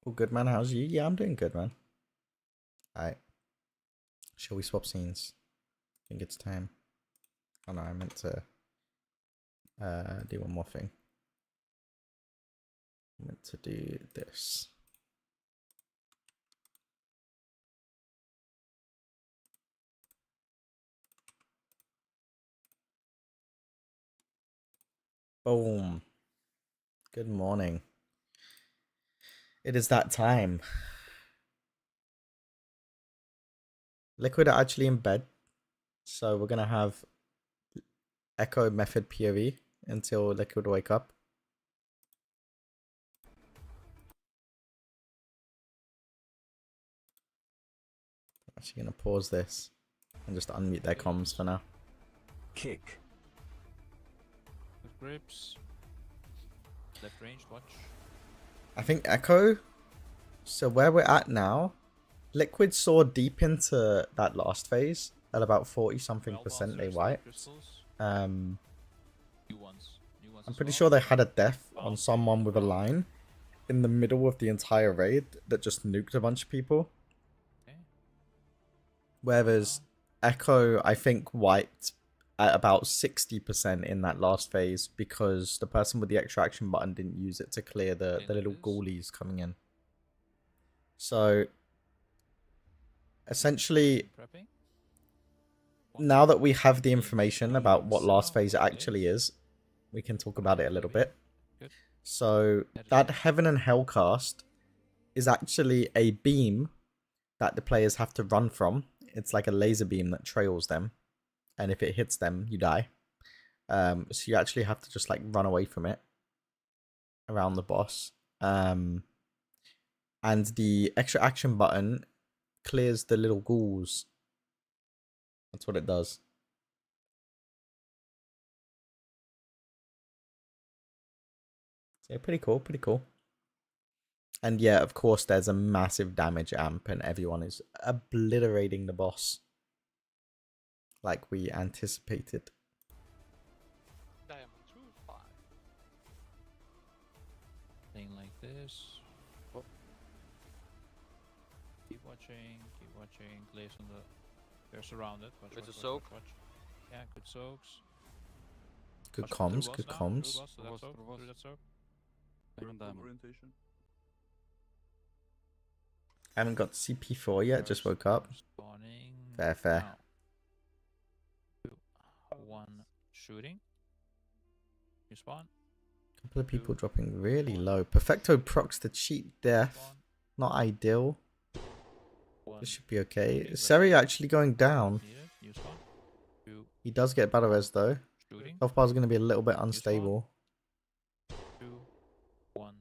All good, man. How's you? Yeah, I'm doing good, man. Alright. Shall we swap scenes? I think it's time. Oh no, I meant to do one more thing. I meant to do this. Boom. Good morning. It is that time. Liquid are actually in bed. So we're gonna have Echo method POV until Liquid wake up. I'm actually gonna pause this and just unmute their comms for now. Kick. With grips. Left range, watch. I think Echo. So where we're at now, Liquid saw deep into that last phase at about 40 something percent they wipe. I'm pretty sure they had a death on someone with a line in the middle of the entire raid that just nuked a bunch of people. Whereas Echo, I think, wiped at about 60% in that last phase because the person with the extraction button didn't use it to clear the little ghoulies coming in. So, essentially, now that we have the information about what last phase actually is, we can talk about it a little bit. So, that Heaven and Hell cast is actually a beam that the players have to run from. It's like a laser beam that trails them. And if it hits them, you die. So you actually have to just like run away from it around the boss. And the extra action button clears the little ghouls. That's what it does. So yeah, pretty cool, pretty cool. And yeah, of course, there's a massive damage amp and everyone is obliterating the boss. Like we anticipated. Diamond 2-5. Playing like this. Oh. Keep watching, Glaze on the... They're surrounded. Watch, a soak. Watch. Yeah, good soaks. Good comms, good comms. Through that soak. Orientation. I haven't got CP4 yet, just woke up. Spawning. Fair. Now. 2, 1, shooting. You spawn. Couple of people dropping really low. Perfecto procs the cheat death. Not ideal. This should be okay. Is Seri actually going down? He does get battle res though. Health bar is going to be a little bit unstable. 2, 1.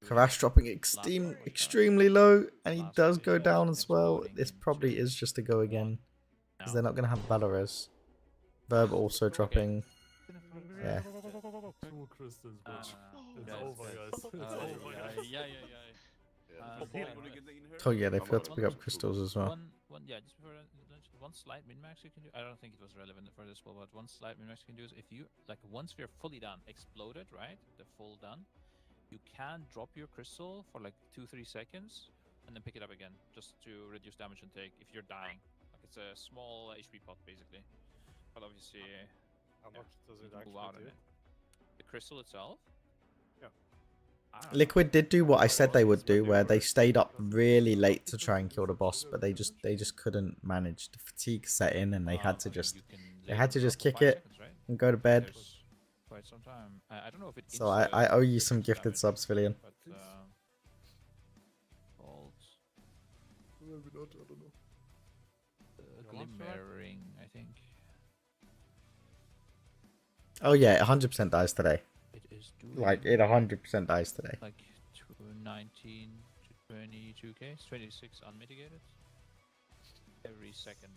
Karash dropping extremely low, and he does go down as well. This probably is just a go again, because they're not going to have battle res. Verb also dropping. Yeah. Two crystals, bitch. It's over, guys. It's over, guys. Oh yeah, they failed to pick up crystals as well. Just before one slight min-max you can do. I don't think it was relevant for this one, but one slight min-max you can do is if you, like, once we're fully done, exploded, right? The full done. You can drop your crystal for like 2-3 seconds and then pick it up again just to reduce damage intake if you're dying. Like it's a small HP pot basically. But obviously, how much does it move out actually do? The crystal itself? Yeah. Liquid did do what I said they would do, where they stayed up really late to try and kill the boss, but they just couldn't manage. The fatigue set in, and they had to just kick it and go to bed. Quite some time. I don't know if it. So I owe you some gifted subs, Villian. But, Maybe not, I don't know. Glimmering, I think. Oh yeah, it 100% dies today. It is doing Like it 100% dies today. like 19 to 22k, 26 unmitigated. Every second.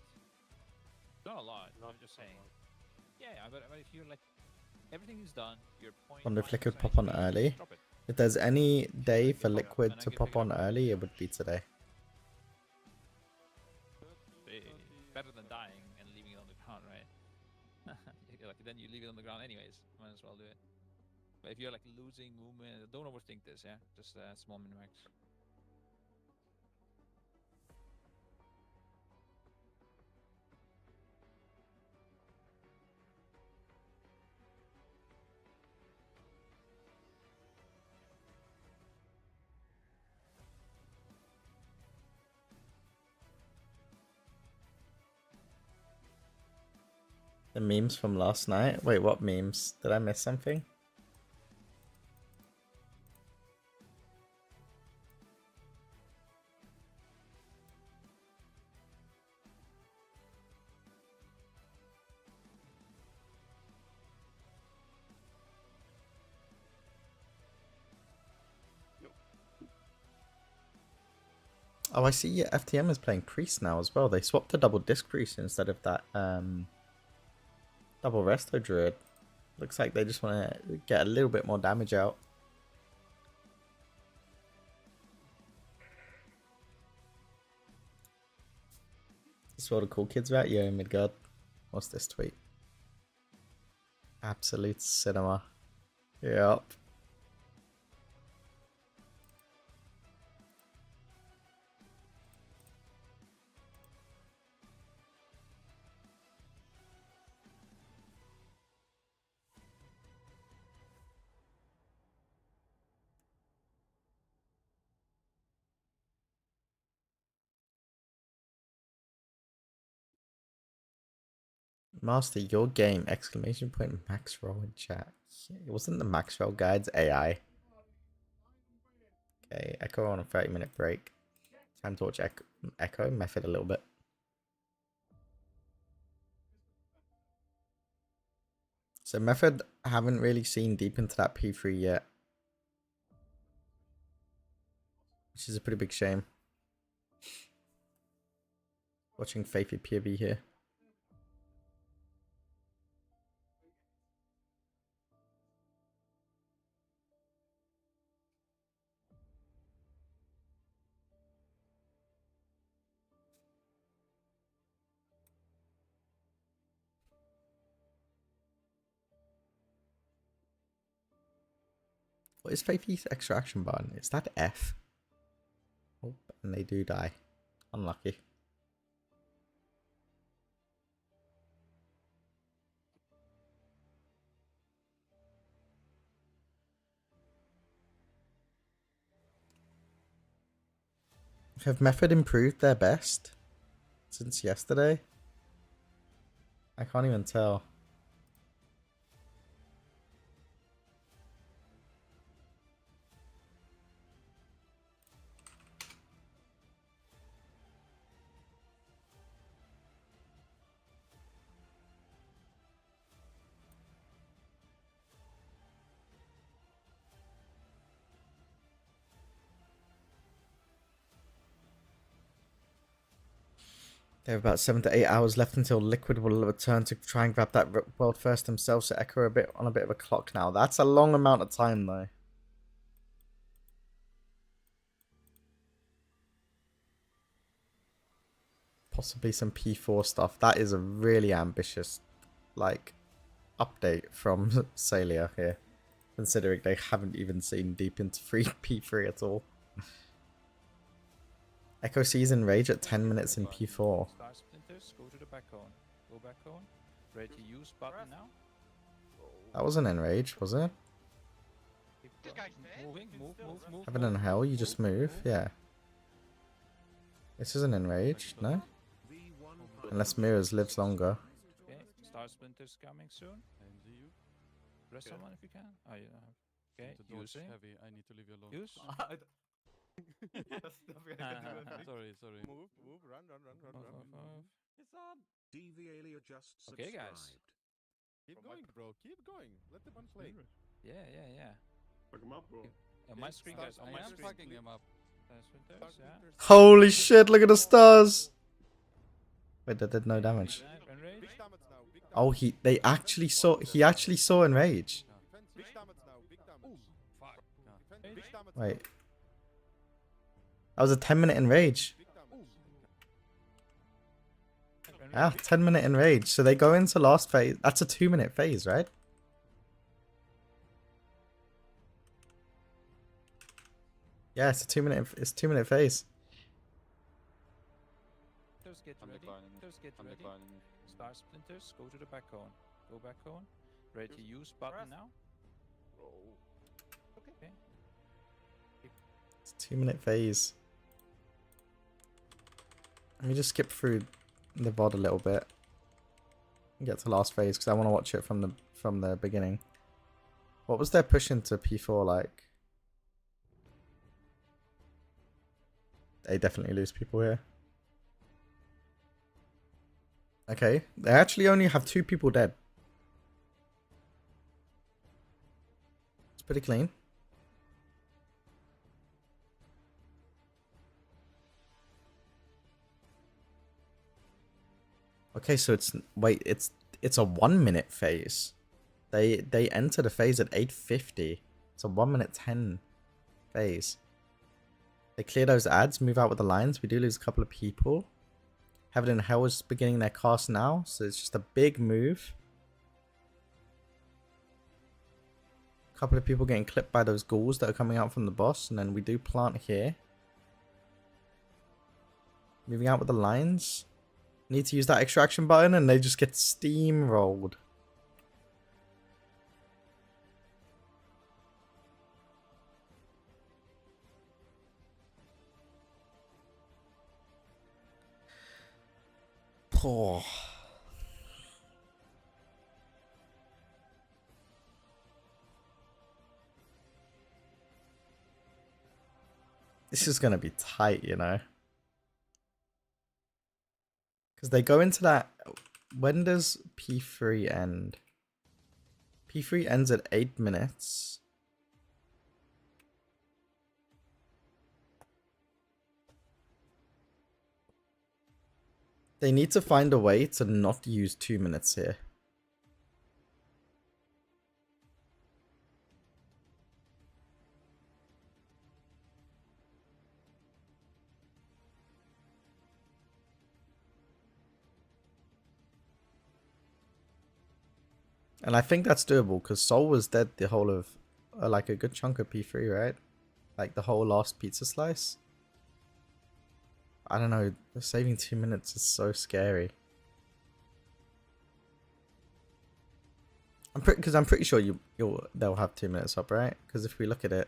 Not a lot. I'm just saying. Yeah, but if you're like. Everything is done. Your point. Wonder if Liquid pop on early. If there's any day for Liquid to pop on early, it would be today. Better than dying and leaving it on the ground, right? Like then you leave it on the ground anyways. Might as well do it. But if you're like losing movement, don't overthink this. Yeah, just small min-max. The memes from last night? Wait, what memes? Did I miss something? Oh, I see FTM is playing Priest now as well. They swapped to double disc Priest instead of that double Resto Druid. Looks like they just want to get a little bit more damage out. This is what the cool kids about yo Midgard. What's this tweet? Absolute cinema. Yep. Master your game! Exclamation point max roll in chat. It wasn't the max roll guides AI. Okay, Echo on a 30-minute break. Time to watch Echo Method a little bit. So Method haven't really seen deep into that P3 yet, which is a pretty big shame. Watching Faithy POV here. What is Faithy's extraction button? Is that F? Oh, and they do die. Unlucky. Have Method improved their best since yesterday? I can't even tell. They have about 7 to 8 hours left until Liquid will return to try and grab that world first themselves. So Echo are on a bit of a clock now. That's a long amount of time though. Possibly some P4 stuff. That is a really ambitious, like, update from Salia here, considering they haven't even seen deep into P3 at all. Echo sees Enrage at 10 minutes in P4. Star splinters, go to the back cone. Go back cone. Ready to use button now. That wasn't Enrage, was it? Keep moving, move. Heaven and Hell, you just move, yeah. This isn't Enrage, no? Unless Mirrors lives longer. Okay, Star splinters coming soon. Press someone if you can. Oh, yeah. Okay, using. Heavy. I need to leave you alone. Use. Sorry. Move, run. It's on. DVAlia just subscribed. Okay, guys. Keep going, bro. Keep going. Let the one play. Yeah. Fuck him up, bro. On my screen, guys. On my I am screen. fucking him up. Star splinters, yeah. Holy shit, look at the stars! Wait, that did no damage. Enrage. Big damage now. Big damage. Oh, he actually saw Enrage. Big damage now. Big damage. Fuck. Big damage. Wait. That was a 10-minute Enrage. Big damage. Ah, 10-minute Enrage. So they go into last phase. That's a 2-minute phase, right? Yeah, it's a 2-minute phase. Splinters, get I'm ready. declining. Splinters, get I'm ready. declining. Star splinters, go to the back cone. Go back cone. Ready to use button now. Okay. It's a 2-minute phase. Let me just skip through the VOD a little bit. Get to last phase because I want to watch it from the beginning. What was their push into P4 like? They definitely lose people here. Okay, they actually only have 2 people dead. It's pretty clean. Okay, so it's a 1 minute phase. They enter the phase at 8:50. It's a 1 minute 10 phase. They clear those ads, move out with the lines. We do lose a couple of people. Heaven and Hell is beginning their cast now, so it's just a big move. A couple of people getting clipped by those ghouls that are coming out from the boss, and then we do plant here. Moving out with the lines. Need to use that extraction button, and they just get steamrolled. Poor. This is going to be tight, you know. Because they go into that... When does P3 end? P3 ends at 8 minutes. They need to find a way to not use 2 minutes here. And I think that's doable because Soul was dead the whole of, like a good chunk of P3, right? Like the whole last pizza slice. I don't know, saving 2 minutes is so scary. I'm pretty sure they'll have 2 minutes up, right? Because if we look at it,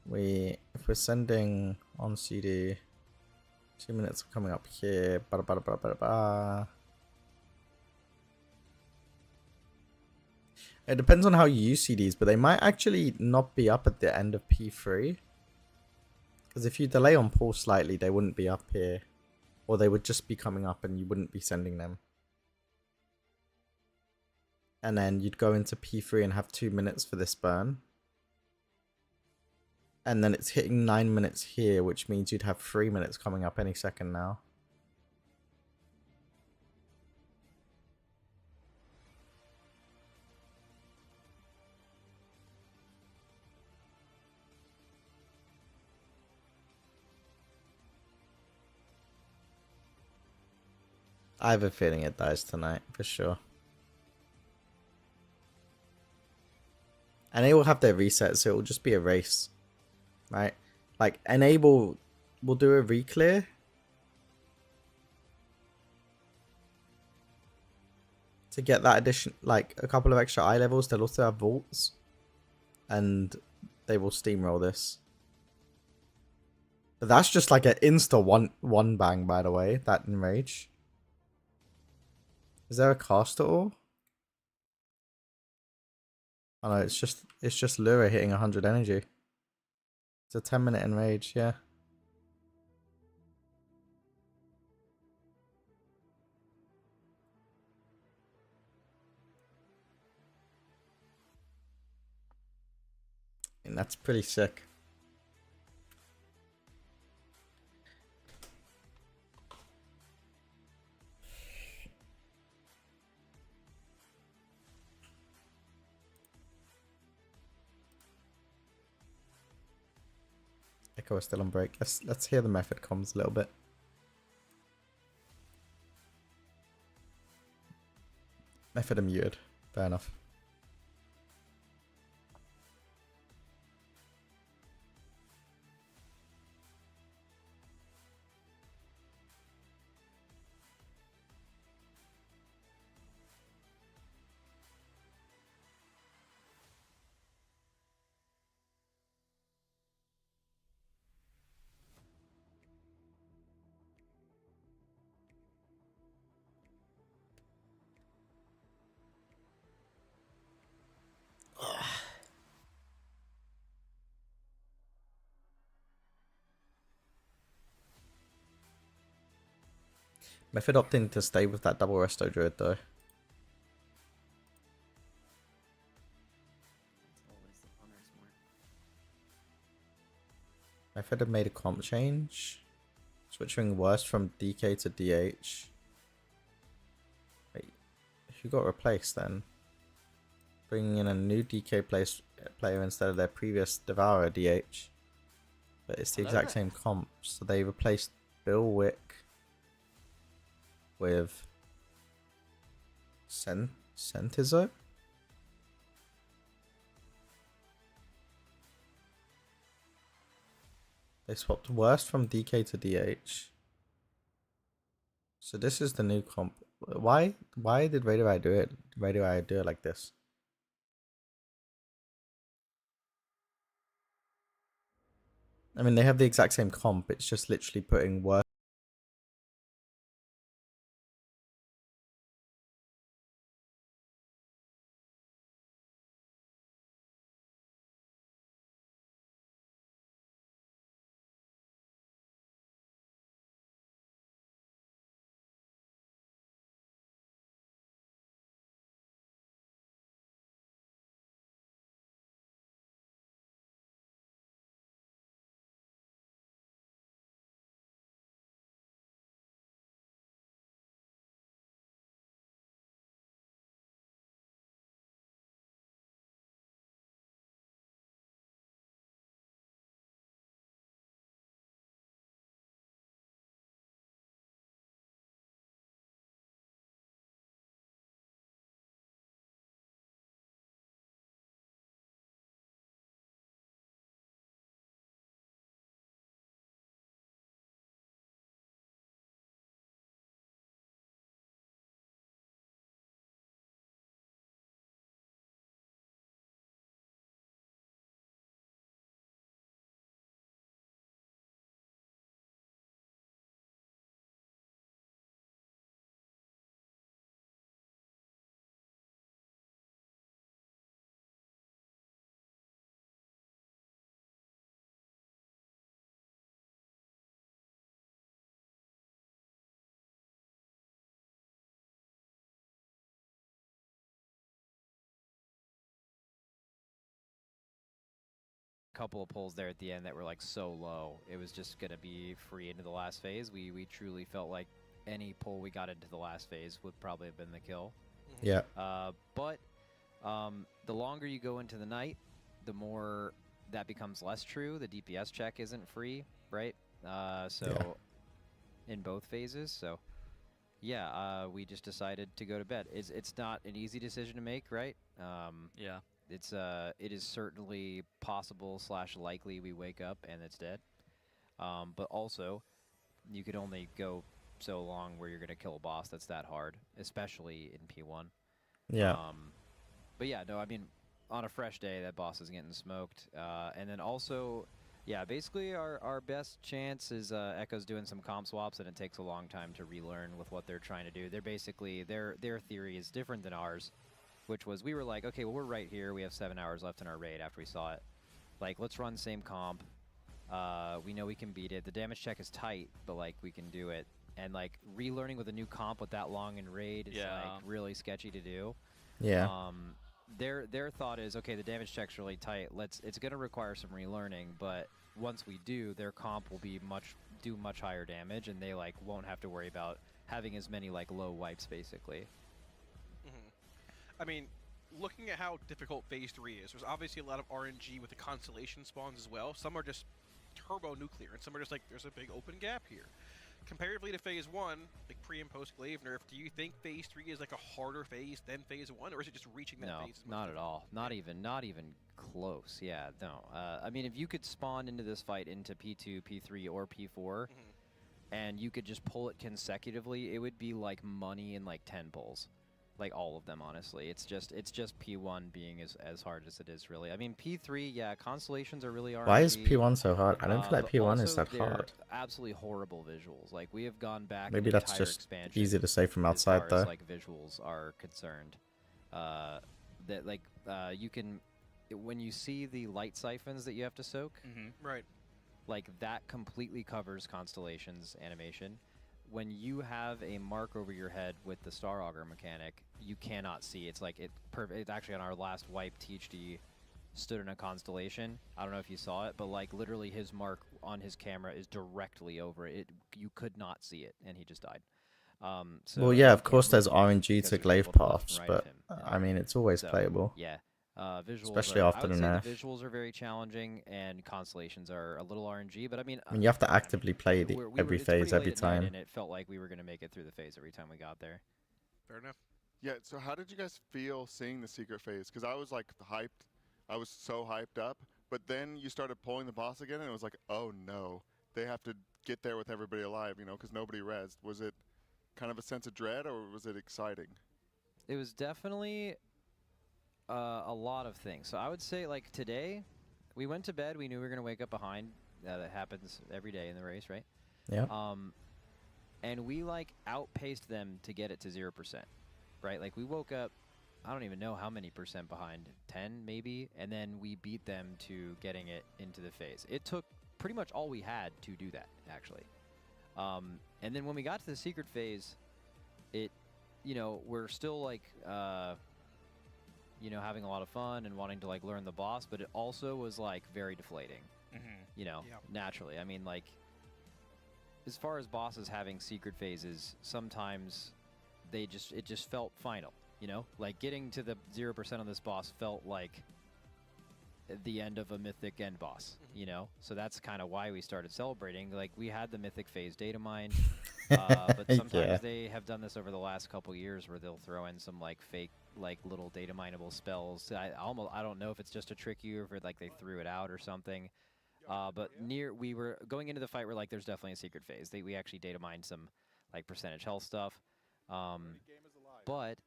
if we're sending on CD, 2 minutes are coming up here. It depends on how you use CDs, but they might actually not be up at the end of P3. Because if you delay on pull slightly, they wouldn't be up here. Or they would just be coming up and you wouldn't be sending them. And then you'd go into P3 and have 2 minutes for this burn. And then it's hitting 9 minutes here, which means you'd have 3 minutes coming up any second now. I have a feeling it dies tonight, for sure. And they will have their reset, so it will just be a race. Right? Like, Enable will do a re-clear. To get that addition, like, a couple of extra eye levels. They'll also have vaults. And they will steamroll this. But that's just like an insta one bang, by the way, that enrage. Is there a cast at all? Oh no, it's just Lura hitting 100 energy. It's a 10-minute enrage, yeah. And that's pretty sick. Echo is still on break. Let's hear the method comms a little bit. Method are muted. Fair enough. Method opting to stay with that double resto druid though. Method have made a comp change. Switching worst from DK to DH. Wait, who got replaced then? Bringing in a new DK player instead of their previous Devourer DH. But it's the exact same comp. So they replaced Bill Wick with Sentizo? They swapped worst from DK to DH. So this is the new comp. Why did Radioeye do it? Radioeye do it like this? I mean, they have the exact same comp. It's just literally putting worst. Couple of pulls there at the end that were like so low. It was just gonna be free into the last phase. We truly felt like any pull we got into the last phase would probably have been the kill. Yeah. But the longer you go into the night, the more that becomes less true. The DPS check isn't free, right? In both phases. So yeah, we just decided to go to bed. It's not an easy decision to make, right? Yeah. It is certainly possible / likely we wake up and it's dead. But also, you could only go so long where you're going to kill a boss that's that hard, especially in P1. Yeah. But yeah, no, I mean, on a fresh day, that boss is getting smoked. And then also, yeah, basically our best chance is Echo's doing some comp swaps, and it takes a long time to relearn with what they're trying to do. They're basically, their theory is different than ours, which was, we were like, okay, well, we're right here. We have 7 hours left in our raid after we saw it. Like, let's run same comp. We know we can beat it. The damage check is tight, but, like, we can do it. And, like, relearning with a new comp with that long in raid is, like, really sketchy to do. Yeah. Their thought is, okay, the damage check's really tight. It's going to require some relearning, but once we do, their comp will be do much higher damage, and they, like, won't have to worry about having as many, like, low wipes, basically. I mean, looking at how difficult Phase 3 is, there's obviously a lot of RNG with the Constellation spawns as well. Some are just turbo nuclear, and some are just like, there's a big open gap here. Comparatively to Phase 1, like pre and post Glaive nerf, do you think Phase 3 is like a harder phase than Phase 1, or is it just reaching that phase? No, not at all. Not even close. Yeah, no. I mean, if you could spawn into this fight into P2, P3, or P4, and you could just pull it consecutively, it would be like money in like 10 pulls. Like all of them, honestly. It's just P1 being as hard as it is, really. I mean, P3, yeah, Constellations are really RNG. Why is P1 so hard? I don't feel like P1 is that hard. Absolutely horrible visuals. Like, we have gone back. Maybe that's just easy to say from outside, as though. As, like, visuals are concerned, that like you can, when you see the light siphons that you have to soak, right, like that completely covers Constellations animation. when you have a mark over your head with the Star Augur mechanic, you cannot see. It's like it's actually on our last wipe, THD stood in a constellation. I don't know if you saw it, but like literally his mark on his camera is directly over it. You could not see it, and he just died. So Well, yeah, you of course can't there's really see it RNG because to there's glaive people to the left paths, and right of but him. I mean, it's always So, playable. Yeah. Visuals Especially are, after I would the say nerf. the visuals are very challenging, and constellations are a little RNG. But I mean, I mean, you have to actively play every it's phase pretty every late at night, time. and it felt like we were gonna make it through the phase every time we got there. Fair enough. Yeah, so how did you guys feel seeing the secret phase? Because I was like hyped. I was so hyped up. But then you started pulling the boss again, and it was like, oh no. They have to get there with everybody alive, you know, because nobody rezzed. Was it kind of a sense of dread, or was it exciting? It was definitely a lot of things. So I would say, like, today, we went to bed. We knew we were going to wake up behind. That happens every day in the race, right? Yeah. And we, like, outpaced them to get it to 0%, right? Like, we woke up, I don't even know how many percent behind, 10 maybe, and then we beat them to getting it into the phase. It took pretty much all we had to do that, actually. And then when we got to the secret phase, it, you know, we're still, like, you know, having a lot of fun and wanting to, like, learn the boss, but it also was, like, very deflating, you know, naturally. I mean, like, as far as bosses having secret phases, sometimes it just felt final, you know? Like, getting to the 0% on this boss felt like the end of a mythic end boss, you know? So that's kind of why we started celebrating. Like, we had the mythic phase data mined, but sometimes they have done this over the last couple years where they'll throw in some, like, fake, like, little data mineable spells. I don't know if it's just to trick you or if like they threw it out or something. But we were going into the fight, we're like, there's definitely a secret phase. We actually data mined some, like, percentage health stuff. But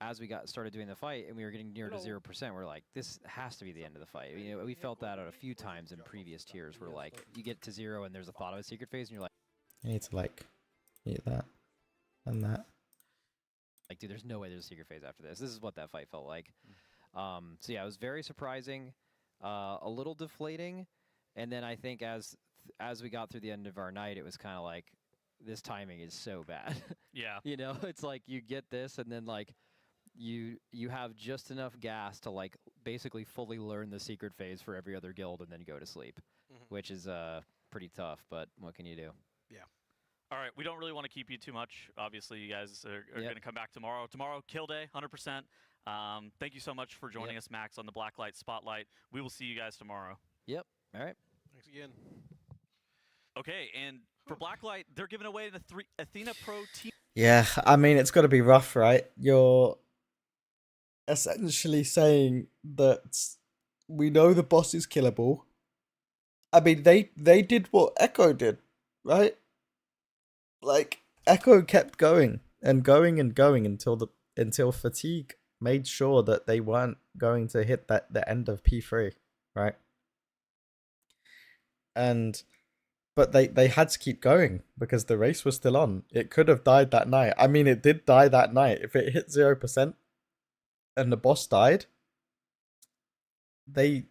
as we started doing the fight and we were getting near to 0%, we're like, this has to be the end of the fight. You know, we felt that out a few times in previous tiers where, like, you get to 0 and there's a thought of a secret phase and you're like, You need to, like, eat that and that. like, dude, there's no way there's a secret phase after this. This is what that fight felt like. So yeah, it was very surprising, a little deflating, and then I think as we got through the end of our night, it was kind of like, this timing is so bad. Yeah. You know, it's like you get this, and then, like, you have just enough gas to, like, basically fully learn the secret phase for every other guild and then go to sleep, which is pretty tough. But what can you do? All right, we don't really want to keep you too much. Obviously, you guys are going to come back tomorrow. Tomorrow, kill day, 100%. Thank you so much for joining us, Max, on the Blacklight Spotlight. We will see you guys tomorrow. Yep. All right. Thanks again. Okay, and for Blacklight, they're giving away the Athena Pro team. Yeah, I mean, it's got to be rough, right? You're essentially saying that we know the boss is killable. I mean, they did what Echo did, right? Like, Echo kept going and going and going until Fatigue made sure that they weren't going to hit the end of P3, right? But they had to keep going because the race was still on. It could have died that night. I mean, it did die that night. If it hit 0% and the boss died, it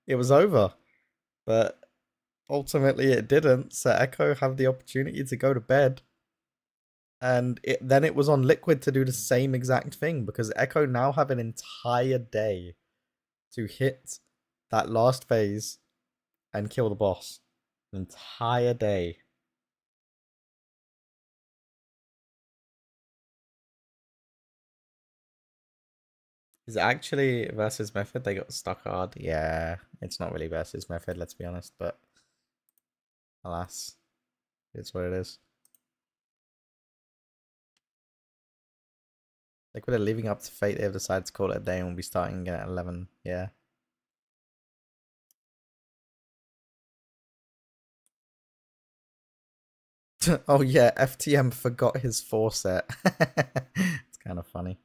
was over. But ultimately it didn't, so Echo have the opportunity to go to bed. And then it was on Liquid to do the same exact thing, because Echo now have an entire day to hit that last phase and kill the boss. An entire day. Is it actually versus Method? They got stuck hard. Yeah, it's not really versus Method, let's be honest, but alas, it's what it is. Like, they're leaving up to fate, they've decided to call it a day and we'll be starting again at 11. Yeah. Oh yeah, FTM forgot his 4 set. It's kind of funny.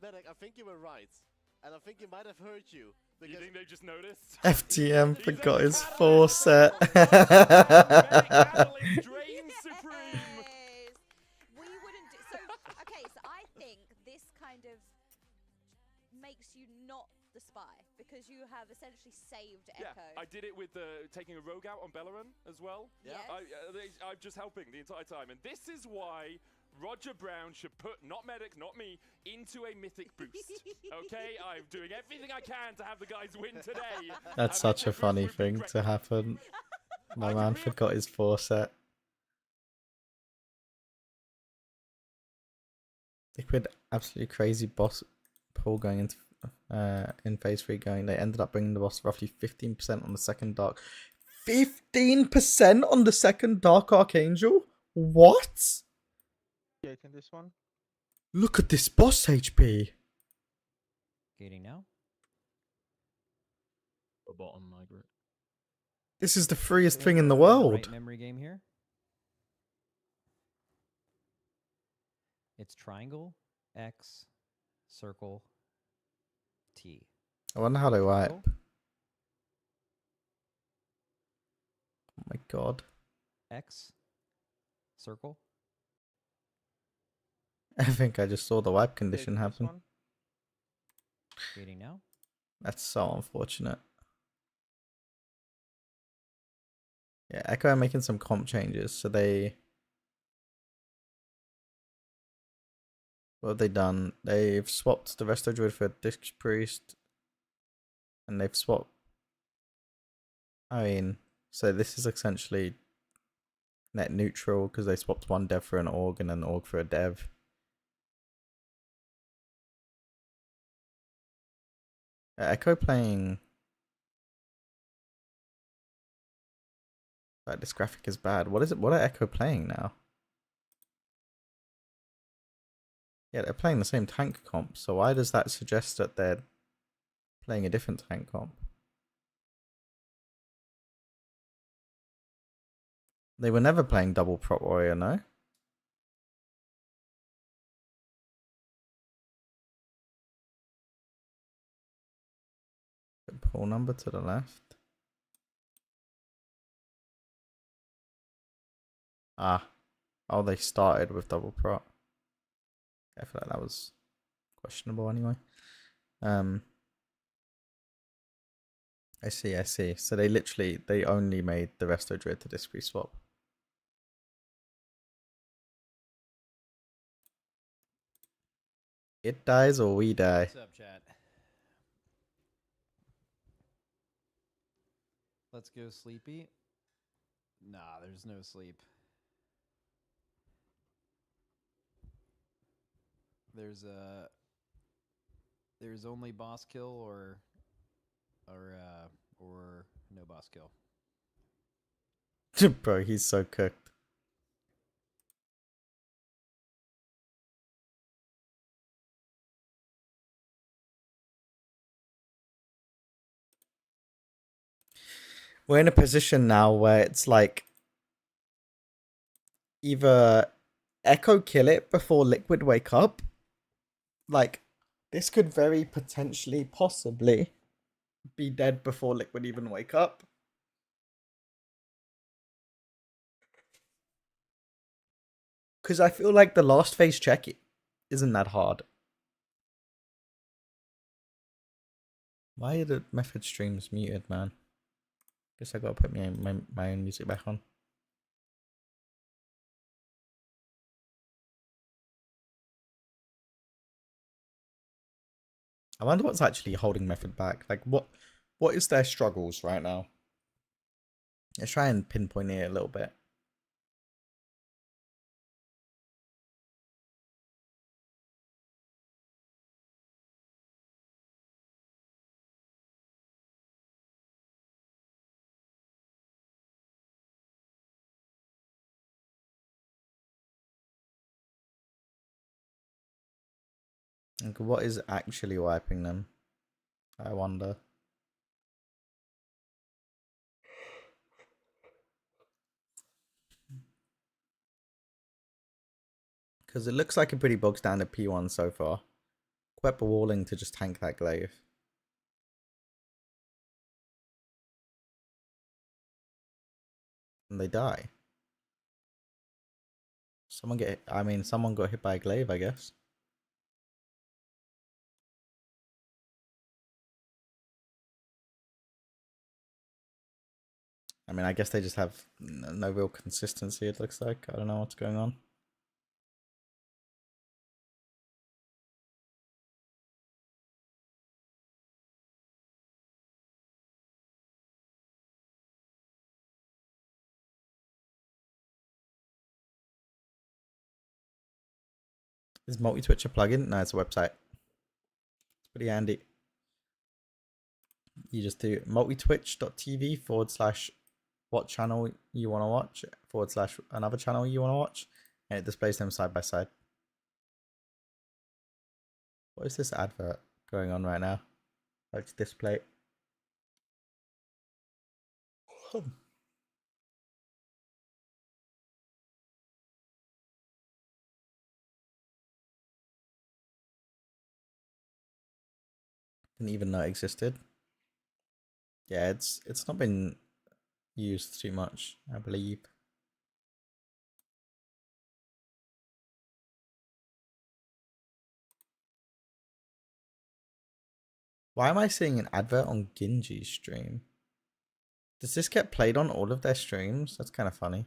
Medic, I think you were right. And I think he might have hurt you. You think they just noticed? FTM forgot his 4 set. Medic Catalyst reigns supreme. spy because you have essentially saved Yeah, Echo. I did it with taking a rogue out on Bellerin as well. Yes. I'm just helping the entire time. And this is why Roger Brown should put, not Medic, not me, into a mythic boost. Okay? I'm doing everything I can to have the guys win today. That's such a funny thing to happen. My man forgot his foreset. Liquid, absolutely crazy boss pull going into in phase 3 going. They ended up bringing the boss roughly 15% on the second dark. 15% on the second Dark Archangel? What? Gating this one. Look at this boss HP. Gating now. The bottom, Margaret. This is the freest thing in the Right world. memory game here. It's triangle, X, circle, T. I wonder how they wipe. Circle, Oh my god. X, circle. I think I just saw the wipe condition Gating this happen. one. Gating now. That's so unfortunate. Yeah, Echo are making some comp changes, so they... What have they done? They've swapped the Resto Druid for a Disc Priest. And they've swapped... I mean, so this is essentially net neutral, because they swapped one Dev for an Org and an Org for a Dev. Echo playing... Right, this graphic is bad. What is it? What are Echo playing now? Yeah, they're playing the same tank comp, so why does that suggest that they're playing a different tank comp? They were never playing double prop warrior, no? Pull number to the left. Ah. Oh, they started with double prop. I feel like that was questionable anyway. I see, I see. So they only made the Resto Druid to Disc Priest swap. It dies or we die. What's up, chat? Let's go sleepy. Nah, there's no sleep. There's only boss kill or no boss kill. Bro, he's so cooked. We're in a position now where it's like either Echo kill it before Liquid wake up. Like, this could very potentially, possibly be dead before Liquid even wake up. Because I feel like the last phase check isn't that hard. Why are the method streams muted, man? Guess I gotta put my own music back on. I wonder what's actually holding Method back. Like, what is their struggles right now? Let's try and pinpoint it a little bit. Like, what is actually wiping them? I wonder. Because it looks like a pretty bog standard P1 so far. Quite walling to just tank that glaive. And they die. Someone got hit by a glaive, I guess. I mean, I guess they just have no real consistency, it looks like. I don't know what's going on. Is multi-twitch a plugin? No, it's a website. It's pretty handy. You just do multitwitch.tv/ what channel you want to watch / another channel you want to watch, and it displays them side by side. What is this advert going on right now? Let's display. Didn't even know it existed. Yeah, it's not been used too much, I believe. Why am I seeing an advert on Ginji's stream? Does this get played on all of their streams? That's kind of funny.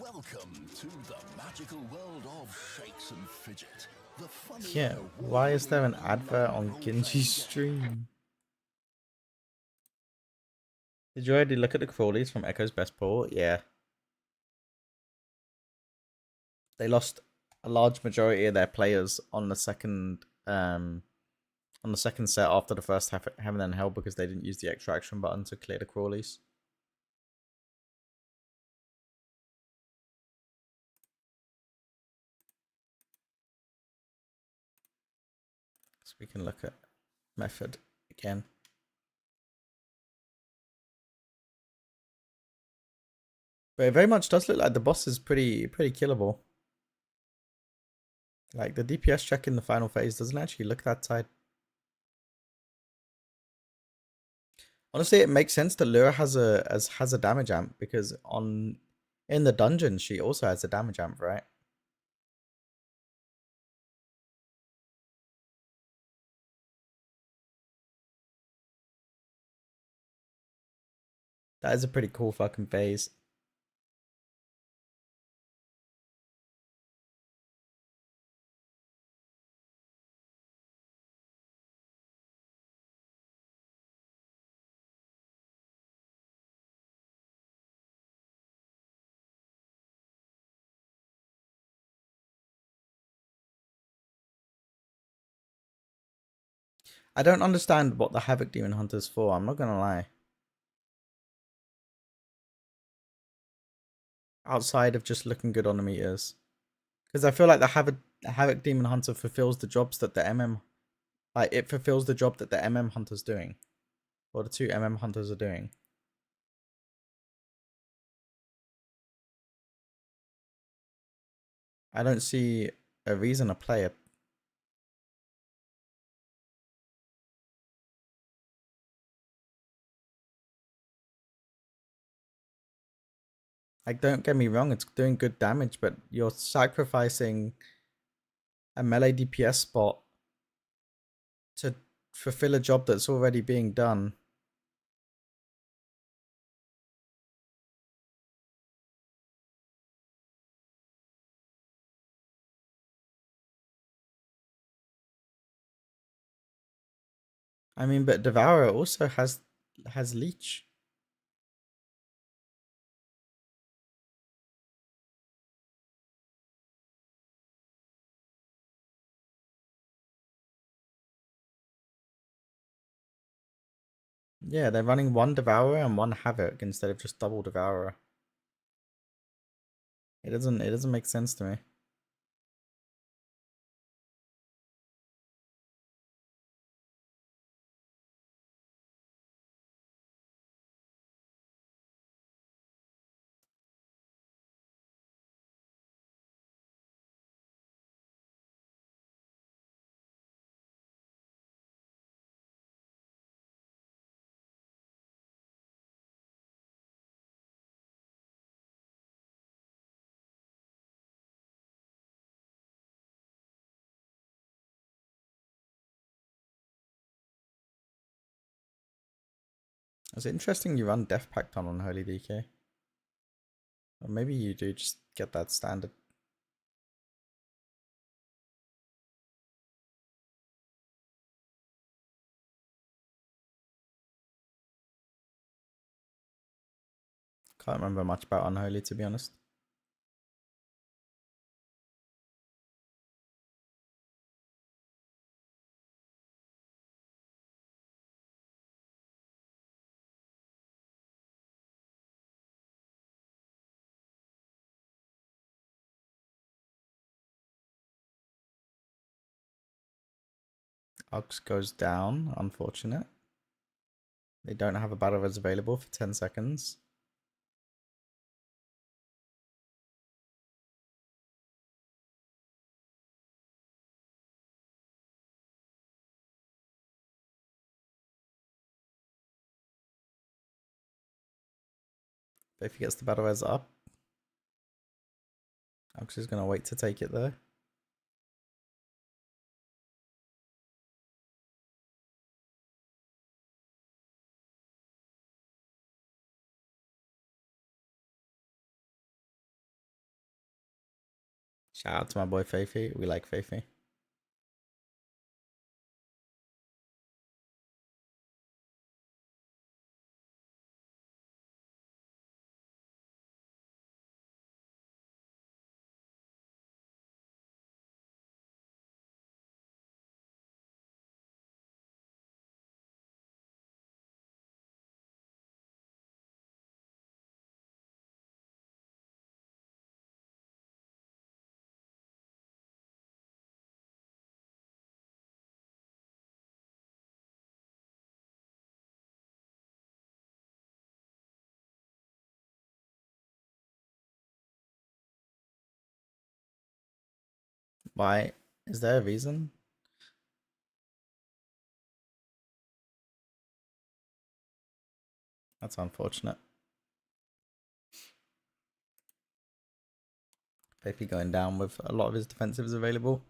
Welcome to the magical world of shakes and fidget. The funny Yeah, why is there an advert on Ginji's stream? Did you already look at the crawlies from Echo's Best Port? Yeah. They lost a large majority of their players on the second set after the first Heaven and Hell because they didn't use the extraction button to clear the crawlies. So we can look at method again. But it very much does look like the boss is pretty killable. Like the DPS check in the final phase doesn't actually look that tight. Honestly, it makes sense that Lura has a damage amp because in the dungeon she also has a damage amp, right? That is a pretty cool fucking phase. I don't understand what the Havoc Demon Hunter's for, I'm not gonna lie. Outside of just looking good on the meters. Because I feel like the Havoc Demon Hunter fulfills the jobs that the MM... Like, it fulfills the job that the MM Hunter's doing. Or the two MM Hunters are doing. I don't see a reason to play it. Like, don't get me wrong, it's doing good damage, but you're sacrificing a melee DPS spot to fulfill a job that's already being done. I mean, but Devourer also has Leech. Yeah, they're running one Devourer and one Havoc instead of just double Devourer. It doesn't make sense to me. It's interesting you run Death Pact on Unholy DK. Or maybe you do just get that standard. Can't remember much about Unholy, to be honest. Ox goes down, unfortunate. They don't have a battle res available for 10 seconds. If he gets the battle res up, Ox is going to wait to take it though. Shout out to my boy Faithy. We like Faithy. Why? Is there a reason? That's unfortunate. Faithy going down with a lot of his defensives available.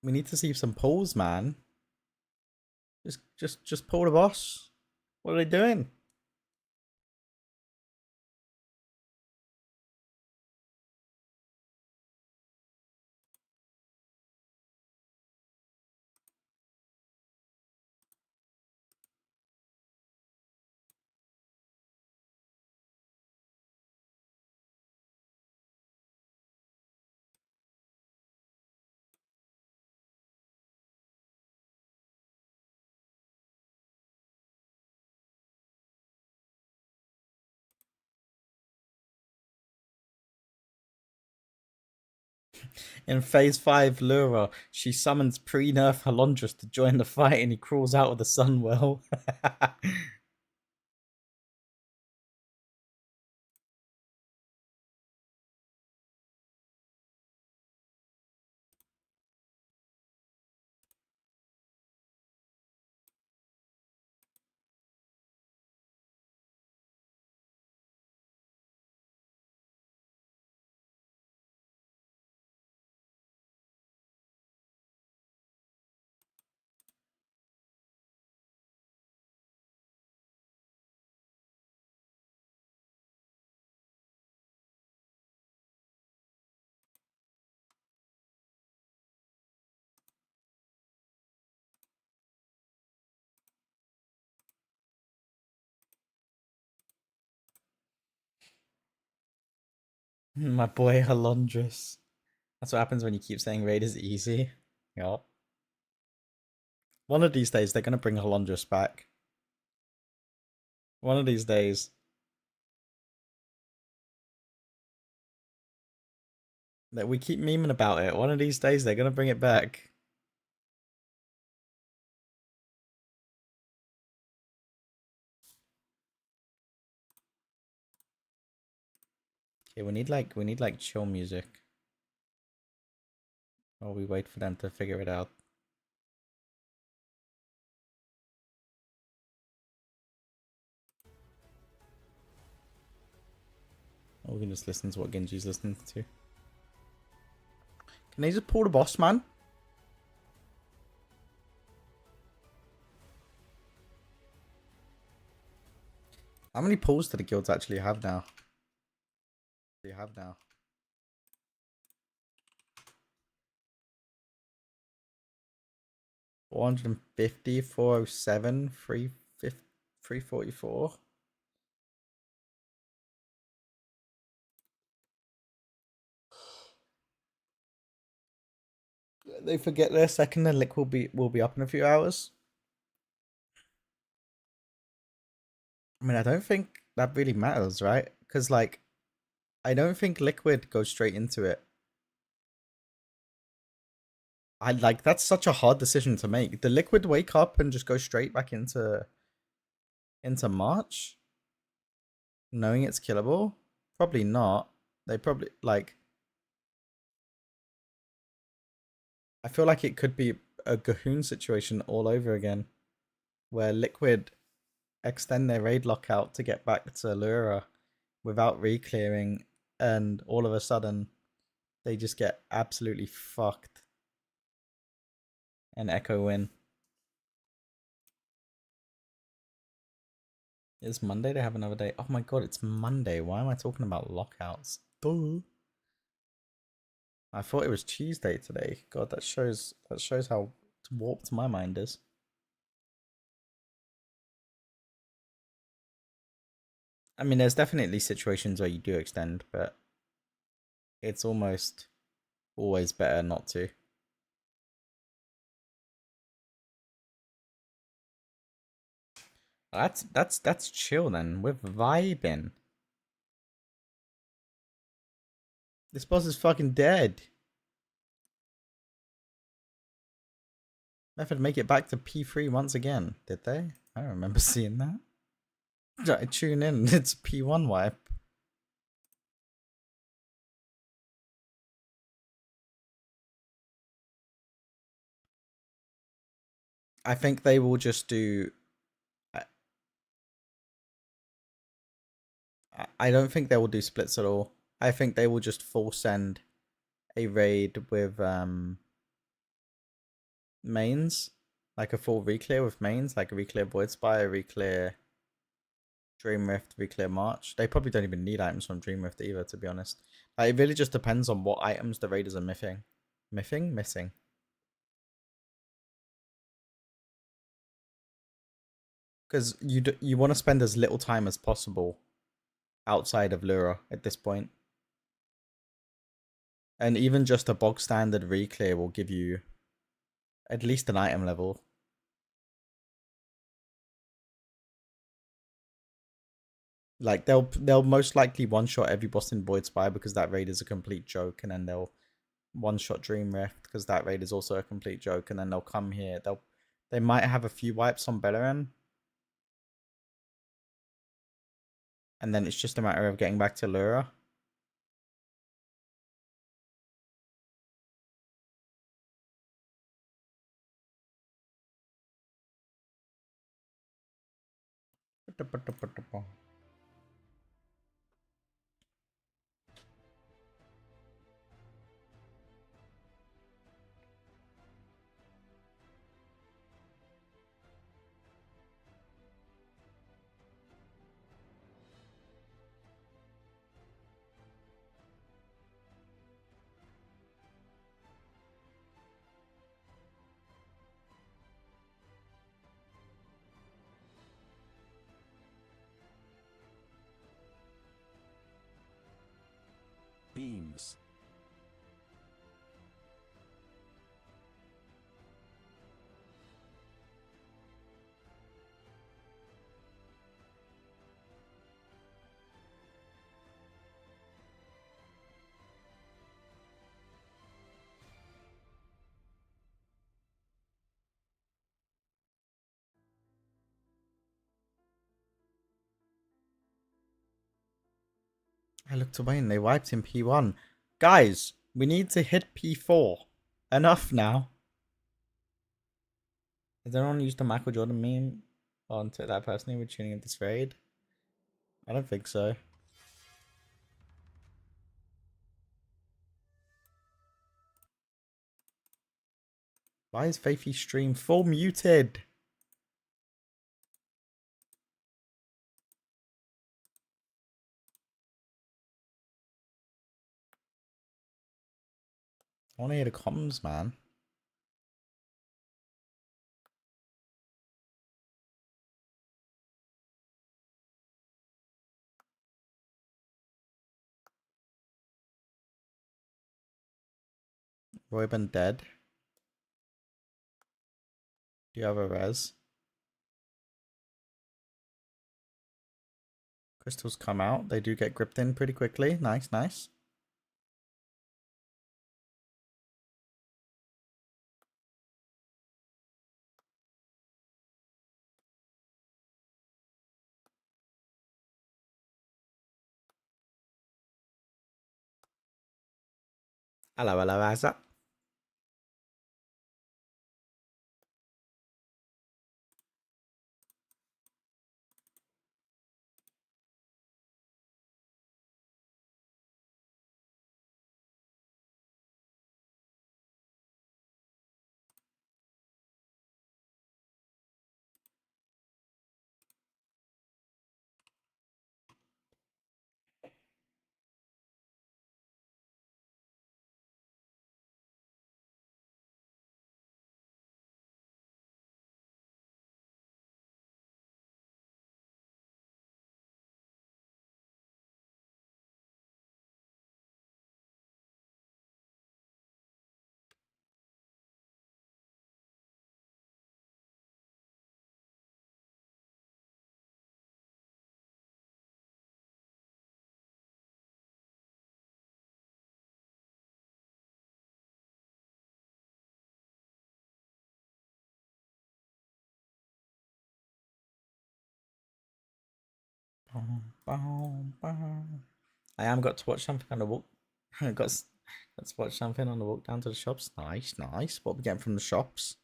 We need to see some pulls, man. Just pull the boss. What are they doing? In phase 5, Lura, she summons pre-nerf Halondrus to join the fight and he crawls out of the Sunwell. My boy Halondrus. That's what happens when you keep saying raid is easy. Yup. One of these days, they're going to bring Halondrus back. One of these days. That we keep memeing about it. One of these days, they're going to bring it back. Okay, we need like chill music. While we wait for them to figure it out. Or we can just listen to what Genji's listening to. Can they just pull the boss, man? How many pulls do the guilds actually have now? 450, 407, 344. They forget their second and Lick will be up in a few hours. I mean, I don't think that really matters, right? Because like, I don't think Liquid goes straight into it. I like that's such a hard decision to make. The Liquid wake up and just go straight back into March, knowing it's killable? Probably not. They probably like. I feel like it could be a Gahoon situation all over again, where Liquid extend their raid lockout to get back to Lura without re-clearing, and all of a sudden they just get absolutely fucked and Echo win. It's Monday, they have another day. Oh my god, it's Monday. Why am I talking about lockouts? Duh. I thought it was Tuesday today. God, that shows how warped my mind is. I mean, there's definitely situations where you do extend, but it's almost always better not to. That's chill then. We're vibing. This boss is fucking dead. Method make it back to P3 once again, did they? I don't remember seeing that. I tune in, it's P1 wipe. I think they will just do... I don't think they will do splits at all. I think they will just full send a raid with mains. Like a full reclear with mains, like a reclear Void Spire, reclear Dream Rift, reclear March. They probably don't even need items from Dream Rift either, to be honest. Like, it really just depends on what items the raiders are missing. Missing. Because you want to spend as little time as possible outside of Lura at this point. And even just a bog standard reclear will give you at least an item level. Like they'll most likely one shot every boss in Void Spire because that raid is a complete joke, and then they'll one shot Dream Rift because that raid is also a complete joke, and then they'll come here. They might have a few wipes on Beleren. And then it's just a matter of getting back to Lura. beams. I looked away and they wiped in P1. Guys, we need to hit P4. Enough now. Has anyone used the Michael Jordan meme onto that person who was tuning in this raid? I don't think so. Why is Faithy's stream full muted? I want to hear the comms, man. Royben dead. Do you have a res? Crystals come out. They do get gripped in pretty quickly. Nice, nice. Hello, hello, how's that? I am got to watch something on the walk. got to watch something on the walk down to the shops. Nice, nice. What are we getting from the shops?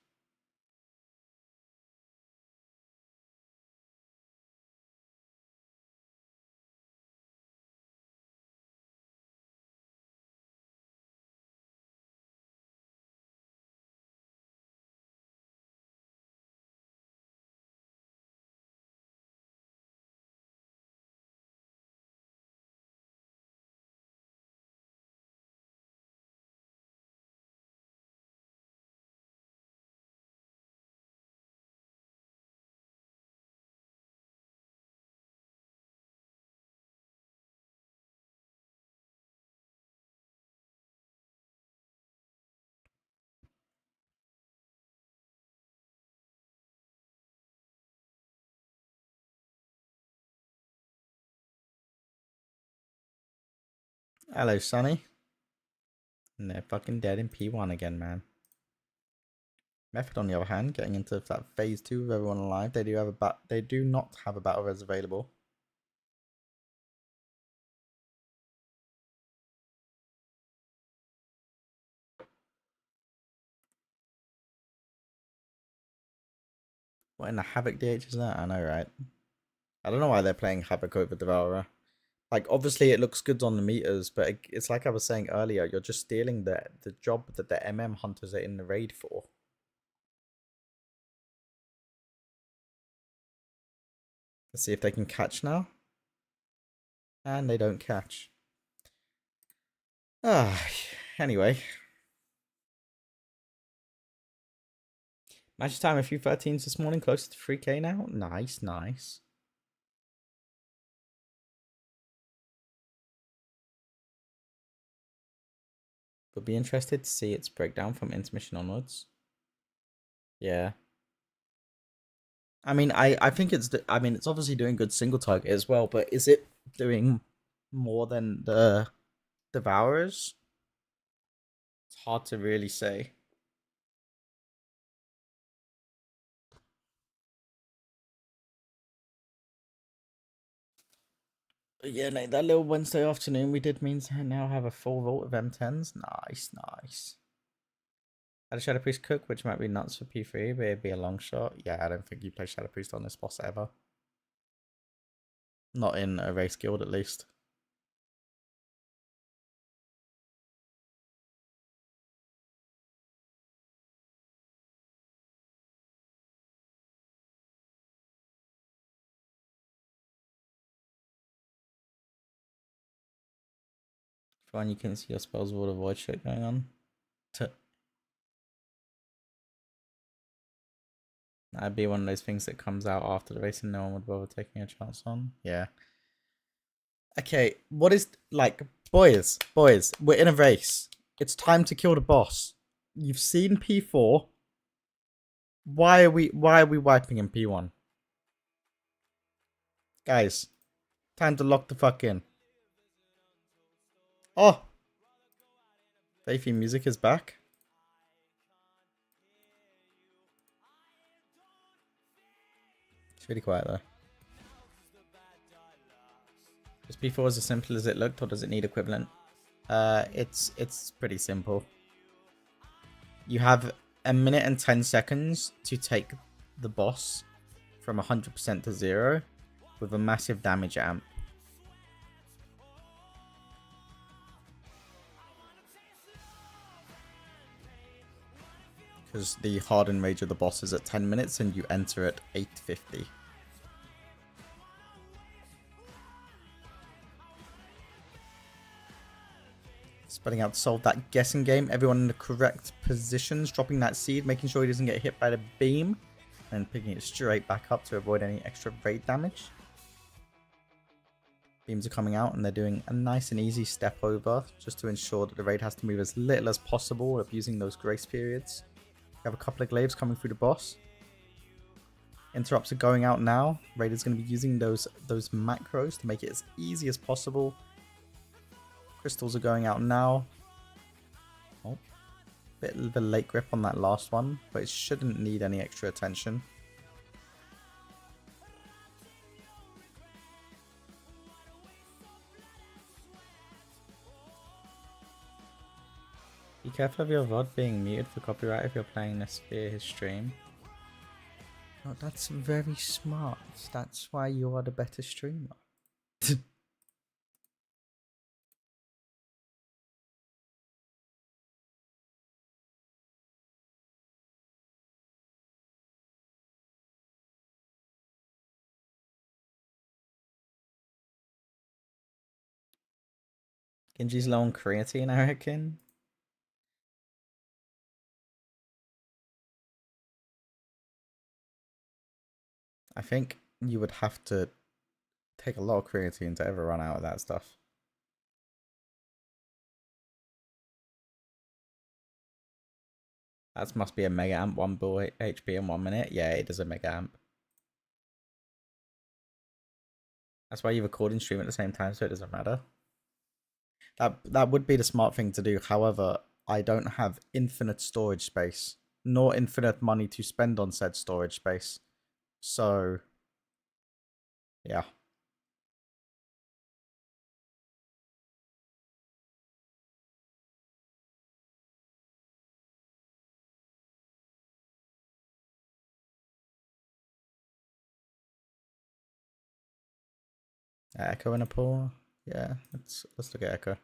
Hello, Sonny. And they're fucking dead in P1 again, man. Method, on the other hand, getting into that phase 2 with everyone alive. They do have a They do not have a battle res available. What in the Havoc DH is that? I know, right? I don't know why they're playing Havoc over Devourer. Like, obviously it looks good on the meters, but it's like I was saying earlier, you're just stealing the job that the MM hunters are in the raid for. Let's see if they can catch now. And they don't catch. Anyway. Match time a few 13s this morning, closer to 3k now. Nice, nice. Would be interested to see its breakdown from intermission onwards. Yeah. I mean, I think it's it's obviously doing good single target as well, but is it doing more than the Devourers? It's hard to really say. Yeah, Nate, that little Wednesday afternoon we did means I now have a full vault of M10s. Nice, nice. Had a Shadow Priest cook, which might be nuts for P3, but it'd be a long shot. Yeah, I don't think you play Shadow Priest on this boss ever. Not in a race guild, at least. Fine, you can see your spells with all the void shit going on. That'd be one of those things that comes out after the race and no one would bother taking a chance on. Yeah. Okay, what is, like, boys, we're in a race. It's time to kill the boss. You've seen P4. Why are we wiping in P1? Guys, time to lock the fuck in. Oh! Faithy music is back. It's really quiet though. Is P4 as simple as it looked, or does it need equivalent? It's pretty simple. You have a minute and 10 seconds to take the boss from 100% to 0 with a massive damage amp. Because the hardened rage of the boss is at 10 minutes and you enter at 8:50. Spreading out to solve that guessing game. Everyone in the correct positions. Dropping that seed. Making sure he doesn't get hit by the beam. And picking it straight back up to avoid any extra raid damage. Beams are coming out and they're doing a nice and easy step over. Just to ensure that the raid has to move as little as possible. Abusing those grace periods. We have a couple of glaives coming through the boss. Interrupts are going out now. Raid is going to be using those macros to make it as easy as possible. Crystals are going out now. Oh, bit of a late grip on that last one, but it shouldn't need any extra attention. Be careful of your VOD being muted for copyright if you're playing this via his stream. Oh, that's very smart. That's why you are the better streamer. Genji's low on creatine, I reckon. I think you would have to take a lot of creatine to ever run out of that stuff. That must be a mega amp, 1 bull HP in 1 minute. Yeah, it is a mega amp. That's why you record and stream at the same time, so it doesn't matter. That would be the smart thing to do. However, I don't have infinite storage space, nor infinite money to spend on said storage space. So, yeah. Echo in a pool. Yeah, let's look at Echo.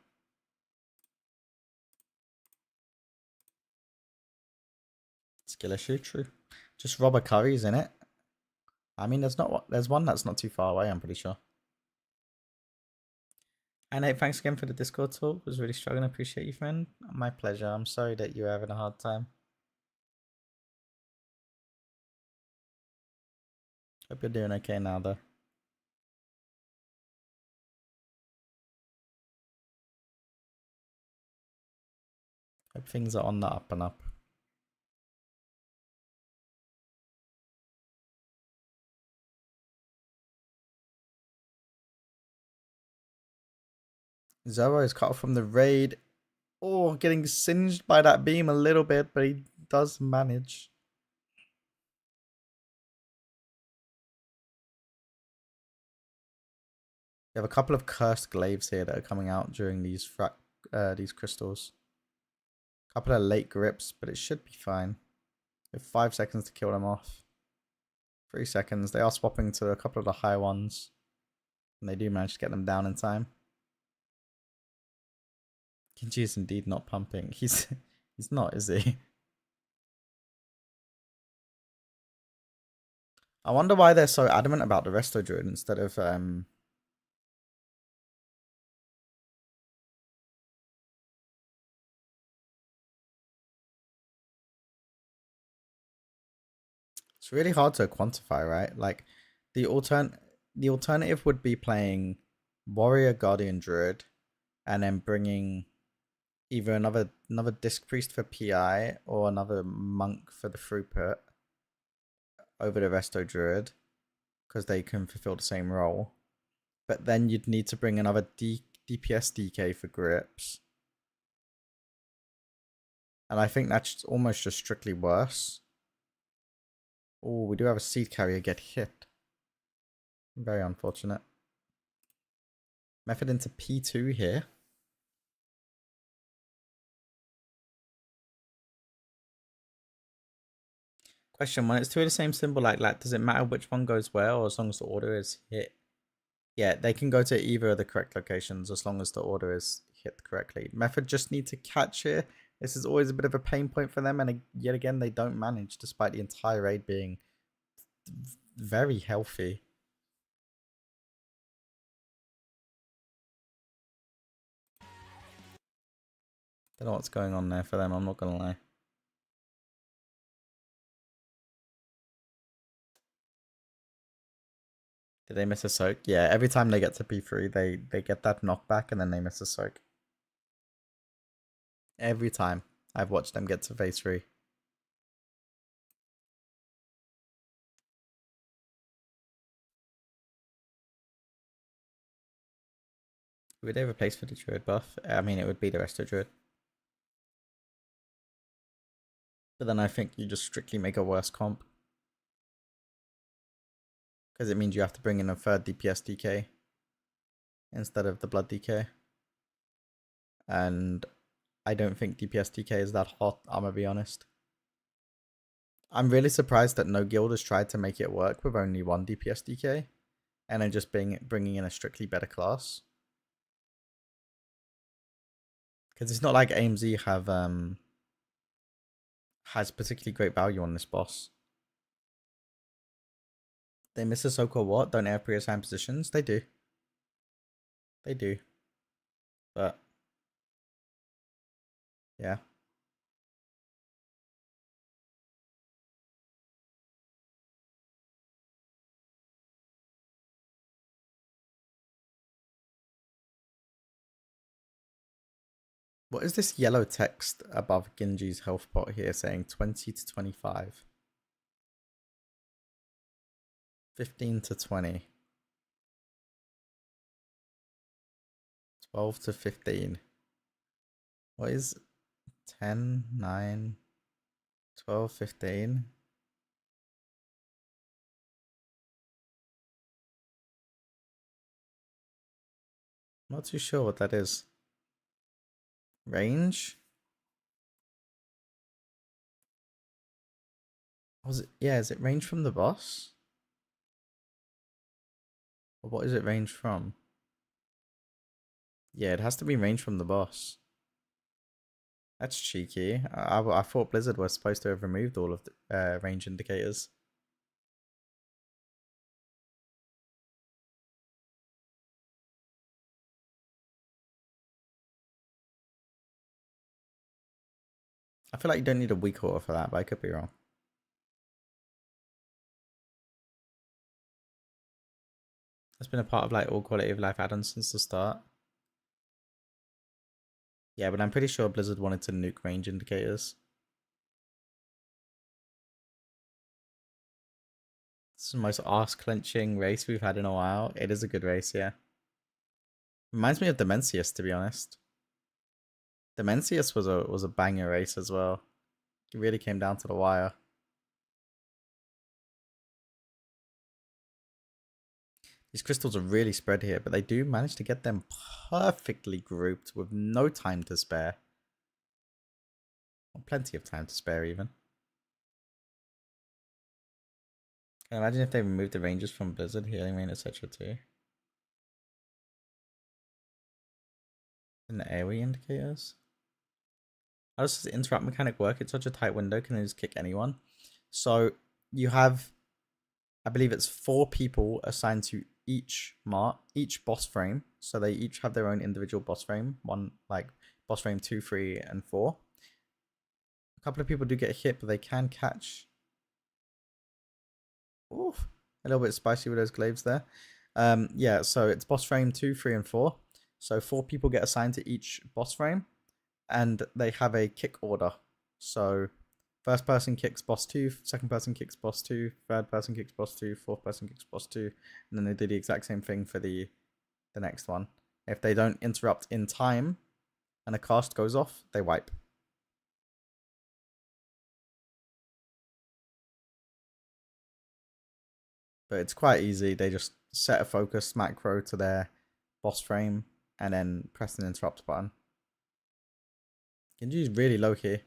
Skill issue, true. Just Robert Curry's in it. I mean, there's one that's not too far away, I'm pretty sure. And hey, thanks again for the Discord talk. Was really struggling. I appreciate you, friend. My pleasure. I'm sorry that you're having a hard time. Hope you're doing okay now, though. Hope things are on the up and up. Zoro is cut off from the raid. Oh, getting singed by that beam a little bit, but he does manage. We have a couple of cursed glaives here that are coming out during these crystals. A couple of late grips, but it should be fine. We have 5 seconds to kill them off. 3 seconds. They are swapping to a couple of the high ones. And they do manage to get them down in time. Genji is indeed not pumping. He's not, is he? I wonder why they're so adamant about the Resto Druid instead of it's really hard to quantify, right? Like the alternative would be playing Warrior Guardian Druid and then bringing either another Disc Priest for PI or another Monk for the throughput over the Resto Druid because they can fulfill the same role. But then you'd need to bring another DPS DK for grips. And I think that's almost just strictly worse. Oh, we do have a seed carrier get hit. Very unfortunate. Method into P2 here. Question, when it's two of the same symbol like that, does it matter which one goes where or as long as the order is hit? Yeah, they can go to either of the correct locations as long as the order is hit correctly. Method just need to catch here. This is always a bit of a pain point for them, and yet again, they don't manage despite the entire raid being very healthy. Don't know what's going on there for them, I'm not gonna lie. Did they miss a soak? Yeah, every time they get to P3, they get that knockback and then they miss a soak. Every time I've watched them get to phase 3. Would they replace for the Druid buff? I mean, it would be the Resto Druid. But then I think you just strictly make a worse comp. Because it means you have to bring in a third DPS DK instead of the Blood DK. And I don't think DPS DK is that hot, I'm gonna be honest. I'm really surprised that no guild has tried to make it work with only one DPS DK. And then just bringing in a strictly better class. Because it's not like AMZ has particularly great value on this boss. They miss a so-called what? Don't have pre-assigned positions? They do. They do. But yeah. What is this yellow text above Genji's health pot here saying 20 to 25? 15 to 20. 12 to 15. What is 10, 9, 12, 15? Not too sure what that is. Range? Was it? Yeah, is it range from the boss? Or what is it range from? Yeah, it has to be range from the boss. That's cheeky. I thought Blizzard was supposed to have removed all of the range indicators. I feel like you don't need a weak order for that, but I could be wrong. It's been a part of like all quality of life add-ons since the start. Yeah, but I'm pretty sure Blizzard wanted to nuke range indicators. It's the most arse-clenching race we've had in a while. It is a good race, yeah. Reminds me of Demencius, to be honest. Demencius was a banger race as well. It really came down to the wire. These crystals are really spread here, but they do manage to get them perfectly grouped with no time to spare. Well, plenty of time to spare, even. Can you imagine if they removed the ranges from Blizzard, healing rain, etc. too? And the AoE indicators? How does this interrupt mechanic work? It's such a tight window, can they just kick anyone? So you have, I believe it's 4 people assigned to each boss frame. So they each have their own individual boss frame. One, like boss frame 2, 3, and 4. A couple of people do get hit, but they can catch. Oof, a little bit spicy with those glaives there. Yeah, so it's boss frame 2, 3, and 4. So 4 people get assigned to each boss frame, and they have a kick order. So first person kicks boss 2, second person kicks boss 2, third person kicks boss 2, fourth person kicks boss 2, and then they do the exact same thing for the next one. If they don't interrupt in time and a cast goes off, they wipe. But it's quite easy. They just set a focus macro to their boss frame and then press an interrupt button. Genji's really low here.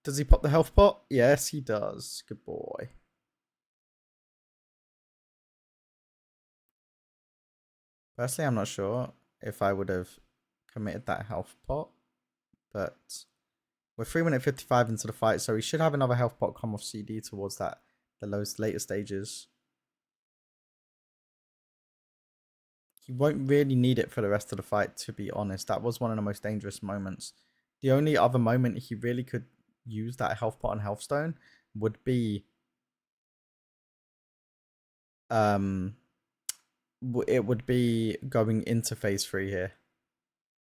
Does he pop the health pot? Yes, he does. Good boy. Personally, I'm not sure if I would have committed that health pot, but we're 3 minute 55 into the fight, so he should have another health pot come off CD towards the later stages. He won't really need it for the rest of the fight, to be honest. That was one of the most dangerous moments. The only other moment he really could use that health pot and health stone would be it would be going into phase 3 here.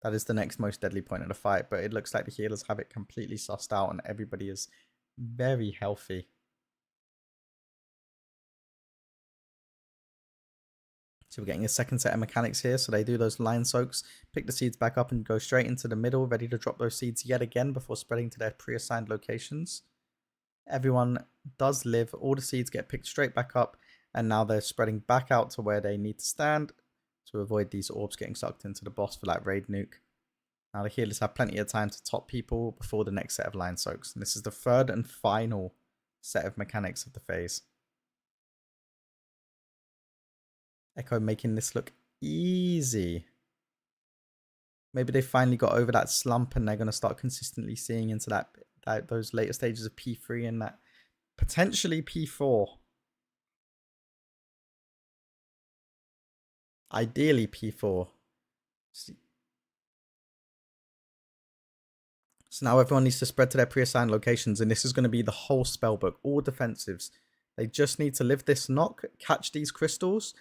That is the next most deadly point of the fight, but it looks like the healers have it completely sussed out and everybody is very healthy. So we're getting a second set of mechanics here. So they do those line soaks, pick the seeds back up and go straight into the middle, ready to drop those seeds yet again before spreading to their pre-assigned locations. Everyone does live. All the seeds get picked straight back up, and now they're spreading back out to where they need to stand to avoid these orbs getting sucked into the boss for that raid nuke. Now the healers have plenty of time to top people before the next set of line soaks. And this is the third and final set of mechanics of the phase. Echo making this look easy. Maybe they finally got over that slump and they're going to start consistently seeing into those later stages of P3 and that potentially P4. Ideally P4. So now everyone needs to spread to their pre-assigned locations, and this is going to be the whole spellbook, all defensives. They just need to live this knock, catch these crystals,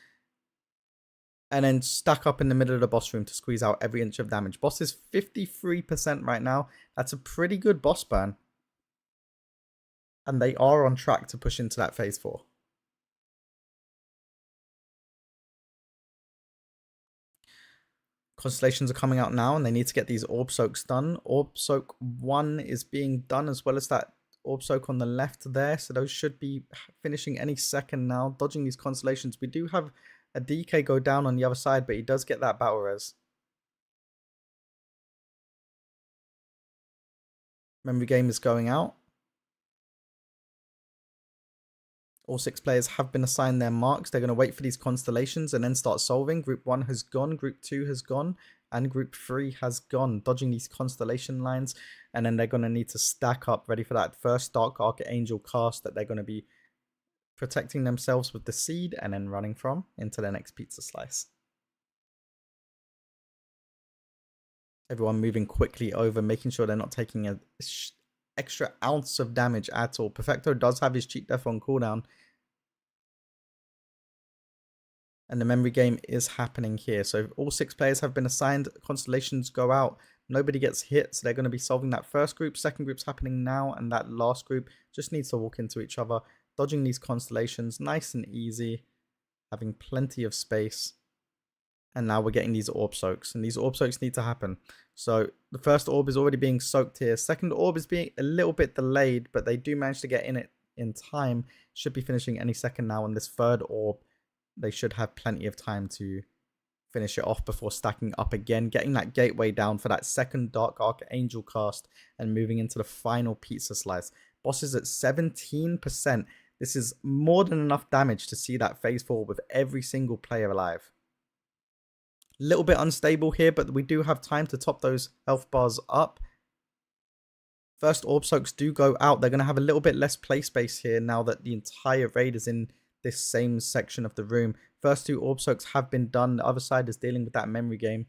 and then stack up in the middle of the boss room to squeeze out every inch of damage. Boss is 53% right now. That's a pretty good boss burn. And they are on track to push into that phase 4. Constellations are coming out now, and they need to get these orb soaks done. Orb soak 1 is being done, as well as that orb soak on the left there. So those should be finishing any second now. Dodging these constellations. We do have a DK go down on the other side, but he does get that battle res. Memory game is going out. All 6 players have been assigned their marks. They're going to wait for these constellations and then start solving. Group 1 has gone, Group 2 has gone, and Group 3 has gone. Dodging these constellation lines, and then they're going to need to stack up, ready for that first Dark Archangel cast that they're going to be protecting themselves with the seed and then running from into their next pizza slice. Everyone moving quickly over, making sure they're not taking an extra ounce of damage at all. Perfecto does have his cheat death on cooldown. And the memory game is happening here. So all 6 players have been assigned. Constellations go out. Nobody gets hit, so they're going to be solving that first group. Second group's happening now, and that last group just needs to walk into each other, dodging these constellations, nice and easy, having plenty of space. And now we're getting these orb soaks, and these orb soaks need to happen. So the first orb is already being soaked here. Second orb is being a little bit delayed, but they do manage to get in it in time. Should be finishing any second now. And this third orb, they should have plenty of time to finish it off before stacking up again, getting that gateway down for that second Dark Archangel cast and moving into the final pizza slice. Boss is at 17%. This is more than enough damage to see that phase 4 with every single player alive. Little bit unstable here, but we do have time to top those health bars up. First orb soaks do go out. They're going to have a little bit less play space here now that the entire raid is in this same section of the room. First 2 orb soaks have been done. The other side is dealing with that memory game.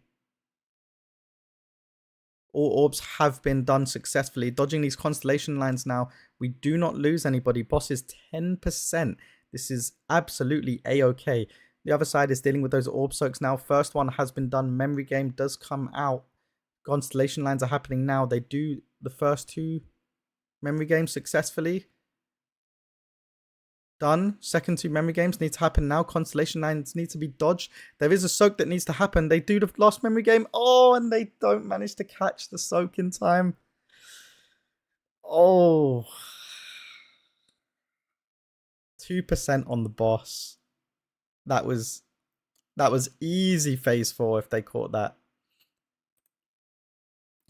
All orbs have been done successfully. Dodging these constellation lines now. We do not lose anybody. Boss is 10%. This is absolutely a-okay. The other side is dealing with those orb soaks now. First one has been done. Memory game does come out. Constellation lines are happening now. They do the first 2 memory games successfully. Done. Second 2 memory games need to happen now. Constellation lines need to be dodged. There is a soak that needs to happen. They do the last memory game. Oh, and they don't manage to catch the soak in time. Oh. 2% on the boss. That was easy phase 4 if they caught that.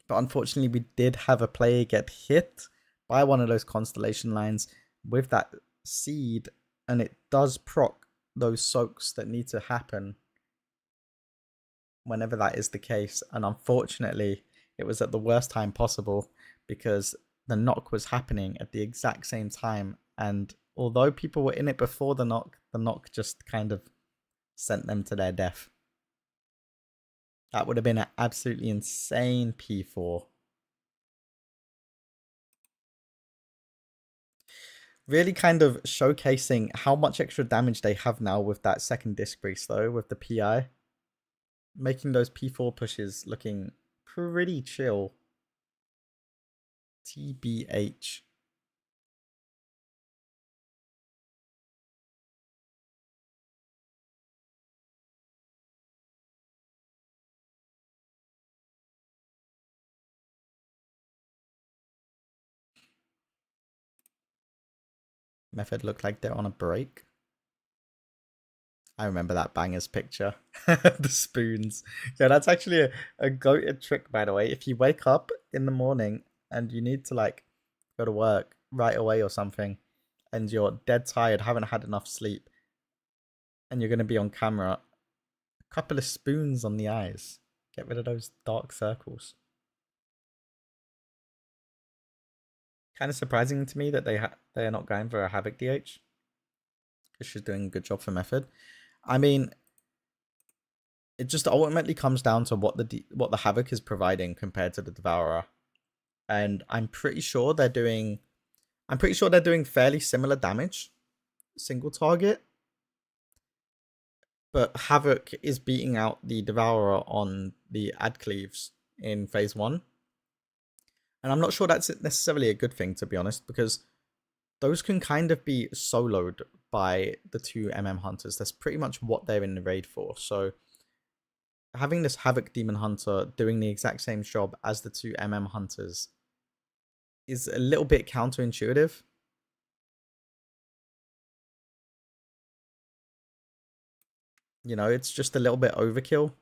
But unfortunately, we did have a player get hit by one of those constellation lines with that seed, and it does proc those soaks that need to happen whenever that is the case. And unfortunately, it was at the worst time possible because the knock was happening at the exact same time. And although people were in it before the knock just kind of sent them to their death. That would have been an absolutely insane P4. Really kind of showcasing how much extra damage they have now with that second disc breach though, with the PI. Making those P4 pushes looking pretty chill. TBH. Method look like they're on a break. I remember that bangers picture. The spoons. Yeah, that's actually a goated trick, by the way. If you wake up in the morning and you need to like go to work right away or something, and you're dead tired, haven't had enough sleep, and you're going to be on camera, a couple of spoons on the eyes. Get rid of those dark circles. Kind of surprising to me that they are not going for a Havoc DH. Because she's doing a good job for Method. I mean, it just ultimately comes down to what the Havoc is providing compared to the Devourer. And I'm pretty sure they're doing fairly similar damage. Single target. But Havoc is beating out the Devourer on the ad cleaves in phase 1. And I'm not sure that's necessarily a good thing, to be honest, because those can kind of be soloed by the 2 MM Hunters. That's pretty much what they're in the raid for. So having this Havoc Demon Hunter doing the exact same job as the 2 MM Hunters is a little bit counterintuitive. You know, it's just a little bit overkill.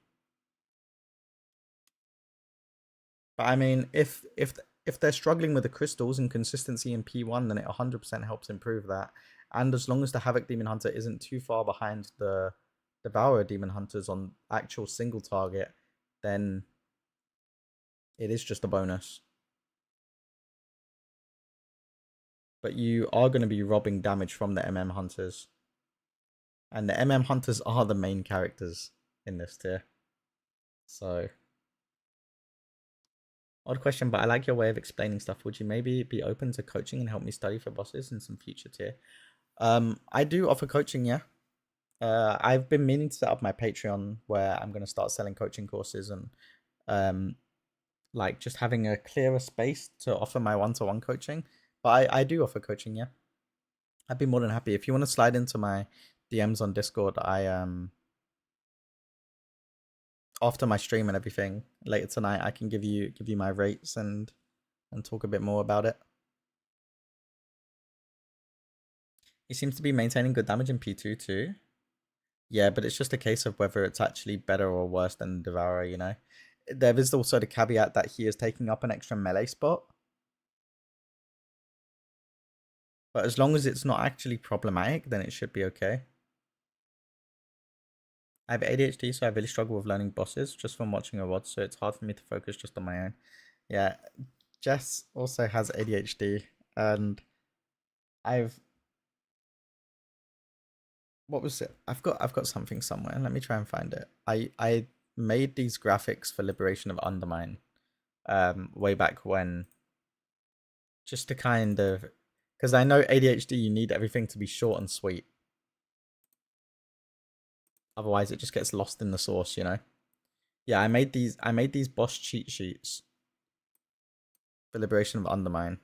But I mean, if they're struggling with the crystals and consistency in P1, then it 100% helps improve that. And as long as the Havoc Demon Hunter isn't too far behind the Devourer Demon Hunters on actual single target, then it is just a bonus. But you are going to be robbing damage from the MM Hunters. And the MM Hunters are the main characters in this tier. So... odd question, but I like your way of explaining stuff. Would you maybe be open to coaching and help me study for bosses in some future tier? I do offer coaching, yeah. I've been meaning to set up my Patreon where I'm going to start selling coaching courses and like just having a clearer space to offer my one-to-one coaching. But I do offer coaching, yeah. I'd be more than happy if you want to slide into my DMs on Discord. After my stream and everything later tonight, I can give you my rates and talk a bit more about it. He seems to be maintaining good damage in P2 too. Yeah, but it's just a case of whether it's actually better or worse than Devourer, you know. There is also the caveat that he is taking up an extra melee spot. But as long as it's not actually problematic, then it should be okay. I have ADHD, so I really struggle with learning bosses just from watching a VOD, so it's hard for me to focus just on my own. Yeah, Jess also has ADHD, and what was it? I've got something somewhere. Let me try and find it. I made these graphics for Liberation of Undermine way back when, just to kind of, because I know ADHD, you need everything to be short and sweet. Otherwise it just gets lost in the sauce, you know. Yeah, I made these boss cheat sheets for Liberation of Undermine.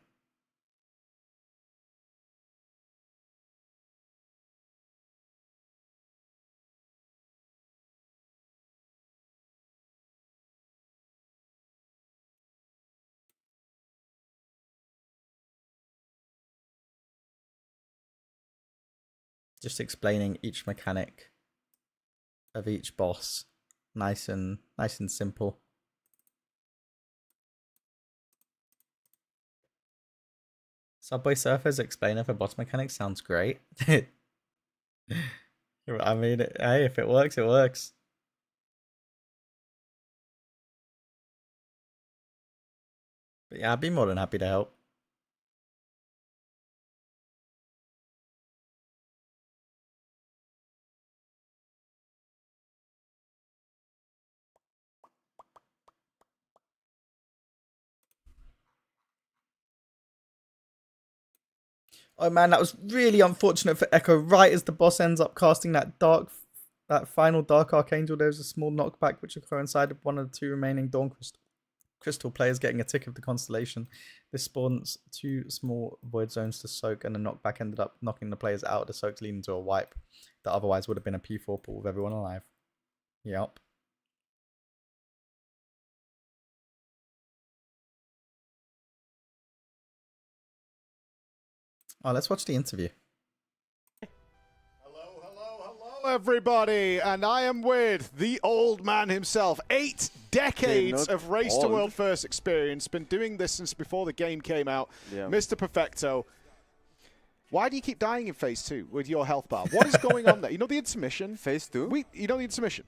Just explaining each mechanic of each boss, nice and simple. Subway Surfer's explainer for boss mechanics sounds great. I mean, hey, if it works, it works. But yeah, I'd be more than happy to help. Oh man, that was really unfortunate for Echo. Right as the boss ends up casting that final Dark Archangel, there's a small knockback which will coincide with one of the two remaining Dawn Crystal players getting a tick of the Constellation. This spawns two small void zones to soak, and the knockback ended up knocking the players out of the soaks, leading to a wipe that otherwise would have been a P4 pool with everyone alive. Yep. Oh, let's watch the interview. Hello, everybody, and I am with the old man himself. 8 decades of Race to World First experience. Been doing this since before the game came out. Yeah. Mr. Perfecto. Why do you keep dying in Phase 2 with your health bar? What is going on there? You know the intermission? Phase 2? You know the intermission?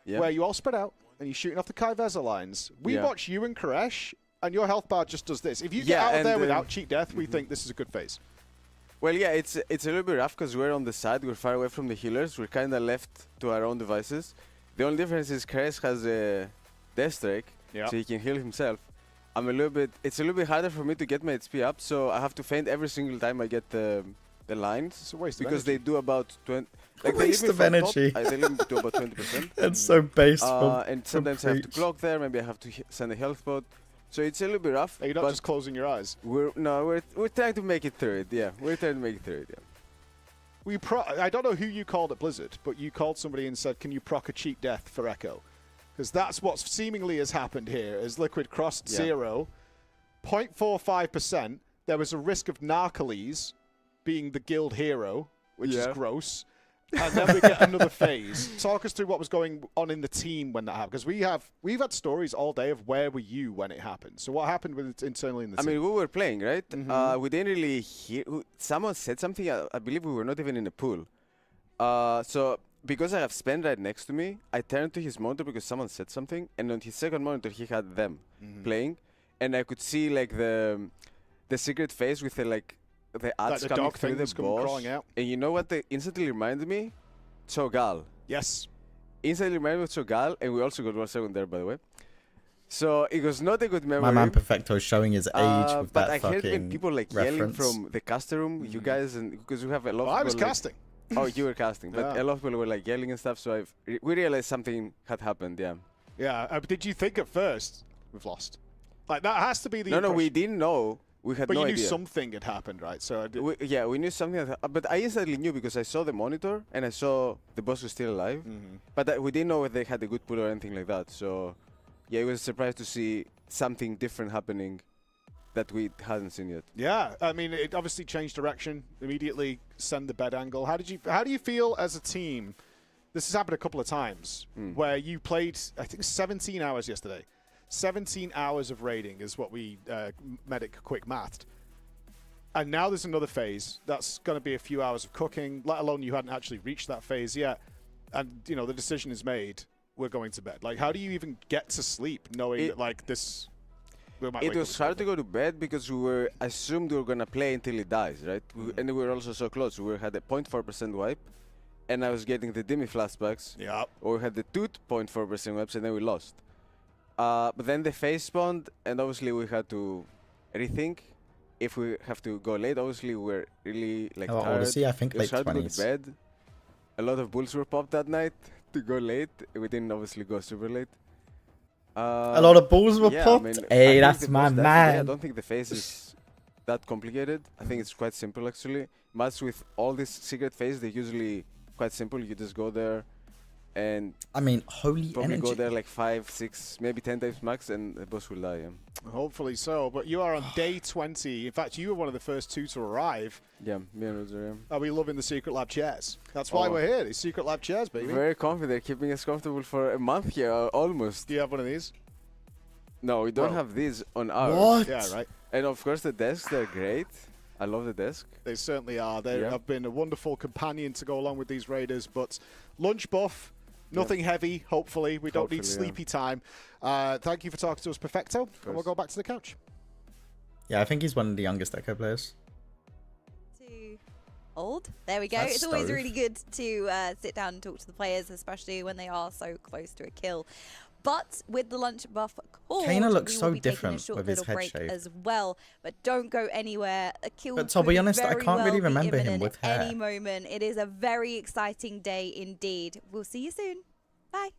Yeah. Where you all spread out and you're shooting off the Kai Vesa lines. We watch you and Koresh, and your health bar just does this. If you get out of there without cheat death, we think this is a good phase. Well, yeah, it's a little bit rough because we're on the side, we're far away from the healers, we're kind of left to our own devices. The only difference is Chris has a Death Strike, so he can heal himself. It's a little bit harder for me to get my HP up, so I have to feint every single time I get the lines. It's a waste because of energy. they do about 20. Like waste of energy. They leave me to about 20%. It's so based and sometimes I have to clock there, maybe I have to send a health pod. So it's a little bit rough. Are you not just closing your eyes? We're trying to make it through it. Yeah, we're trying to make it through it. Yeah. I don't know who you called at Blizzard, but you called somebody and said, "Can you proc a cheat death for Echo?" Because that's what seemingly has happened here. As Liquid crossed 0, 0.45%. There was a risk of Narcoles being the guild hero, which is gross. And then we get another phase. Talk us through what was going on in the team when that happened, because we've had stories all day of where were you when it happened. So what happened with it internally in the team? I mean, we were playing, right? We didn't really hear. Someone said something. I believe we were not even in a pool. So because I have Spen right next to me, I turned to his monitor because someone said something, and on his second monitor he had them playing, and I could see like the secret phase with the ads coming through the boss. And you know what they instantly reminded me? Cho'Gall. Yes. Instantly reminded me of Cho'Gall, and we also got 1 second there, by the way. So it was not a good memory. My man Perfecto is showing his age with but that I heard when people yelling reference. from the caster room, you guys, and because we have a lot of people. I was casting. Oh, you were casting, but a lot of people were yelling and stuff. So we realized something had happened. Yeah. Yeah. Did you think at first we've lost? Like, that has to be the No, impression. we didn't know. We had but no you idea. knew something had happened, right? So yeah, we knew something. But I instantly knew because I saw the monitor and I saw the boss was still alive. But we didn't know if they had a good pull or anything like that. So, yeah, it was a surprise to see something different happening that we hadn't seen yet. Yeah, I mean, it obviously changed direction immediately. Send the bed angle. How do you feel as a team? This has happened a couple of times where you played, I think, 17 hours yesterday. 17 hours of raiding is what we medic quick mathed. And now there's another phase. That's going to be a few hours of cooking, let alone you hadn't actually reached that phase yet. And, you know, the decision is made. We're going to bed. Like, how do you even get to sleep knowing that, like, this... It was hard to go to bed because we were assumed we were going to play until it dies, right? And we were also so close. We had a 0.4% wipe. And I was getting the Demi flashbacks. Yeah. Or we had the 2.4% wipes and then we lost. But then the phase spawned, and obviously we had to rethink if we have to go late. Obviously we were really tired. Odyssey, I think it was late hard 20s. to go to bed. A lot of bulls were popped that night to go late. We didn't obviously go super late. A lot of balls were popped. I Hey, think that's the my boss does it. man. I don't think the phase is that complicated. I think it's quite simple actually. Much with all these secret phases, they're usually quite simple. You just go there and I mean, holy probably energy. go there like 5, 6, maybe 10 times max and the boss will die. Yeah. Hopefully so. But you are on day 20. In fact, you were one of the first two to arrive. Yeah, me and Roger. Are we loving the Secret Lab chairs? That's why we're here. These Secret Lab chairs, baby. Very confident, keeping us comfortable for a month here, almost. Do you have one of these? No, we don't have these on ours. What? Yeah, right. And of course the desks, they're great. I love the desk. They certainly are. They have been a wonderful companion to go along with these raiders. But lunch buff, nothing heavy, hopefully. We don't need sleepy time. Thank you for talking to us, Perfecto. And we'll go back to the couch. Yeah, I think he's one of the youngest Echo players. Old. There we go. That's It's always stove. really good to sit down and talk to the players, especially when they are so close to a kill. But with the lunch buff called, Kana looks we so will be taking different a short with his little head break shaved. as well. But don't go anywhere. A kill But to be could honest, I very can't really well be remember him imminent with at hair. any moment. It is a very exciting day indeed. We'll see you soon. Bye.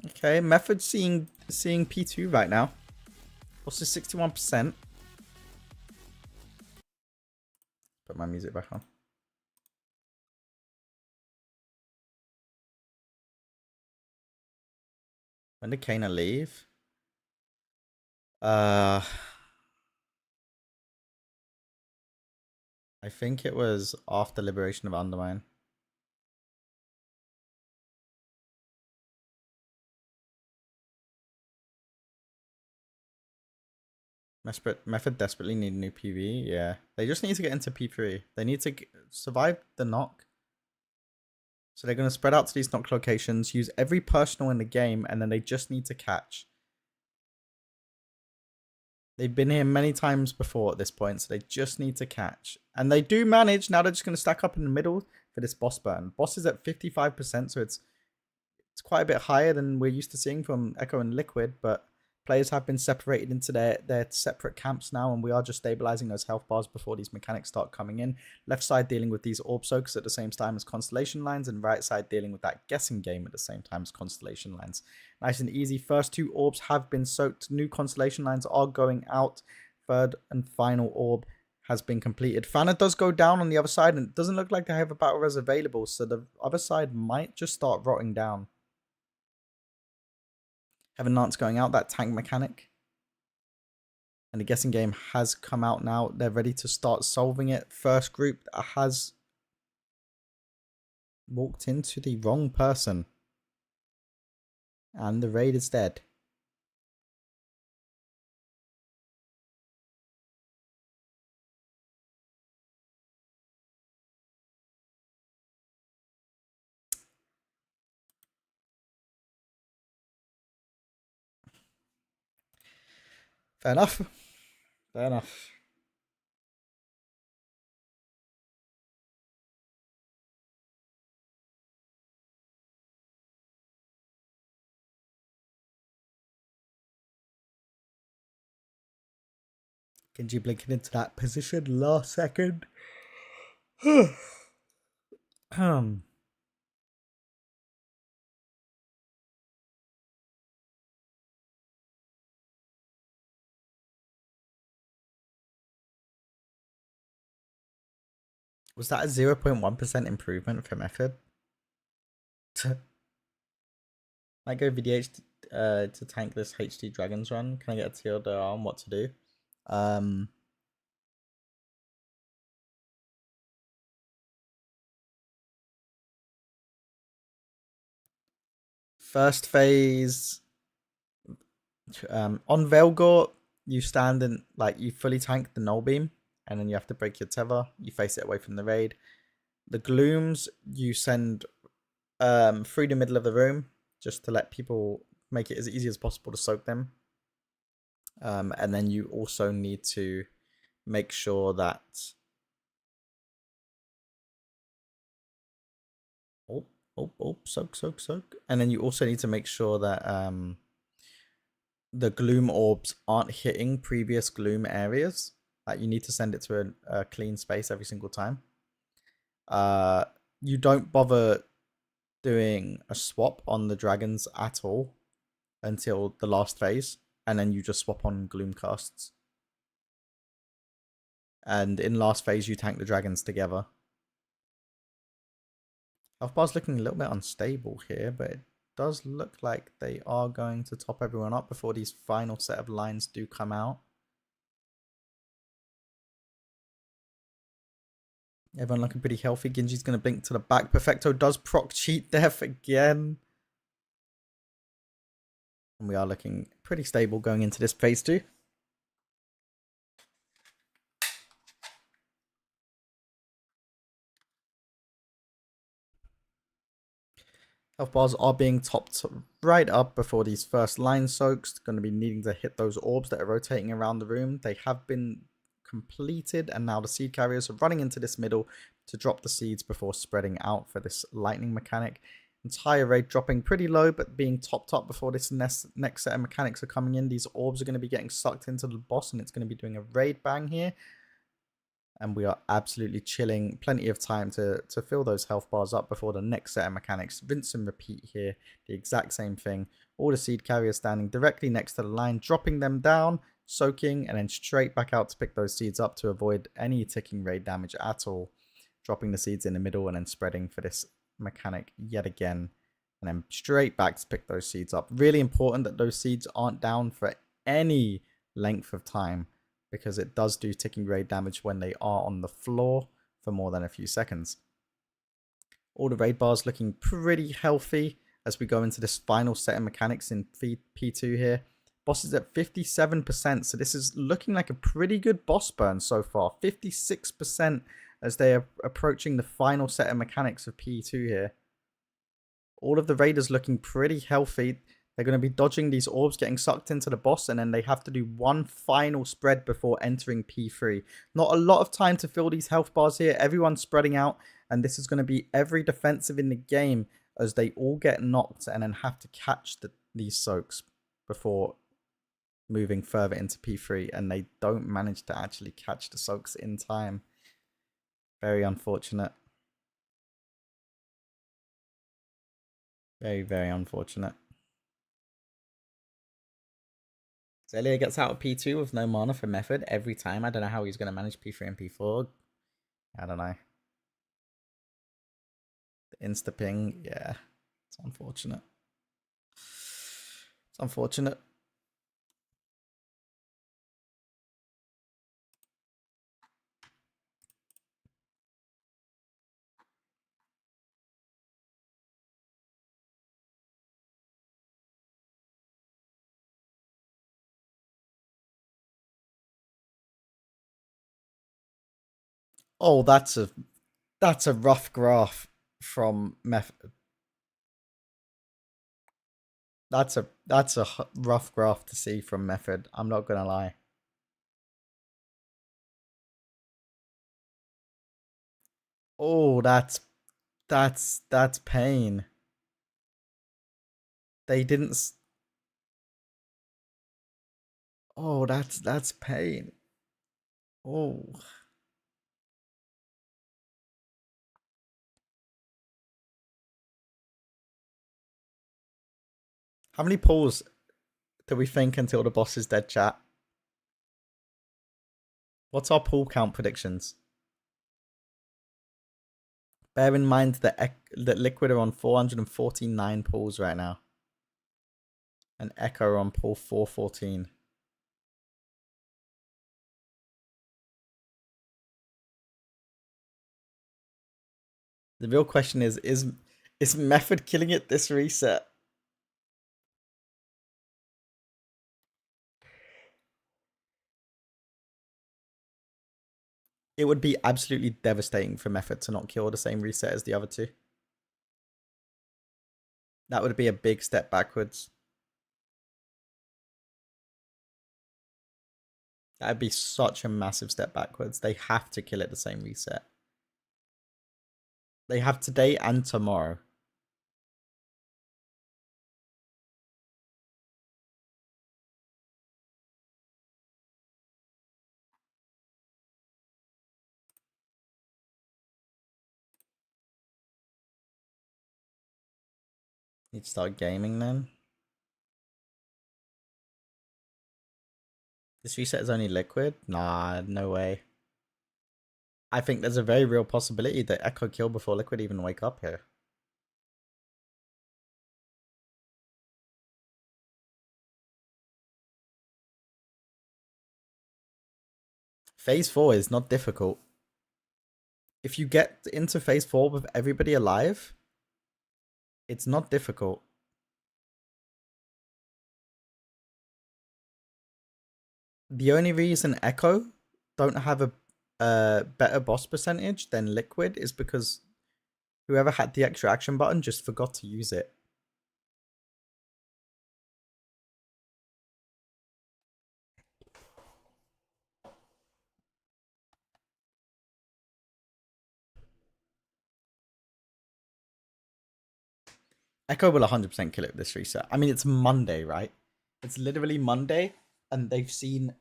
Okay, Method seeing P2 right now. Also 61%. Put my music back on. When did Kana leave? I think it was after Liberation of Undermine. Method desperately need a new PV. Yeah, they just need to get into P3. They need to survive the knock. So they're going to spread out to these knock locations, use every personal in the game, and then they just need to catch. They've been here many times before at this point, so they just need to catch. And they do manage. Now they're just going to stack up in the middle for this boss burn. Boss is at 55%, so it's quite a bit higher than we're used to seeing from Echo and Liquid, but players have been separated into their separate camps now, and we are just stabilizing those health bars before these mechanics start coming in. Left side dealing with these orb soaks at the same time as constellation lines, and right side dealing with that guessing game at the same time as constellation lines. Nice and easy. First two orbs have been soaked. New constellation lines are going out. Third and final orb has been completed. Fana does go down on the other side, and it doesn't look like they have a battle res available, so the other side might just start rotting down. Heaven Lance going out, that tank mechanic. And the guessing game has come out now. They're ready to start solving it. First group that has walked into the wrong person. And the raid is dead. Fair enough. Fair enough. Genji blinking into that position last second. Was that a 0.1% improvement for Method? I go VDH to tank this HD Dragons run. Can I get a TLDR on what to do? First phase, on Velgor, you stand in, like, you fully tank the null beam, and then you have to break your tether. You face it away from the raid. The glooms, you send through the middle of the room, just to let people make it as easy as possible to soak them. And then you also need to make sure that... soak. And then you also need to make sure that the gloom orbs aren't hitting previous gloom areas. Like, you need to send it to a clean space every single time. You don't bother doing a swap on the dragons at all until the last phase, and then you just swap on gloom casts. And in last phase, you tank the dragons together. Health bar's looking a little bit unstable here, but it does look like they are going to top everyone up before these final set of lines do come out. Everyone looking pretty healthy. Genji's going to blink to the back. Perfecto does proc cheat death again. And we are looking pretty stable going into this phase 2. Health bars are being topped right up before these first line soaks. Going to be needing to hit those orbs that are rotating around the room. They have been completed, and now the seed carriers are running into this middle to drop the seeds before spreading out for this lightning mechanic. Entire raid dropping pretty low, but being topped up before this next set of mechanics are coming in. These orbs are going to be getting sucked into the boss, and it's going to be doing a raid bang here. And we are absolutely chilling. Plenty of time to fill those health bars up before the next set of mechanics. Rinse and repeat here. The exact same thing. All the seed carriers standing directly next to the line, dropping them down, soaking, and then straight back out to pick those seeds up to avoid any ticking raid damage at all. Dropping the seeds in the middle and then spreading for this mechanic yet again. And then straight back to pick those seeds up. Really important that those seeds aren't down for any length of time, because it does do ticking raid damage when they are on the floor for more than a few seconds. All the raid bars looking pretty healthy as we go into this final set of mechanics in P2 here. Boss is at 57%, so this is looking like a pretty good boss burn so far. 56% as they are approaching the final set of mechanics of P2 here. All of the raiders looking pretty healthy. They're going to be dodging these orbs, getting sucked into the boss, and then they have to do one final spread before entering P3. Not a lot of time to fill these health bars here. Everyone's spreading out, and this is going to be every defensive in the game as they all get knocked and then have to catch these soaks before moving further into P3, and they don't manage to actually catch the soaks in time. Very unfortunate. Very, very unfortunate. Zelia gets out of P2 with no mana for Method every time. I don't know how he's going to manage P3 and P4. I don't know. The insta-ping, yeah. It's unfortunate. It's unfortunate. Oh, that's a rough graph from Method. That's a rough graph to see from Method. I'm not gonna lie. Oh, that's pain. They didn't. Oh, that's pain. Oh. How many pulls do we think until the boss is dead, chat? What's our pull count predictions? Bear in mind that Liquid are on 449 pulls right now. And Echo are on pull 414. The real question is Method killing it this reset? It would be absolutely devastating for Method to not kill the same reset as the other two. That would be a big step backwards. That would be such a massive step backwards. They have to kill it the same reset. They have today and tomorrow. Need to start gaming then. This reset is only Liquid? Nah, no way. I think there's a very real possibility that Echo kill before Liquid even wake up here. Phase 4 is not difficult. If you get into Phase 4 with everybody alive, it's not difficult. The only reason Echo don't have a better boss percentage than Liquid is because whoever had the extra action button just forgot to use it. Echo will 100% kill it this reset. I mean, it's Monday, right? It's literally Monday, and they've seen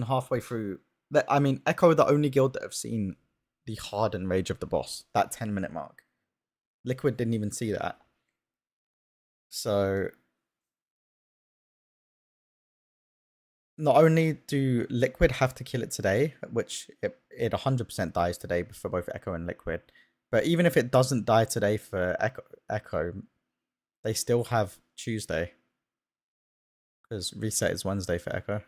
halfway through. I mean, Echo are the only guild that have seen the hardened rage of the boss, that 10-minute mark. Liquid didn't even see that. So not only do Liquid have to kill it today, which it 100% dies today for both Echo and Liquid, but even if it doesn't die today for Echo, they still have Tuesday. Because reset is Wednesday for Echo.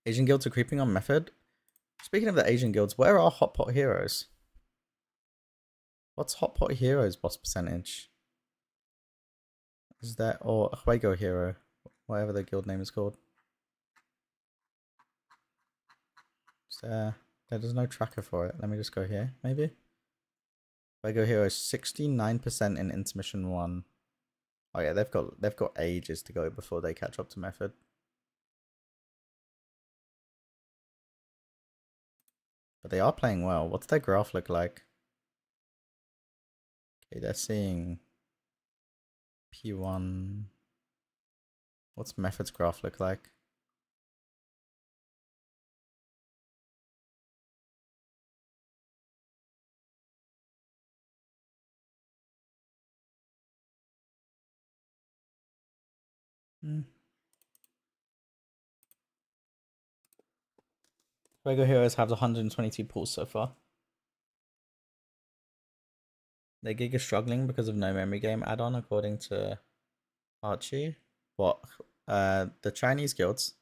Asian guilds are creeping on Method. Speaking of the Asian guilds, where are Hot Pot Heroes? What's Hot Pot Heroes boss percentage? Is that, or Juego Hero, whatever the guild name is called. There's no tracker for it. Let me just go here, maybe. Juego Hero is 69% in intermission 1. Oh yeah, they've got ages to go before they catch up to Method. But they are playing well. What's their graph look like? Okay, they're seeing P1. What's Method's graph look like? Juego Heroes have 122 pulls so far. Their gig is struggling because of no memory game add-on, according to Archie. What? The Chinese guilds?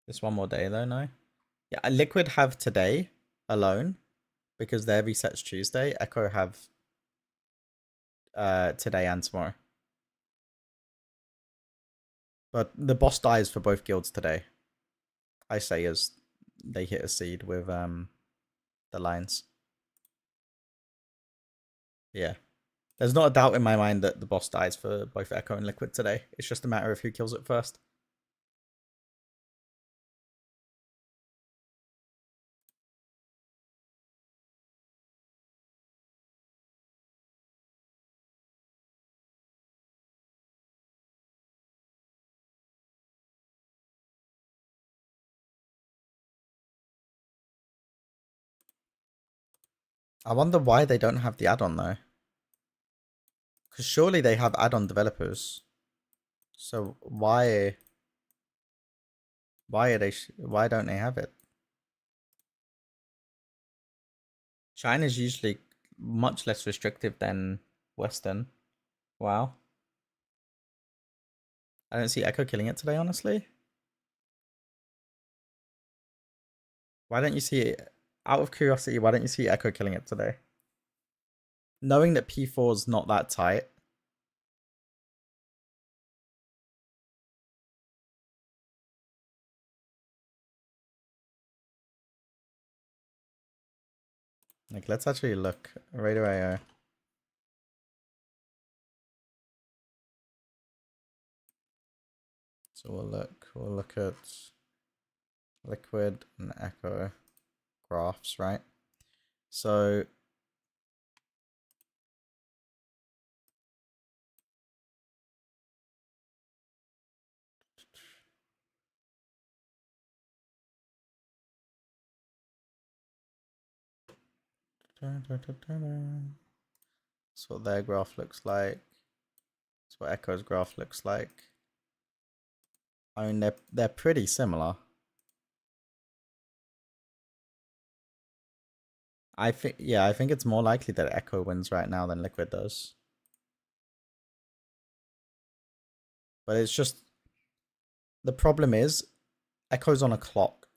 Just one more day though, no? Yeah, Liquid have today alone because their reset's Tuesday. Echo have today and tomorrow. But the boss dies for both guilds today. I say as they hit a seed with the lines. Yeah. There's not a doubt in my mind that the boss dies for both Echo and Liquid today. It's just a matter of who kills it first. I wonder why they don't have the add-on though. Because surely they have add-on developers. So why why don't they have it? China's usually much less restrictive than Western. Wow. I don't see Echo killing it today, honestly. Why don't you see it? Out of curiosity, why don't you see Echo killing it today? Knowing that P4 is not that tight. Like, let's actually look. Radio AO. So we'll look at Liquid and Echo graphs, right? So that's what their graph looks like. That's what Echo's graph looks like. I mean, they're pretty similar. I think it's more likely that Echo wins right now than Liquid does. But it's just the problem is Echo's on a clock.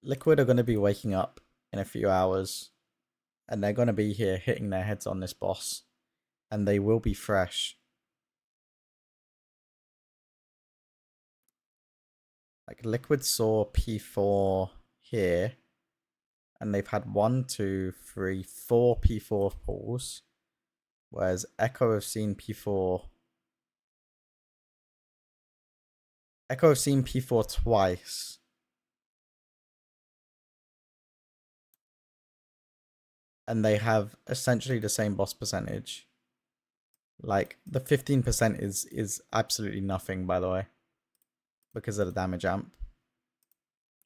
Liquid are going to be waking up in a few hours and they're going to be here hitting their heads on this boss and they will be fresh. Like Liquid saw P4 here and they've had 1, 2, 3, 4 P4 pulls, whereas Echo have seen P4. Echo have seen P4 twice. And they have essentially the same boss percentage. Like, the 15% is absolutely nothing, by the way, because of the damage amp.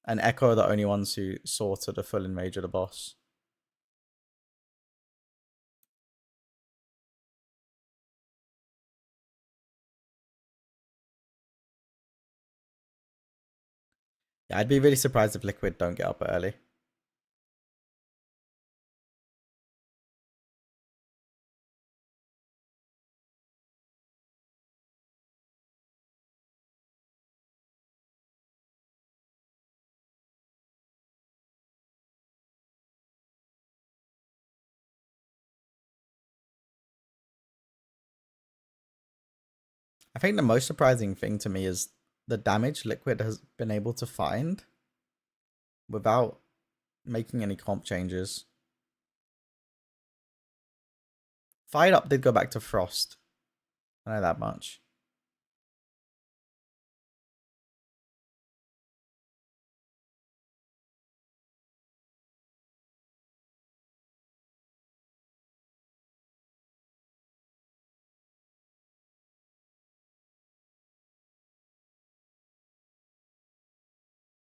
And Echo are the only ones who saw to the full enrage of the boss. Yeah, I'd be really surprised if Liquid don't get up early. I think the most surprising thing to me is the damage Liquid has been able to find without making any comp changes. Fired Up did go back to Frost. I know that much.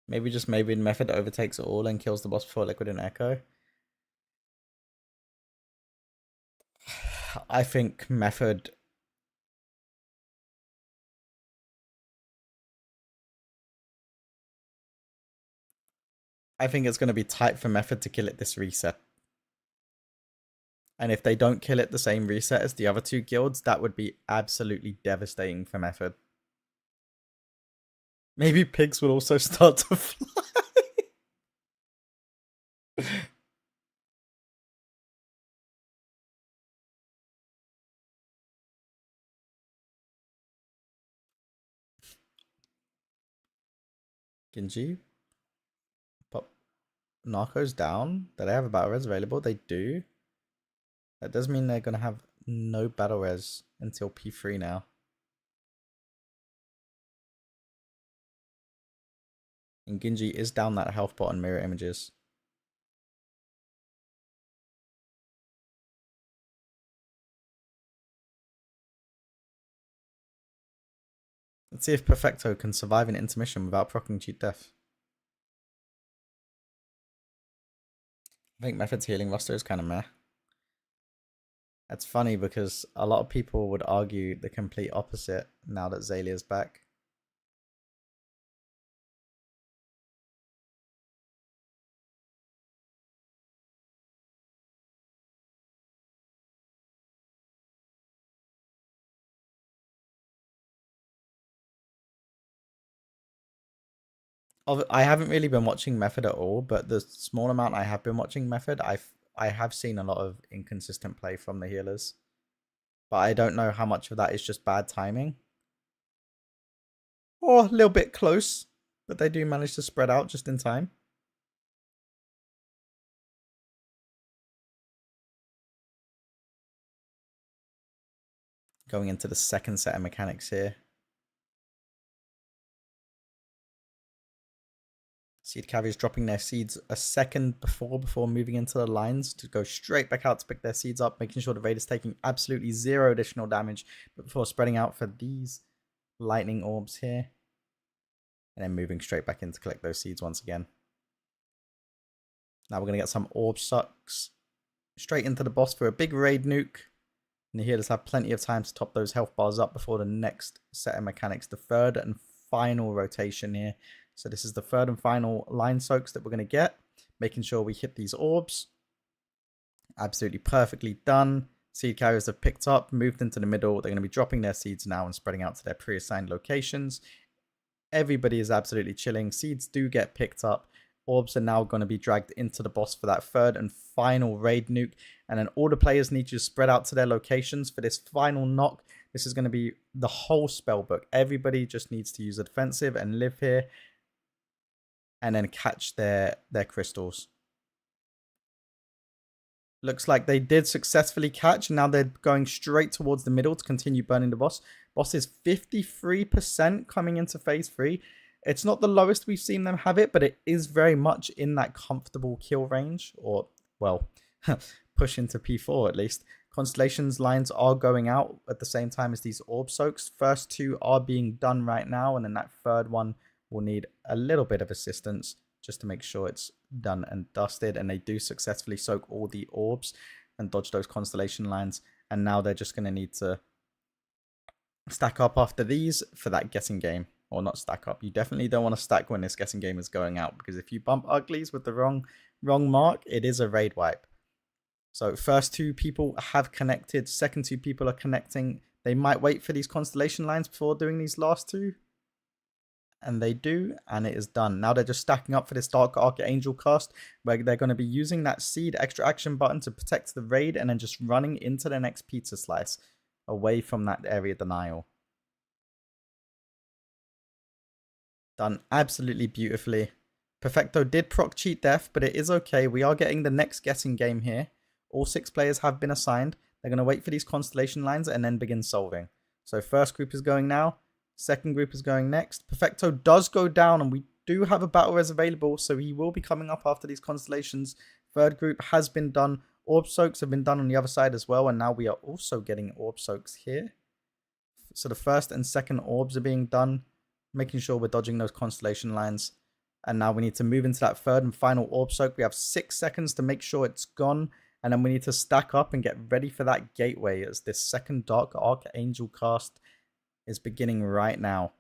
Maybe Method overtakes it all and kills the boss before Liquid and Echo. I think Method... I think it's going to be tight for Method to kill it this reset. And if they don't kill it the same reset as the other two guilds, that would be absolutely devastating for Method. Maybe pigs will also start to fly. Genji? Pop Narco's down? Do they have a battle res available? They do. That does mean they're going to have no battle res until P3 now. And Genji is down that health pot on mirror images. Let's see if Perfecto can survive an intermission without proccing cheat death. I think Method's healing roster is kind of meh. It's funny because a lot of people would argue the complete opposite now that Zalia's back. I haven't really been watching Method at all, but the small amount I have been watching Method, I have seen a lot of inconsistent play from the healers. But I don't know how much of that is just bad timing. Or a little bit close, but they do manage to spread out just in time. Going into the second set of mechanics here. Seed carriers dropping their seeds a second before moving into the lines to go straight back out to pick their seeds up, making sure the raid is taking absolutely 0 additional damage before spreading out for these lightning orbs here. And then moving straight back in to collect those seeds once again. Now we're going to get some orb sucks straight into the boss for a big raid nuke. And the healers have plenty of time to top those health bars up before the next set of mechanics, the third and final rotation here. So this is the third and final line soaks that we're going to get. Making sure we hit these orbs. Absolutely perfectly done. Seed carriers have picked up, moved into the middle. They're going to be dropping their seeds now and spreading out to their pre-assigned locations. Everybody is absolutely chilling. Seeds do get picked up. Orbs are now going to be dragged into the boss for that third and final raid nuke. And then all the players need to spread out to their locations for this final knock. This is going to be the whole spell book. Everybody just needs to use a defensive and live here. And then catch their crystals. Looks like they did successfully catch. Now they're going straight towards the middle to continue burning the boss. Boss is 53% coming into phase 3. It's not the lowest we've seen them have it, but it is very much in that comfortable kill range. Or, well, push into P4 at least. Constellations lines are going out at the same time as these orb soaks. First 2 are being done right now, and then that third one will need a little bit of assistance just to make sure it's done and dusted. And they do successfully soak all the orbs and dodge those constellation lines. And now they're just going to need to stack up after these for that guessing game. Or not stack up. You definitely don't want to stack when this guessing game is going out, because if you bump uglies with the wrong mark, it is a raid wipe. So first 2 people have connected. Second 2 people are connecting. They might wait for these constellation lines before doing these last 2. And they do, and it is done. Now they're just stacking up for this Dark Archangel cast, where they're going to be using that seed extra action button to protect the raid, and then just running into the next pizza slice away from that area denial. Done absolutely beautifully. Perfecto did proc cheat death, but it is okay. We are getting the next guessing game here. All 6 players have been assigned. They're going to wait for these constellation lines and then begin solving. So first group is going now. Second group is going next. Perfecto does go down, and we do have a battle res available, so he will be coming up after these constellations. Third group has been done. Orb soaks have been done on the other side as well, and now we are also getting orb soaks here. So the first and second orbs are being done, making sure we're dodging those constellation lines. And now we need to move into that third and final orb soak. We have 6 seconds to make sure it's gone, and then we need to stack up and get ready for that gateway as this second Dark Archangel cast is beginning right now.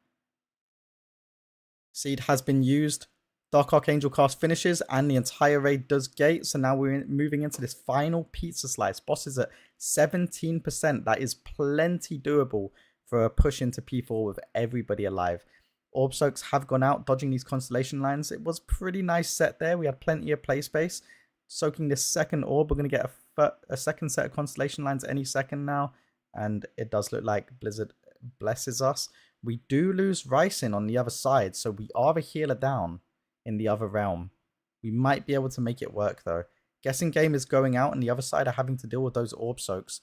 Seed has been used. Dark Archangel cast finishes and the entire raid does gate. So now we're moving into this final pizza slice. Boss is at 17%. That is plenty doable for a push into P4 with everybody alive. Orb soaks have gone out, dodging these constellation lines. It was pretty nice set there. We had plenty of play space. Soaking this second orb, we're going to get a second set of constellation lines any second now. And it does look like Blizzard blesses us. We do lose Rysin on the other side, so we are a healer down in the other realm. We might be able to make it work though. Guessing game is going out, and the other side are having to deal with those orb soaks.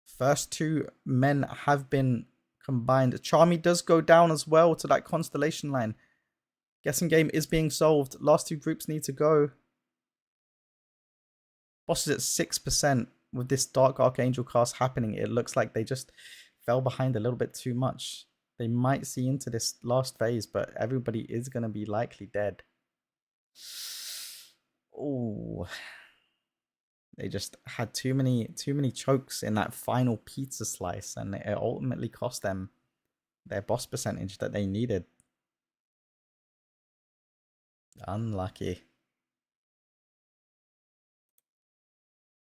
First 2 men have been combined. Charmy does go down as well to that constellation line. Guessing game is being solved. Last 2 groups need to go. Boss is at 6%. With this Dark Archangel cast happening, it looks like they just fell behind a little bit too much. They might see into this last phase, but everybody is going to be likely dead. Oh, they just had too many chokes in that final pizza slice, and it ultimately cost them their boss percentage that they needed. Unlucky.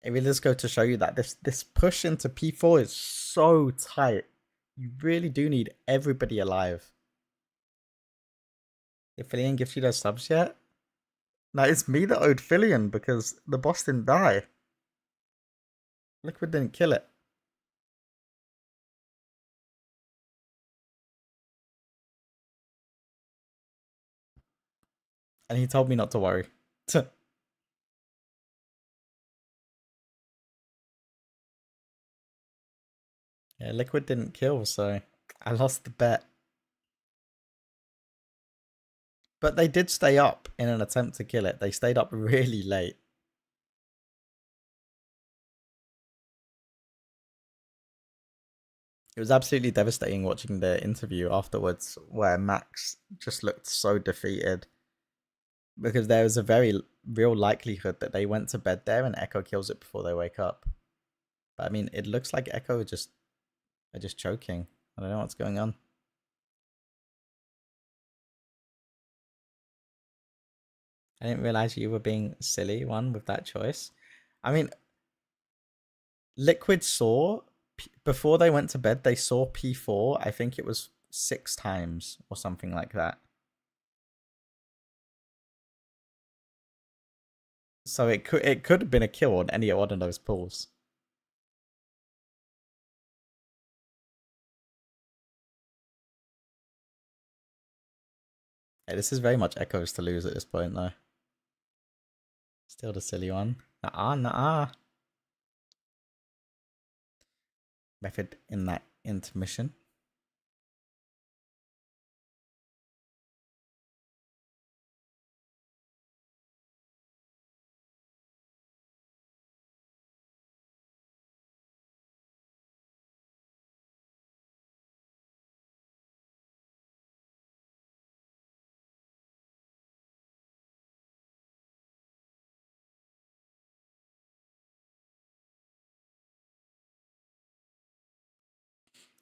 It really does go to show you that this push into P4 is so tight. You really do need everybody alive. If Filian gives you those subs yet? No, it's me that owed Filian because the boss didn't die. Liquid didn't kill it. And he told me not to worry. Yeah, Liquid didn't kill, so I lost the bet. But they did stay up in an attempt to kill it. They stayed up really late. It was absolutely devastating watching the interview afterwards where Max just looked so defeated. Because there was a very real likelihood that they went to bed there and Echo kills it before they wake up. But I mean, it looks like Echo are just choking. I don't know what's going on. I didn't realize you were being silly, one, with that choice. I mean, Liquid saw, before they went to bed, they saw P4, I think it was 6 times or something like that. So it could have been a kill on any one of those pulls. Yeah, this is very much Echoes to lose at this point, though. Still the silly one. Nuh-uh. Method in that intermission.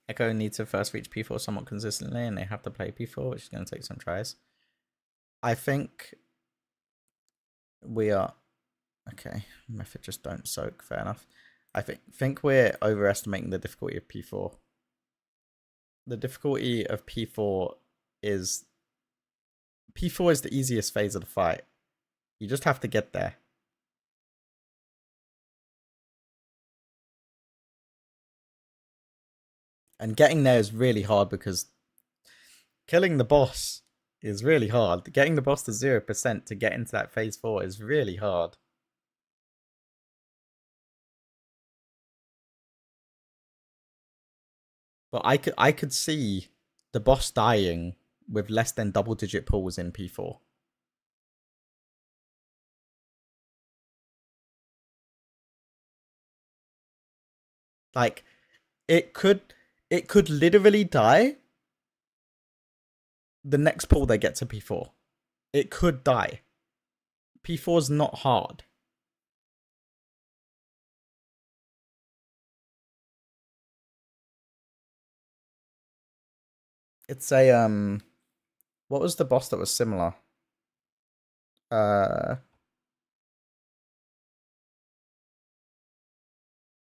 Echo needs to first reach P4 somewhat consistently, and they have to play P4, which is going to take some tries. I think we are... Okay, Method just don't soak, fair enough. I think we're overestimating the difficulty of P4. The difficulty of P4 is... P4 is the easiest phase of the fight. You just have to get there. And getting there is really hard because killing the boss is really hard. Getting the boss to 0% to get into that phase 4 is really hard. But I could see the boss dying with less than double-digit pulls in P4. Like, it could literally die the next pull they get to P4. It could die. P4 is not hard. It's a what was the boss that was similar?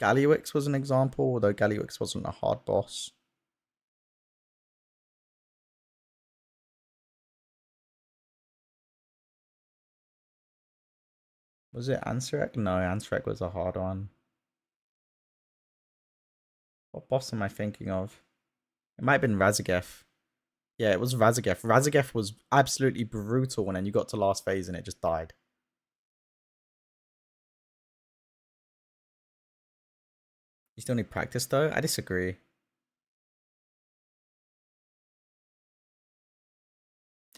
Galliwix was an example, although Galliwix wasn't a hard boss. Was it Ansarek? No, Ansarek was a hard one. What boss am I thinking of? It might have been Razageth. Yeah, it was Razageth. Razageth was absolutely brutal, and then you got to last phase and it just died. You still need practice, though? I disagree.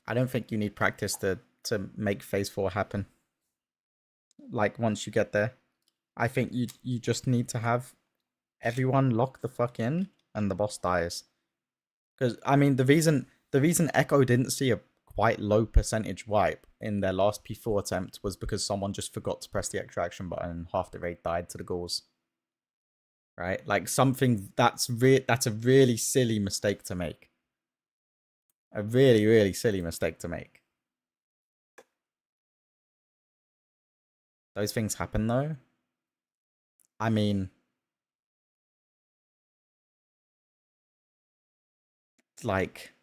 I don't think you need practice to make phase 4 happen. Like, once you get there. I think you just need to have everyone lock the fuck in and the boss dies. Because, I mean, the reason Echo didn't see a quite low percentage wipe in their last P4 attempt was because someone just forgot to press the extraction button and half the raid died to the ghouls. Right? Like something that's a really silly mistake to make. A really, really silly mistake to make. Those things happen though. I mean, like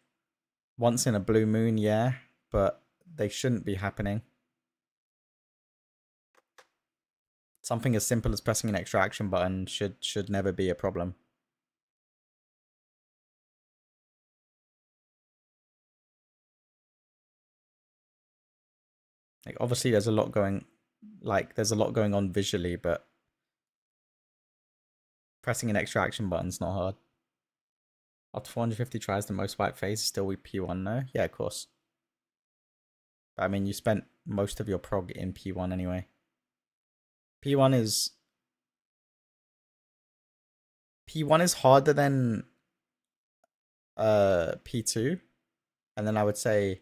once in a blue moon, yeah, but they shouldn't be happening. Something as simple as pressing an extraction button should never be a problem. Like obviously there's a lot going on visually, but pressing an extraction button's not hard. After 450 tries, the most wipe phase is still with P1 though? Yeah, of course. But, I mean, you spent most of your prog in P1 anyway. P1 is harder than P2. And then I would say,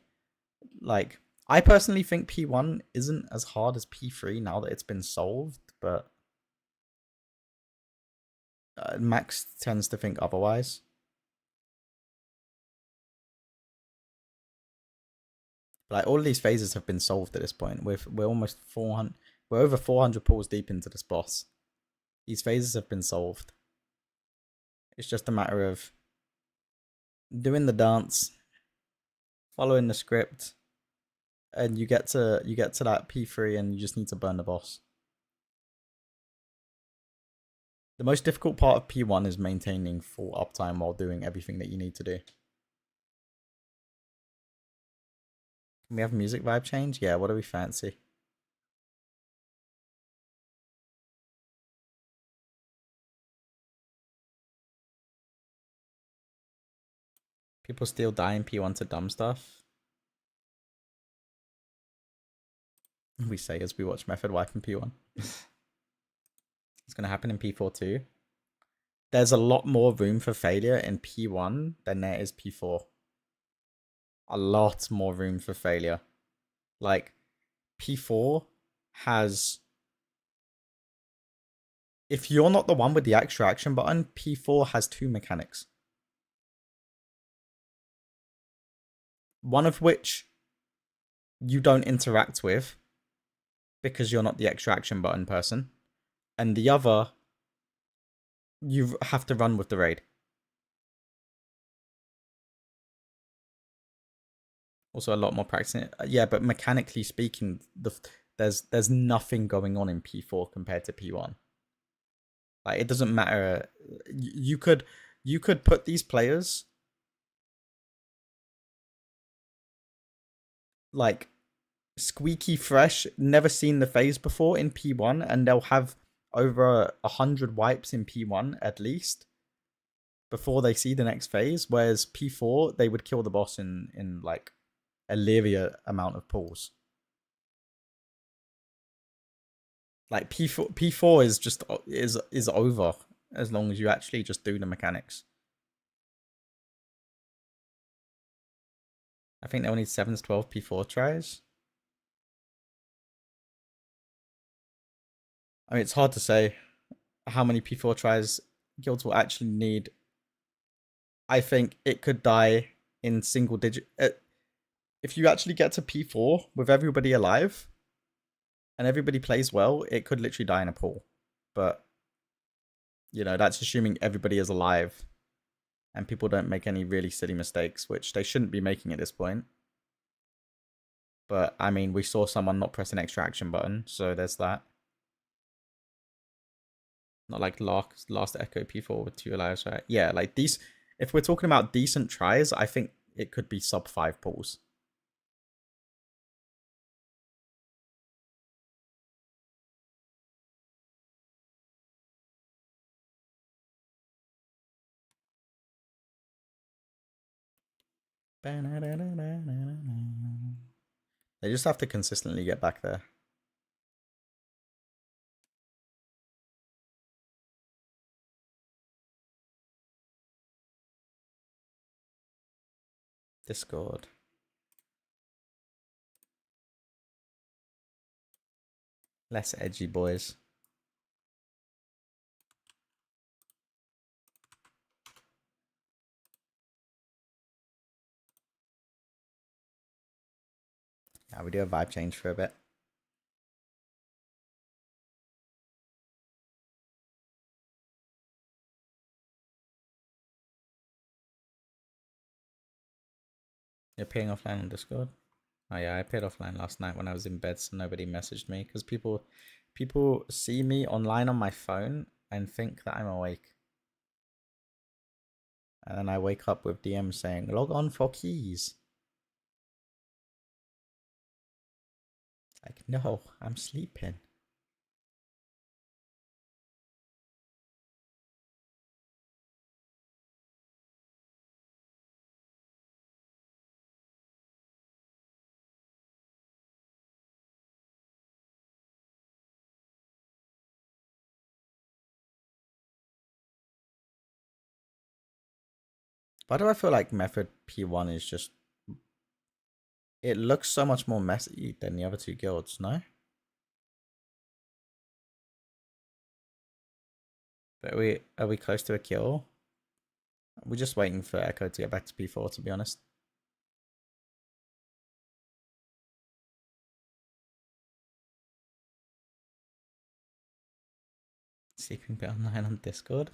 like, I personally think P1 isn't as hard as P3 now that it's been solved, but Max tends to think otherwise. Like all of these phases have been solved at this point. We're almost 400. We're over 400 pulls deep into this boss. These phases have been solved. It's just a matter of doing the dance, following the script, and you get to that P3 and you just need to burn the boss. The most difficult part of P1 is maintaining full uptime while doing everything that you need to do. Can we have music vibe change? Yeah, what do we fancy? People still die in P1 to dumb stuff. We say as we watch Method wipe in P1. It's going to happen in P4 too. There's a lot more room for failure in P1 than there is P4. A lot more room for failure. Like, P4 has... If you're not the one with the extraction button, P4 has two mechanics. One of which you don't interact with because you're not the extraction button person. And the other, you have to run with the raid. Also a lot more practicing. Yeah, but mechanically speaking, there's nothing going on in P4 compared to P1. Like it doesn't matter. You could put these players like squeaky fresh, never seen the phase before in P1, and they'll have over 100 wipes in P1 at least before they see the next phase. Whereas P4, they would kill the boss in like a linear amount of pulls. Like P4 is just is over as long as you actually just do the mechanics. I think they'll need 7 to 12 P4 tries. I mean, it's hard to say how many P4 tries guilds will actually need. I think it could die in single digit. If you actually get to P4 with everybody alive and everybody plays well, it could literally die in a pool. But, you know, that's assuming everybody is alive and people don't make any really silly mistakes, which they shouldn't be making at this point. But, I mean, we saw someone not press an extraction button, so there's that. Not like last Echo P4 with 2 lives, right? Yeah, like these. If we're talking about decent tries, I think it could be sub 5 pulls. They just have to consistently get back there. Discord. Less edgy, boys. Yeah, we do a vibe change for a bit. You're paying offline on Discord? Oh yeah, I paid offline last night when I was in bed, so nobody messaged me because people see me online on my phone and think that I'm awake. And then I wake up with DMs saying, log on for keys. Like, no, I'm sleeping. Why do I feel like Method P1 is just... It looks so much more messy than the other two guilds, no? But are we close to a kill? We're just waiting for Echo to get back to P4, to be honest. Sleeping bit online on Discord?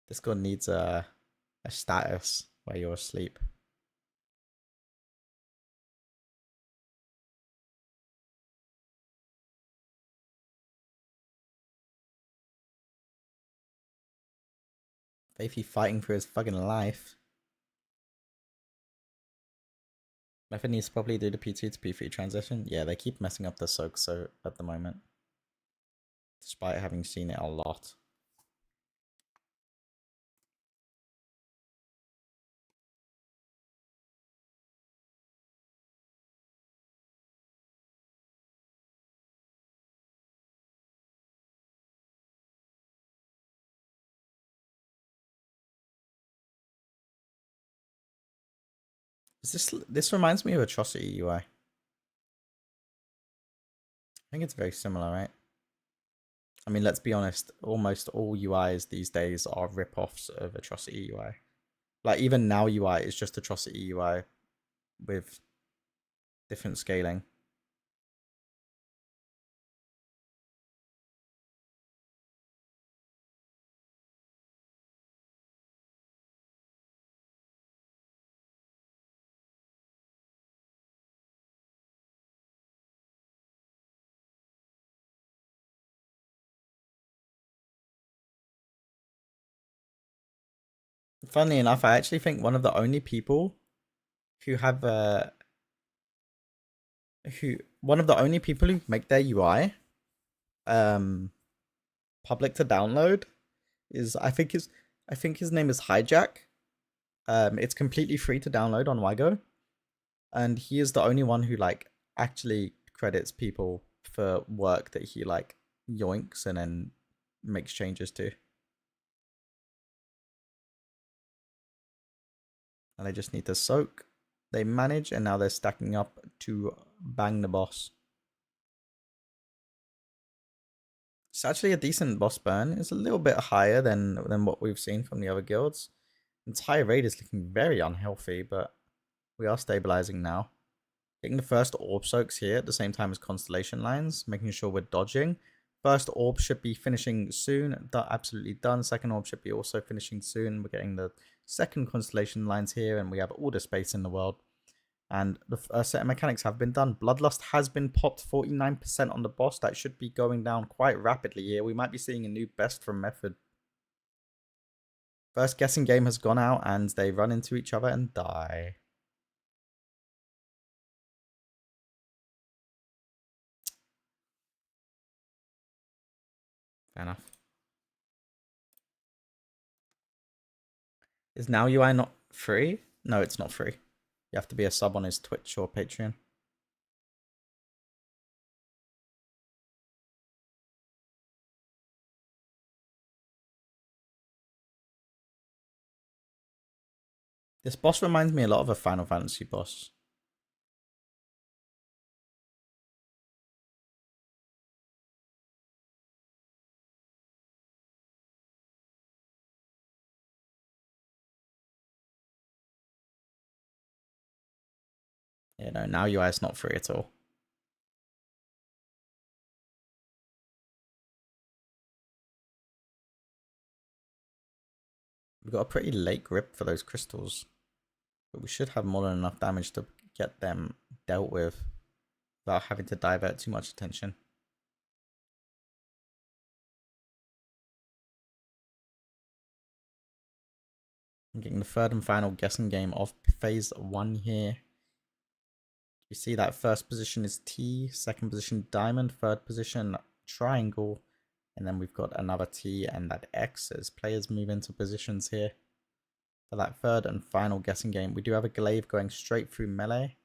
Discord needs a status where you're asleep. Faithy fighting for his fucking life. Method needs to probably do the P2 to P3 transition. Yeah, they keep messing up the soak so at the moment. Despite having seen it a lot. This reminds me of Atrocity UI. I think it's very similar, right? I mean, let's be honest, almost all UIs these days are rip-offs of Atrocity UI. Like, even now UI is just Atrocity UI with different scaling. Funnily enough, I actually think one of the only people who have one of the only people who make their UI public to download is I think his name is Hijack. It's completely free to download on Wygo, and he is the only one who like actually credits people for work that he like yoinks and then makes changes to. And they just need to soak. They manage, and now they're stacking up to bang the boss. It's actually a decent boss burn. It's a little bit higher than what we've seen from the other guilds. Entire raid is looking very unhealthy, but we are stabilizing now. Getting the first orb soaks here at the same time as constellation lines, making sure we're dodging. First orb should be finishing soon. Absolutely done. Second orb should be also finishing soon. We're getting the second constellation lines here, and we have all the space in the world. And the set of mechanics have been done. Bloodlust has been popped 49% on the boss. That should be going down quite rapidly here. We might be seeing a new best from Method. First guessing game has gone out, and they run into each other and die. Fair enough. Is Now UI not free? No, it's not free. You have to be a sub on his Twitch or Patreon. This boss reminds me a lot of a Final Fantasy boss. You know, now UI is not free at all. We've got a pretty late grip for those crystals, but we should have more than enough damage to get them dealt with without having to divert too much attention. I'm getting the third and final guessing game of phase 1 here. You see that first position is T, second position diamond, third position triangle, and then we've got another T and that X as players move into positions here. For that third and final guessing game, we do have a glaive going straight through melee.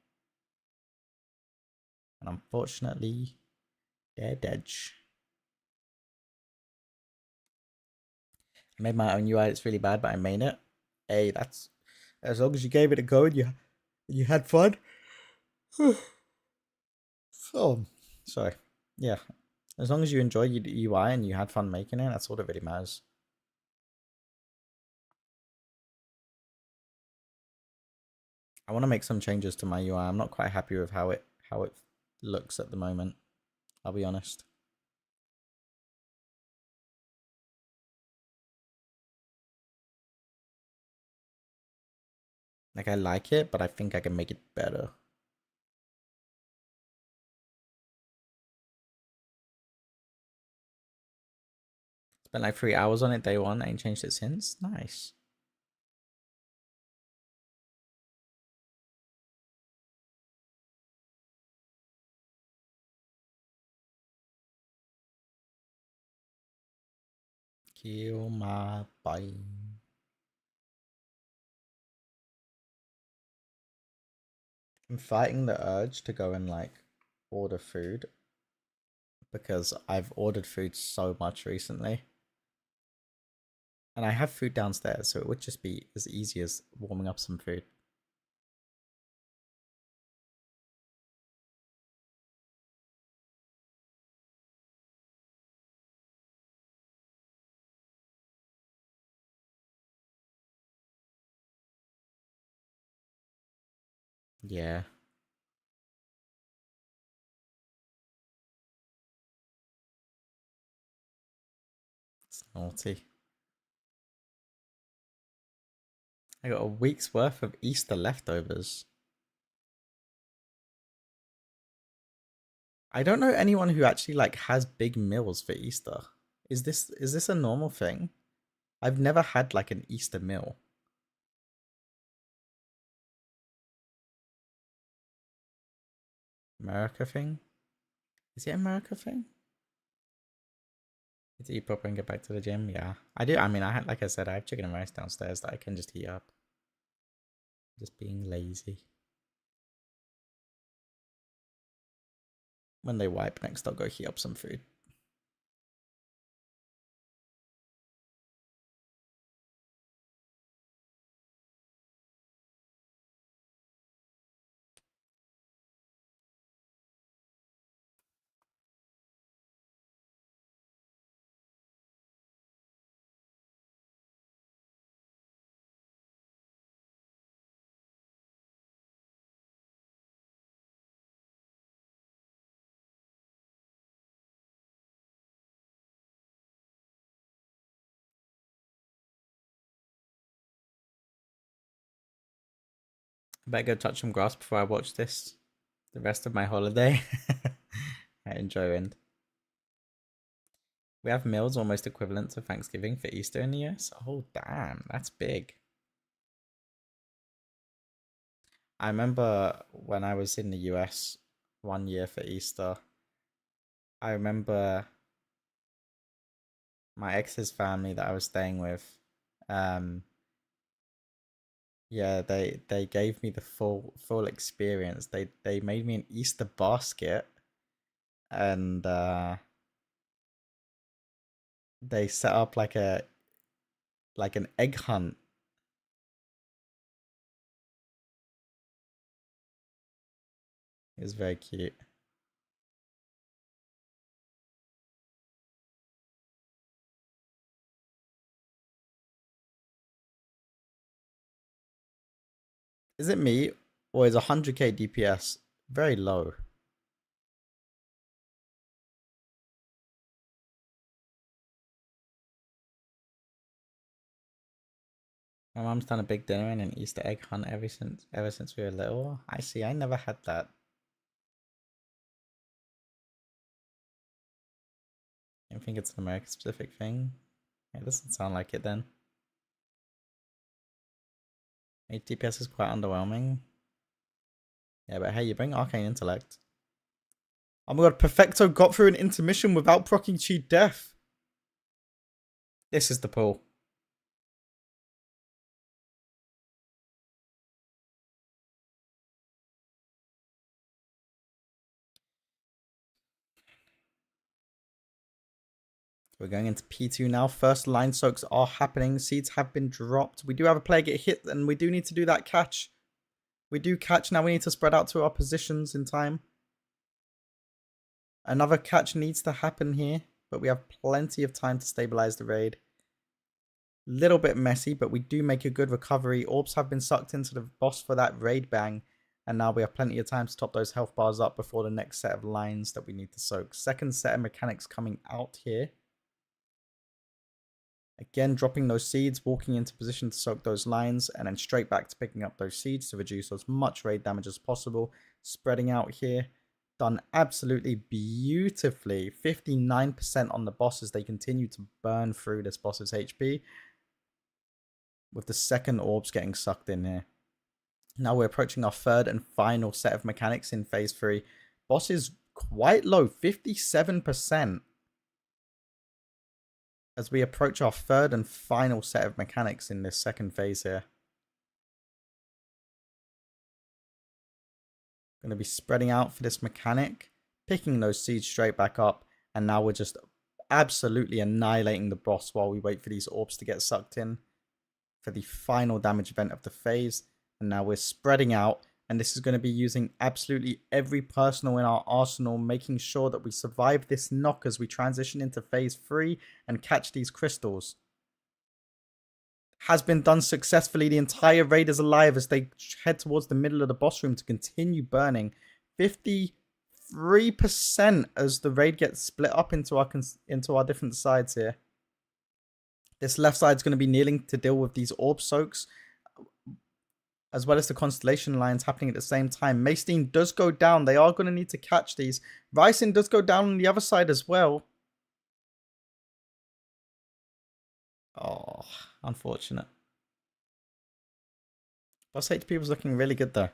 And unfortunately, they're dead. I made my own UI, it's really bad, but I made it. Hey, that's as long as you gave it a go and you had fun. Oh, sorry. Yeah. As long as you enjoy your UI and you had fun making it, that's all that really matters. I want to make some changes to my UI. I'm not quite happy with how it looks at the moment. I'll be honest. Like, I like it, but I think I can make it better. Spent like 3 hours on it day one. I ain't changed it since. Nice. Kill my body. I'm fighting the urge to go and like order food because I've ordered food so much recently. And I have food downstairs, so it would just be as easy as warming up some food. Yeah. It's naughty. I got a week's worth of Easter leftovers. I don't know anyone who actually like has big meals for Easter. Is this a normal thing? I've never had like an Easter meal. America thing? Is it America thing? To eat proper and get back to the gym? Yeah. I do. I mean, like I said, I have chicken and rice downstairs that I can just heat up. Just being lazy. When they wipe next, I'll go heat up some food. I better go touch some grass before I watch this. The rest of my holiday. I enjoy it. We have meals almost equivalent to Thanksgiving for Easter in the US. Oh, damn. That's big. I remember when I was in the US one year for Easter, I remember my ex's family that I was staying with, yeah, they gave me the full experience. They made me an Easter basket and they set up like an egg hunt. It was very cute. Is it me Or is 100k DPS very low? My mom's done a big dinner and an Easter egg hunt ever since we were little. I see. I never had that. I think it's an American specific thing. It doesn't sound like it then. 8 DPS is quite underwhelming. Yeah, but hey, you bring Arcane Intellect. Oh my god, Perfecto got through an intermission without proccing Chi Death. This is the pull. We're going into P2 now. First line soaks are happening. Seeds have been dropped. We do have a player get hit, and we do need to do that catch. We do catch. Now we need to spread out to our positions in time. Another catch needs to happen here, but we have plenty of time to stabilize the raid. Little bit messy, but we do make a good recovery. Orbs have been sucked into the boss for that raid bang, and now we have plenty of time to top those health bars up before the next set of lines that we need to soak. Second set of mechanics coming out here. Again, dropping those seeds, walking into position to soak those lines, and then straight back to picking up those seeds to reduce as much raid damage as possible. Spreading out here. Done absolutely beautifully. 59% on the boss as they continue to burn through this boss's HP. With the second orbs getting sucked in here. Now we're approaching our third and final set of mechanics in phase 3. Boss is quite low, 57%. As we approach our third and final set of mechanics in this second phase here. Going to be spreading out for this mechanic, picking those seeds straight back up, and now we're just absolutely annihilating the boss while we wait for these orbs to get sucked in for the final damage event of the phase. And now we're spreading out, and this is going to be using absolutely every personal in our arsenal, making sure that we survive this knock as we transition into phase 3 and catch these crystals. Has been done successfully. The entire raid is alive as they head towards the middle of the boss room to continue burning. 53% as the raid gets split up into our different sides here. This left side is going to be kneeling to deal with these orb soaks, as well as the constellation lines happening at the same time. Maystein does go down. They are going to need to catch these. Ryson does go down on the other side as well. Oh, unfortunate. Boss HP was looking really good though.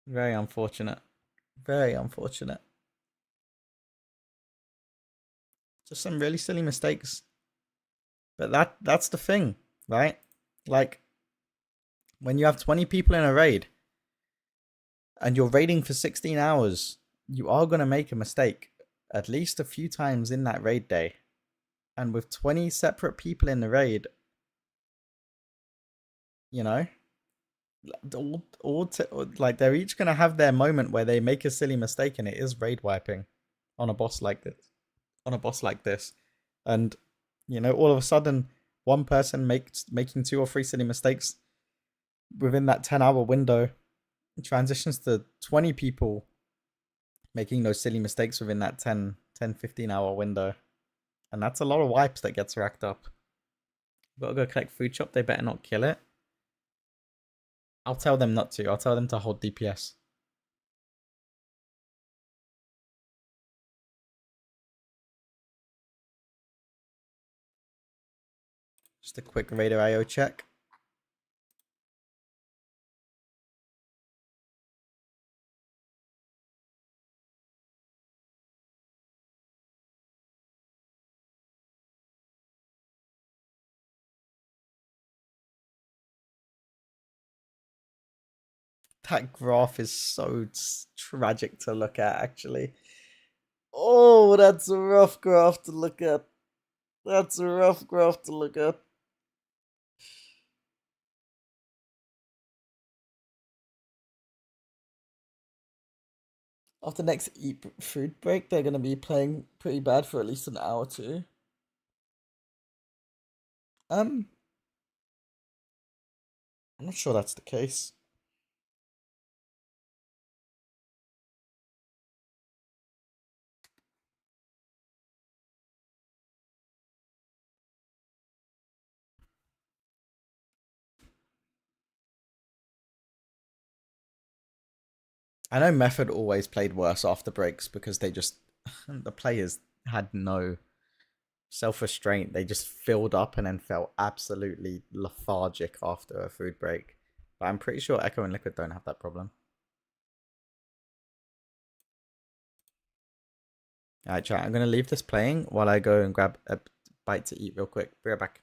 Very unfortunate. Very unfortunate. Just some really silly mistakes. But that's the thing, right? Like, when you have 20 people in a raid and you're raiding for 16 hours, you are going to make a mistake at least a few times in that raid day. And with 20 separate people in the raid, you know, like they're each going to have their moment where they make a silly mistake, and it is raid wiping on a boss like this. And you know, all of a sudden, one person making 2 or 3 silly mistakes within that 10-hour window transitions to 20 people making those silly mistakes within that 15-hour window. And that's a lot of wipes that gets racked up. Gotta go collect food shop. They better not kill it. I'll tell them not to. I'll tell them to hold DPS. Just a quick Raider IO check. That graph is so tragic to look at, actually. Oh, that's a rough graph to look at. That's a rough graph to look at. After next food break, they're going to be playing pretty bad for at least an hour or two. I'm not sure that's the case. I know Method always played worse after breaks because they just the players had no self-restraint. They just filled up and then felt absolutely lethargic after a food break. But I'm pretty sure Echo and Liquid don't have that problem. Alright, chat, I'm going to leave this playing while I go and grab a bite to eat real quick. Be right back.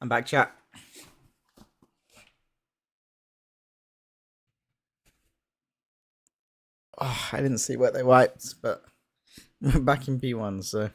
I'm back, chat. Oh, I didn't see where they wiped, but we're back in P1, so.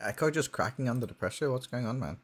Echo just cracking under the pressure? What's going on, man?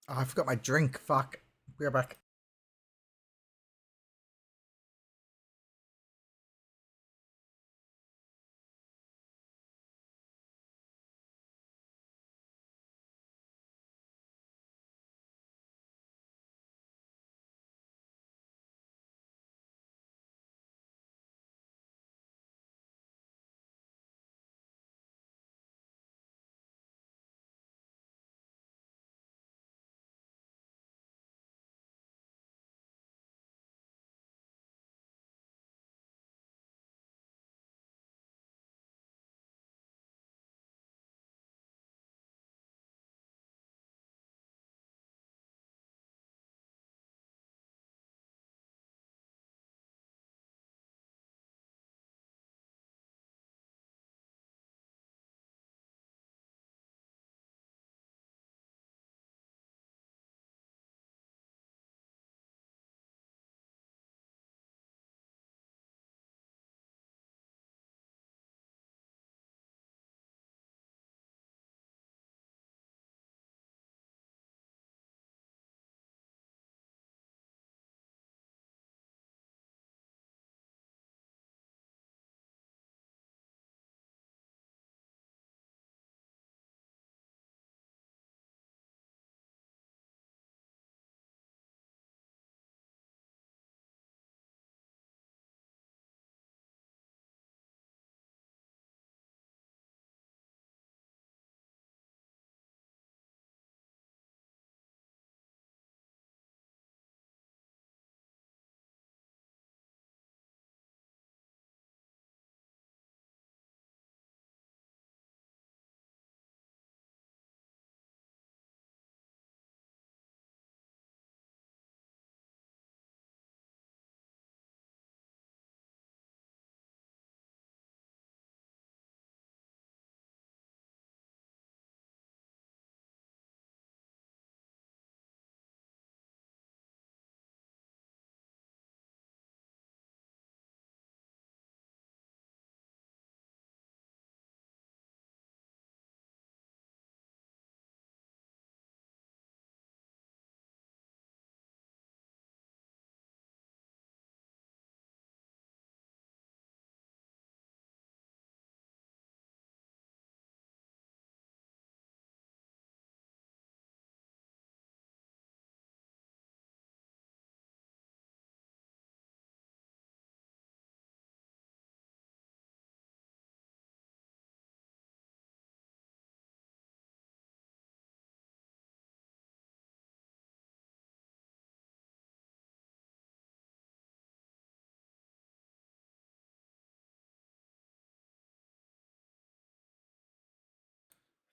Oh, I forgot my drink. Fuck. We're back.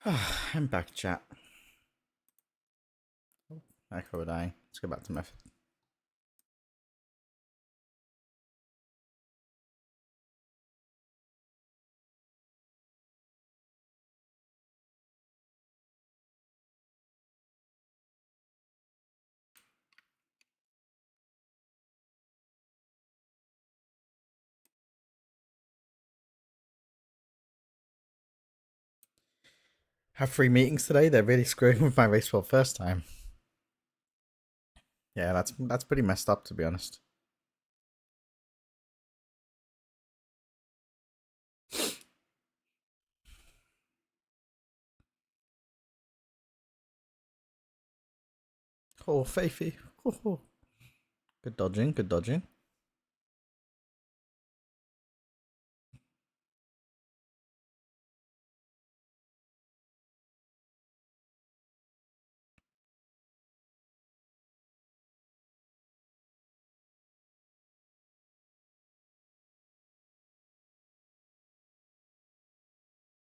I'm back, chat. Echo dying. Let's go back to method. Have 3 meetings today. They're really screwing with my race world first time. Yeah, that's pretty messed up, to be honest. Oh, Faithy. Oh. Good dodging, good dodging.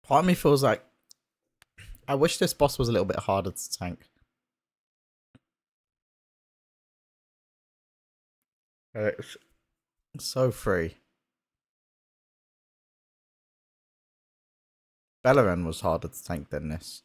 Part of me feels like I wish this boss was a little bit harder to tank. It's so free. Bellerin was harder to tank than this.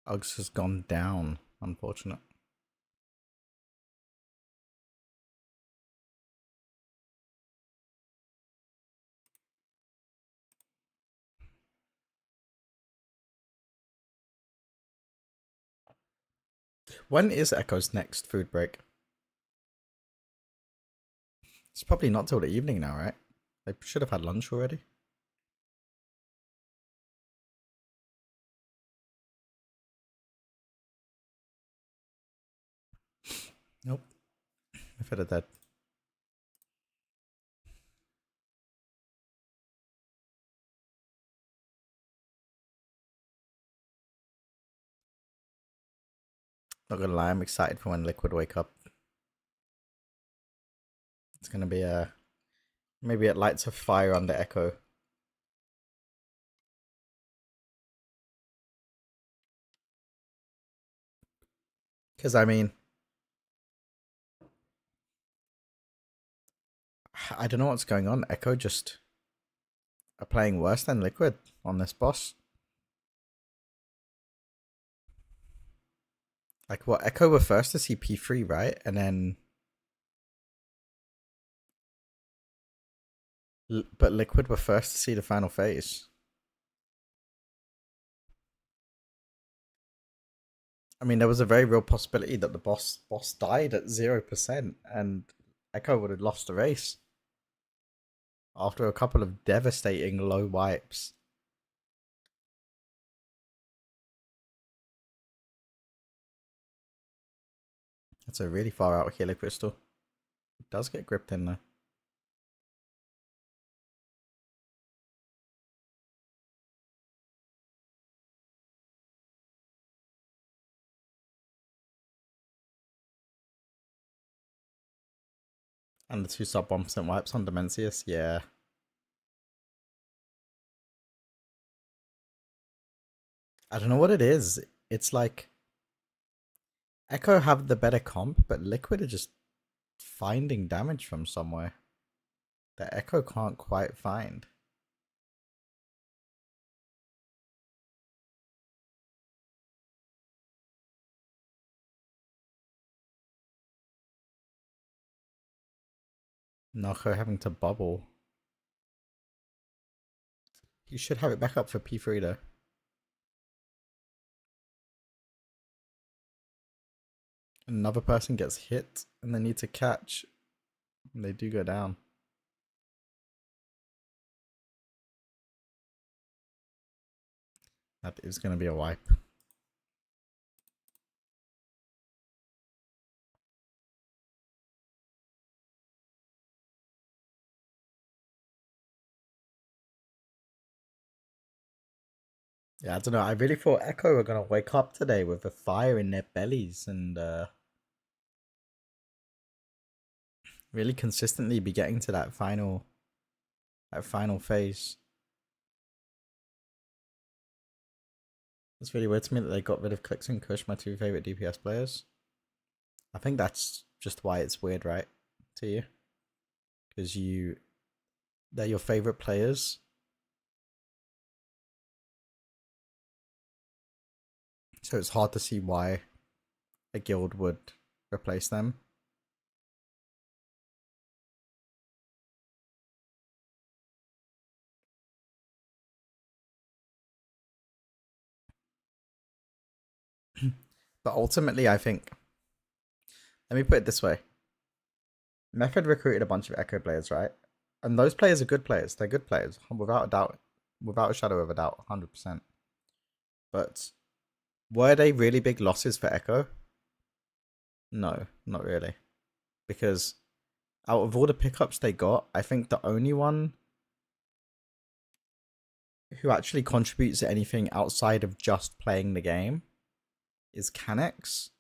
Uggs has gone down, unfortunate. When is Echo's next food break? It's probably not till the evening now, right? They should have had lunch already. Nope. If it had dead. Not gonna lie, I'm excited for when Liquid wake up. It's gonna be a maybe it lights a fire under Echo. Because I mean, I don't know what's going on. Echo just are playing worse than Liquid on this boss. Like what? Echo were first to see P3, right? And then but Liquid were first to see the final phase. I mean, there was a very real possibility that the boss died at 0%, and Echo would have lost the race after a couple of devastating low wipes. That's a really far out healer crystal. It does get gripped in though. And the 2 sub 1% wipes on Demencius, yeah. I don't know what it is. It's like Echo have the better comp, but Liquid are just finding damage from somewhere that Echo can't quite find. Nako having to bubble. You should have it back up for P3 though. Another person gets hit and they need to catch. And they do go down. That is going to be a wipe. Yeah, I don't know. I really thought Echo were gonna wake up today with a fire in their bellies and really consistently be getting to that final phase. It's really weird to me that they got rid of Clix and Kush, my two favorite DPS players. I think that's just why it's weird, right? To you, because they're your favorite players. So it's hard to see why a guild would replace them. But ultimately, I think, let me put it this way. Method recruited a bunch of Echo players, right? And those players are good players. They're good players, without a doubt, without a shadow of a doubt, 100%. But were they really big losses for Echo? No, not really. Because out of all the pickups they got, I think the only one who actually contributes to anything outside of just playing the game is Canex.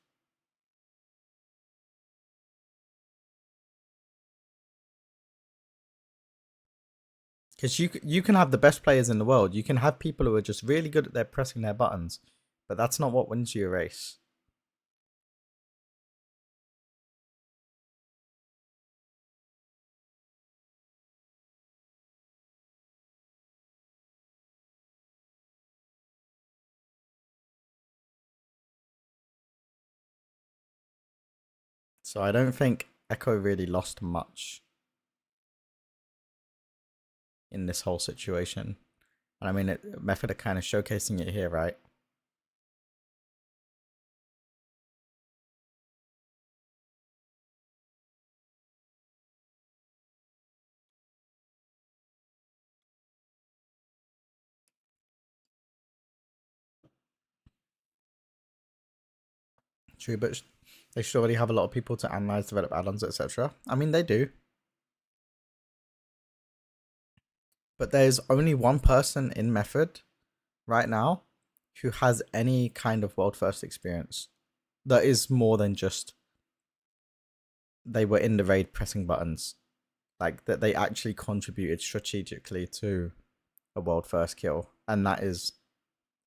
Because you can have the best players in the world. You can have people who are just really good at their pressing their buttons. But that's not what wins you a race. So I don't think Echo really lost much in this whole situation. And I mean, Method are kind of showcasing it here, right? True, but they should already have a lot of people to analyze, develop add-ons, etc. I mean, they do. But there's only one person in Method right now who has any kind of world first experience that is more than just they were in the raid pressing buttons. Like, that they actually contributed strategically to a world first kill. And that is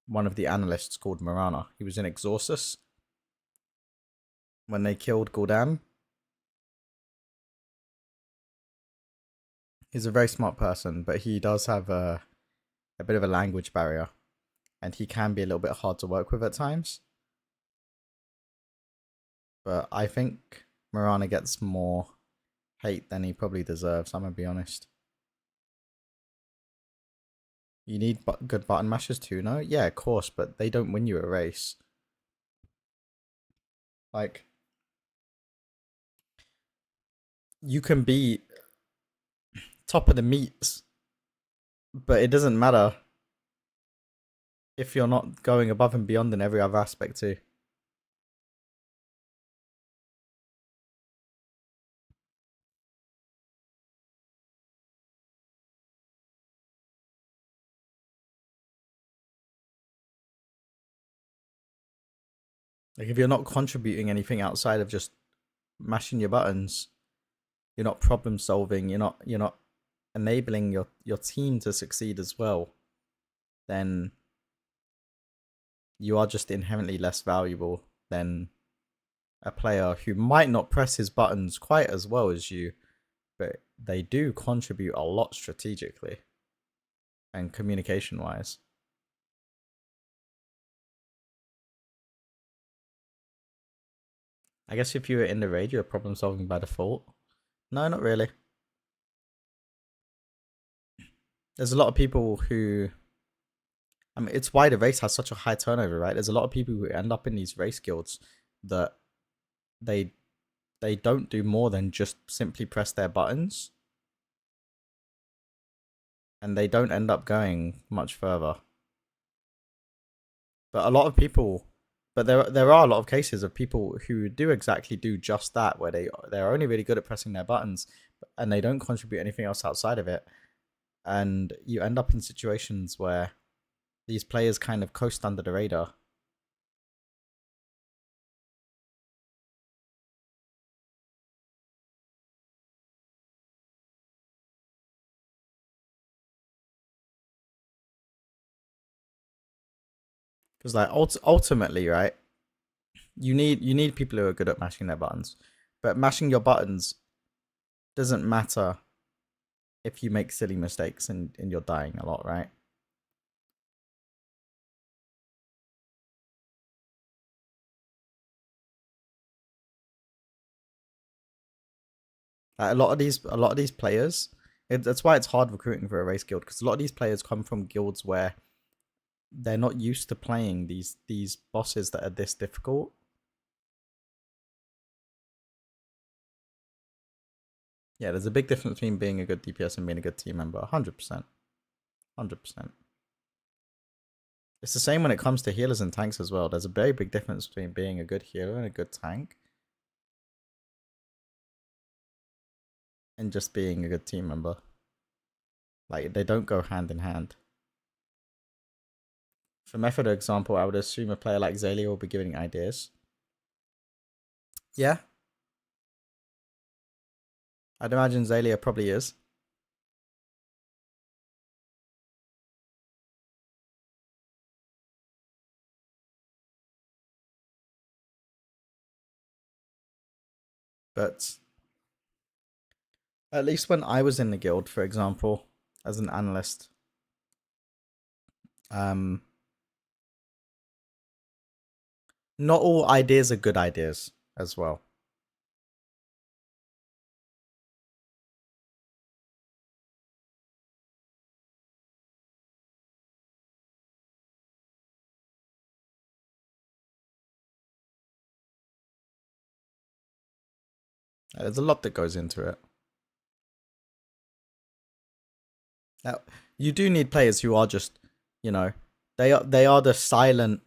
one of the analysts called Marana. He was in Exorcus when they killed Gul'dan. He's a very smart person, but he does have a bit of a language barrier. And he can be a little bit hard to work with at times. But I think Marana gets more hate than he probably deserves, I'm going to be honest. You need good button mashers too, no? Yeah, of course, but they don't win you a race. Like, you can be top of the meets, but it doesn't matter if you're not going above and beyond in every other aspect too. Like, if you're not contributing anything outside of just mashing your buttons, you're not problem solving, you're not enabling your team to succeed as well, then you are just inherently less valuable than a player who might not press his buttons quite as well as you, but they do contribute a lot strategically and communication wise. I guess if you were in the raid, you're problem solving by default. No, not really. There's a lot of people who, I mean, it's why the race has such a high turnover, right? There's a lot of people who end up in these race guilds that they don't do more than just simply press their buttons. And they don't end up going much further. But a lot of people, but there are a lot of cases of people who do just that, where they're only really good at pressing their buttons and they don't contribute anything else outside of it. And you end up in situations where these players kind of coast under the radar. Because like ultimately, right? You need people who are good at mashing their buttons, but mashing your buttons doesn't matter if you make silly mistakes and you're dying a lot, right? Like a lot of these players, that's why it's hard recruiting for a race guild, because a lot of these players come from guilds where they're not used to playing these bosses that are this difficult. Yeah, there's a big difference between being a good DPS and being a good team member. 100%. 100%. It's the same when it comes to healers and tanks as well. There's a very big difference between being a good healer and a good tank, and just being a good team member. Like, they don't go hand in hand. For method example, I would assume a player like Zalia will be giving ideas. Yeah. I'd imagine Zalia probably is. But at least when I was in the guild, for example, as an analyst, not all ideas are good ideas as well. There's a lot that goes into it. Now, you do need players who are just, you know, they are the silent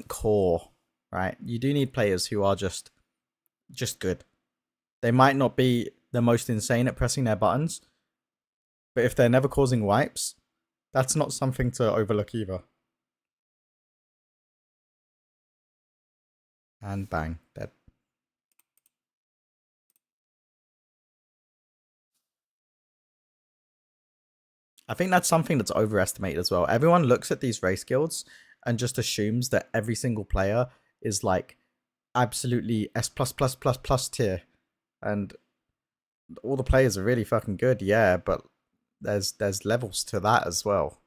core, right? You do need players who are just good. They might not be the most insane at pressing their buttons, but if they're never causing wipes, that's not something to overlook either. And bang, dead. I think that's something that's overestimated as well. Everyone looks at these race guilds and just assumes that every single player is like absolutely S+++ tier, and all the players are really fucking good, yeah, but there's levels to that as well.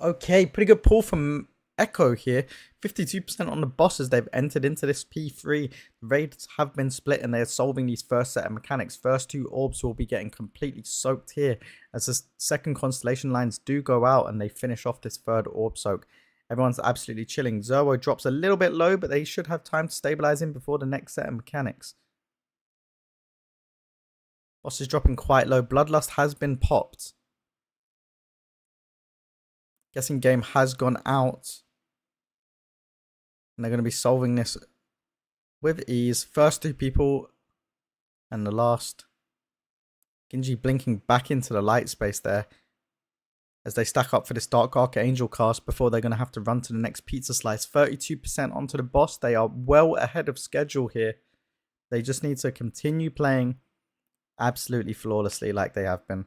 Okay, pretty good pull from Echo here. 52% on the bosses. They've entered into this P3. The raids have been split and they're solving these first set of mechanics. First two orbs will be getting completely soaked here as the second constellation lines do go out and they finish off this third orb soak. Everyone's absolutely chilling. Zerwo drops a little bit low, but they should have time to stabilize him before the next set of mechanics. Boss is dropping quite low. Bloodlust has been popped. Guessing game has gone out. And they're going to be solving this with ease. First two people and the last. Genji blinking back into the light space there as they stack up for this Dark Archangel cast before they're going to have to run to the next pizza slice. 32% onto the boss. They are well ahead of schedule here. They just need to continue playing absolutely flawlessly like they have been.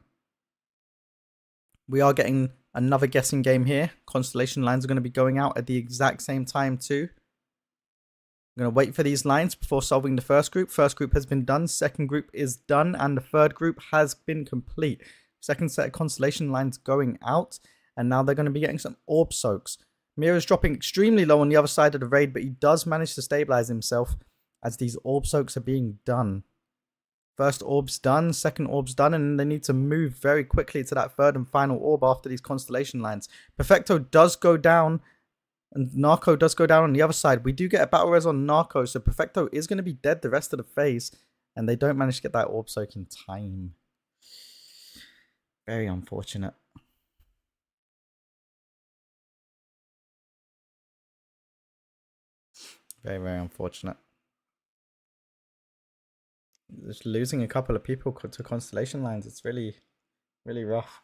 We are getting another guessing game here. Constellation lines are going to be going out at the exact same time too. I'm going to wait for these lines before solving the first group. First group has been done. Second group is done. And the third group has been complete. Second set of constellation lines going out. And now they're going to be getting some orb soaks. Mira's dropping extremely low on the other side of the raid, but he does manage to stabilize himself as these orb soaks are being done. First orb's done, second orb's done, and they need to move very quickly to that third and final orb after these constellation lines. Perfecto does go down, and Narco does go down on the other side. We do get a battle res on Narco, so Perfecto is going to be dead the rest of the phase, and they don't manage to get that orb soak in time. Very unfortunate. Very, very unfortunate. Just losing a couple of people to Constellation lines. It's really, really rough.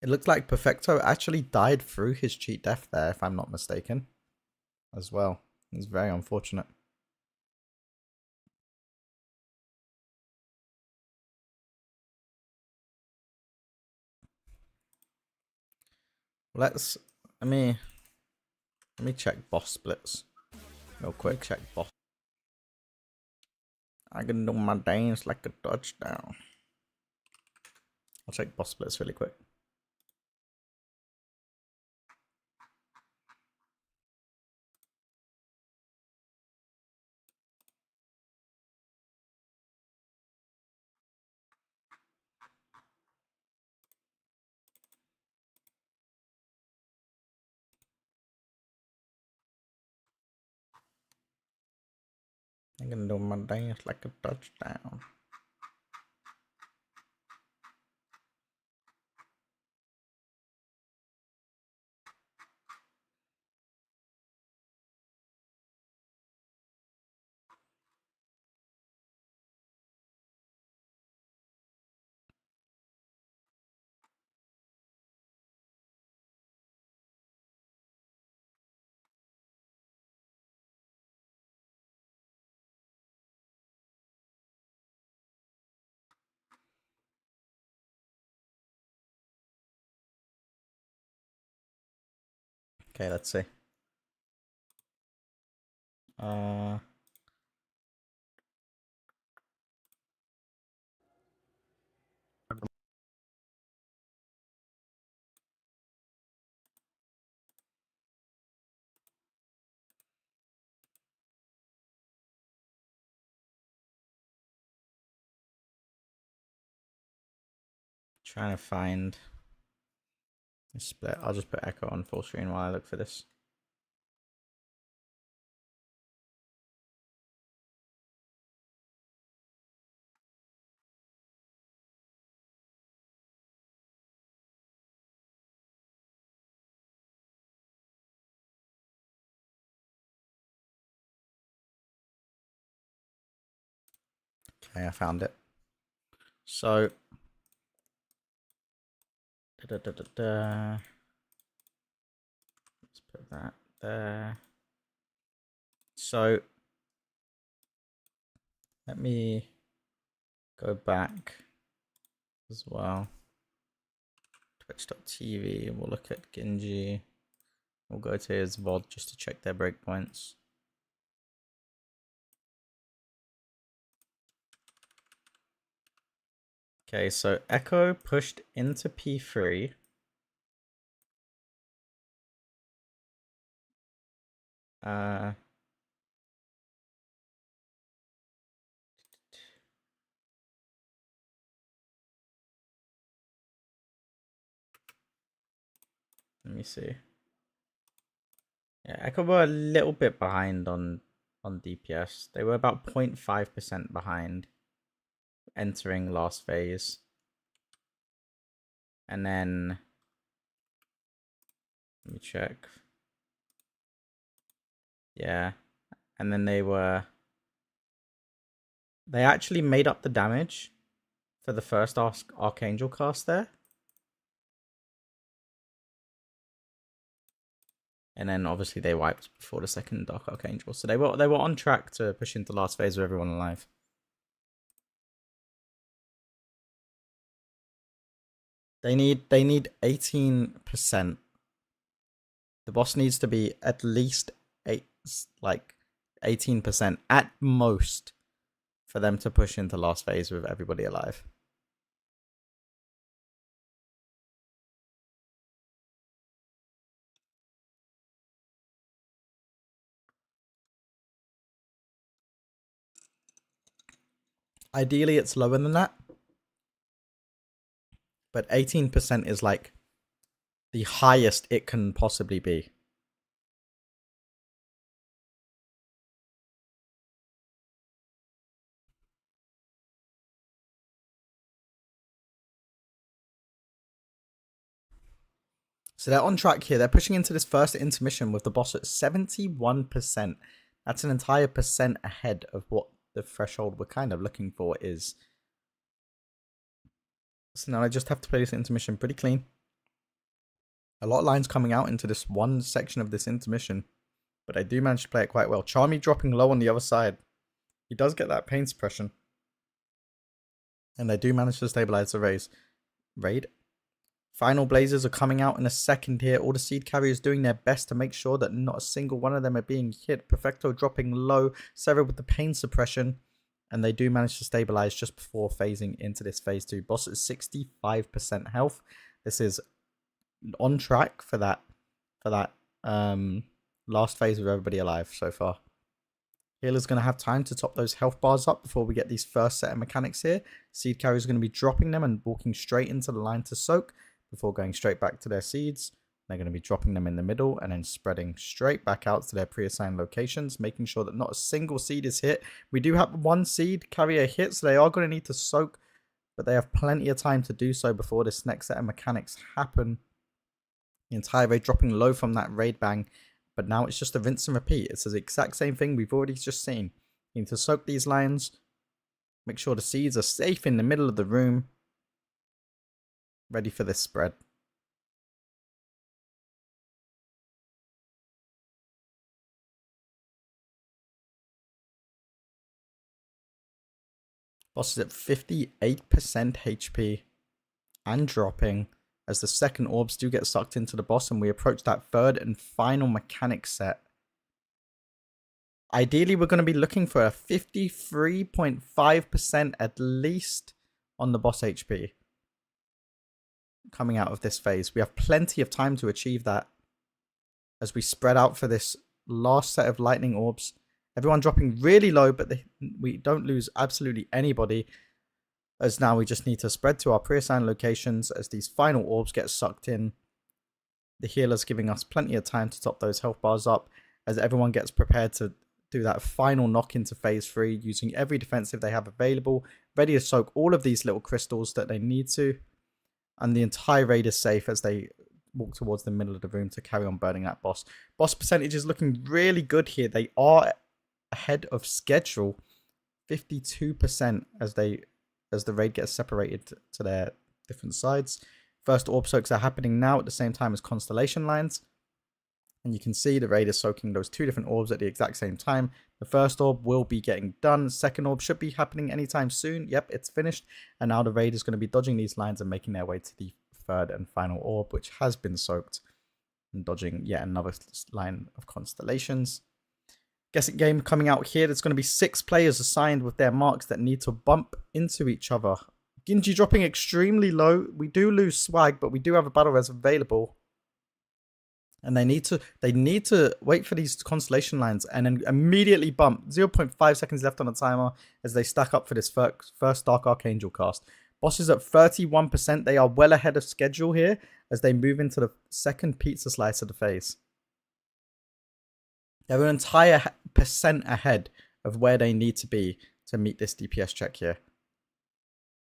It looks like Perfecto actually died through his cheat death there, if I'm not mistaken, as well. It's very unfortunate. Let me check boss splits real quick. Check boss. I can do my dance like a touchdown. I'll check boss splits really quick. I can do my dance like a touchdown. Okay, let's see. Trying to find a split. I'll just put Echo on full screen while I look for this. Okay, I found it. So, let's put that there. So, let me go back as well. Twitch.tv. We'll look at Genji. We'll go to his VOD just to check their breakpoints. Okay, so Echo pushed into P3. Let me see. Yeah, Echo were a little bit behind on DPS. They were about 0.5% behind entering last phase. And then let me check. Yeah. And then they actually made up the damage for the first Archangel cast there. And then obviously they wiped before the second Dark Archangel. So they were on track to push into last phase with everyone alive. They need 18%. The boss needs to be at least 18% at most for them to push into last phase with everybody alive. Ideally, it's lower than that. But 18% is like the highest it can possibly be. So they're on track here. They're pushing into this first intermission with the boss at 71%. That's an entire percent ahead of what the threshold we're kind of looking for is. So now I just have to play this intermission pretty clean. A lot of lines coming out into this one section of this intermission, but I do manage to play it quite well. Charmy dropping low on the other side. He does get that pain suppression. And they do manage to stabilize the raid. Final Blazers are coming out in a second here. All the seed carriers doing their best to make sure that not a single one of them are being hit. Perfecto dropping low. Sarah with the pain suppression. And they do manage to stabilize just before phasing into this phase 2. Boss at 65% health. This is on track for that last phase with everybody alive so far. Healer's going to have time to top those health bars up before we get these first set of mechanics here. Seed carriers are going to be dropping them and walking straight into the line to soak before going straight back to their seeds. They're going to be dropping them in the middle and then spreading straight back out to their pre-assigned locations, making sure that not a single seed is hit. We do have one seed carrier hit, so they are going to need to soak, but they have plenty of time to do so before this next set of mechanics happen. The entire raid dropping low from that raid bang, but now it's just a rinse and repeat. It's the exact same thing we've already just seen. You need to soak these lines, make sure the seeds are safe in the middle of the room, ready for this spread. Boss is at 58% HP and dropping as the second orbs do get sucked into the boss and we approach that third and final mechanic set. Ideally, we're going to be looking for a 53.5% at least on the boss HP coming out of this phase. We have plenty of time to achieve that as we spread out for this last set of lightning orbs. Everyone dropping really low, but we don't lose absolutely anybody, as now we just need to spread to our pre-assigned locations as these final orbs get sucked in. The healer's giving us plenty of time to top those health bars up as everyone gets prepared to do that final knock into phase 3 using every defensive they have available, ready to soak all of these little crystals that they need to. And the entire raid is safe as they walk towards the middle of the room to carry on burning that boss. Boss percentage is looking really good here. They are ahead of schedule, 52% as the raid gets separated to their different sides. First orb soaks are happening now at the same time as constellation lines, and you can see the raid is soaking those two different orbs at the exact same time. The first orb will be getting done. Second orb should be happening anytime soon. Yep, it's finished, and now the raid is going to be dodging these lines and making their way to the third and final orb, which has been soaked, and dodging yet another line of constellations. Guessing game coming out here. There's going to be 6 players assigned with their marks that need to bump into each other. Genji dropping extremely low. We do lose swag, but we do have a battle res available. And they need to wait for these constellation lines and then immediately bump. 0.5 seconds left on the timer as they stack up for this first Dark Archangel cast. Boss is at 31%. They are well ahead of schedule here as they move into the second pizza slice of the phase. They're an entire percent ahead of where they need to be to meet this DPS check here.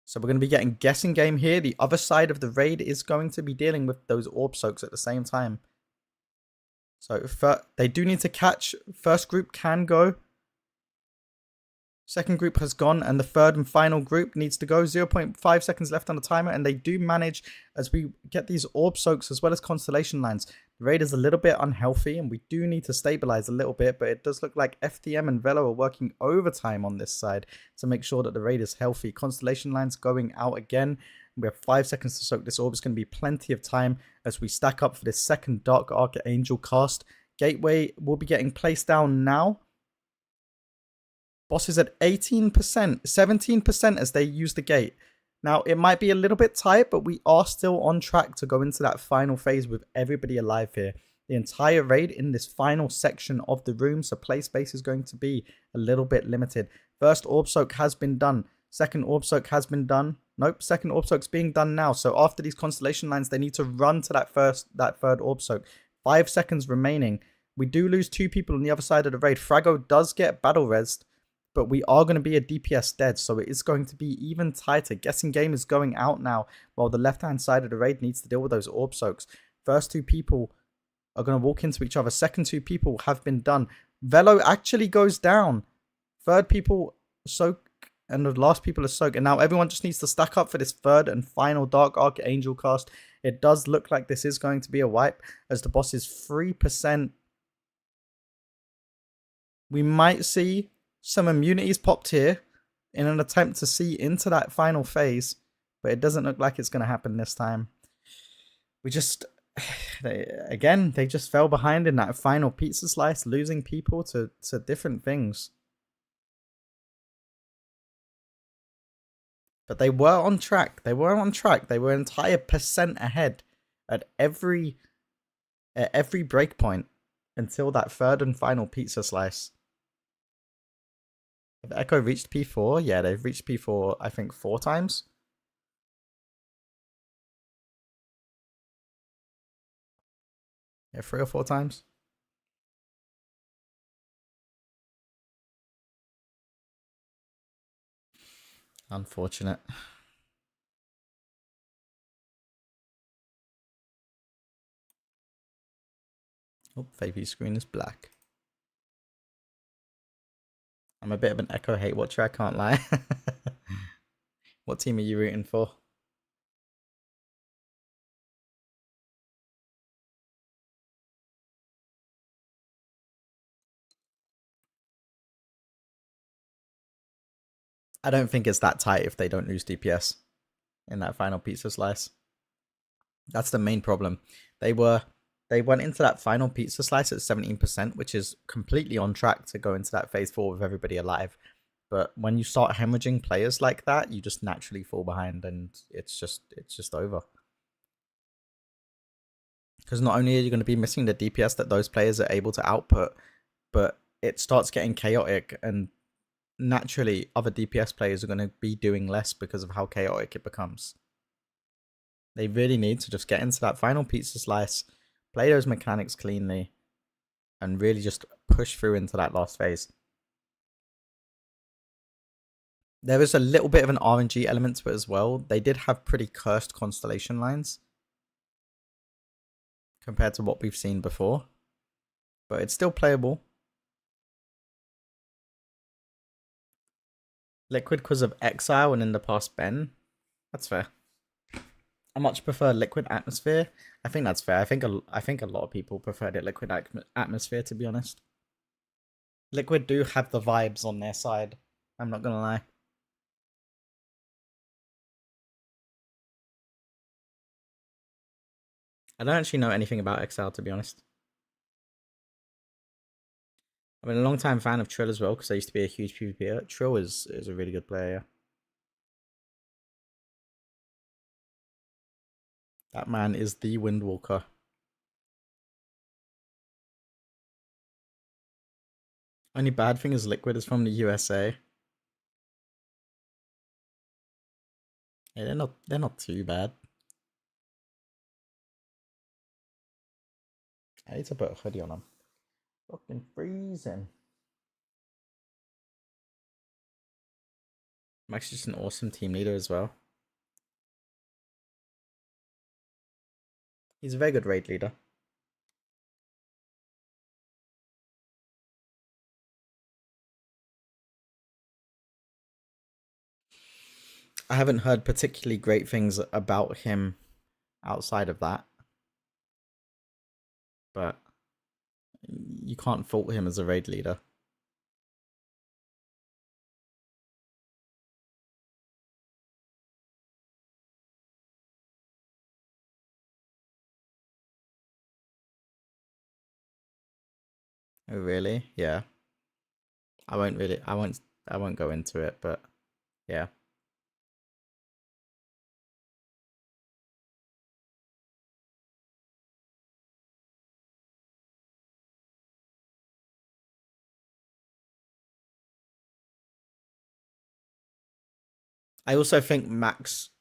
So we're going to be getting guessing game here. The other side of the raid is going to be dealing with those orb soaks at the same time. So they do need to catch. First group can go. Second group has gone, and the third and final group needs to go. 0.5 seconds left on the timer, and they do manage as we get these orb soaks as well as constellation lines. The raid is a little bit unhealthy, and we do need to stabilize a little bit, but it does look like FDM and Velo are working overtime on this side to make sure that the raid is healthy. Constellation lines going out again. We have 5 seconds to soak this orb. It's going to be plenty of time as we stack up for this second Dark Archangel cast. Gateway will be getting placed down now. Boss is at 18%, 17% as they use the gate. Now, it might be a little bit tight, but we are still on track to go into that final phase with everybody alive here. The entire raid in this final section of the room, so play space is going to be a little bit limited. First orb soak has been done. Second orb soak has been done. Nope, second orb soak's being done now. So after these constellation lines, they need to run to that third orb soak. 5 seconds remaining. We do lose 2 people on the other side of the raid. Frago does get battle resed, but we are going to be a DPS dead, so it is going to be even tighter. Guessing game is going out now, while the left-hand side of the raid needs to deal with those orb soaks. First two people are going to walk into each other. Second two people have been done. Velo actually goes down. Third people soak, and the last people are soak. And now everyone just needs to stack up for this third and final Dark Archangel cast. It does look like this is going to be a wipe, as the boss is 3%. We might see some immunities popped here in an attempt to see into that final phase, but it doesn't look like it's going to happen this time. We just, they just fell behind in that final pizza slice, losing people to different things. But they were on track. They were on track. They were an entire percent ahead at every breakpoint until that third and final pizza slice. Have Echo reached P4? Yeah, they've reached P4, I think, 4 times. Yeah, 3 or 4 times. Unfortunate. Oh, Fabi's screen is black. I'm a bit of an Echo hate watcher, I can't lie. What team are you rooting for? I don't think it's that tight if they don't lose DPS in that final pizza slice. That's the main problem. They went into that final pizza slice at 17%, which is completely on track to go into that phase 4 with everybody alive. But when you start hemorrhaging players like that, you just naturally fall behind, and it's just over. Because not only are you going to be missing the DPS that those players are able to output, but it starts getting chaotic, and naturally other DPS players are going to be doing less because of how chaotic it becomes. They really need to just get into that final pizza slice, play those mechanics cleanly, and really just push through into that last phase. There is a little bit of an RNG element to it as well. They did have pretty cursed constellation lines compared to what we've seen before, but it's still playable. Liquid because of Exile and in the past Ben. That's fair. I much prefer Liquid Atmosphere. I think that's fair. I think a lot of people prefer the Liquid Atmosphere, to be honest. Liquid do have the vibes on their side. I'm not gonna lie. I don't actually know anything about Exile, to be honest. I've been a long time fan of Trill as well, because I used to be a huge PvPer. Trill is a really good player, yeah. That man is the Windwalker. Only bad thing is Liquid is from the USA. Yeah, they're not too bad. I need to put a hoodie on them. Fucking freezing. Max is just an awesome team leader as well. He's a very good raid leader. I haven't heard particularly great things about him outside of that. But you can't fault him as a raid leader. Oh really? Yeah. I won't go into it, but yeah. I also think Max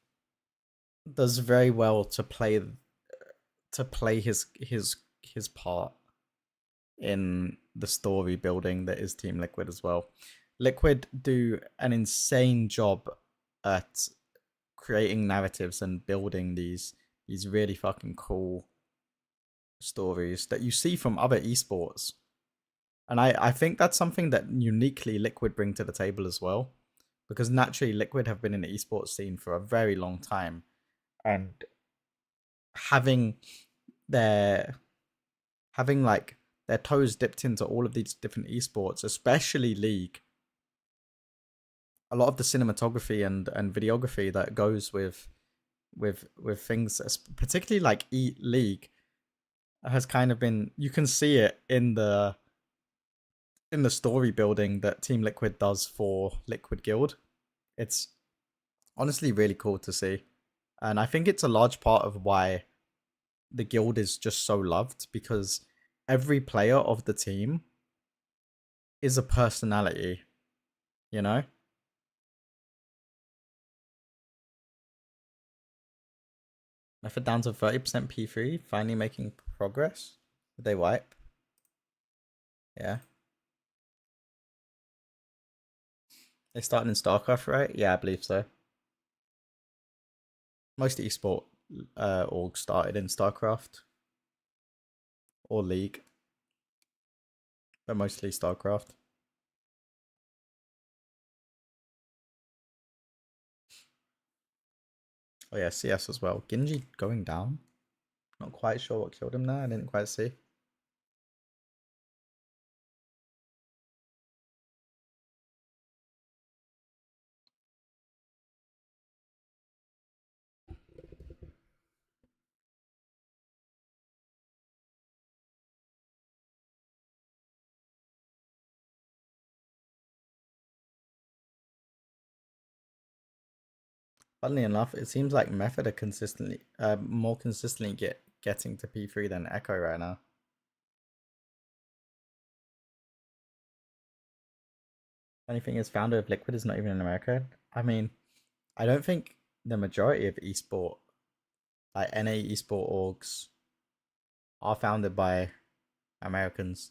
does very well to play his part in the story building that is Team Liquid as well. Liquid do an insane job at creating narratives and building these really fucking cool stories that you see from other esports. And I think that's something that uniquely Liquid bring to the table as well. Because naturally Liquid have been in the esports scene for a very long time. And having like their toes dipped into all of these different esports, especially League. A lot of the cinematography and videography that goes with things, particularly like League, has kind of been, you can see it in the story building that Team Liquid does for Liquid Guild. It's honestly really cool to see. And I think it's a large part of why the guild is just so loved, because every player of the team is a personality, you know? Method down to 30% P3, finally making progress. Did they wipe? Yeah. They started in StarCraft, right? Yeah, I believe so. Most esport orgs started in StarCraft or League, but mostly StarCraft. Oh yeah, CS as well. Genji going down. Not quite sure what killed him there. I didn't quite see. Funnily enough, it seems like Method are consistently, more consistently getting to P3 than Echo right now. Funny thing is, founder of Liquid is not even in America. I mean, I don't think the majority of esport, like NA esport orgs, are founded by Americans.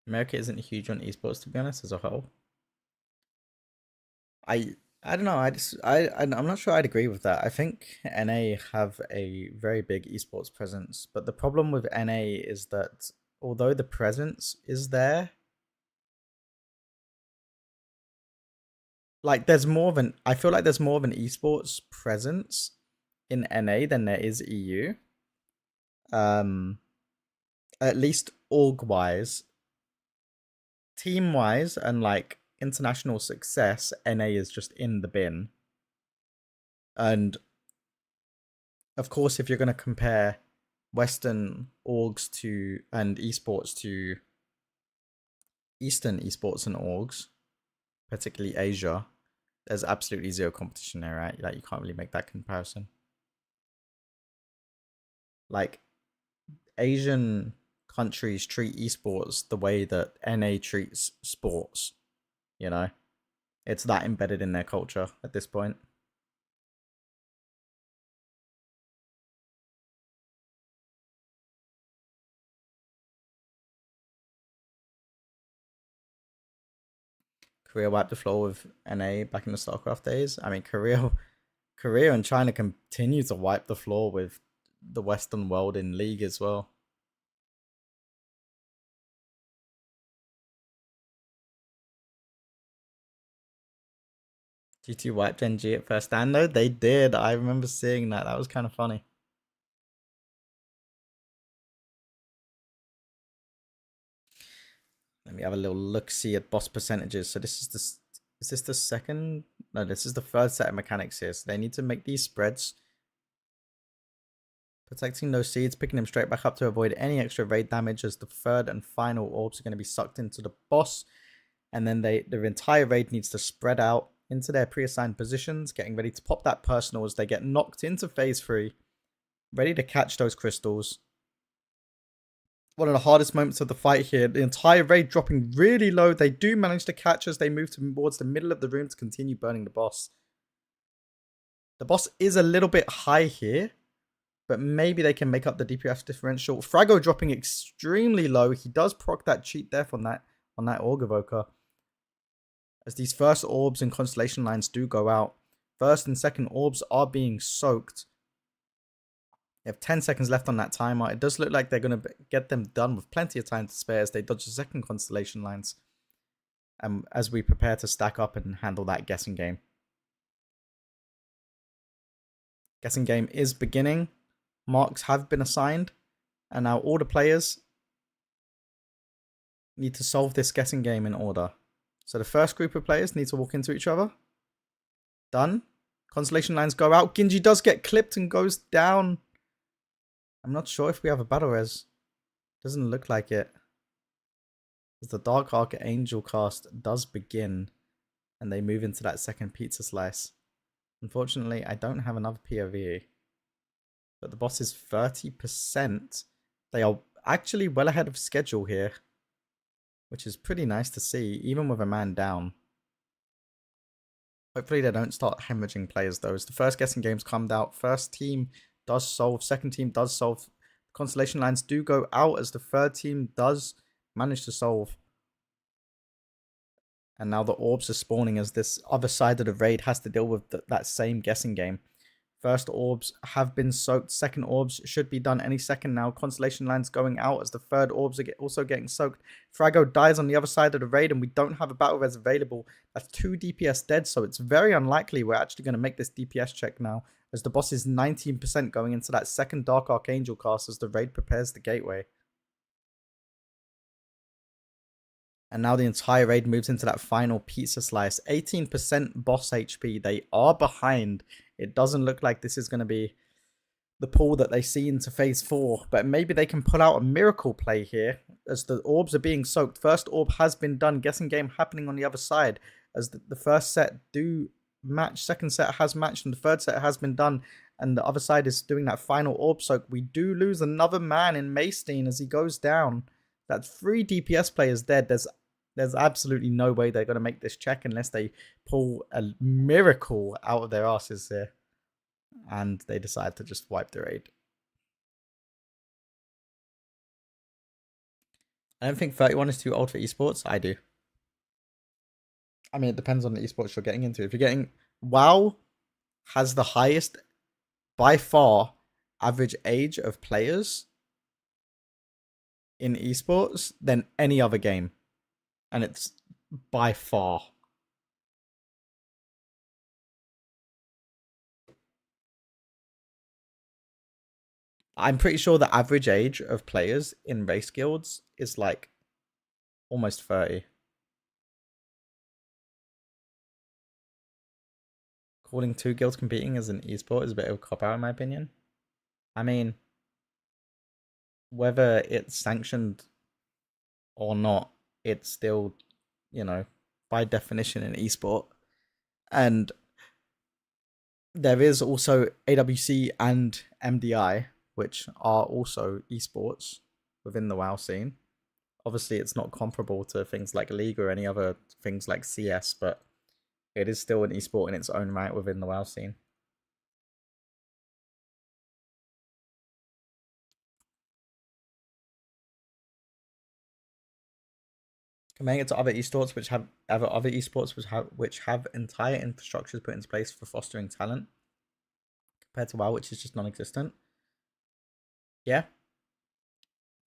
America isn't huge on esports, to be honest, as a whole. I don't know. I'm not sure I'd agree with that. I think NA have a very big esports presence, but the problem with NA is that although the presence is there, like I feel like there's more of an esports presence in NA than there is EU. At least org wise, team wise, and like international success, NA is just in the bin. And of course, if you're going to compare Western orgs and esports to Eastern esports and orgs, particularly Asia, there's absolutely zero competition there, right? Like, you can't really make that comparison. Like, Asian countries treat esports the way that NA treats sports, you know? It's that embedded in their culture at this point. Korea wiped the floor with NA back in the StarCraft days. I mean, Korea and China continue to wipe the floor with the Western world in League as well. G2 wiped NG at first stand though? They did. I remember seeing that. That was kind of funny. Let me have a little look-see at boss percentages. So this is this the second? No, this is the third set of mechanics here. So they need to make these spreads. Protecting those seeds, picking them straight back up to avoid any extra raid damage, as the third and final orbs are going to be sucked into the boss. And then their entire raid needs to spread out into their pre-assigned positions, getting ready to pop that personal as they get knocked into phase 3, ready to catch those crystals. One of the hardest moments of the fight here. The entire raid dropping really low. They do manage to catch as they move towards the middle of the room to continue burning the boss. The boss is a little bit high here, but maybe they can make up the DPS differential. Frago dropping extremely low. He does proc that cheat death on that Org Evoker. as these first orbs and constellation lines do go out. First and second orbs are being soaked. They have 10 seconds left on that timer. It does look like they're going to get them done with plenty of time to spare as they dodge the second constellation lines. As we prepare to stack up and handle that guessing game. Guessing game is beginning. Marks have been assigned. And now all the players need to solve this guessing game in order. So the first group of players need to walk into each other. Done. Constellation lines go out. Genji does get clipped and goes down. I'm not sure if we have a battle res. Doesn't look like it. As the Dark Archangel cast does begin. And they move into that second pizza slice. Unfortunately, I don't have another POV. But the boss is 30%. They are actually well ahead of schedule here. Which is pretty nice to see, even with a man down. Hopefully they don't start hemorrhaging players though. As the first guessing game's come out, first team does solve, second team does solve. Constellation lines do go out as the third team does manage to solve. And now the orbs are spawning as this other side of the raid has to deal with that same guessing game. First orbs have been soaked. Second orbs should be done any second now. Constellation lines going out as the third orbs are also getting soaked. Frago dies on the other side of the raid and we don't have a battle res available. That's 2 DPS dead, so it's very unlikely we're actually going to make this DPS check now. As the boss is 19% going into that second Dark Archangel cast as the raid prepares the gateway. And now the entire raid moves into that final pizza slice. 18% boss HP. They are behind. It doesn't look like this is going to be the pull that they see into phase 4. But maybe they can pull out a miracle play here. As the orbs are being soaked. First orb has been done. Guessing game happening on the other side. As the first set do match. Second set has matched. And the third set has been done. And the other side is doing that final orb soak. We do lose another man in Maystein as he goes down. That's 3 DPS players dead. There's absolutely no way they're going to make this check unless they pull a miracle out of their asses here. And they decide to just wipe the raid. I don't think 31 is too old for esports. I do. I mean, it depends on the esports you're getting into. If you're getting... WoW has the highest, by far, average age of players in esports than any other game. And it's by far. I'm pretty sure the average age of players in race guilds is like almost 30. Calling 2 guilds competing as an esport is a bit of a cop-out in my opinion. I mean, whether it's sanctioned or not, it's still, you know, by definition an esport. And there is also AWC and MDI, which are also esports within the WoW scene. Obviously, it's not comparable to things like League or any other things like CS, but it is still an esport in its own right within the WoW scene. Comparing it to other esports which have entire infrastructures put into place for fostering talent, compared to WoW, which is just non-existent. Yeah.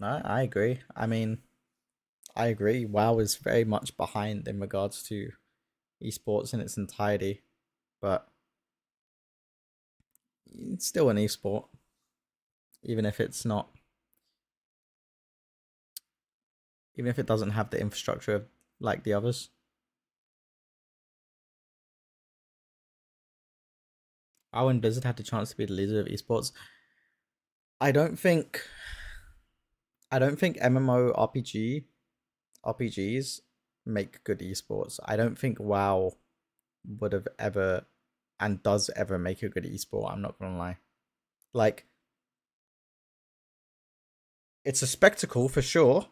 No, I agree. I mean, I agree. WoW is very much behind in regards to esports in its entirety, but it's still an esport, even if it's not. Even if it doesn't have the infrastructure like the others. WoW and Blizzard had the chance to be the leader of esports. I don't think MMO RPGs make good esports. I don't think WoW would have ever and does ever make a good esport. I'm not gonna lie. Like, it's a spectacle for sure.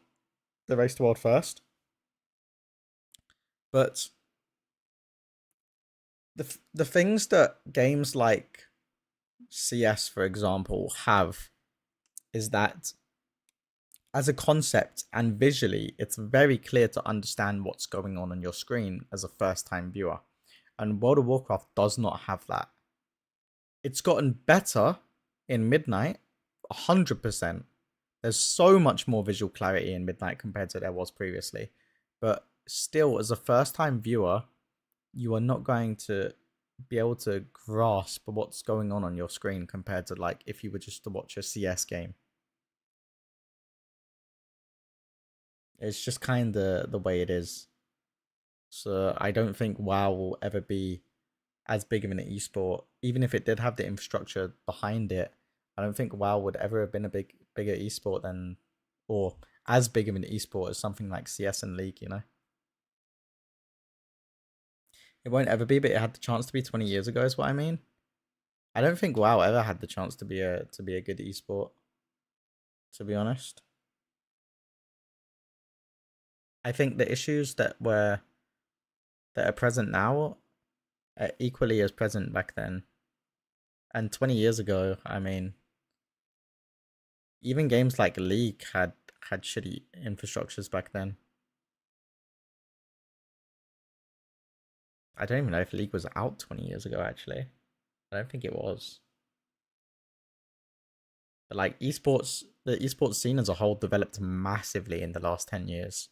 The race to world first, but the things that games like CS, for example, have is that as a concept and visually, it's very clear to understand what's going on your screen as a first-time viewer. And World of Warcraft does not have that. It's gotten better in Midnight, 100%. There's so much more visual clarity in Midnight compared to there was previously. But still, as a first-time viewer, you are not going to be able to grasp what's going on your screen compared to like if you were just to watch a CS game. It's just kind of the way it is. So I don't think WoW will ever be as big of an esport. Even if it did have the infrastructure behind it, I don't think WoW would ever have been a bigger esport than, or as big of an esport as something like CS and League, you know? It won't ever be, but it had the chance to be 20 years ago is what I mean. I don't think WoW ever had the chance to be a good esport, to be honest. I think the issues that are present now are equally as present back then. And 20 years ago, I mean, even games like League had shitty infrastructures back then. I don't even know if League was out 20 years ago, actually. I don't think it was. But like the esports scene as a whole developed massively in the last 10 years.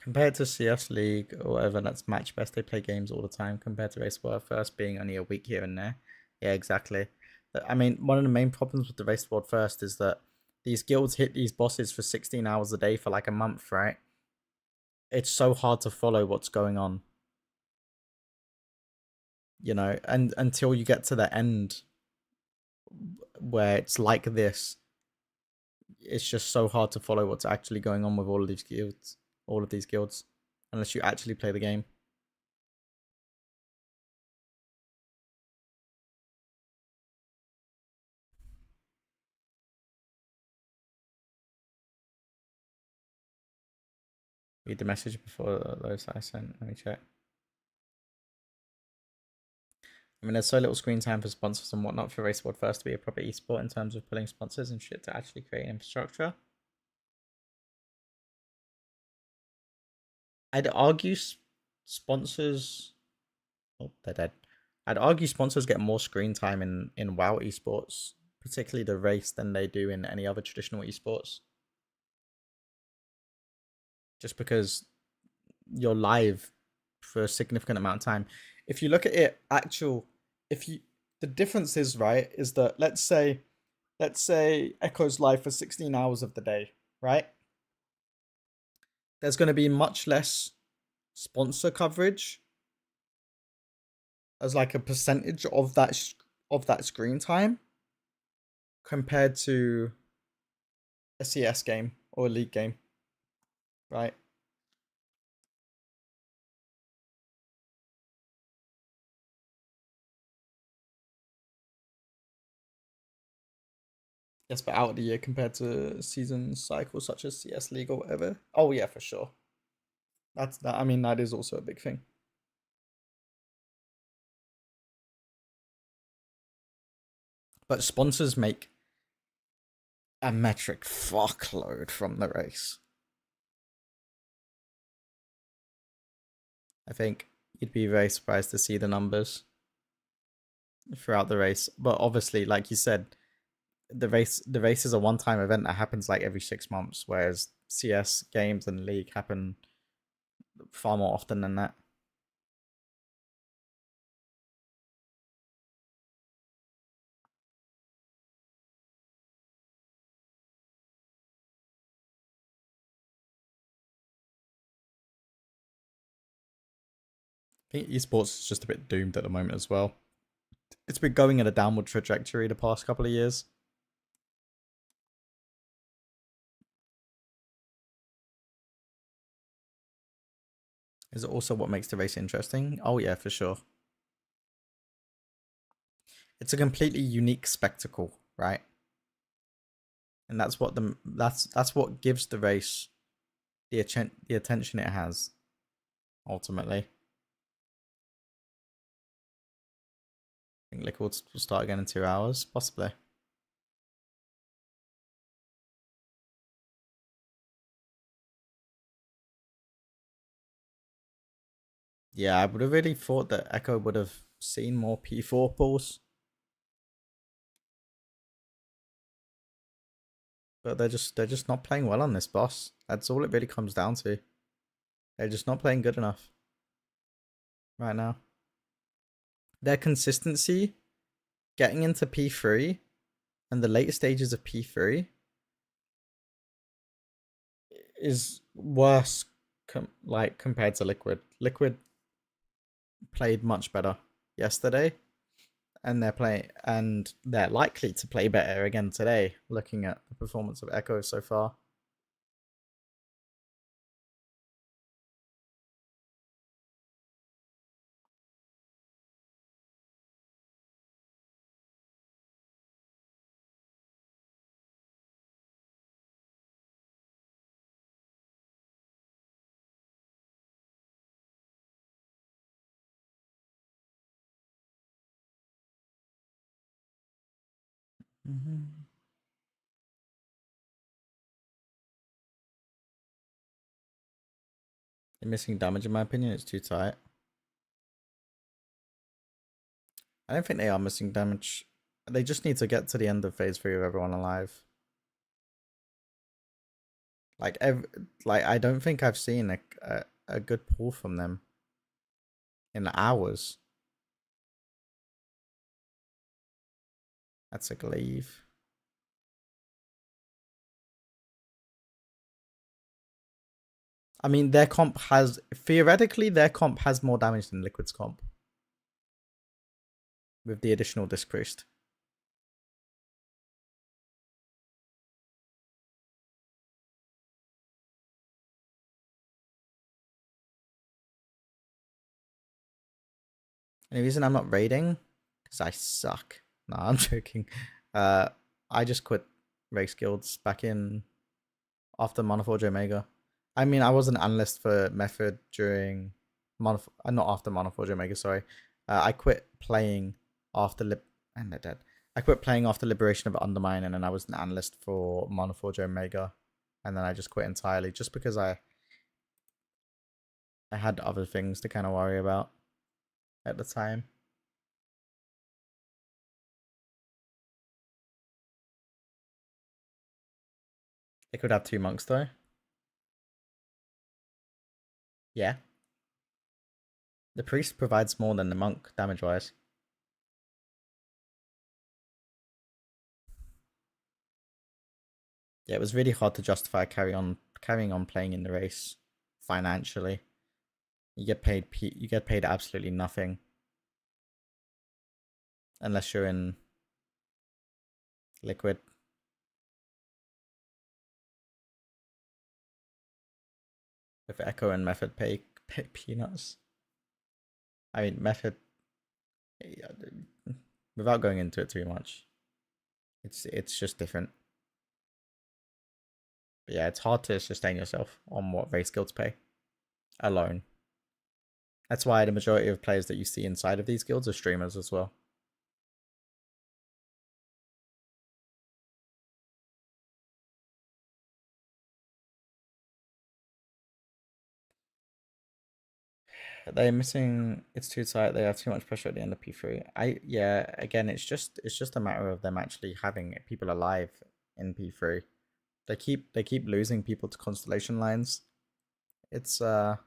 Compared to CS League or whatever, that's match best. They play games all the time compared to Race World First being only a week here and there. Yeah, exactly. I mean, one of the main problems with the Race World First is that these guilds hit these bosses for 16 hours a day for like a month, right? It's so hard to follow what's going on. You know, and until you get to the end where it's like this, it's just so hard to follow what's actually going on with all of these guilds, unless you actually play the game. Read the message before those I sent. Let me check. I mean, there's so little screen time for sponsors and whatnot for Race World First to be a proper esport in terms of pulling sponsors and shit to actually create infrastructure. I'd argue sponsors... Oh, they're dead. I'd argue sponsors get more screen time in WoW esports, particularly the race, than they do in any other traditional esports. Just because you're live for a significant amount of time. If you look at it, the difference is, right, is that let's say Echo's live for 16 hours of the day, right? There's going to be much less sponsor coverage as like a percentage of that screen time compared to a CS game or a League game, right? Yes, but out of the year compared to season cycles such as CS League or whatever. Oh yeah, for sure. I mean, that is also a big thing. But sponsors make a metric fuckload from the race. I think you'd be very surprised to see the numbers throughout the race. But obviously, like you said, the race is a one-time event that happens like every 6 months, whereas CS games and League happen far more often than that. I think esports is just a bit doomed at the moment as well. It's been going in a downward trajectory the past couple of years. Is it also what makes the race interesting? Oh yeah, for sure. It's a completely unique spectacle, right? And that's what gives the race the attention it has, ultimately. I think Liquid will start again in 2 hours, possibly. Yeah, I would have really thought that Echo would have seen more P4 pulls. But they're just not playing well on this boss. That's all it really comes down to. They're just not playing good enough right now. Their consistency getting into P3 and the later stages of P3 is worse compared to Liquid. Liquid played much better yesterday, and they're likely to play better again today, looking at the performance of Echo so far. They're missing damage, in my opinion. It's too tight. I don't think they are missing damage. They just need to get to the end of phase 3 with everyone alive. Like I don't think I've seen a good pull from them in hours. That's a glaive. I mean, their comp has theoretically more damage than Liquid's comp with the additional disc priest. And the reason I'm not raiding, because I suck. No, I'm joking. I just quit race guilds back in after Monoforge Omega. I mean, I was an analyst for Method during not after Monoforge Omega. Sorry, I quit playing after I quit playing after Liberation of Undermine, and then I was an analyst for Monoforge Omega, and then I just quit entirely just because I had other things to kind of worry about at the time. They could have 2 monks though. Yeah. The priest provides more than the monk damage wise. Yeah, it was really hard to justify carrying on playing in the race financially. You get paid absolutely nothing unless you're in Liquid. With Echo and Method pay peanuts. I mean, Method, without going into it too much, it's just different. But yeah, it's hard to sustain yourself on what race guilds pay alone. That's why the majority of players that you see inside of these guilds are streamers as well. They're missing. It's too tight. They have too much pressure at the end of P3. Again, it's just a matter of them actually having people alive in P3. They keep losing people to constellation lines. It's and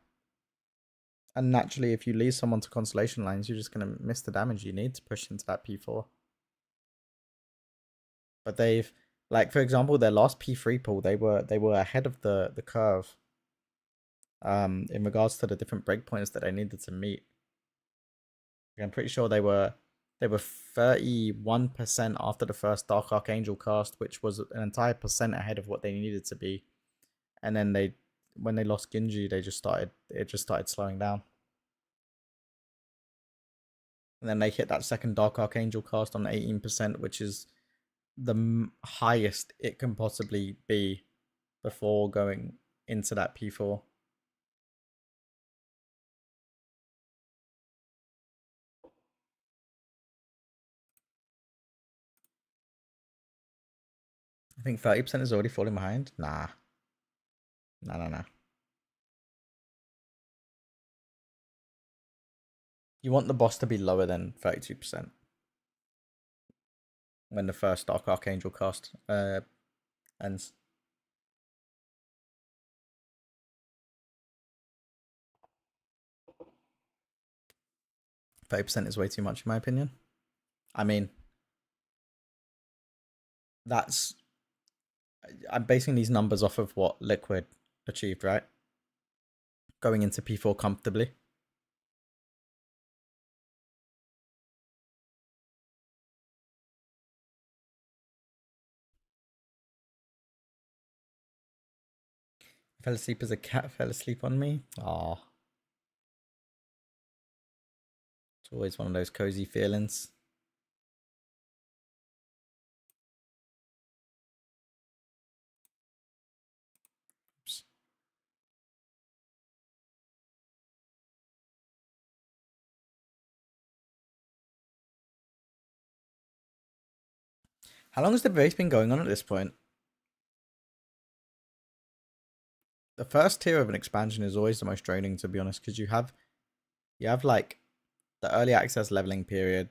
naturally, if you lose someone to constellation lines, you're just gonna miss the damage you need to push into that P4. But they've, like, for example, their last P3 pull, they were ahead of the curve. In regards to the different breakpoints that they needed to meet. I'm pretty sure they were 31% after the first Dark Archangel cast, which was an entire percent ahead of what they needed to be. And then when they lost Genji, it just started slowing down. And then they hit that second Dark Archangel cast on 18%, which is the highest it can possibly be before going into that P4. I think 30% is already falling behind. Nah. Nah. You want the boss to be lower than 32% when the first Dark Archangel cast ends. %30 is way too much in my opinion. I mean, I'm basing these numbers off of what Liquid achieved, right? Going into P4 comfortably. Fell asleep as a cat fell asleep on me. Aw. It's always one of those cozy feelings. Oops. How long has the race been going on at this point? The first tier of an expansion is always the most draining, to be honest, because you have like the early access leveling period.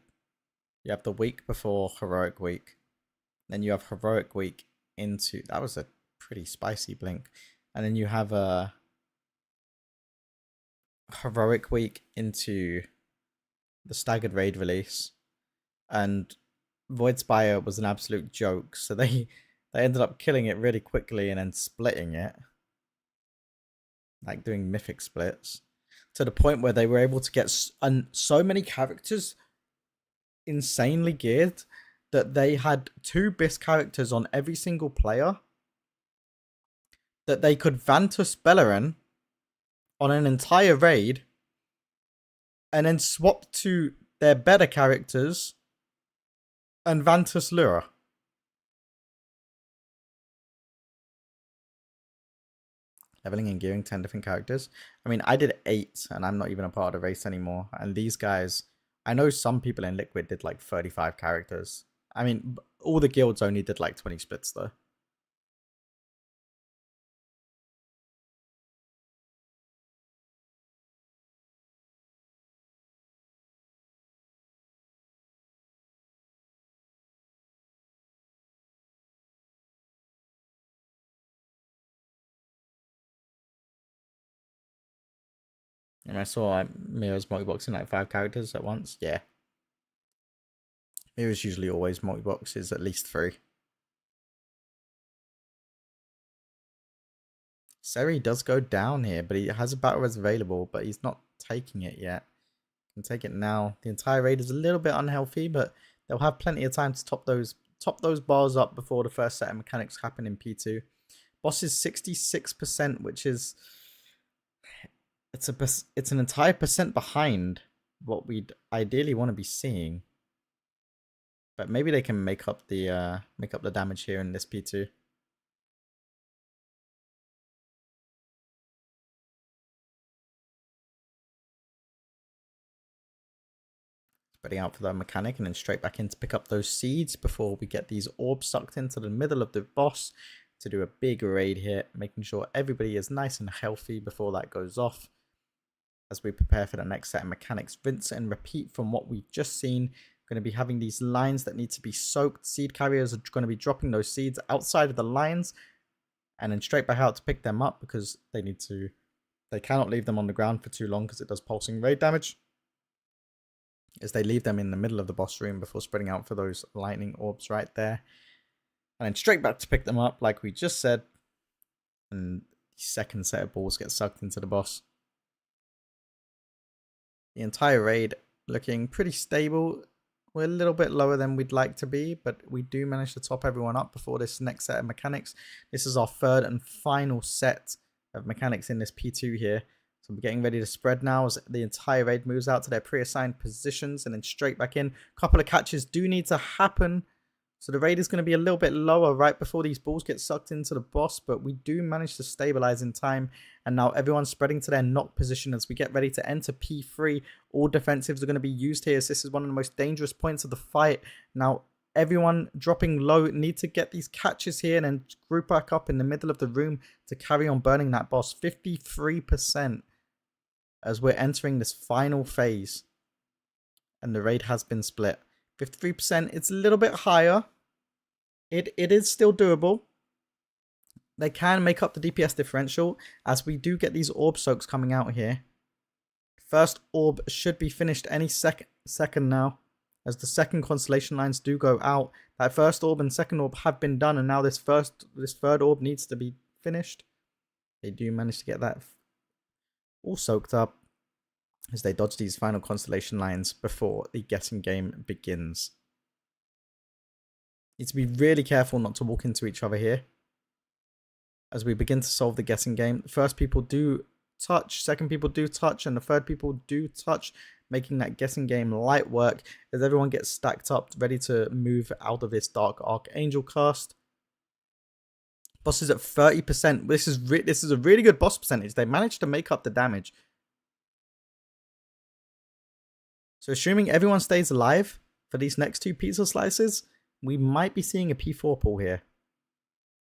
You have the week before Heroic Week. Then you have Heroic Week into... That was a pretty spicy blink. And then you have a Heroic Week into the staggered raid release. And Void Spire was an absolute joke. So they ended up killing it really quickly and then splitting it. Like doing mythic splits. To the point where they were able to get so many characters insanely geared that they had 2 BIS characters on every single player that they could Vantus Beleren on an entire raid and then swap to their better characters and Vantus Lura. Leveling and gearing 10 different characters. I mean, I did 8 and I'm not even a part of the race anymore. And these guys, I know some people in Liquid did like 35 characters. I mean, all the guilds only did like 20 splits though. And I saw like Mira's multi-boxing like 5 characters at once. Yeah. Mira's usually always multi-boxes at least 3. Seri does go down here, but he has a battle res available, but he's not taking it yet. Can take it now. The entire raid is a little bit unhealthy, but they'll have plenty of time to top those bars up before the first set of mechanics happen in P2. Boss is 66%, which is it's an entire percent behind what we'd ideally want to be seeing. But maybe they can make up the damage here in this P2. Spreading out for the mechanic and then straight back in to pick up those seeds before we get these orbs sucked into the middle of the boss to do a big raid hit, making sure everybody is nice and healthy before that goes off. As we prepare for the next set of mechanics, rinse and repeat from what we've just seen. Going to be having these lines that need to be soaked. Seed carriers are going to be dropping those seeds outside of the lines and then straight back out to pick them up because they cannot leave them on the ground for too long because it does pulsing raid damage. As they leave them in the middle of the boss room before spreading out for those lightning orbs right there. And then straight back to pick them up like we just said. And the second set of balls get sucked into the boss. The entire raid looking pretty stable. We're a little bit lower than we'd like to be, but we do manage to top everyone up before this next set of mechanics. This is our third and final set of mechanics in this P2 here. So we're getting ready to spread now as the entire raid moves out to their pre-assigned positions and then straight back in. A couple of catches do need to happen So the raid is going to be a little bit lower right before these balls get sucked into the boss, but we do manage to stabilize in time. And now everyone's spreading to their knock position as we get ready to enter P3. All defensives are going to be used here, as this is one of the most dangerous points of the fight. Now, everyone dropping low need to get these catches here and then group back up in the middle of the room to carry on burning that boss. 53% as we're entering this final phase. And the raid has been split. 53%, it's a little bit higher. It is still doable. They can make up the DPS differential as we do get these orb soaks coming out here. First orb should be finished any second now, as the second constellation lines do go out. That first orb and second orb have been done, and now this third orb needs to be finished. They do manage to get that all soaked up as they dodge these final constellation lines before the guessing game begins. Need to be really careful not to walk into each other here as we begin to solve the guessing game. First people do touch, second people do touch, and the third people do touch, making that guessing game light work as everyone gets stacked up, ready to move out of this Dark Archangel cast. Boss is at 30%. This is a really good boss percentage. They managed to make up the damage. So assuming everyone stays alive for these next two pizza slices, we might be seeing a P4 pull here.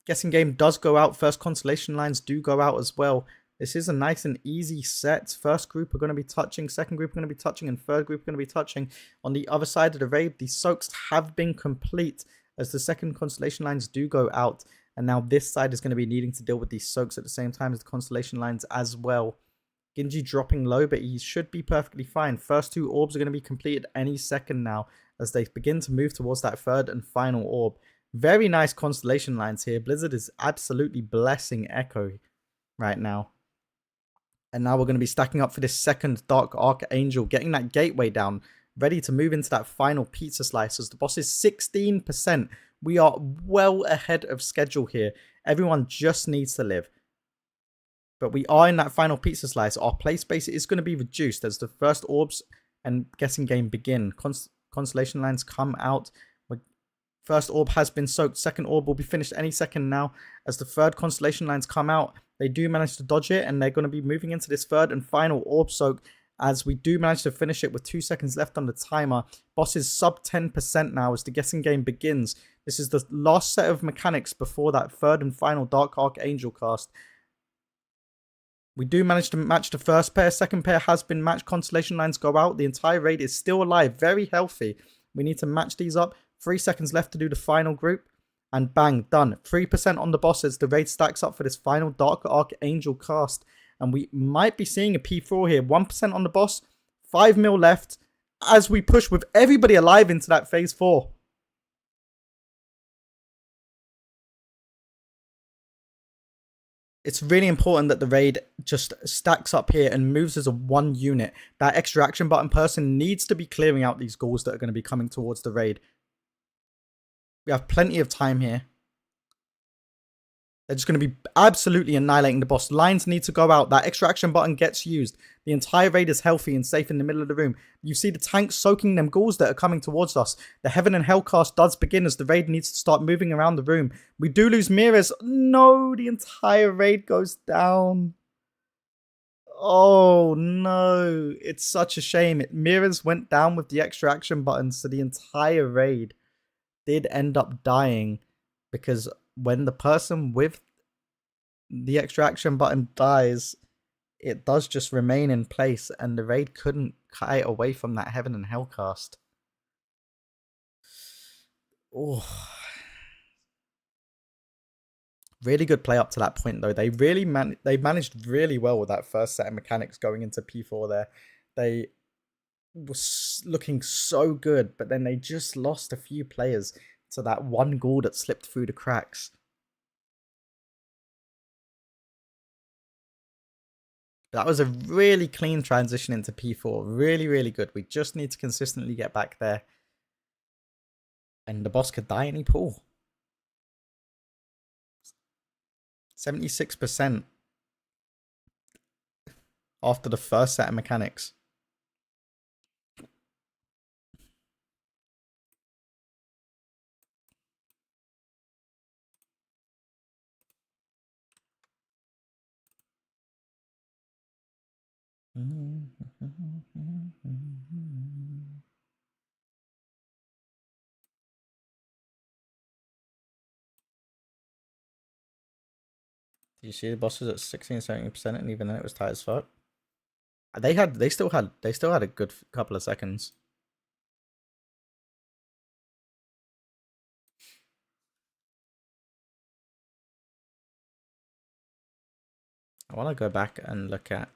Guessing game does go out. First constellation lines do go out as well. This is a nice and easy set. First group are going to be touching, second group are going to be touching, and third group are going to be touching. On the other side of the raid, the soaks have been complete as the second constellation lines do go out. And now this side is going to be needing to deal with these soaks at the same time as the constellation lines as well. Genji dropping low, but he should be perfectly fine. First two orbs are going to be completed any second now as they begin to move towards that third and final orb. Very nice constellation lines here. Blizzard is absolutely blessing Echo right now. And now we're going to be stacking up for this second Dark Archangel, getting that gateway down, ready to move into that final pizza slice as the boss is 16%. We are well ahead of schedule here. Everyone just needs to live. But we are in that final pizza slice. Our play space is going to be reduced as the first orbs and guessing game begin. Constellation lines come out. First orb has been soaked. Second orb will be finished any second now. As the third constellation lines come out, they do manage to dodge it, and they're going to be moving into this third and final orb soak as we do manage to finish it with 2 seconds left on the timer. Boss is sub 10% now as the guessing game begins. This is the last set of mechanics before that third and final Dark Archangel cast. We do manage to match the first pair. Second pair has been matched. Constellation lines go out. The entire raid is still alive. Very healthy. We need to match these up. 3 seconds left to do the final group. And bang, done. 3% on the boss as the raid stacks up for this final Dark Archangel cast. And we might be seeing a P4 here. 1% on the boss. 5 mil left as we push with everybody alive into that phase 4. It's really important that the raid just stacks up here and moves as a one unit. That extra action button person needs to be clearing out these ghouls that are going to be coming towards the raid. We have plenty of time here. They're just going to be absolutely annihilating the boss. Lines need to go out. That extra action button gets used. The entire raid is healthy and safe in the middle of the room. You see the tanks soaking them ghouls that are coming towards us. The Heaven and Hell cast does begin as the raid needs to start moving around the room. We do lose Miras. No, the entire raid goes down. Oh no, it's such a shame. Miras went down with the extra action buttons, so the entire raid did end up dying because when the person with the extra action button dies, it does just remain in place and the raid couldn't kite away from that Heaven and Hell cast. Oh. Really good play up to that point though. They really managed really well with that first set of mechanics going into P4 there. They was looking so good, but then they just lost a few players to that one ghoul that slipped through the cracks. That was a really clean transition into P4. Really, really good. We just need to consistently get back there. And the boss could die any pool. 76% after the first set of mechanics. You see the boss was at 16-17%, and even then it was tight as fuck. They still had a good couple of seconds. I want to go back and look at.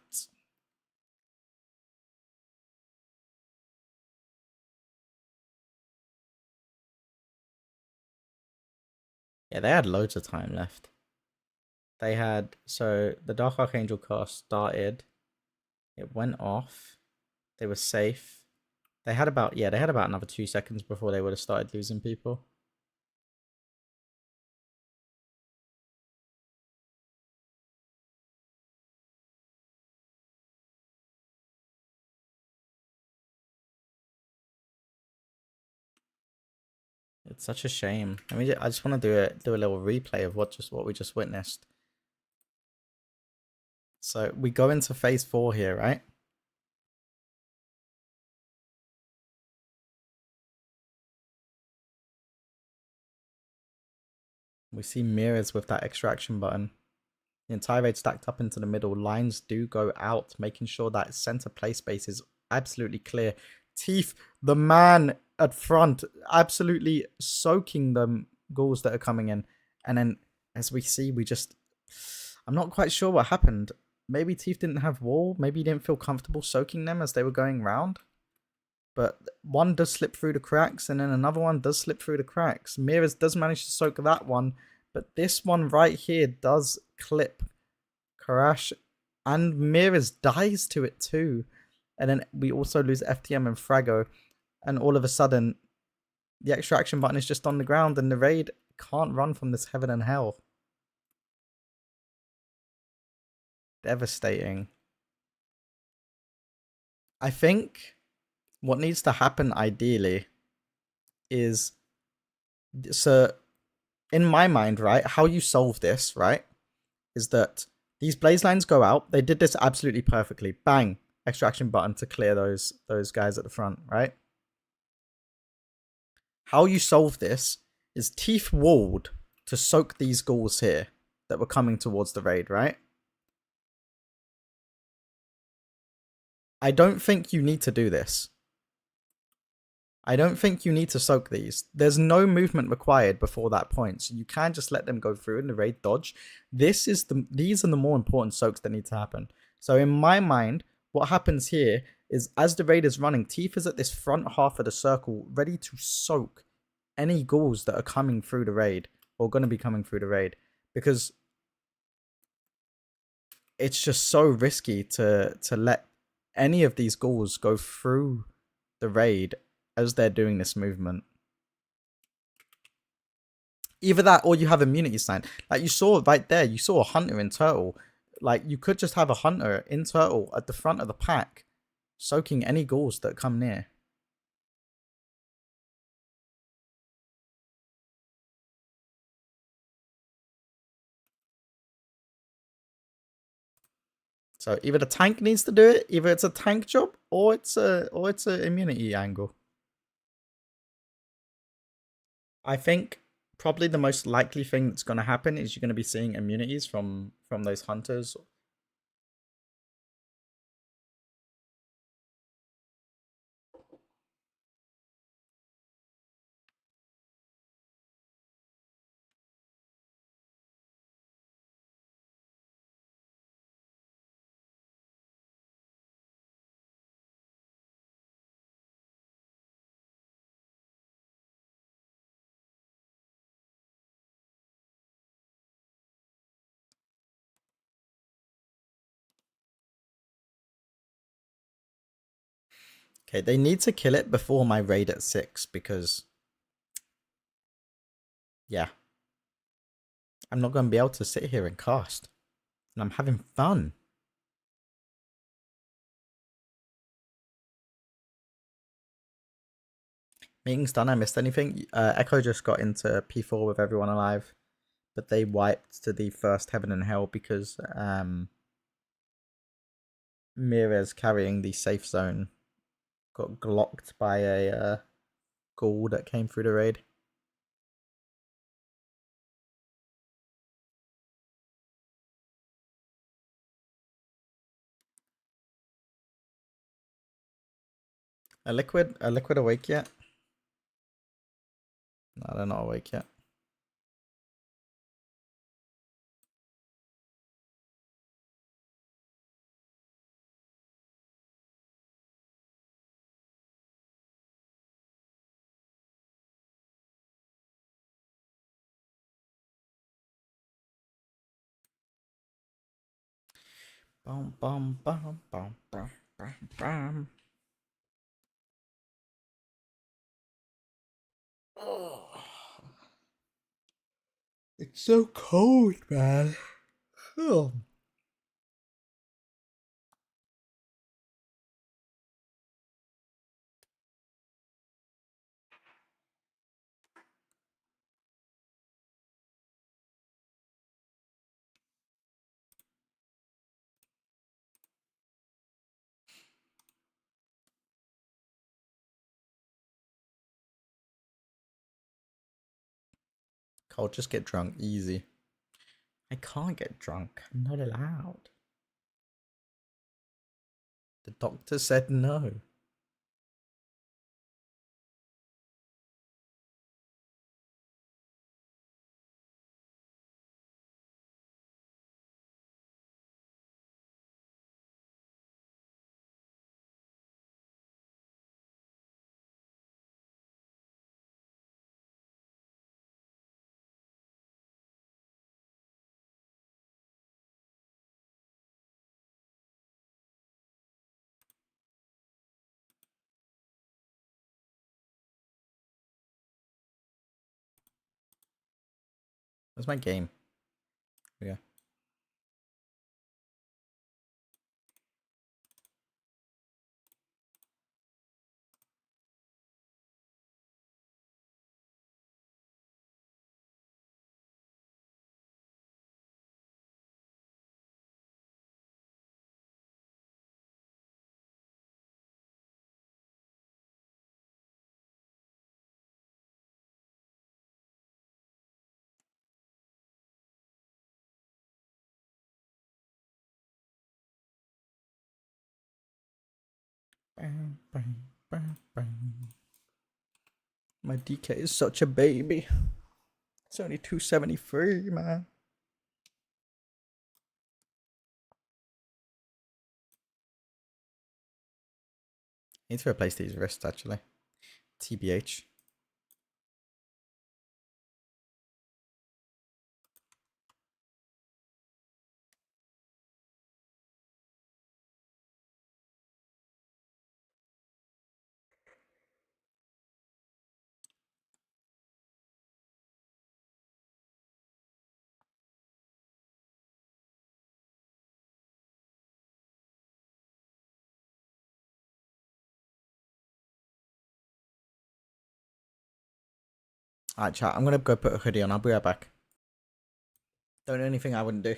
Yeah, they had loads of time left. They had, so the Dark Archangel cast started. It went off. They were safe. They had about another 2 seconds before they would have started losing people. It's such a shame. I mean, I just want to do a little replay of what we just witnessed. So we go into phase 4 here, right? We see mirrors with that extraction button. The entire raid stacked up into the middle. Lines do go out, making sure that center play space is absolutely clear. Teeth, the man at front, absolutely soaking the ghouls that are coming in. And then, as we see, I'm not quite sure what happened. Maybe Teeth didn't have wall. Maybe he didn't feel comfortable soaking them as they were going round. But one does slip through the cracks, and then another one does slip through the cracks. Mirrors does manage to soak that one, but this one right here does clip Karash, and Mirrors dies to it too. And then we also lose FTM and Frago, and all of a sudden, the extraction button is just on the ground, and the raid can't run from this heaven and hell. Devastating. I think what needs to happen ideally is, so in my mind, right, how you solve this, right, is that these blaze lines go out. They did this absolutely perfectly. Bang, extraction button to clear those guys at the front, right? How you solve this is Teeth walled to soak these ghouls here that were coming towards the raid, right? I don't think you need to do this. I don't think you need to soak these. There's no movement required before that point, so you can just let them go through and the raid dodge. These are the more important soaks that need to happen. So in my mind, what happens here is as the raid is running, Teeth is at this front half of the circle, ready to soak any ghouls that are coming through the raid or going to be coming through the raid, because it's just so risky to let any of these ghouls go through the raid as they're doing this movement. Either that or you have immunity sign. Like you saw right there, you saw a hunter in turtle. Like you could just have a hunter in turtle at the front of the pack, soaking any ghouls that come near. So either the tank needs to do it, either it's a tank job, or it's a immunity angle. I think probably the most likely thing that's going to happen is you're going to be seeing immunities from those hunters. Okay, they need to kill it before my raid at 6 because, yeah, I'm not going to be able to sit here and cast. And I'm having fun. Meeting's done. I missed anything. Echo just got into P4 with everyone alive, but they wiped to the first heaven and hell because Mirez carrying the safe zone got glocked by a ghoul that came through the raid. A liquid awake yet? No, they're not awake yet. Bum bum bum bum bum bum bum. Oh. It's so cold, man. Oh. Cole, just get drunk, easy. I can't get drunk. I'm not allowed. The doctor said no. Where's my game? Yeah. Bang, bang, bang, bang. My DK is such a baby. It's only 273, man. Need to replace these wrists, actually. TBH. Alright, chat. I'm gonna go put a hoodie on. I'll be right back. Don't do anything I wouldn't do.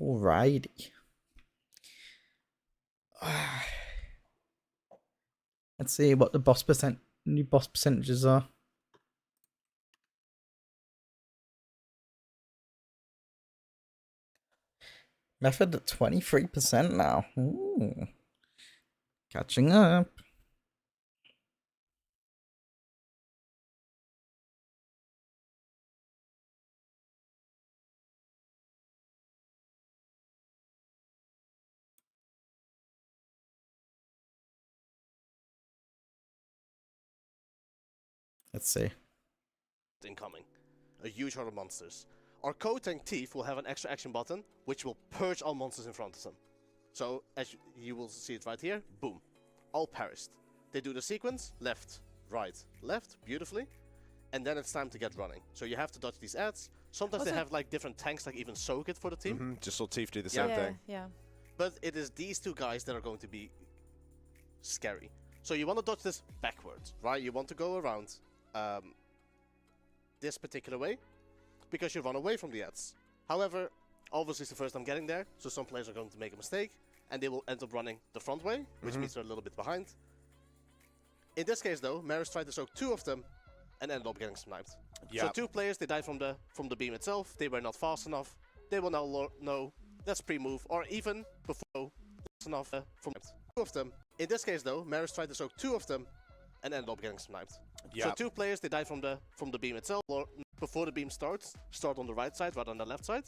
Alrighty. Let's see what the new boss percentages are. Method at 23% now. Ooh. Catching up. Let's see. Incoming. A huge horde of monsters. Our co-tank Thief will have an extra action button, which will purge all monsters in front of them. So, as you will see it right here, boom. All perished. They do the sequence, left, right, left, beautifully. And then it's time to get running. So you have to dodge these ads. Sometimes they have like different tanks, like even Soak It for the team. Just saw Thief do the same thing. Yeah. But it is these two guys that are going to be scary. So you want to dodge this backwards, right? You want to go around this particular way because you run away from the ads. However, obviously it's the first time getting there, so some players are going to make a mistake and they will end up running the front way, which means they're a little bit behind. In this case though, Maris tried to soak 2 of them and ended up getting sniped. So 2 players, they died from the beam itself, they were not fast enough, they will now know let's pre-move, or even before that's enough from 2 of them. In this case though, Maris tried to soak 2 of them and ended up getting sniped. So 2 players, they died from the beam itself, or before the beam starts, start on the right side rather than the left side.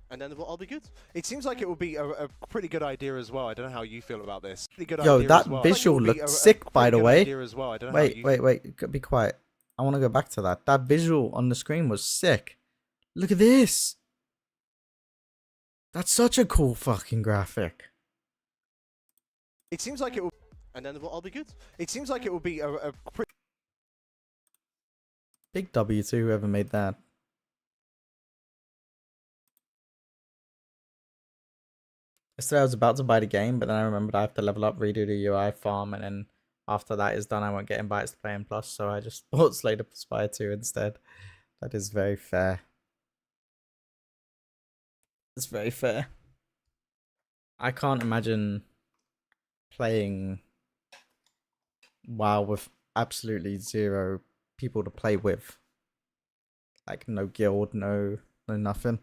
And then it will all be good. It seems like it would be a pretty good idea as well. I don't know how you feel about this. Pretty good Yo, idea that as well. visual Like looked sick, by the way. Wait, be quiet. I want to go back to that. That visual on the screen was sick. Look at this. That's such a cool fucking graphic. It seems like it would. And then it will all be good. It seems like it would be a pretty. Big W to whoever made that. Yesterday I was about to buy the game, but then I remembered I have to level up, redo the UI, farm, and then after that is done, I won't get invites to play in Plus, so I just bought Slay the Spire 2 instead. That is very fair. It's very fair. I can't imagine playing WoW with absolutely 0 people to play with. Like, no guild, no nothing.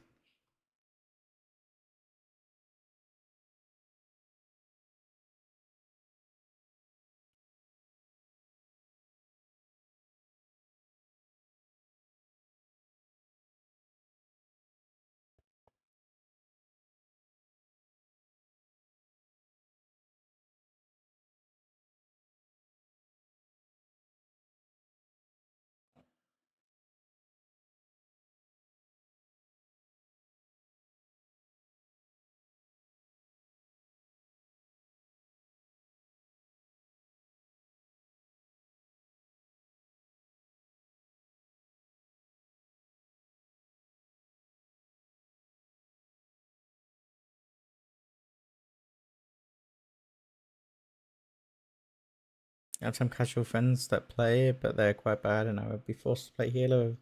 I have some casual friends that play, but they're quite bad, and I would be forced to play healer.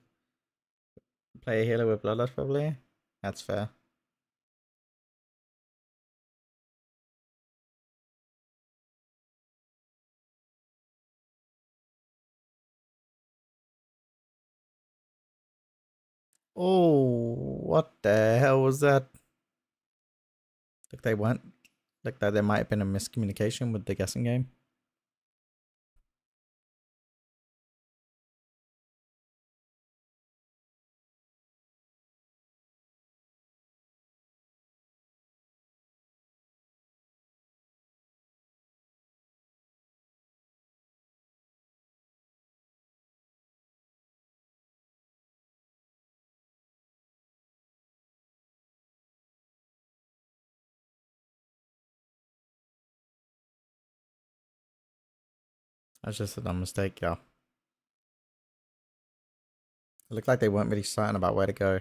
Play a healer with Bloodlust, probably. That's fair. Oh, what the hell was that? Like they went. Like that there might have been a miscommunication with the guessing game. That's just a dumb mistake, yeah. It looked like they weren't really certain about where to go.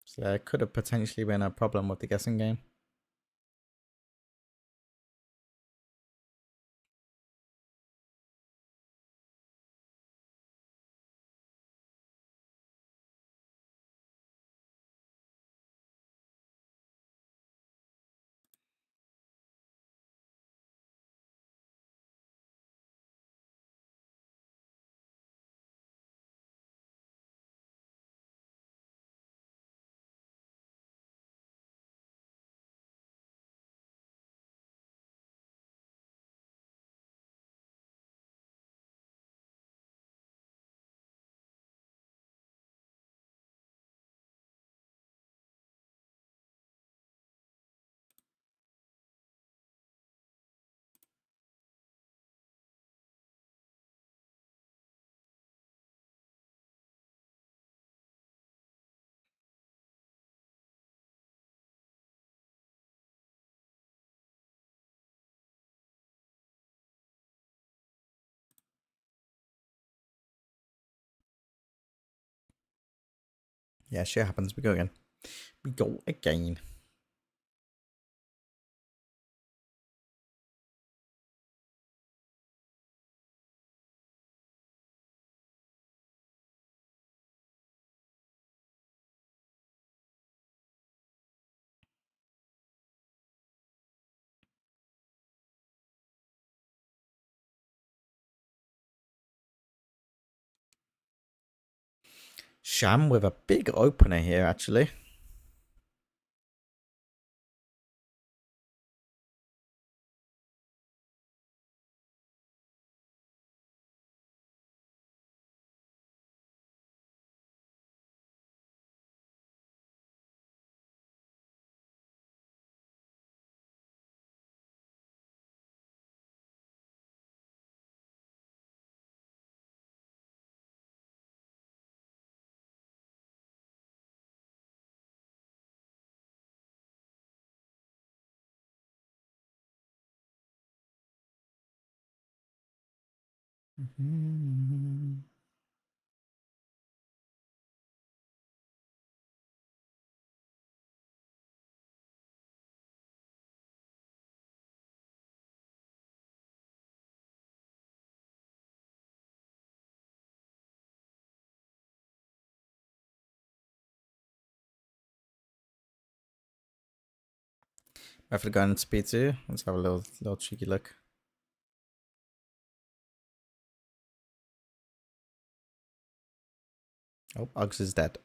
So there could have potentially been a problem with the guessing game. Yeah, shit happens. We go again. We go again. Sham with a big opener here, actually. After going into P2, let's have a little cheeky look. Oh, Uggs is dead.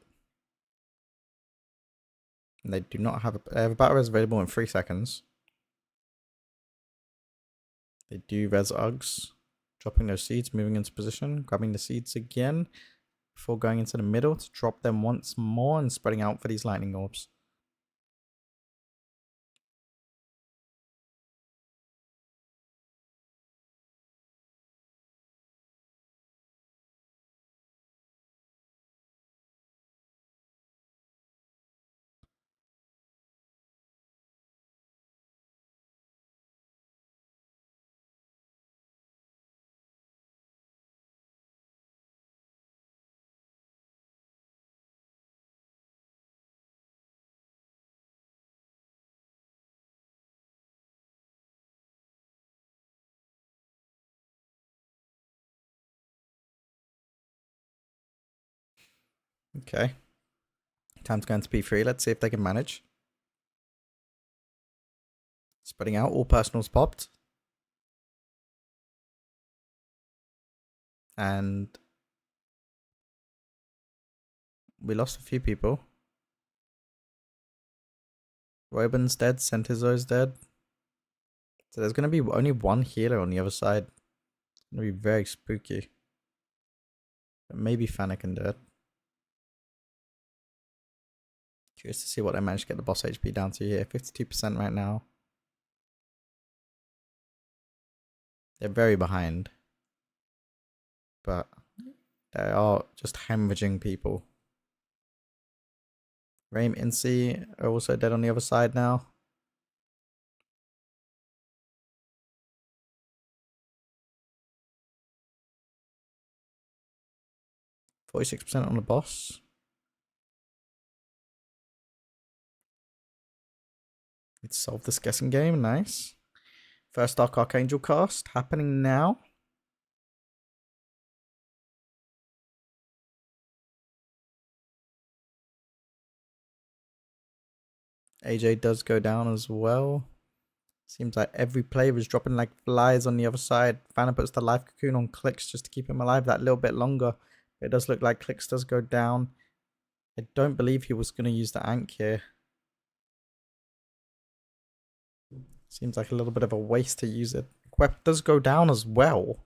And they do not have they have a battle res available in 3 seconds. They do res Uggs, dropping those seeds, moving into position, grabbing the seeds again before going into the middle to drop them once more and spreading out for these lightning orbs. Okay. Time to go into P3. Let's see if they can manage. Spreading out, all personals popped. And we lost a few people. Robin's dead, Sentizo's dead. So there's going to be only one healer on the other side. It's going to be very spooky. But maybe Fanakin dead. Curious to see what they managed to get the boss HP down to here. 52% right now. They're very behind. But they are just hemorrhaging people. Raim Incy are also dead on the other side now. %46% on the boss. Let's solve this guessing game. Nice. First Dark Archangel cast happening now. AJ does go down as well. Seems like every player is dropping like flies on the other side. Fana puts the life cocoon on Clicks just to keep him alive that little bit longer. It does look like Clicks does go down. I don't believe he was going to use the Ankh here. Seems like a little bit of a waste to use it. Quep does go down as well.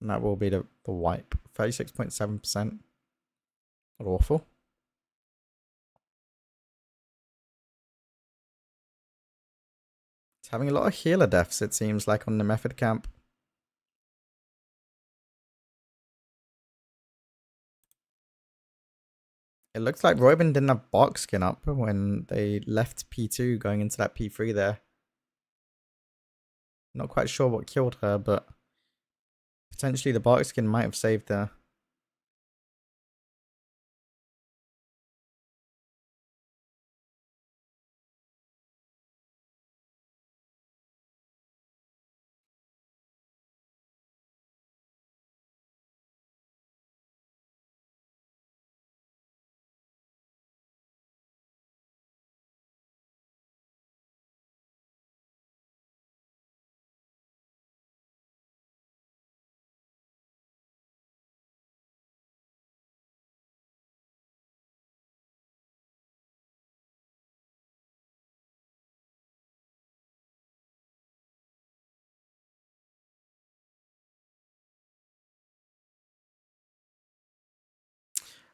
And that will be the wipe. 36.7%. Not awful. It's having a lot of healer deaths, it seems like, on the Method camp. It looks like Robin didn't have Bark skin up when they left P2 going into that P3 there. Not quite sure what killed her, but potentially the Bark skin might have saved her.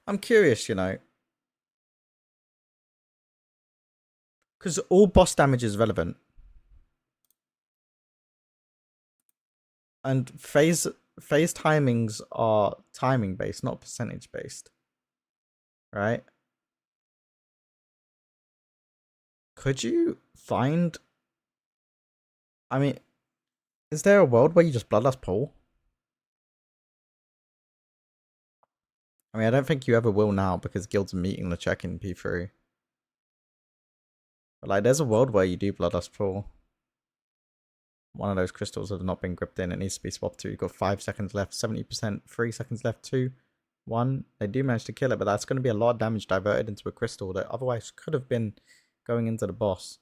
I'm curious, you know. Because all boss damage is relevant. And phase timings are timing based, not percentage based. Right? Could you find... I mean, is there a world where you just Bloodlust pull? I mean, I don't think you ever will now because guilds are meeting the check in P3. But like, there's a world where you do Bloodlust pull. One of those crystals have not been gripped in. It needs to be swapped to. You've got 5 seconds left, 70%, 3 seconds left, 2, 1. They do manage to kill it, but that's going to be a lot of damage diverted into a crystal that otherwise could have been going into the boss.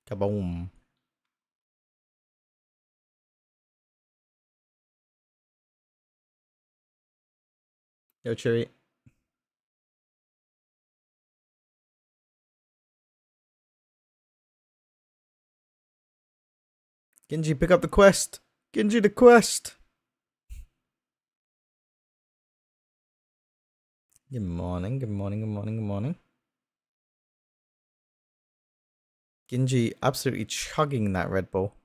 Kaboom. Yo, Chewy. Genji, pick up the quest. Genji, the quest. Good morning, good morning, good morning, good morning. Genji absolutely chugging that Red Bull.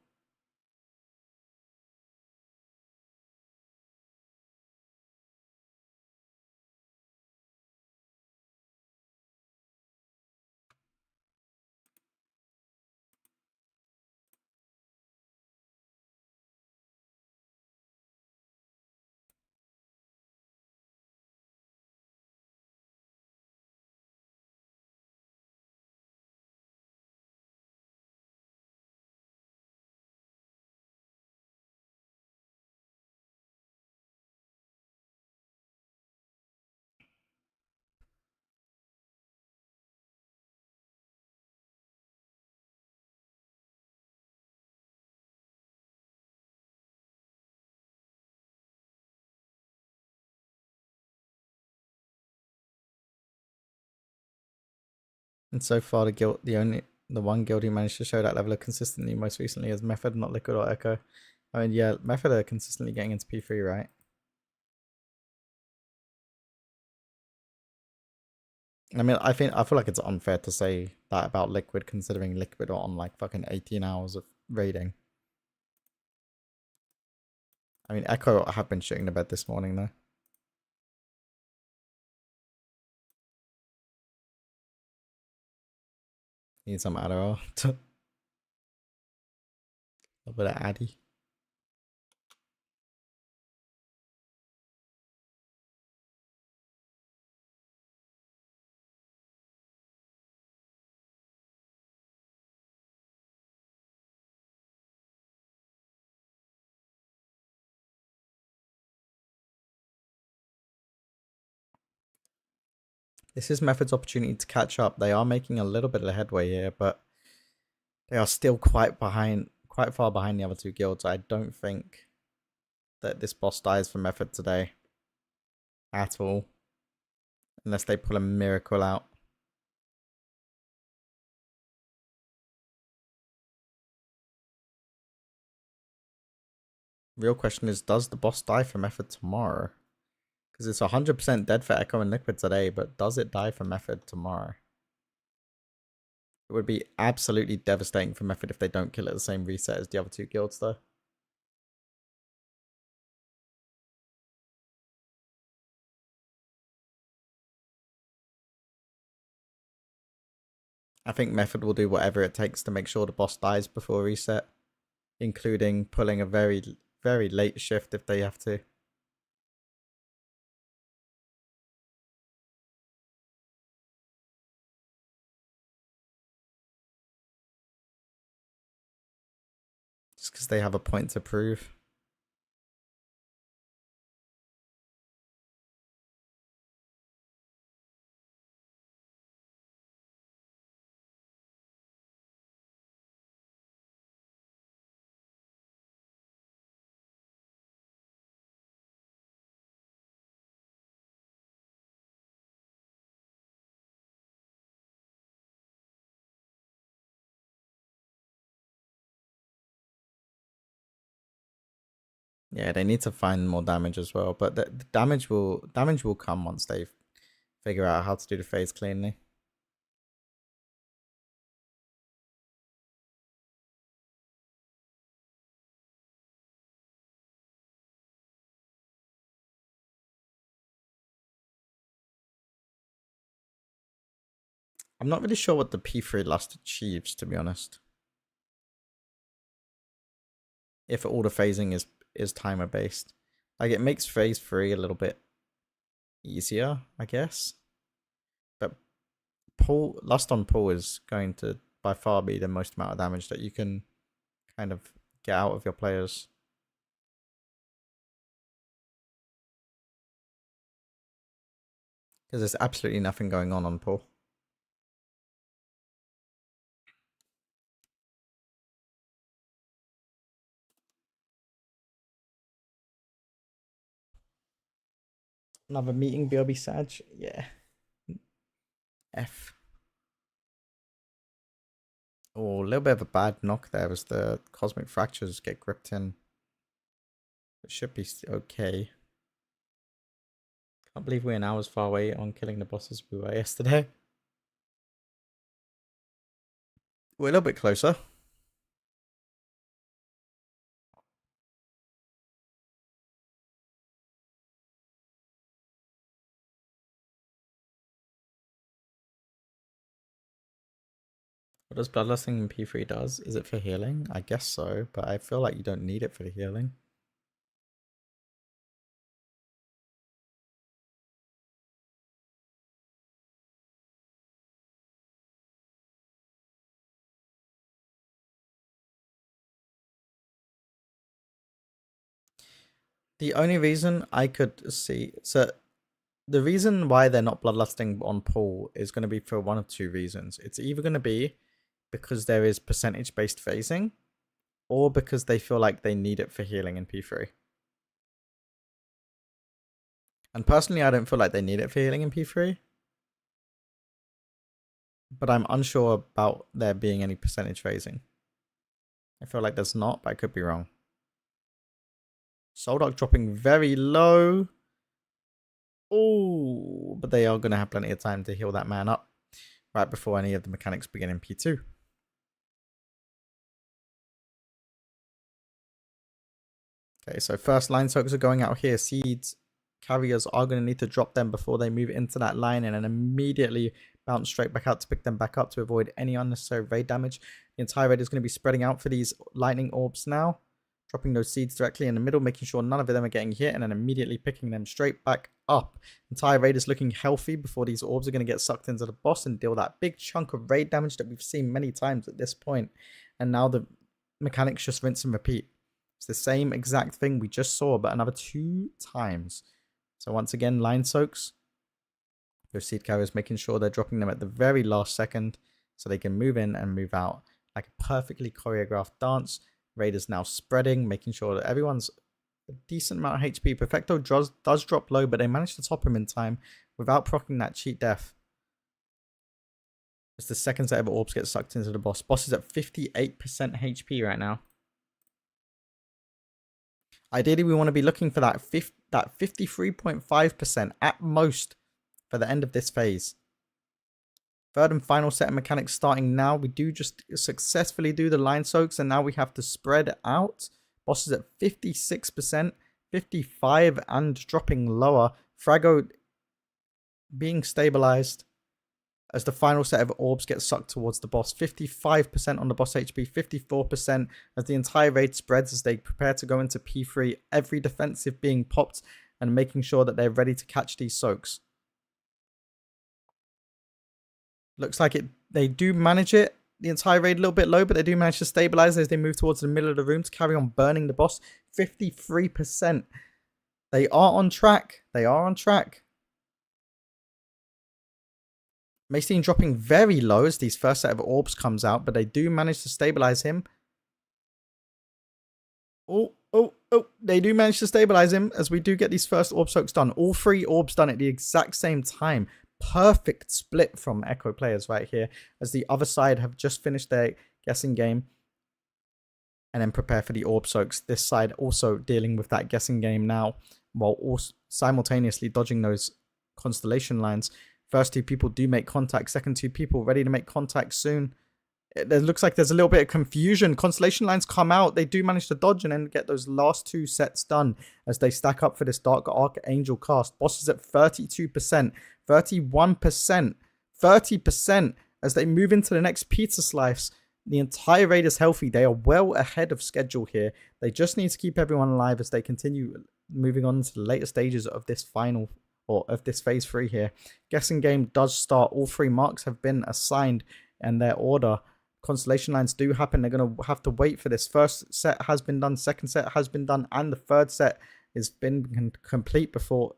And so far, the one guild who managed to show that level of consistency most recently is Method, not Liquid or Echo. I mean, yeah, Method are consistently getting into P3, right? I mean, I feel like it's unfair to say that about Liquid, considering Liquid are on like fucking 18 hours of raiding. I mean, Echo have been shitting the bed this morning though. Need some Adderall. A bit of Addy. This is Method's opportunity to catch up. They are making a little bit of headway here, but they are still quite far behind the other two guilds. I don't think that this boss dies for Method today at all, unless they pull a miracle out. Real question is, does the boss die for Method tomorrow? Because it's 100% dead for Echo and Liquid today, but does it die for Method tomorrow? It would be absolutely devastating for Method if they don't kill it at the same reset as the other two guilds, though. I think Method will do whatever it takes to make sure the boss dies before reset, including pulling a very, very late shift if they have to. Just because they have a point to prove. Yeah, they need to find more damage as well, but the damage will come once they figure out how to do the phase cleanly. I'm not really sure what the P3 last achieves, to be honest. If all the phasing is timer based. Like, it makes phase 3 a little bit easier, I guess. But Lust on pull is going to by far be the most amount of damage that you can kind of get out of your players. Because there's absolutely nothing going on pull. Another meeting, BRB Sag? Yeah. F. Oh, a little bit of a bad knock there as the Cosmic Fractures get gripped in. It should be okay. Can't believe we're an hour's far away on killing the bosses we were yesterday. We're a little bit closer. What does Bloodlusting in P3 does? Is it for healing? I guess so, but I feel like you don't need it for the healing. The only reason I could see... So, the reason why they're not Bloodlusting on pull is going to be for one of two reasons. It's either going to be because there is percentage-based phasing, or because they feel like they need it for healing in P3. And personally, I don't feel like they need it for healing in P3. But I'm unsure about there being any percentage phasing. I feel like there's not, but I could be wrong. Soldark dropping very low. Oh, but they are going to have plenty of time to heal that man up right before any of the mechanics begin in P2. Okay, so first line soakers are going out here. Seeds carriers are going to need to drop them before they move into that line and then immediately bounce straight back out to pick them back up to avoid any unnecessary raid damage. The entire raid is going to be spreading out for these lightning orbs now. Dropping those seeds directly in the middle, making sure none of them are getting hit, and then immediately picking them straight back up. Entire raid is looking healthy before these orbs are going to get sucked into the boss and deal that big chunk of raid damage that we've seen many times at this point. And now the mechanics just rinse and repeat. It's the same exact thing we just saw, but another 2 times. So once again, line soaks. Those seed carriers making sure they're dropping them at the very last second so they can move in and move out like a perfectly choreographed dance. Raid is now spreading, making sure that everyone's a decent amount of HP. Perfecto does drop low, but they managed to top him in time without proccing that cheat death. As the second set of orbs get sucked into the boss. Boss is at 58% HP right now. Ideally, we want to be looking for that 53.5% at most for the end of this phase. Third and final set of mechanics starting now. We do just successfully do the line soaks, and now we have to spread out. Boss is at 56%, 55%, and dropping lower. Frago being stabilized as the final set of orbs get sucked towards the boss. 55% on the boss HP, 54% as the entire raid spreads as they prepare to go into P3. Every defensive being popped and making sure that they're ready to catch these soaks. Looks like they do manage it. The entire raid a little bit low, but they do manage to stabilize as they move towards the middle of the room to carry on burning the boss. 53%. They are on track. They are on track. Maestine dropping very low as these first set of orbs comes out, but they do manage to stabilize him. Oh, they do manage to stabilize him as we do get these first orb soaks done. All 3 orbs done at the exact same time. Perfect split from Echo players right here as the other side have just finished their guessing game. and then prepare for the orb soaks. This side also dealing with that guessing game now, while also simultaneously dodging those constellation lines. First two people do make contact, second two people ready to make contact soon. It looks like there's a little bit of confusion. Constellation lines come out. They do manage to dodge and then get those last two sets done as they stack up for this Dark Archangel cast. Boss is at 32%, 31%, 30% as they move into the next pizza slice. The entire raid is healthy. They are well ahead of schedule here. They just need to keep everyone alive as they continue moving on to the later stages of this final, or of this phase 3 here. Guessing game does start. All 3 marks have been assigned and their order. Constellation lines do happen. They're going to have to wait for this. First set has been done, second set has been done, and the third set has been complete before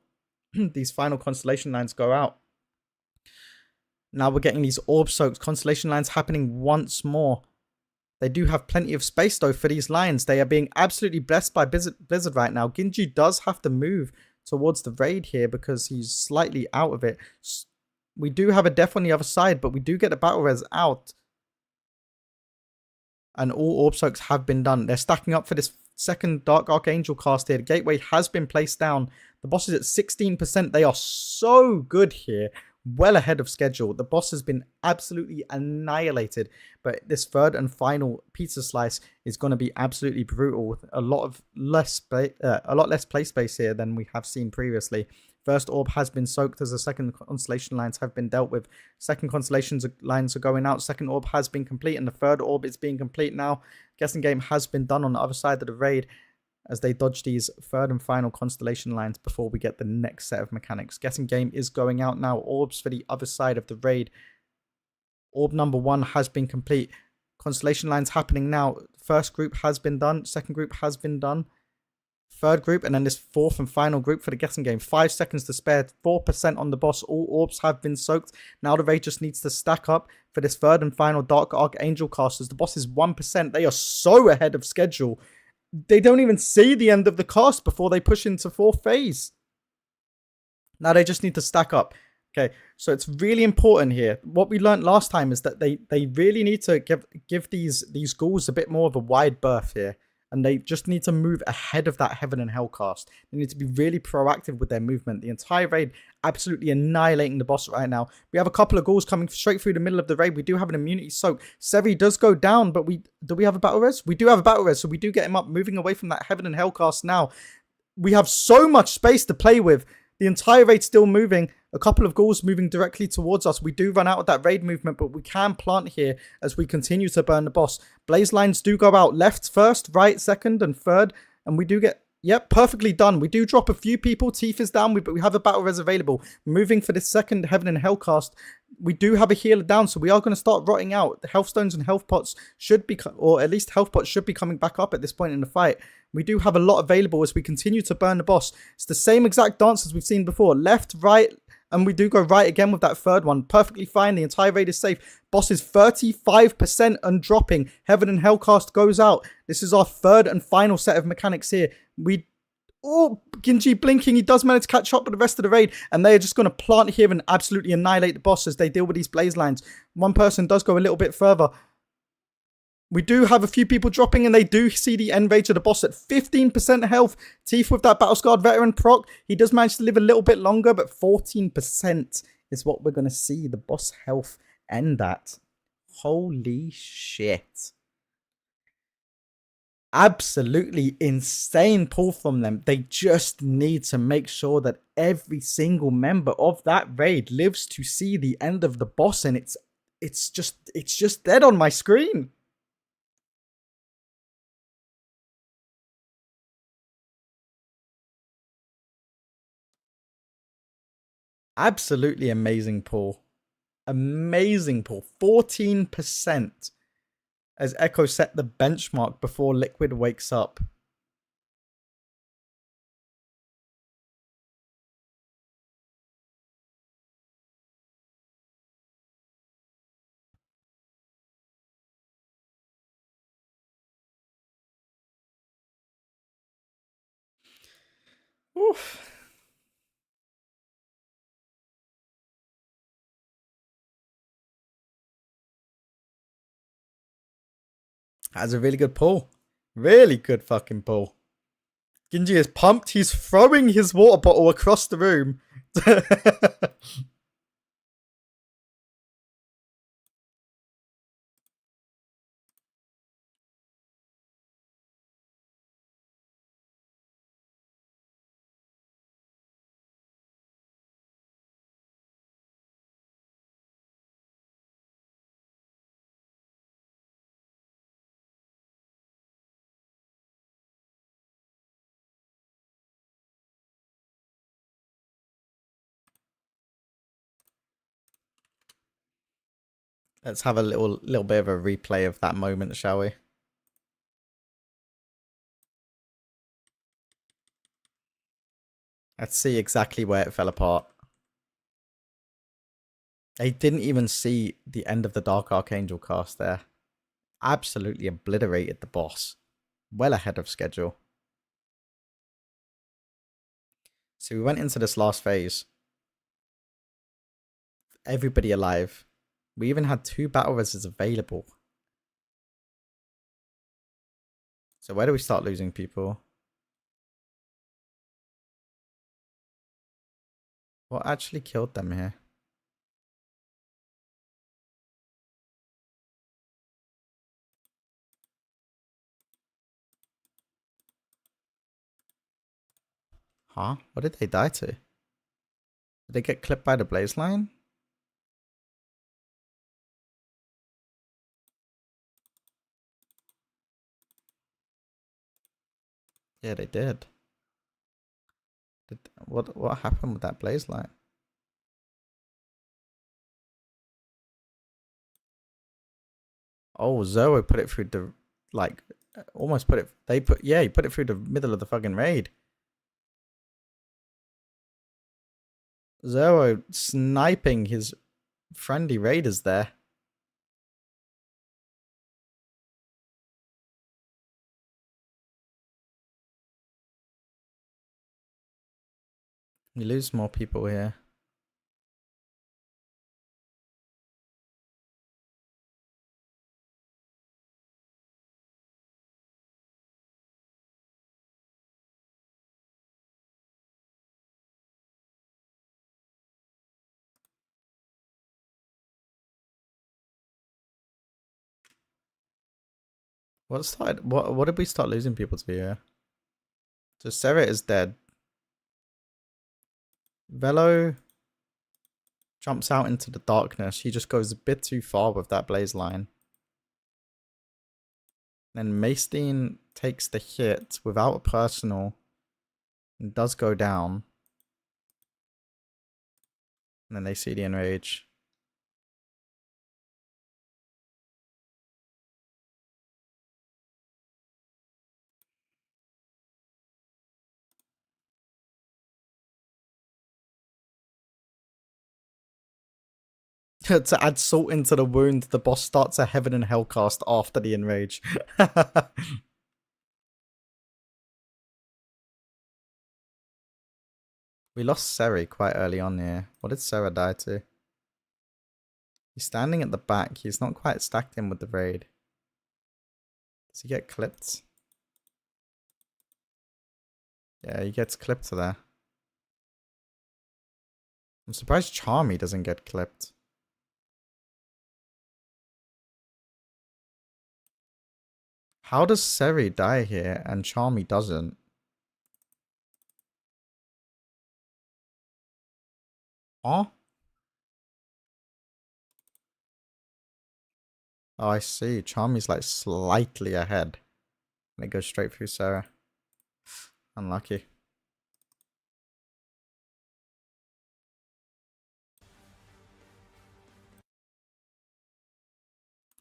these final constellation lines go out. Now we're getting these orb soaked constellation lines happening once more. They do have plenty of space though for these lines. They are being absolutely blessed by Blizzard right now. Genji does have to move towards the raid here because he's slightly out of it. We do have a death on the other side, but we do get the battle res out. And all orb soaks have been done. They're stacking up for this second Dark Archangel cast here. The gateway has been placed down. The boss is at 16%. They are so good here. Well ahead of schedule. The boss has been absolutely annihilated. But this third and final pizza slice is going to be absolutely brutal. With a lot less play space here than we have seen previously. First orb has been soaked as the second constellation lines have been dealt with. Second constellation lines are going out. Second orb has been complete and the third orb is being complete now. Guessing game has been done on the other side of the raid as they dodge these third and final constellation lines before we get the next set of mechanics. Guessing game is going out now. Orbs for the other side of the raid. Orb number 1 has been complete. Constellation lines happening now. First group has been done. Second group has been done. Third group, and then this fourth and final group for the guessing game. 5 seconds to spare. 4% on the boss. All orbs have been soaked. Now the raid just needs to stack up for this third and final Dark Archangel casters. The boss is 1%. They are so ahead of schedule. They don't even see the end of the cast before they push into 4th phase. Now they just need to stack up. Okay, so it's really important here. What we learned last time is that they really need to give these ghouls a bit more of a wide berth here. And they just need to move ahead of that Heaven and Hell cast. They need to be really proactive with their movement. The entire raid absolutely annihilating the boss right now. We have a couple of ghouls coming straight through the middle of the raid. We do have an immunity soak. Sevi does go down, but do we have a battle res? We do have a battle res, so we do get him up, moving away from that Heaven and Hell cast now. We have so much space to play with. The entire raid still moving. A couple of ghouls moving directly towards us. We do run out of that raid movement, but we can plant here as we continue to burn the boss. Blaze lines do go out left first, right second, and third. And we do get, yep, perfectly done. We do drop a few people. Teeth is down, but we have a battle res available. Moving for this second Heaven and Hell cast. We do have a healer down, so we are going to start rotting out. The health stones and health pots should be, or at least health pots should be coming back up at this point in the fight. We do have a lot available as we continue to burn the boss. It's the same exact dance as we've seen before. Left, right, and we do go right again with that third one. Perfectly fine. The entire raid is safe. Boss is 35% and dropping. Heaven and Hell cast goes out. This is our third and final set of mechanics here. Oh, Genji blinking. He does manage to catch up with the rest of the raid. And they are just going to plant here and absolutely annihilate the boss as they deal with these blaze lines. One person does go a little bit further. We do have a few people dropping, and they do see the end rage of the boss at 15% health. Teeth with that Battle Scarred Veteran proc. He does manage to live a little bit longer, but 14% is what we're going to see the boss health end at. Holy shit. Absolutely insane pull from them. They just need to make sure that every single member of that raid lives to see the end of the boss, and it's just dead on my screen. Absolutely amazing pull. Amazing pull. 14% as Echo set the benchmark before Liquid wakes up. Oof. That's a really good pull. Really good fucking pull. Genji is pumped. He's throwing his water bottle across the room. Let's have a little bit of a replay of that moment, shall we? Let's see exactly where it fell apart. They didn't even see the end of the Dark Archangel cast there. Absolutely obliterated the boss. Well ahead of schedule. So we went into this last phase. Everybody alive. We even had 2 battle reses available. So where do we start losing people? What actually killed them here? Huh? What did they die to? Did they get clipped by the blaze line? Yeah, they did. What happened with that blaze line? Oh, Zoe put it through the, like, almost put it, he put it through the middle of the fucking raid. Zero sniping his friendly raiders there. You lose more people here. What did we start losing people to here? So Sarah is dead. Velo jumps out into the darkness. He just goes a bit too far with that blaze line. Then Maystein takes the hit without a personal and does go down. And then they see the enrage. To add salt into the wound, the boss starts a Heaven and Hell cast after the enrage. We lost Seri quite early on here. What did Sarah die to? He's standing at the back. He's not quite stacked in with the raid. Does he get clipped? Yeah, he gets clipped to there. I'm surprised Charmy doesn't get clipped. How does Seri die here and Charmy doesn't? Huh? Oh, I see. Charmy's like slightly ahead. And it goes straight through Sarah. Unlucky.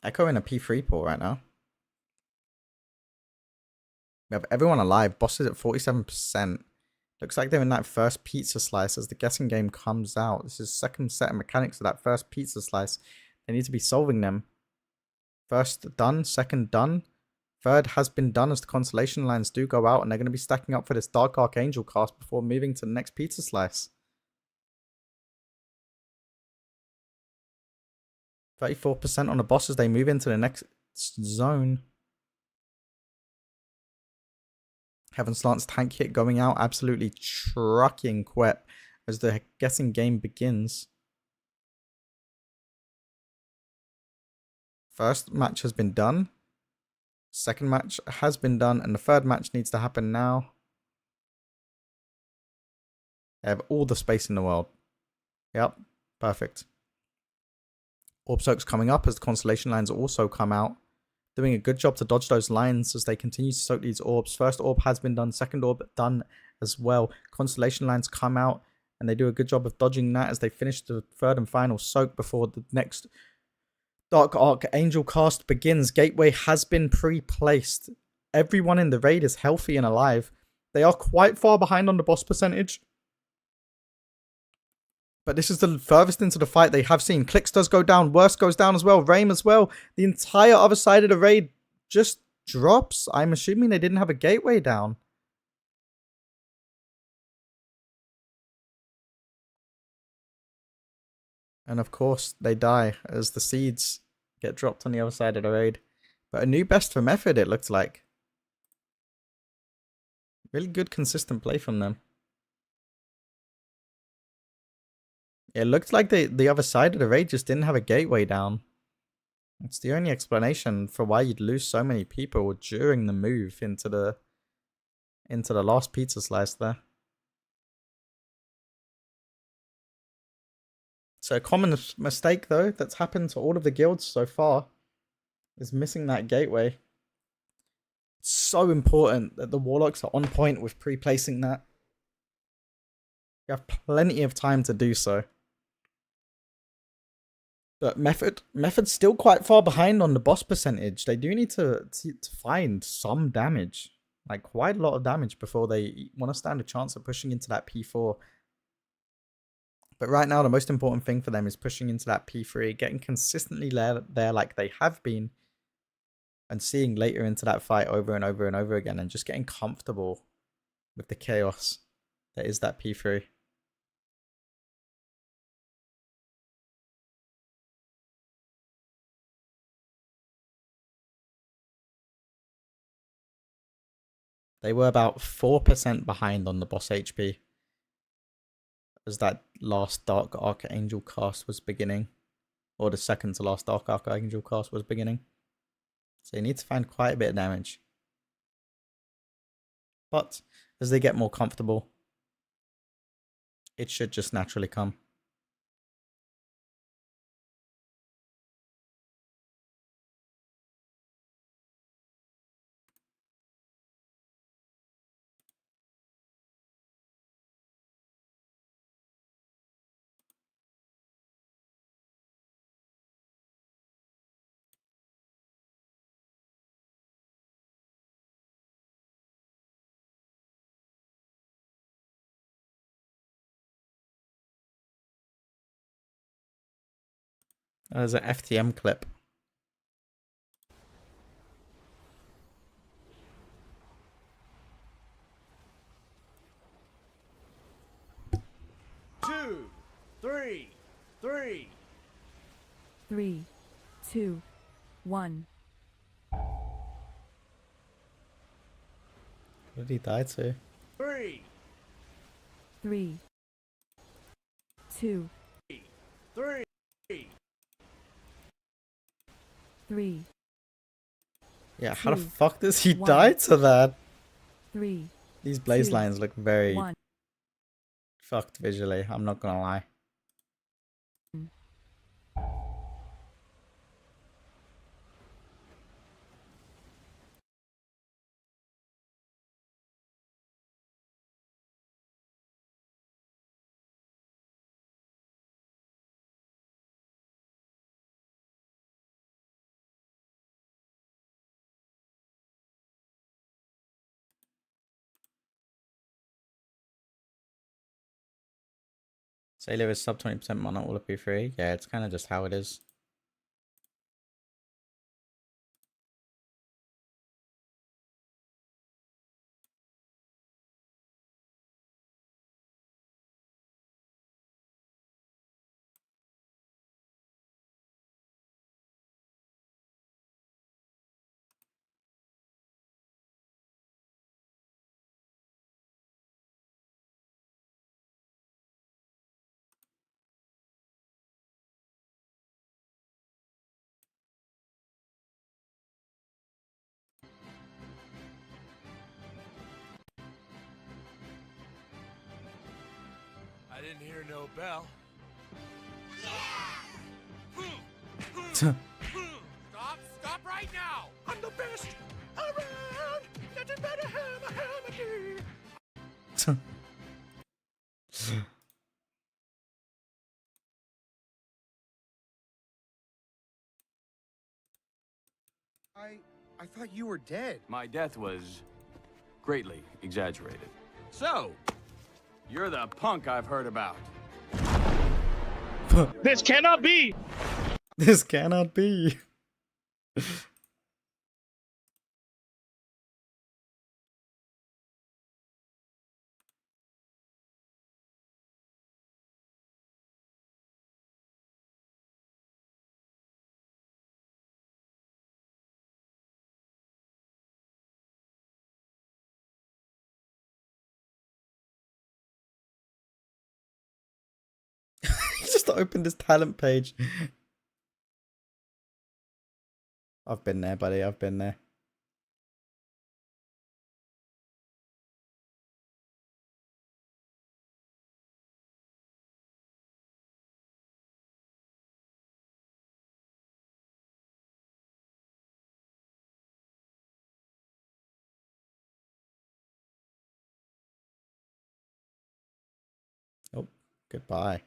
Echo in a P3 pool right now. We have everyone alive. Boss is at 47%. Looks like they're in that first pizza slice as the guessing game comes out. This is second set of mechanics of that first pizza slice. They need to be solving them. First done, second done. Third has been done as the constellation lines do go out, and they're going to be stacking up for this Dark Archangel cast before moving to the next pizza slice. 34% on the boss as they move into the next zone. Heaven Slant's tank hit going out, absolutely trucking Quep as the guessing game begins. First match has been done. Second match has been done, and the third match needs to happen now. They have all the space in the world. Yep, perfect. Orb Soak's coming up as the Constellation lines also come out. Doing a good job to dodge those lines as they continue to soak these orbs. First orb has been done, second orb done as well. Constellation lines come out and they do a good job of dodging that as they finish the third and final soak before the next Dark Archangel cast begins. Gateway has been pre-placed. Everyone in the raid is healthy and alive. They are quite far behind on the boss percentage. But this is the furthest into the fight they have seen. Clicks does go down. Worst goes down as well. Rame as well. The entire other side of the raid just drops. I'm assuming they didn't have a gateway down. And of course, they die as the seeds get dropped on the other side of the raid. But a new best for Method, it looked like. Really good, consistent play from them. It looked like the other side of the raid just didn't have a gateway down. It's the only explanation for why you'd lose so many people during the move into the last pizza slice there. So a common mistake though that's happened to all of the guilds so far is missing that gateway. It's so important that the Warlocks are on point with pre-placing that. You have plenty of time to do so. But Method's still quite far behind on the boss percentage. They do need to find some damage. Like quite a lot of damage before they want to stand a chance of pushing into that P4. But right now the most important thing for them is pushing into that P3, getting consistently there like they have been. And seeing later into that fight over and over and over again. And just getting comfortable with the chaos that is that P3. They were about 4% behind on the boss HP as that last Dark Archangel cast was beginning. Or the second to last Dark Archangel cast was beginning. So you need to find quite a bit of damage. But as they get more comfortable, it should just naturally come. There's an FTM clip. Three, 2, 1. What did he die to? 3, 2, 3. Yeah, how the fuck does he die to that? 3. These blaze lines look very 1. fucked visually, I'm not gonna lie. Sailor is sub 20% mono all of P3. Yeah, it's kind of just how it is. I didn't hear no bell. Stop right now! I'm the best around! Nothing but a hammer, I thought you were dead. My death was greatly exaggerated. So, you're the punk I've heard about. This cannot be! This cannot be. He just opened his talent page. I've been there, buddy. I've been there. Oh, goodbye.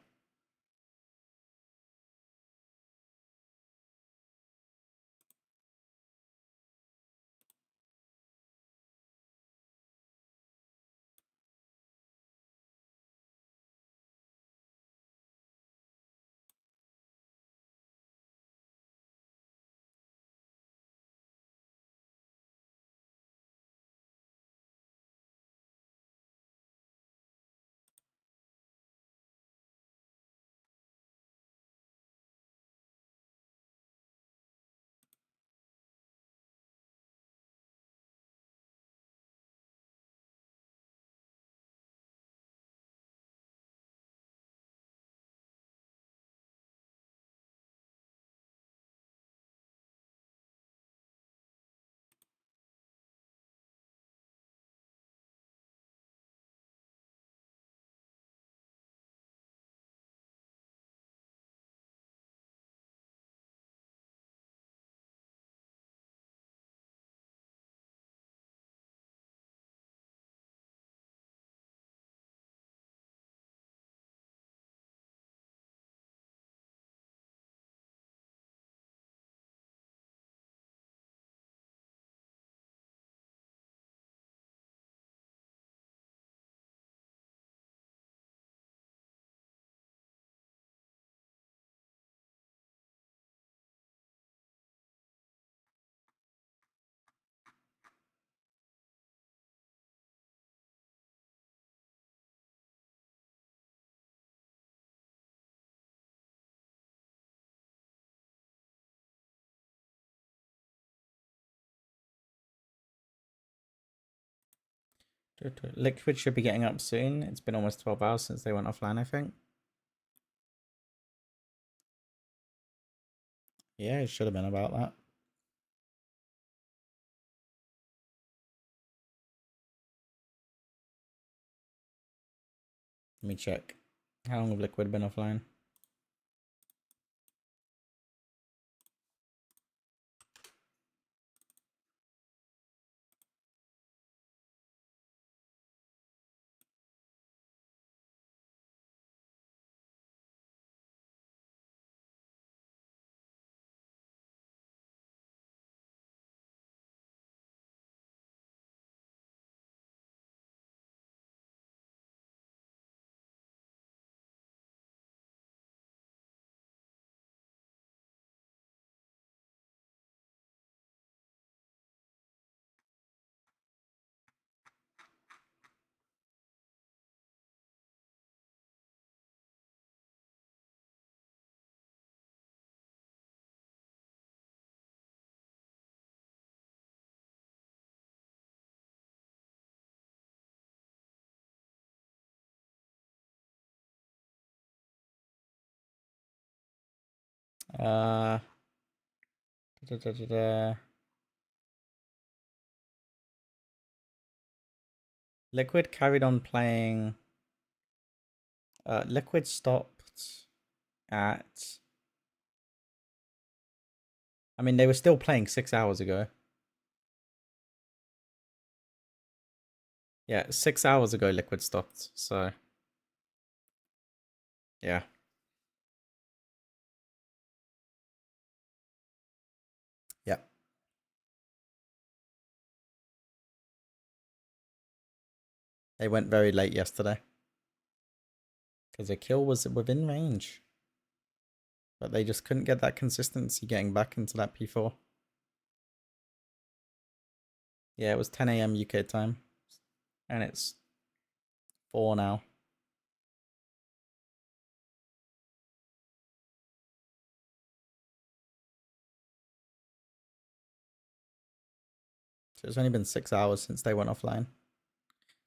Liquid should be getting up soon. It's been almost 12 hours since they went offline, I think. Yeah, it should have been about that. Let me check. How long have Liquid been offline? Uh, da, da, da, da. Liquid carried on playing Liquid stopped at... I mean, they were still playing 6 hours ago. Yeah, 6 hours ago Liquid stopped, so... Yeah. Yeah. They went very late yesterday. Because a kill was within range. But they just couldn't get that consistency getting back into that P4. Yeah, it was 10 AM UK time. And it's 4 now. So it's only been 6 hours since they went offline.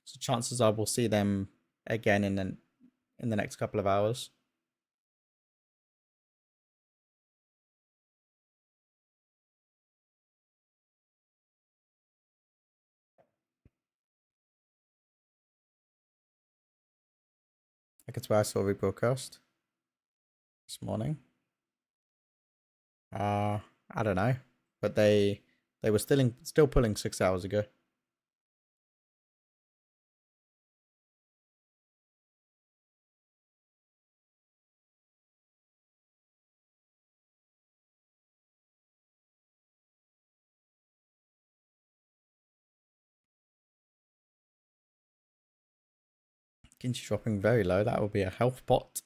So chances are we'll see them again in the next couple of hours. I could swear I saw a rebroadcast this morning. I don't know, but they were still pulling 6 hours ago. Ginchi dropping very low. That will be a health pot.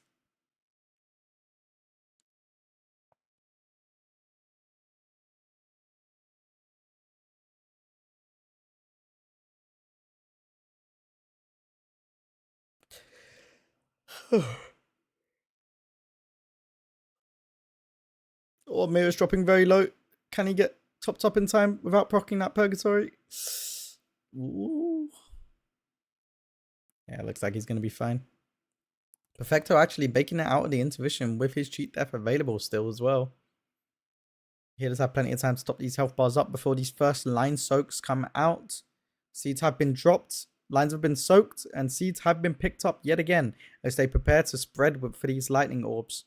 Oh, Mira's dropping very low. Can he get topped up in time without proccing that purgatory? Ooh. Yeah, looks like he's going to be fine. Perfecto actually baking it out of the intermission with his cheat death available still as well. He does have plenty of time to top these health bars up before these first line soaks come out. Seeds have been dropped, lines have been soaked, and seeds have been picked up yet again as they prepare to spread for these lightning orbs.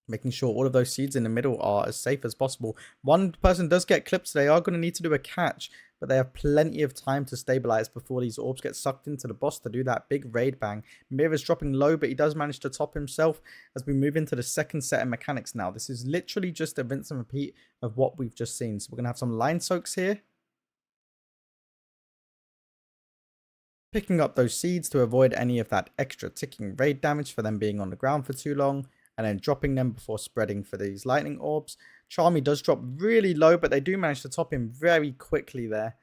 Making sure all of those seeds in the middle are as safe as possible. One person does get clipped, so they are going to need to do a catch, but they have plenty of time to stabilize before these orbs get sucked into the boss to do that big raid bang. Mira's dropping low, but he does manage to top himself as we move into the second set of mechanics now. This is literally just a rinse and repeat of what we've just seen. So we're going to have some line soaks here. Picking up those seeds to avoid any of that extra ticking raid damage for them being on the ground for too long. And then dropping them before spreading for these lightning orbs. Charmy does drop really low, but they do manage to top him very quickly there,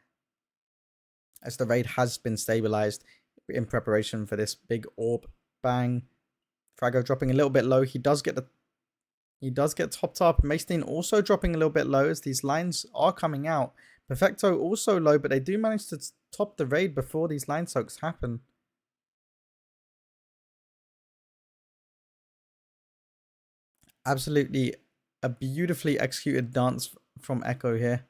as the raid has been stabilized in preparation for this big orb bang. Frago dropping a little bit low. He does get topped up. Macedean also dropping a little bit low as these lines are coming out. Perfecto also low, but they do manage to top the raid before these line soaks happen. Absolutely a beautifully executed dance from Echo here,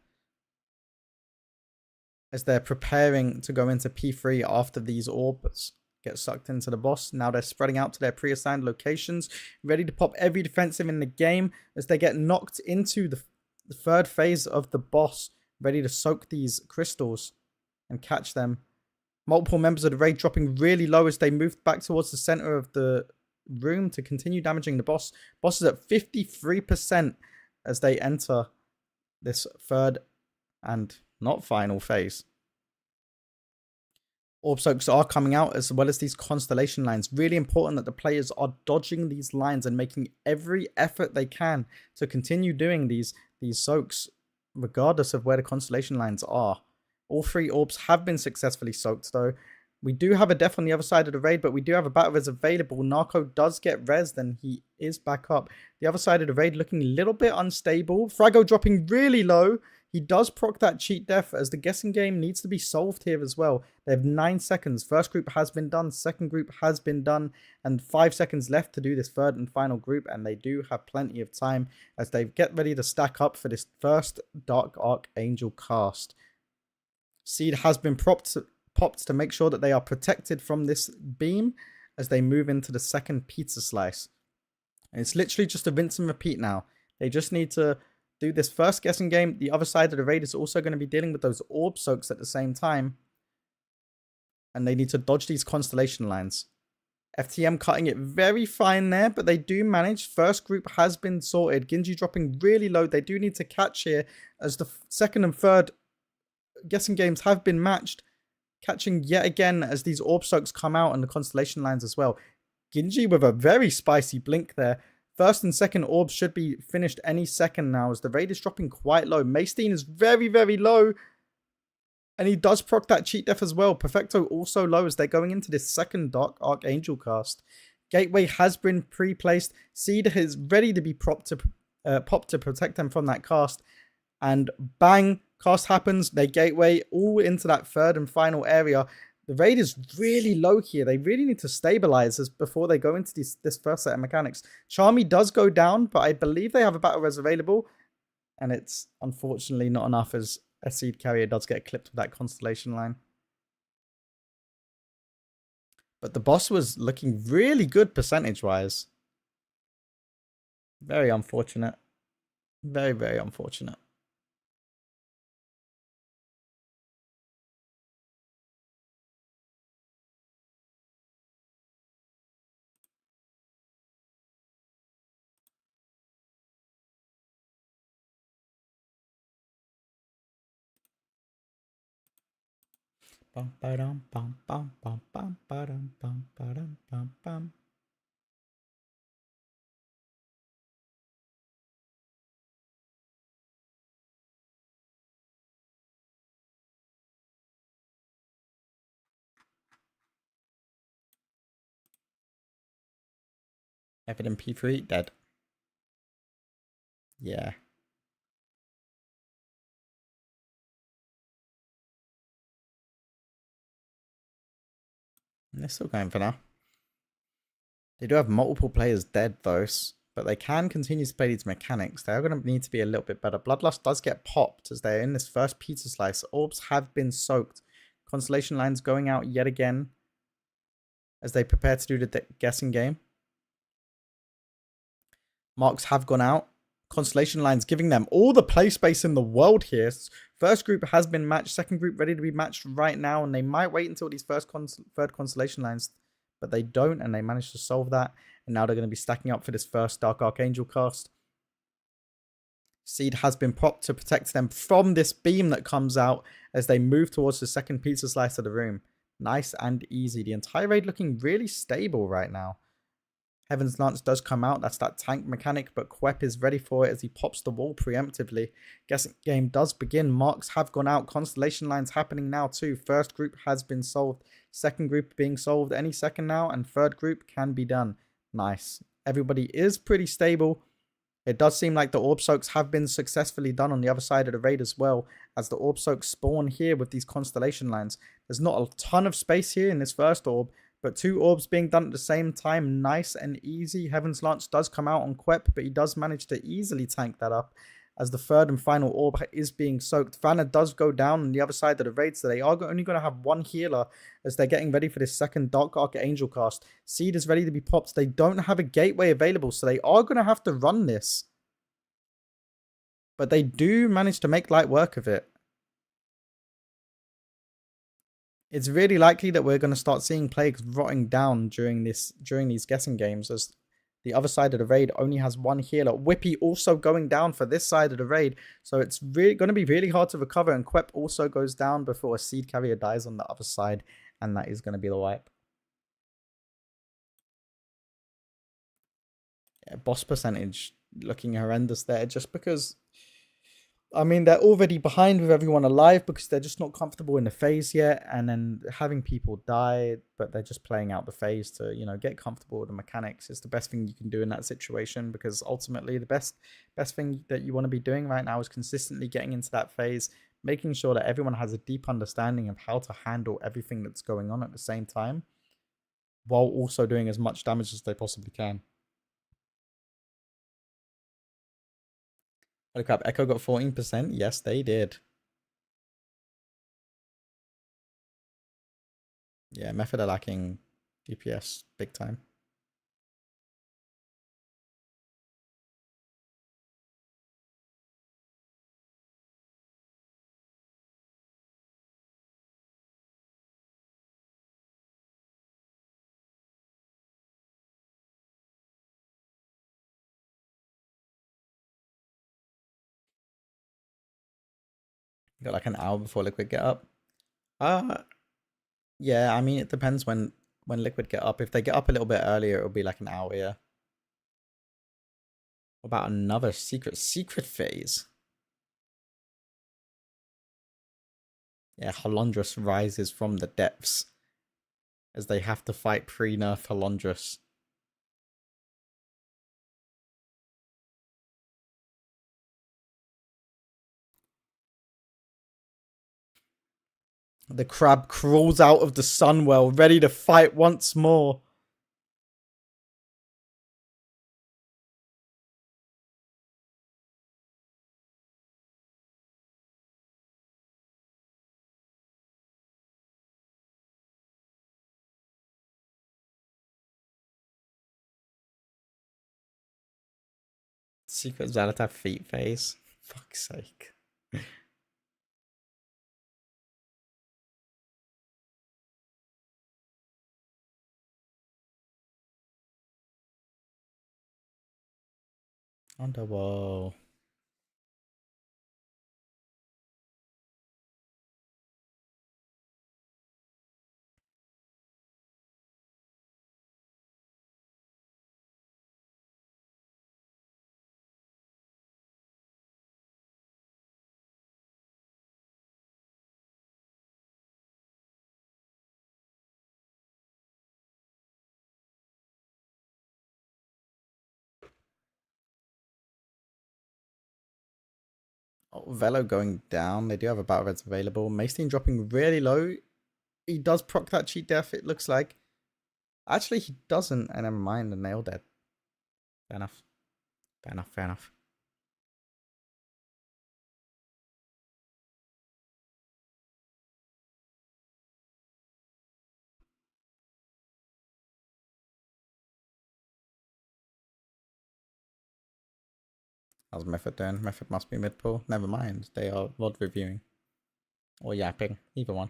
as they're preparing to go into P3 after these orbs get sucked into the boss. Now they're spreading out to their pre-assigned locations, ready to pop every defensive in the game as they get knocked into the third phase of the boss, ready to soak these crystals and catch them. Multiple members of the raid dropping really low as they move back towards the center of the room to continue damaging the boss. Boss is at 53% as they enter this third and not final phase. Orb soaks are coming out as well as these constellation lines. Really important that the players are dodging these lines and making every effort they can to continue doing these soaks regardless of where the constellation lines are. All three orbs have been successfully soaked though. We do have a death on the other side of the raid, but we do have a battle res available. Narco does get res, then he is back up. The other side of the raid looking a little bit unstable. Frago dropping really low. He does proc that cheat death as the guessing game needs to be solved here as well. They have 9 seconds. First group has been done. Second group has been done. And 5 seconds left to do this third and final group. And they do have plenty of time as they get ready to stack up for this first Dark Archangel cast. Seed has been popped to make sure that they are protected from this beam, as they move into the second pizza slice. And it's literally just a rinse and repeat now. They just need to do this first guessing game. The other side of the raid is also going to be dealing with those orb soaks at the same time. And they need to dodge these constellation lines. FTM cutting it very fine there, but they do manage. First group has been sorted. Genji dropping really low. They do need to catch here as the second and third guessing games have been matched. Catching yet again as these orb soaks come out and the constellation lines as well. Genji with a very spicy blink there. First and second orbs should be finished any second now as the raid is dropping quite low. Maysteen is very, very low. And he does proc that cheat death as well. Perfecto also low as they're going into this second Dark Archangel cast. Gateway has been pre-placed. Seed is ready to be popped to protect them from that cast. And bang, cast happens. They gateway all into that third and final area. The raid is really low here. They really need to stabilize this before they go into this first set of mechanics. Charmy does go down, but I believe they have a battle res available. And it's unfortunately not enough as a seed carrier does get clipped with that constellation line. But the boss was looking really good percentage-wise. Very unfortunate. Very, very unfortunate. Bum ba-dum bum bum bum bum ba-dum bum ba-dum bum bum. Evident P3 dead. Yeah. They're still going for now. They do have multiple players dead though, but they can continue to play these mechanics. They are going to need to be a little bit better. Bloodlust does get popped as they're in this first pizza slice. Orbs have been soaked. Constellation lines going out yet again as they prepare to do the guessing game. Marks have gone out. Constellation lines giving them all the play space in the world here. First group has been matched. Second group ready to be matched right now. And they might wait until these third constellation lines. But they don't. And they managed to solve that. And now they're going to be stacking up for this first Dark Archangel cast. Seed has been propped to protect them from this beam that comes out as they move towards the second pizza slice of the room. Nice and easy. The entire raid looking really stable right now. Heaven's Lance does come out. That's that tank mechanic, but Quep is ready for it as he pops the wall preemptively. Guessing game does begin. Marks have gone out. Constellation lines happening now too. First group has been solved. Second group being solved any second now. And third group can be done. Nice. Everybody is pretty stable. It does seem like the orb soaks have been successfully done on the other side of the raid as well, as the orb soaks spawn here with these constellation lines. There's not a ton of space here in this first orb, but two orbs being done at the same time, nice and easy. Heaven's Lance does come out on Quep, but he does manage to easily tank that up as the third and final orb is being soaked. Vanna does go down on the other side of the raid, so they are only going to have one healer as they're getting ready for this second Dark Archangel cast. Seed is ready to be popped. They don't have a gateway available, so they are going to have to run this. But they do manage to make light work of it. It's really likely that we're going to start seeing plagues rotting down during these guessing games, as the other side of the raid only has one healer. Whippy also going down for this side of the raid, so it's really going to be really hard to recover. And Quep also goes down before a seed carrier dies on the other side, and that is going to be the wipe. Yeah, boss percentage looking horrendous there, just because. I mean, they're already behind with everyone alive because they're just not comfortable in the phase yet. And then having people die, but they're just playing out the phase to, you know, get comfortable with the mechanics is the best thing you can do in that situation, because ultimately the best thing that you want to be doing right now is consistently getting into that phase, making sure that everyone has a deep understanding of how to handle everything that's going on at the same time, while also doing as much damage as they possibly can. Holy crap, Echo got 14%? Yes, they did. Yeah, Method are lacking DPS big time. Got like an hour before Liquid get up. Yeah, I mean it depends when Liquid get up. If they get up a little bit earlier, it'll be like an hour, yeah. What about another secret phase? Yeah, Halondrus rises from the depths as they have to fight pre-nerf Halondrus. The crab crawls out of the sunwell, ready to fight once more. Secret Xanatar feet phase. Fuck's sake. Underworld. Oh, Velo going down. They do have a battle reds available. Maestein dropping really low. He does proc that cheat death, it looks like. Actually, he doesn't. And never mind, the nail dead. Fair enough. Fair enough, fair enough. How's Method doing? Method must be mid-pool. Never mind. They are VOD reviewing. Or yapping. Either one.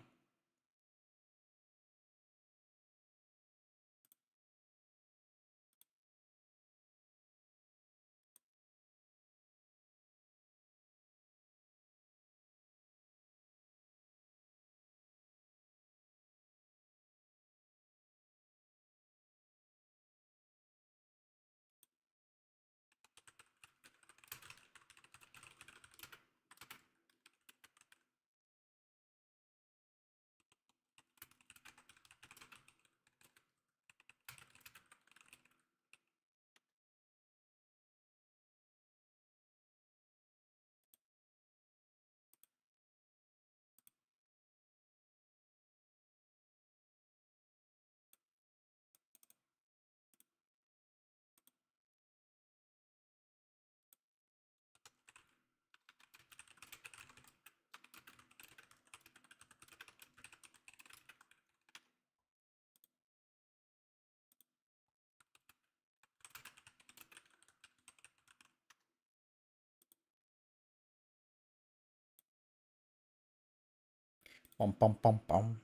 Bum bum bum bum.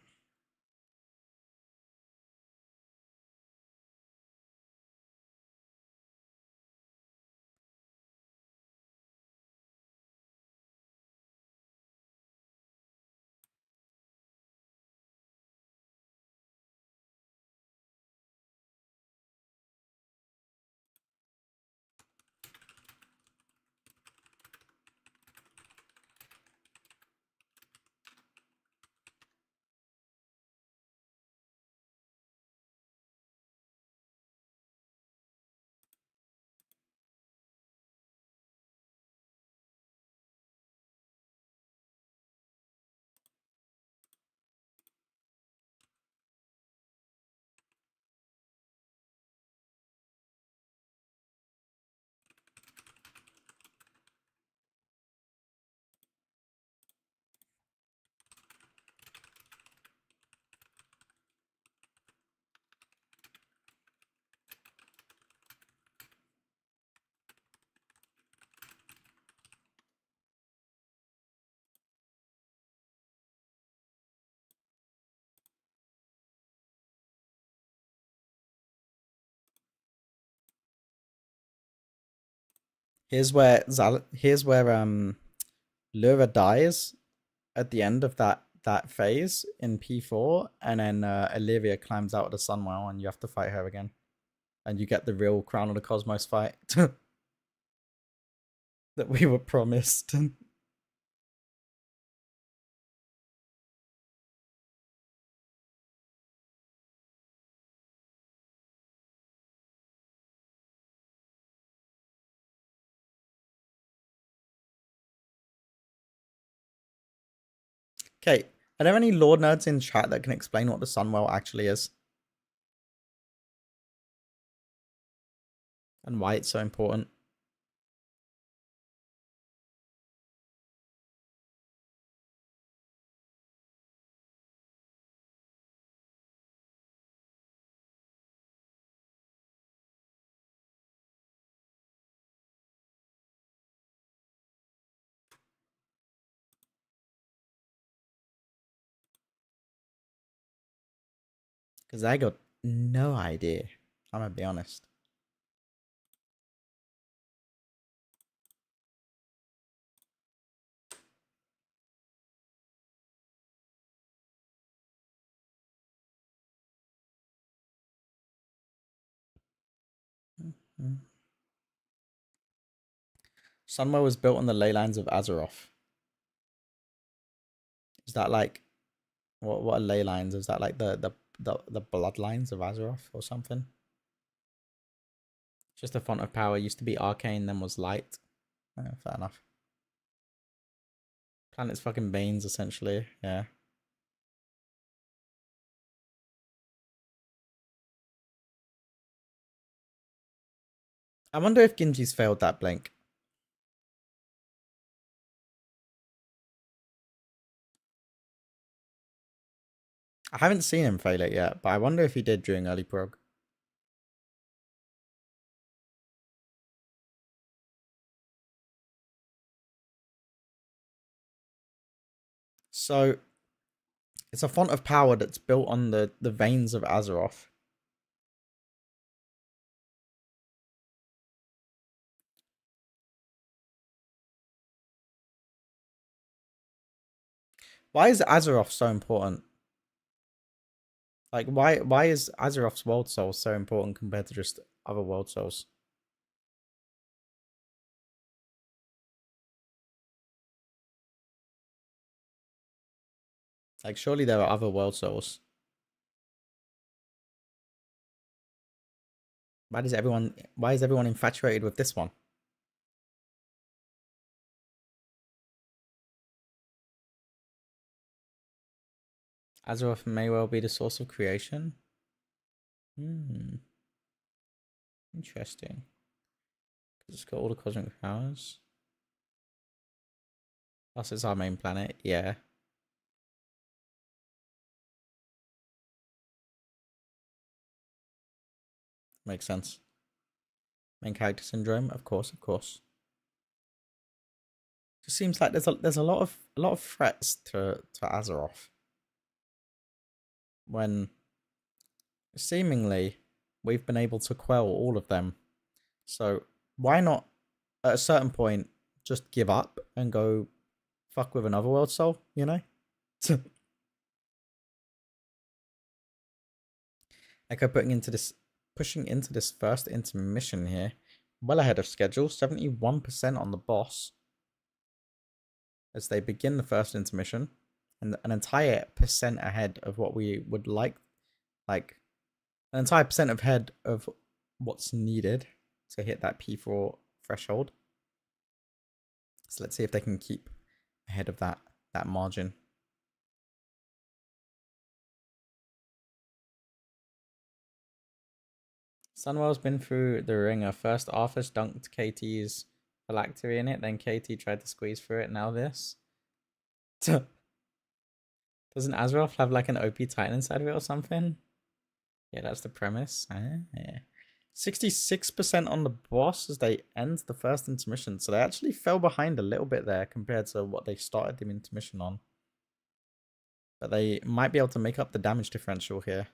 Here's where Lura dies at the end of that phase in P4, and then Illyria climbs out of the Sunwell, and you have to fight her again, and you get the real Crown of the Cosmos fight that we were promised. Okay, are there any lore nerds in chat that can explain what the Sunwell actually is? And why it's so important? Because I got no idea. I'm gonna be honest. Sunwell was built on the ley lines of Azeroth. Is that like what are ley lines? Is that like the bloodlines of Azeroth or something? Just a font of power. Used to be arcane, then was light. Fair enough. Planet's fucking veins, essentially. Yeah. I wonder if Genji's failed that blink. I haven't seen him fail it yet, but I wonder if he did during early prog. So, it's a font of power that's built on the veins of Azeroth. Why is Azeroth so important? Like, why is Azeroth's world soul so important compared to just other world souls? Like, surely there are other world souls. Why is everyone infatuated with this one? Azeroth may well be the source of creation. Interesting. It's got all the cosmic powers. Plus, it's our main planet. Yeah. Makes sense. Main character syndrome, of course, of course. Just seems like there's a lot of threats to Azeroth. When seemingly we've been able to quell all of them. So why not at a certain point just give up and go fuck with another world soul, you know? Echo pushing into this first intermission here. Well ahead of schedule, 71% on the boss. As they begin the first intermission. And an entire percent ahead of what we would like an entire percent ahead of what's needed to hit that P4 threshold. So let's see if they can keep ahead of that margin. Sunwell's been through the ringer. First Arthas dunked KT's phylactery in it, then KT tried to squeeze through it, now this. Doesn't Azeroth have like an OP Titan inside of it or something? Yeah, that's the premise. Yeah. 66% on the boss as they end the first intermission. So they actually fell behind a little bit there compared to what they started the intermission on. But they might be able to make up the damage differential here.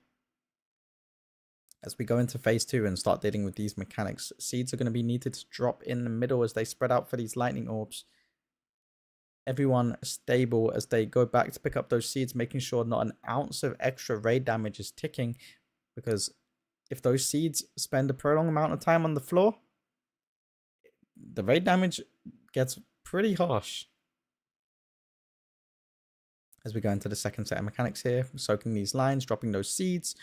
As we go into phase 2 and start dealing with these mechanics, seeds are going to be needed to drop in the middle as they spread out for these lightning orbs. Everyone stable as they go back to pick up those seeds, making sure not an ounce of extra raid damage is ticking, because if those seeds spend a prolonged amount of time on the floor, the raid damage gets pretty harsh. As we go into the second set of mechanics here, soaking these lines, dropping those seeds,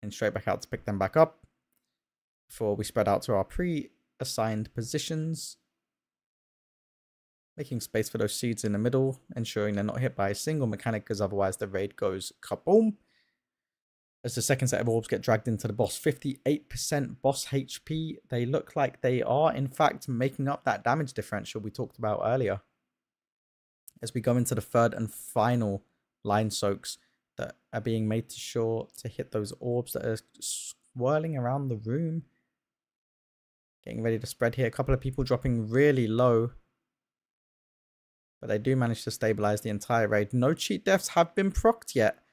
and straight back out to pick them back up before we spread out to our pre-assigned positions, making space for those seeds in the middle, ensuring they're not hit by a single mechanic, because otherwise the raid goes kaboom. As the second set of orbs get dragged into the boss, 58% boss HP. They look like they are, in fact, making up that damage differential we talked about earlier. As we go into the third and final line soaks that are being made sure to hit those orbs that are swirling around the room. Getting ready to spread here. A couple of people dropping really low, but they do manage to stabilize the entire raid. No cheat deaths have been procced yet.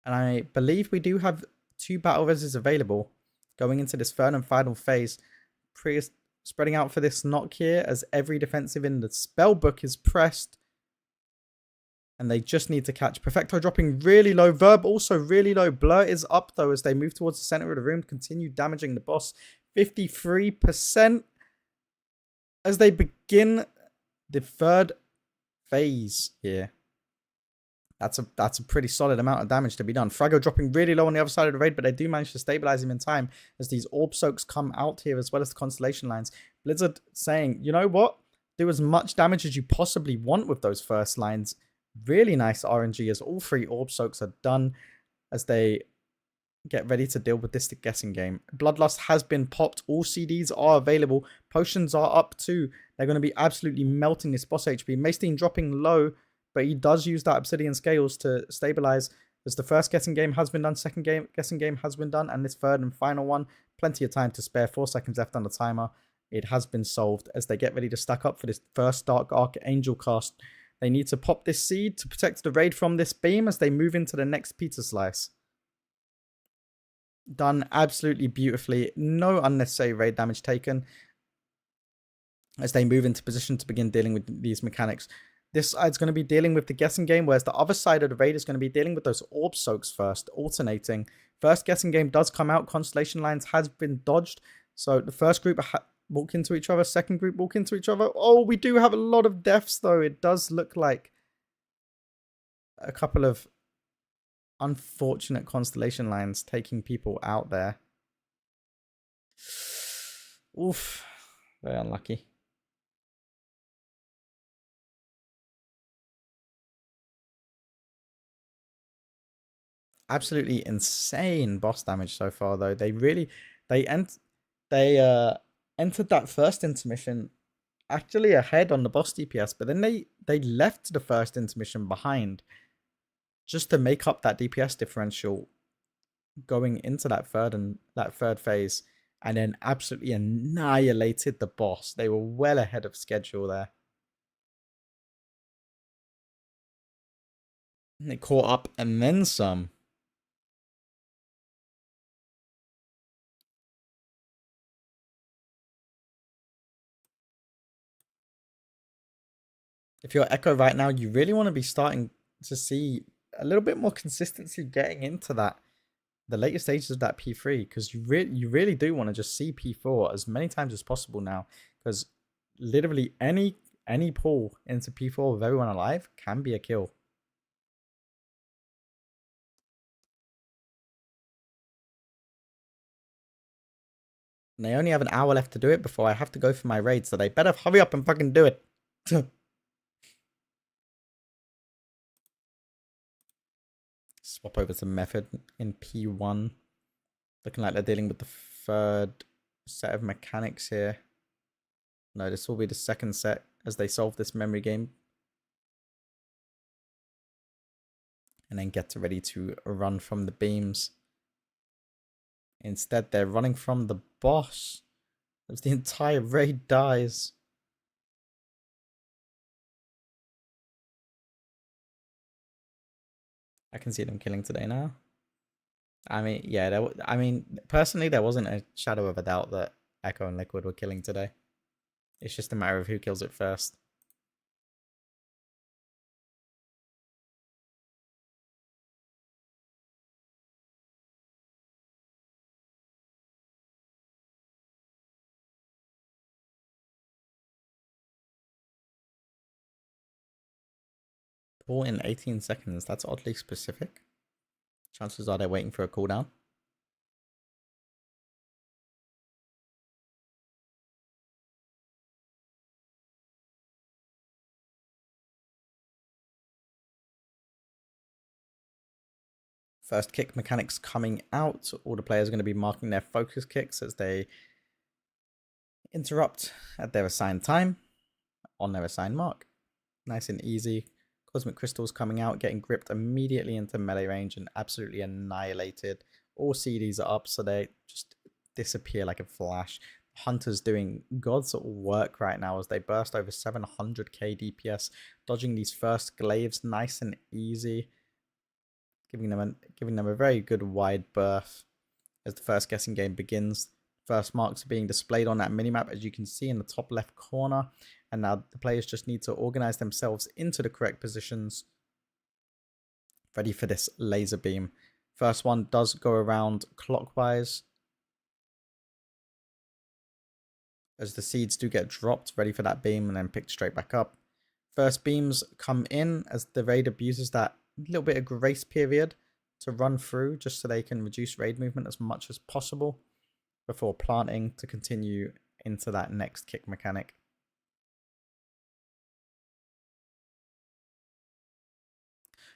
And I believe we do have 2 battle reses available going into this third and final phase. Spreading out for this knock here as every defensive in the spell book is pressed. And they just need to catch. Perfecto dropping really low. Verb also really low. Blur is up though as they move towards the center of the room. Continue damaging the boss. 53% as they begin the third phase here. That's a pretty solid amount of damage to be done. Frago dropping really low on the other side of the raid, but they do manage to stabilize him in time as these orb soaks come out here, as well as the constellation lines. Blizzard saying, you know what? Do as much damage as you possibly want with those first lines. Really nice RNG as all 3 orb soaks are done as they get ready to deal with this guessing game. Bloodlust has been popped. All CDs are available. Potions are up too. They're going to be absolutely melting this boss HP. Maestein dropping low, but he does use that Obsidian Scales to stabilize, as the first guessing game has been done, second guessing game has been done, and this third and final one, plenty of time to spare, 4 seconds left on the timer. It has been solved as they get ready to stack up for this first Dark Archangel cast. They need to pop this seed to protect the raid from this beam as they move into the next pizza slice. Done absolutely beautifully. No unnecessary raid damage taken as they move into position to begin dealing with these mechanics. This side's going to be dealing with the guessing game, whereas the other side of the raid is going to be dealing with those orb soaks first, alternating. First guessing game does come out. Constellation lines has been dodged. So the first group walk into each other. Second group walk into each other. Oh, we do have a lot of deaths, though. It does look like a couple of unfortunate constellation lines taking people out there. Oof. Very unlucky. Absolutely insane boss damage so far, though. They entered that first intermission actually ahead on the boss DPS, but then they left the first intermission behind just to make up that DPS differential going into that third phase, and then absolutely annihilated the boss. They were well ahead of schedule there. And they caught up and then some. If you're Echo right now, you really want to be starting to see a little bit more consistency getting into the later stages of that P3, because you really do want to just see P4 as many times as possible now, because literally any pull into P4 with everyone alive can be a kill. And they only have an hour left to do it before I have to go for my raid, so they better hurry up and fucking do it. Swap over to Method in P1. Looking like they're dealing with the third set of mechanics here. No, this will be the second set as they solve this memory game. And then get ready to run from the beams. Instead, they're running from the boss as the entire raid dies. I can see them killing today now. I mean, yeah, I mean, personally, there wasn't a shadow of a doubt that Echo and Liquid were killing today. It's just a matter of who kills it first. All in 18 seconds. That's oddly specific. Chances are they're waiting for a cooldown. First kick mechanics coming out. All the players are going to be marking their focus kicks as they interrupt at their assigned time on their assigned mark. Nice and easy. Cosmic Crystals coming out, getting gripped immediately into melee range and absolutely annihilated. All CDs are up, so they just disappear like a flash. Hunter's doing God's work right now as they burst over 700k DPS, dodging these first glaives nice and easy, giving them a very good wide berth as the first guessing game begins. First marks are being displayed on that minimap, as you can see in the top left corner. And now the players just need to organize themselves into the correct positions, ready for this laser beam. First one does go around clockwise, as the seeds do get dropped, ready for that beam, and then picked straight back up. First beams come in as the raid abuses that little bit of grace period to run through, just so they can reduce raid movement as much as possible before planting to continue into that next kick mechanic.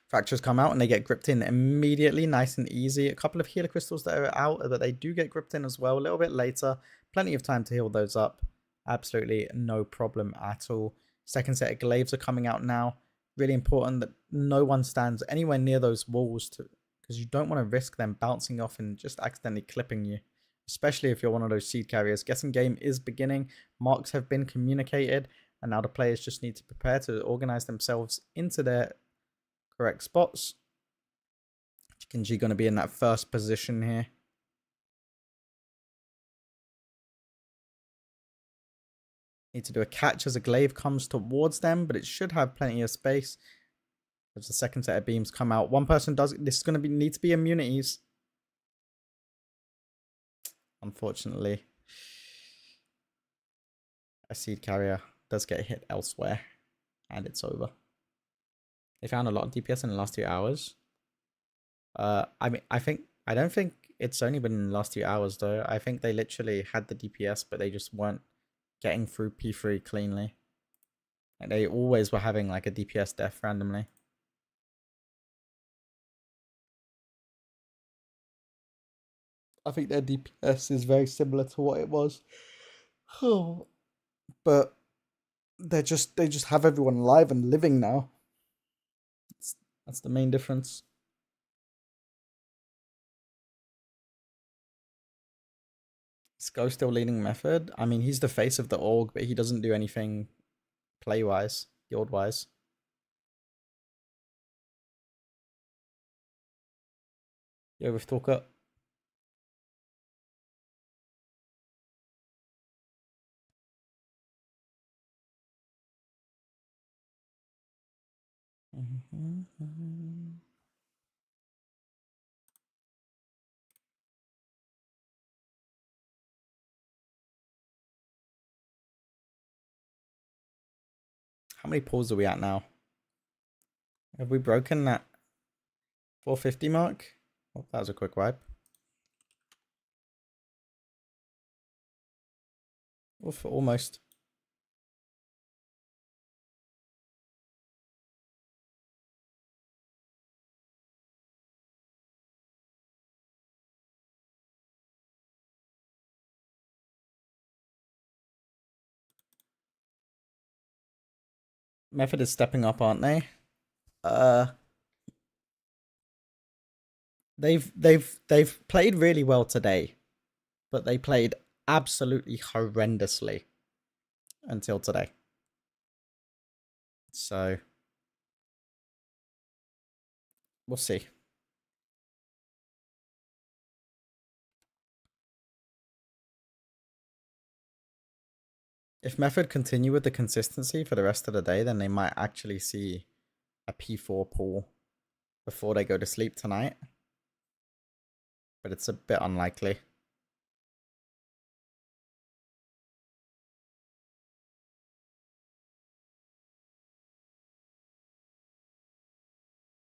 Fractures come out and they get gripped in immediately, nice and easy. A couple of healer crystals that are out, but they do get gripped in as well a little bit later. Plenty of time to heal those up. Absolutely no problem at all. Second set of glaives are coming out now. Really important that no one stands anywhere near those walls, because you don't want to risk them bouncing off and just accidentally clipping you, especially if you're one of those seed carriers. Guessing game is beginning. Marks have been communicated, and now the players just need to prepare to organize themselves into their correct spots. Chikinji going to be in that first position here. Need to do a catch as a glaive comes towards them, but it should have plenty of space as the second set of beams come out. One person does. This is going to need to be immunities. Unfortunately, a seed carrier does get hit elsewhere, and it's over. They found a lot of DPS in the last 2 hours. I don't think it's only been in the last 2 hours though. I think they literally had the DPS, but they just weren't getting through P3 cleanly. And they always were having like a DPS death randomly. I think their DPS is very similar to what it was. But they just have everyone alive and living now. That's the main difference. Sko still leading method. I mean, he's the face of the org, but he doesn't do anything play-wise, guild-wise. Yo, with Talker. How many pulls are we at now? Have we broken that 450 mark? Oh, that was a quick wipe. Oof, almost. Method is stepping up, aren't they? They've played really well today, but they played absolutely horrendously until today. So we'll see. If Method continue with the consistency for the rest of the day, then they might actually see a P4 pull before they go to sleep tonight. But it's a bit unlikely.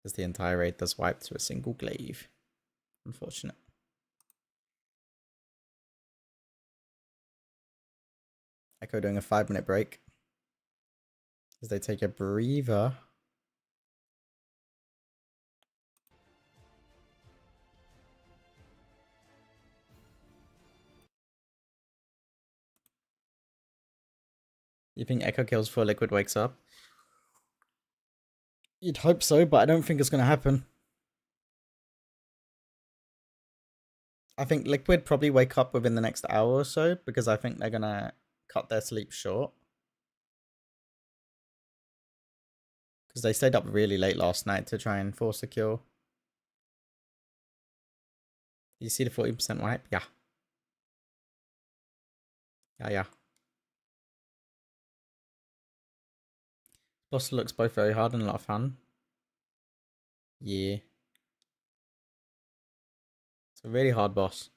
As the entire raid does wipe to a single glaive. Unfortunate. Echo doing a 5-minute break. As they take a breather. You think Echo kills before Liquid wakes up? You'd hope so, but I don't think it's going to happen. I think Liquid probably wake up within the next hour or so, because I think they're going to cut their sleep short. Because they stayed up really late last night to try and force a kill. You see the 40% wipe? Yeah. Yeah. Boss looks both very hard and a lot of fun. Yeah. It's a really hard boss.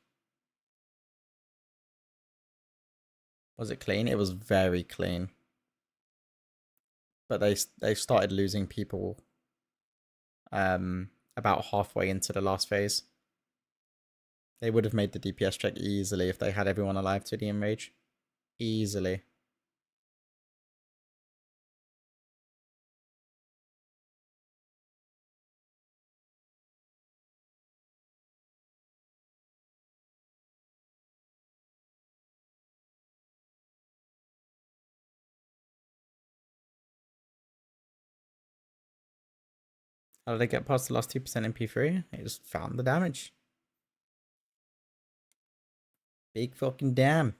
Was it clean? It was very clean. But they started losing people about halfway into the last phase. They would have made the DPS check easily if they had everyone alive to the enrage. Easily. How did they get past the last 2% in P3? They just found the damage. Big fucking damn.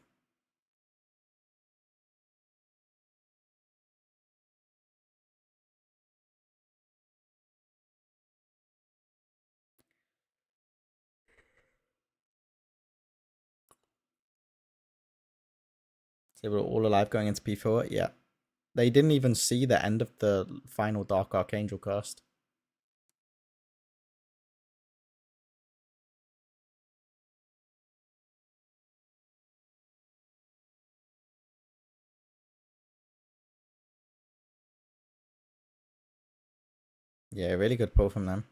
So they were all alive going into P4? Yeah. They didn't even see the end of the final Dark Archangel cast. Yeah, really good pull from them.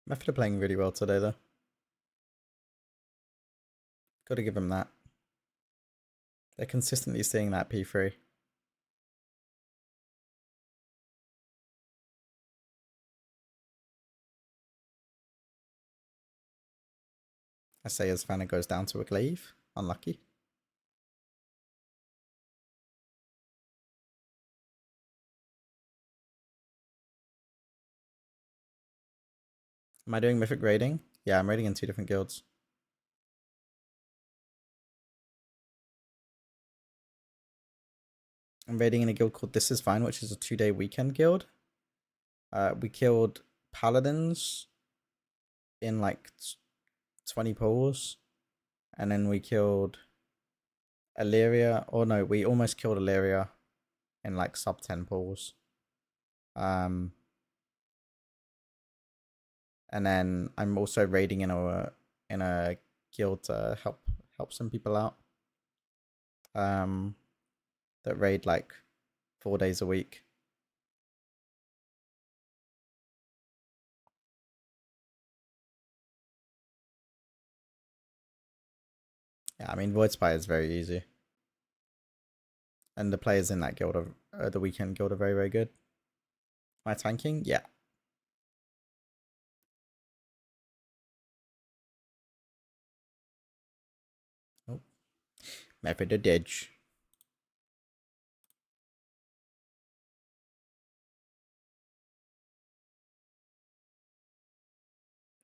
Method are playing really well today, though. Gotta give them that. They're consistently seeing that P3. I say as Vanna goes down to a glaive. Unlucky. Am I doing Mythic raiding? Yeah, I'm raiding in 2 different guilds. I'm raiding in a guild called This Is Fine, which is a 2-day weekend guild. We killed paladins in like 20 pulls. And then we killed Illyria. Or no, we almost killed Illyria in like sub 10 pulls. And then I'm also raiding in a in a guild to help some people out. That raid like 4 days a week. Yeah, I mean Void Spy is very easy. And the players in that guild are the weekend guild are very, very good. Am I tanking? Yeah. Oh. Method of Didge.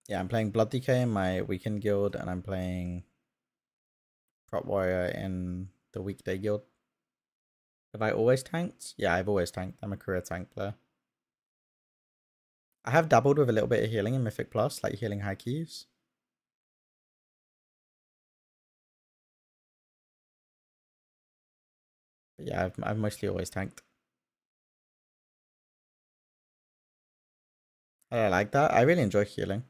Yeah, I'm playing Blood DK in my weekend guild, and I'm playing Prop Warrior in the weekday guild. Have I always tanked? Yeah, I've always tanked. I'm a career tank player. I have dabbled with a little bit of healing in Mythic Plus, like healing high keys. But yeah, I've mostly always tanked. I like that. I really enjoy healing.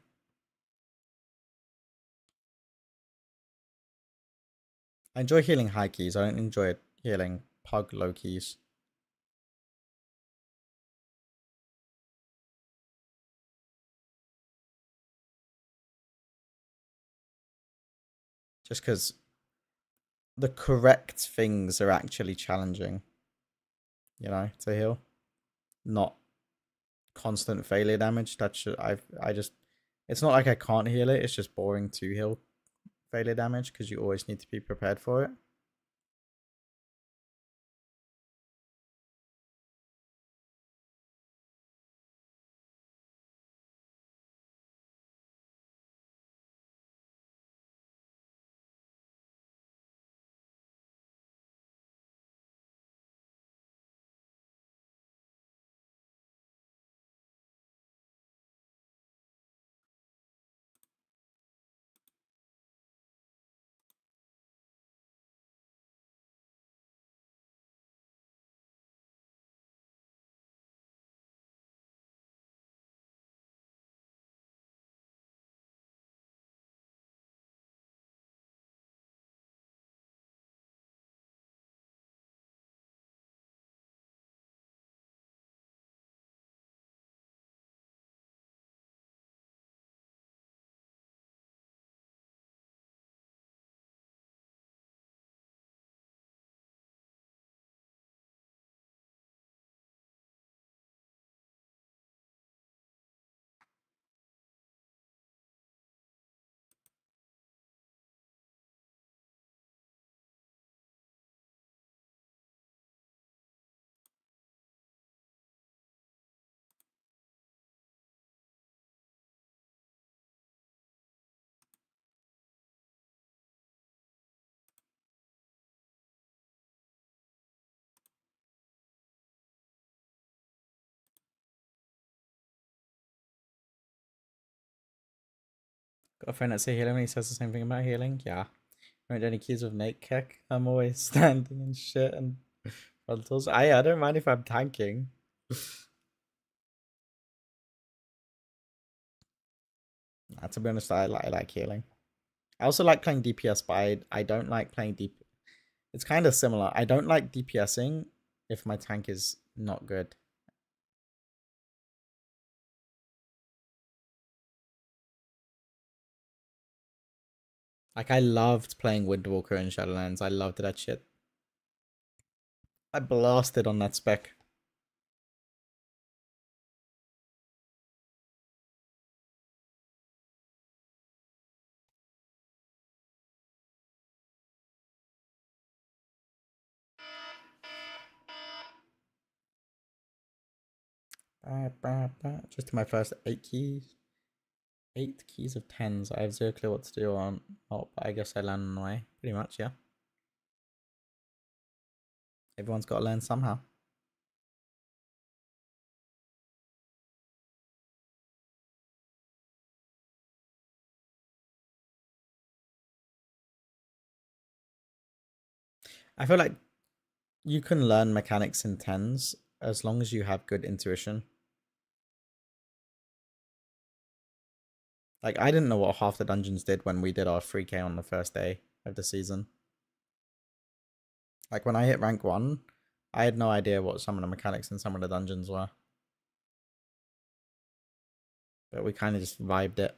I enjoy healing high keys. I don't enjoy healing pug low keys. Just because the correct things are actually challenging, you know, to heal. Not constant failure damage. That should I just it's not like I can't heal it, it's just boring to heal failure damage because you always need to be prepared for it. Got a friend that's a healer and he says the same thing about healing. Yeah. I don't do any keys with Nate Kick. I'm always standing and shit and frontals. I don't mind if I'm tanking. Nah, to be honest, I like healing. I also like playing DPS, but I don't like playing DP. It's kind of similar. I don't like DPSing if my tank is not good. Like, I loved playing Windwalker in Shadowlands. I loved that shit. I blasted on that spec. Just my first 8 keys. 8 keys of 10s. I have 0 clue what to do on. Oh, but I guess I learn on the way. Pretty much, yeah. Everyone's got to learn somehow. I feel like you can learn mechanics in 10s as long as you have good intuition. Like, I didn't know what half the dungeons did when we did our 3K on the first day of the season. Like, when I hit rank 1, I had no idea what some of the mechanics in some of the dungeons were. But we kind of just vibed it.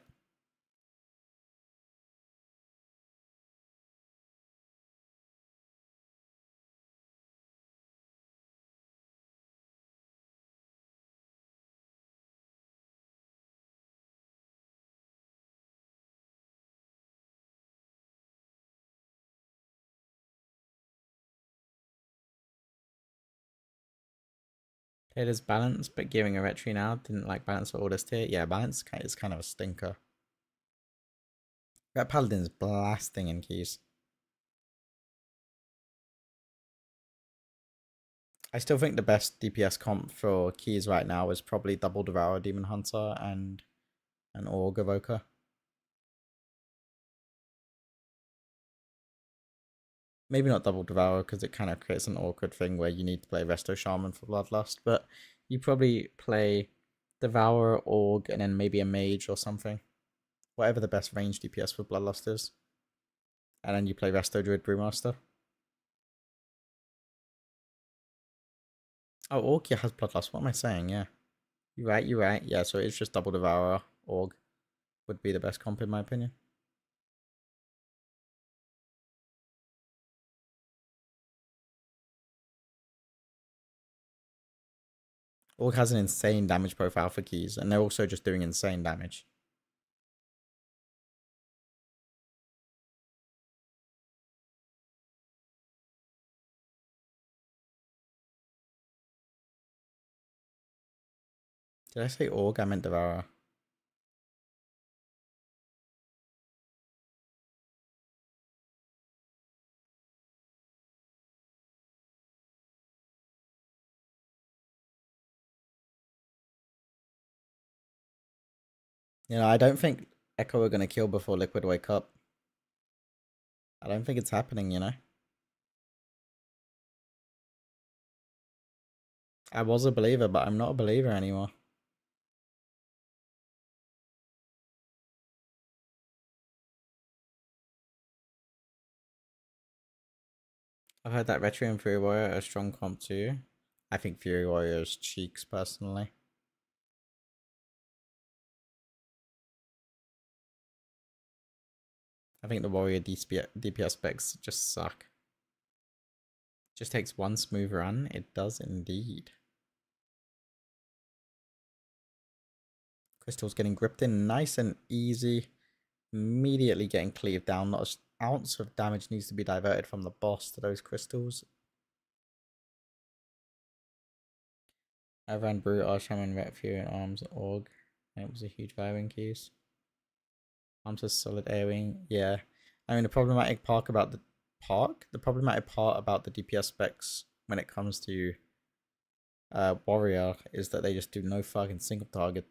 It is balance, but giving a retry now didn't like balance for all this tier. Yeah, balance is kind of a stinker. That paladin's blasting in keys. I still think the best DPS comp for keys right now is probably Double Devour Demon Hunter and an Org Evoker. Maybe not Double Devour because it kind of creates an awkward thing where you need to play Resto Shaman for Bloodlust, but you probably play Devourer, Org, and then maybe a Mage or something. Whatever the best range DPS for Bloodlust is. And then you play Resto Druid Brewmaster. Oh, Org, yeah, has Bloodlust. What am I saying? Yeah. You're right, you're right. Yeah, so it's just Double Devourer, Org would be the best comp in my opinion. Org has an insane damage profile for keys, and they're also just doing insane damage. Did I say Org? I meant Devourer. You know, I don't think Echo are going to kill before Liquid wake up. I don't think it's happening, you know? I was a believer, but I'm not a believer anymore. I've heard that Retro and Fury Warrior are a strong comp too. I think Fury Warrior is cheeks, personally. I think the Warrior DPS specs just suck. Just takes one smooth run. It does indeed. Crystal's getting gripped in nice and easy. Immediately getting cleaved down. Not an ounce of damage needs to be diverted from the boss to those crystals. I ran Brute, Arshaman, Ret Fury, and Arms, Org. And it was a huge vibing keys. Arms is solid airing. Yeah. I mean, the problematic part about the DPS specs when it comes to Warrior is that they just do no fucking single target.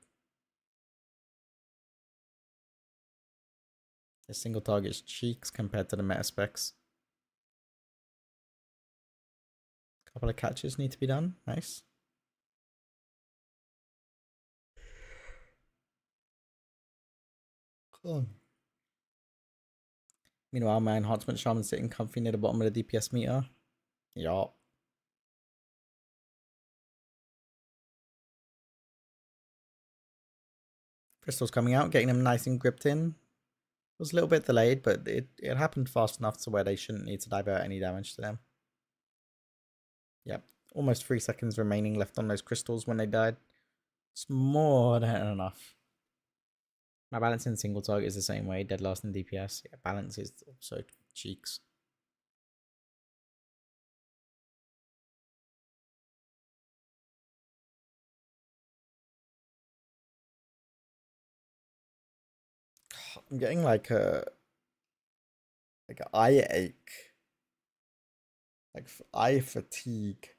The single target is cheeks compared to the meta specs. Couple of catches need to be done. Nice. Cool. Meanwhile, my enhancement shaman sitting comfy near the bottom of the DPS meter. Yup. Crystal's coming out, getting them nice and gripped in. It was a little bit delayed, but it happened fast enough to where they shouldn't need to divert any damage to them. Yep. Almost 3 seconds remaining left on those crystals when they died. It's more than enough. My balance in single target is the same way. Dead last in DPS. Yeah, balance is also cheeks. I'm getting like an eye ache. Like eye fatigue.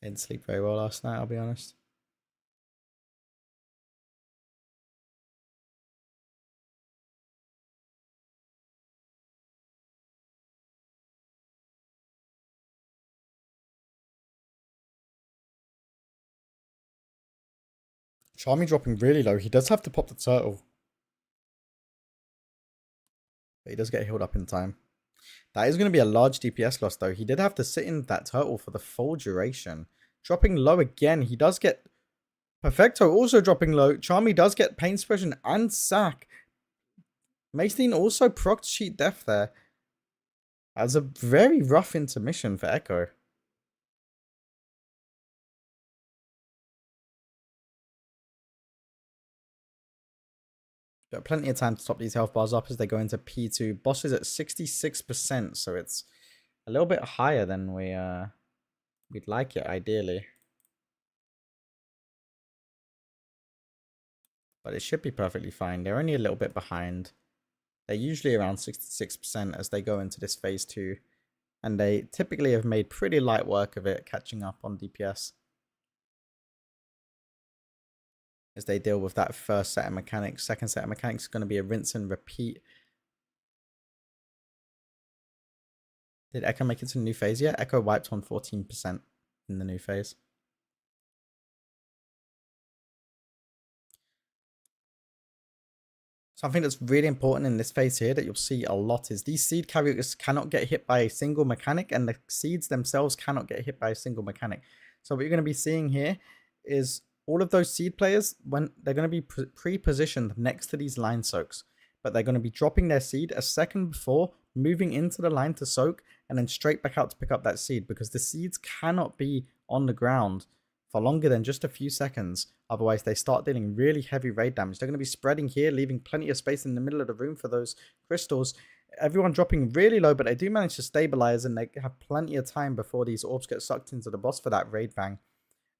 Didn't sleep very well last night, I'll be honest. Charmy dropping really low. He does have to pop the turtle. But he does get healed up in time. That is going to be a large DPS loss, though. He did have to sit in that turtle for the full duration. Dropping low again. He does get... Perfecto also dropping low. Charmy does get pain suppression and sack. Maceline also procced cheat death there. As a very rough intermission for Echo. Got plenty of time to top these health bars up as they go into P2. Boss is at 66%, so it's a little bit higher than we'd like it, ideally. But it should be perfectly fine. They're only a little bit behind. They're usually around 66% as they go into this phase 2. And they typically have made pretty light work of it, catching up on DPS. As they deal with that first set of mechanics. Second set of mechanics is going to be a rinse and repeat. Did Echo make it to the new phase yet? Echo wiped on 14% in the new phase. Something that's really important in this phase here that you'll see a lot is these seed carriers cannot get hit by a single mechanic, and the seeds themselves cannot get hit by a single mechanic. So what you're going to be seeing here is all of those seed players, when they're going to be pre-positioned next to these line soaks, but they're going to be dropping their seed a second before moving into the line to soak and then straight back out to pick up that seed, because the seeds cannot be on the ground for longer than just a few seconds. Otherwise, they start dealing really heavy raid damage. They're going to be spreading here, leaving plenty of space in the middle of the room for those crystals. Everyone dropping really low, but they do manage to stabilize, and they have plenty of time before these orbs get sucked into the boss for that raid bang.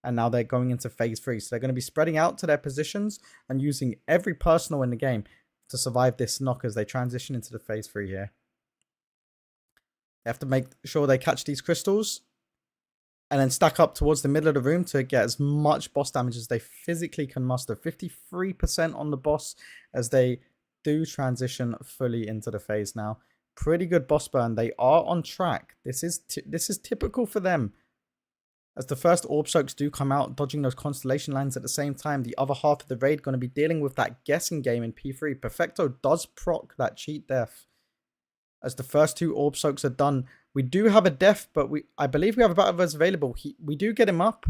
And now they're going into phase 3. So they're going to be spreading out to their positions and using every personal in the game to survive this knock as they transition into the phase 3 here. They have to make sure they catch these crystals and then stack up towards the middle of the room to get as much boss damage as they physically can muster. 53% on the boss as they do transition fully into the phase now. Pretty good boss burn. They are on track. This is typical for them. As the first orb soaks do come out, dodging those constellation lines at the same time, the other half of the raid going to be dealing with that guessing game in P3. Perfecto does proc that cheat death. As the first 2 orb soaks are done, we do have a death, but I believe we have a battle res available. We do get him up.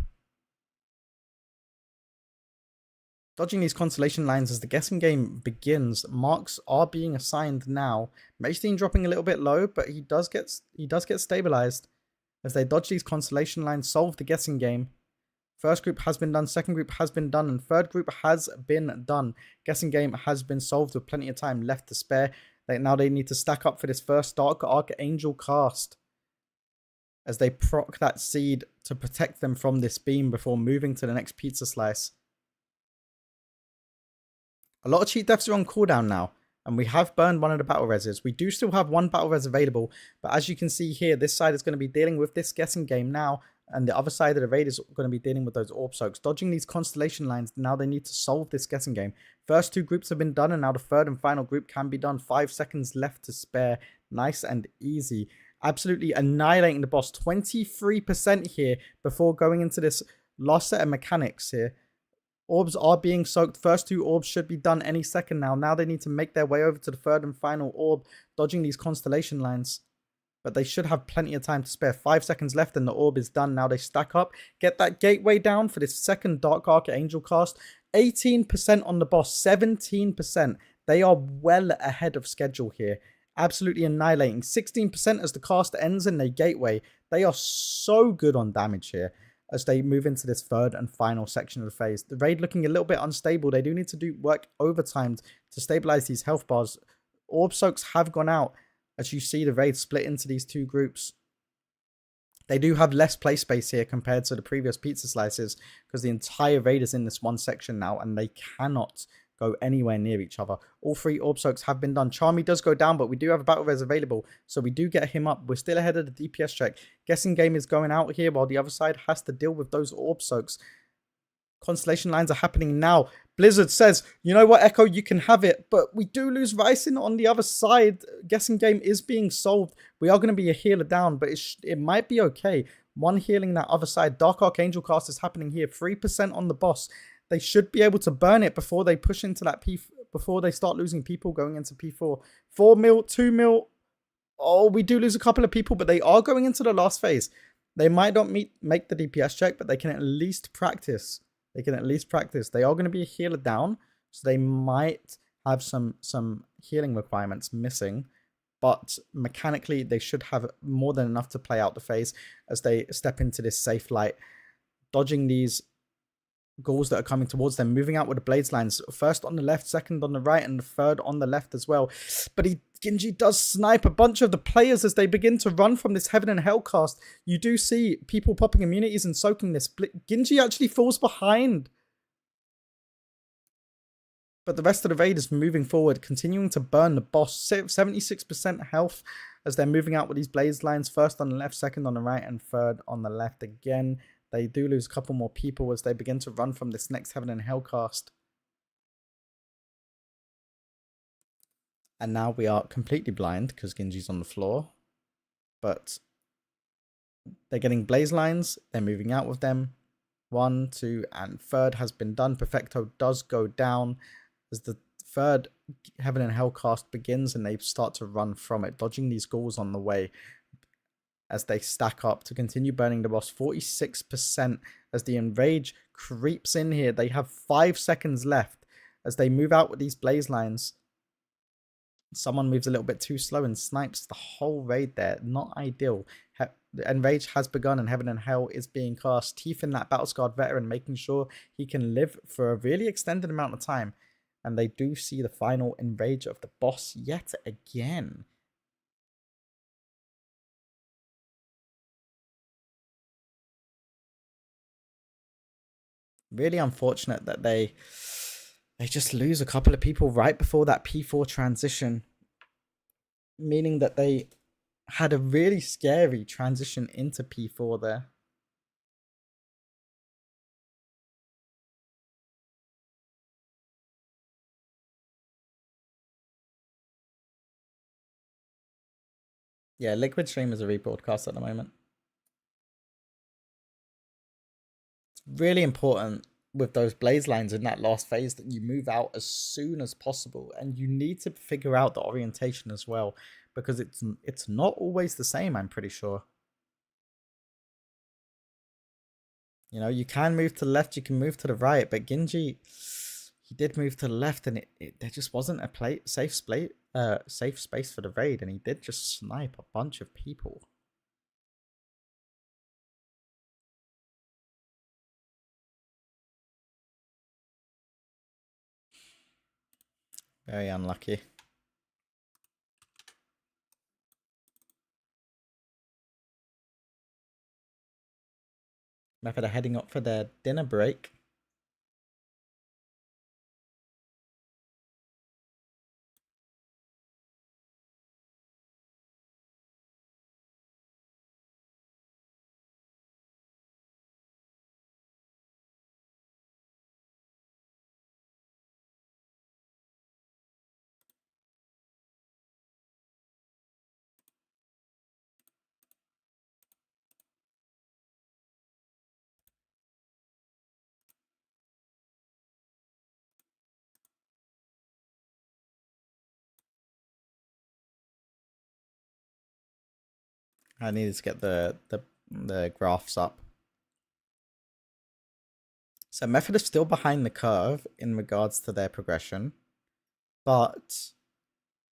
Dodging these constellation lines as the guessing game begins. Marks are being assigned now. Maceline dropping a little bit low, but he does get stabilized. As they dodge these constellation lines, solve the guessing game. First group has been done, second group has been done, and third group has been done. Guessing game has been solved with plenty of time left to spare. Now they need to stack up for this first Dark Archangel cast. As they proc that seed to protect them from this beam before moving to the next pizza slice. A lot of cheat deaths are on cooldown now. And we have burned one of the battle reses. We do still have one battle res available. But as you can see here, this side is going to be dealing with this guessing game now. And the other side of the raid is going to be dealing with those orb soaks. Dodging these constellation lines, now they need to solve this guessing game. First 2 groups have been done, and now the third and final group can be done. 5 seconds left to spare. Nice and easy. Absolutely annihilating the boss. 23% here before going into this last set of mechanics here. Orbs are being soaked. First 2 orbs should be done any second now. Now they need to make their way over to the third and final orb, dodging these constellation lines. But they should have plenty of time to spare. 5 seconds left and the orb is done. Now they stack up. Get that gateway down for this second Dark Archangel cast. 18% on the boss. 17%. They are well ahead of schedule here. Absolutely annihilating. 16% as the cast ends in their gateway. They are so good on damage here as they move into this third and final section of the phase. The raid looking a little bit unstable. They do need to do work overtime to stabilize these health bars. Orb soaks have gone out as you see the raid split into these 2 groups. They do have less play space here compared to the previous pizza slices because the entire raid is in this one section now and they cannot go anywhere near each other. All 3 orb soaks have been done. Charmy does go down, but we do have a battle res available, so we do get him up. We're still ahead of the DPS check. Guessing game is going out here while the other side has to deal with those orb soaks. Constellation lines are happening now. Blizzard says, you know what, Echo, you can have it, but we do lose Ryson on the other side. Guessing game is being solved. We are going to be a healer down, but it might be okay. One healing that other side. Dark Archangel cast is happening here. 3% on the boss. They should be able to burn it before they push into that before they start losing people going into P4. 4 mil, 2 mil. Oh, we do lose a couple of people, but they are going into the last phase. They might not make the DPS check, but they can at least practice. They can at least practice. They are going to be a healer down, so they might have some healing requirements missing. But mechanically, they should have more than enough to play out the phase as they step into this safe light, dodging these goals that are coming towards them, moving out with the blades lines. First on the left, second on the right, and the third on the left as well. But Genji does snipe a bunch of the players as they begin to run from this Heaven and Hell cast. You do see people popping immunities and soaking this. Genji actually falls behind. But the rest of the raid is moving forward, continuing to burn the boss. 76% health as they're moving out with these blades lines. First on the left, second on the right, and third on the left again. They do lose a couple more people as they begin to run from this next Heaven and Hell cast. And now we are completely blind because Genji's on the floor. But they're getting blaze lines. They're moving out with them. 1, 2, and third has been done. Perfecto does go down as the third Heaven and Hell cast begins and they start to run from it, dodging these ghouls on the way as they stack up to continue burning the boss. 46% as the Enrage creeps in here. They have 5 seconds left as they move out with these blaze lines. Someone moves a little bit too slow and snipes the whole raid there. Not ideal. Enrage has begun and Heaven and Hell is being cast. Teeth in that Battle-Scarred veteran, making sure he can live for a really extended amount of time. And they do see the final Enrage of the boss yet again. Really unfortunate that they just lose a couple of people right before that P4 transition. Meaning that they had a really scary transition into P4 there. Yeah, Liquid Stream is a rebroadcast at the moment. It's really important with those blaze lines in that last phase that you move out as soon as possible, and you need to figure out the orientation as well, because it's not always the same, I'm pretty sure. You know, you can move to the left, you can move to the right, but Genji, he did move to the left, and there just wasn't a safe space for the raid, and he did just snipe a bunch of people. Very unlucky. Method are heading up for their dinner break. I needed to get the graphs up. So Method is still behind the curve in regards to their progression, but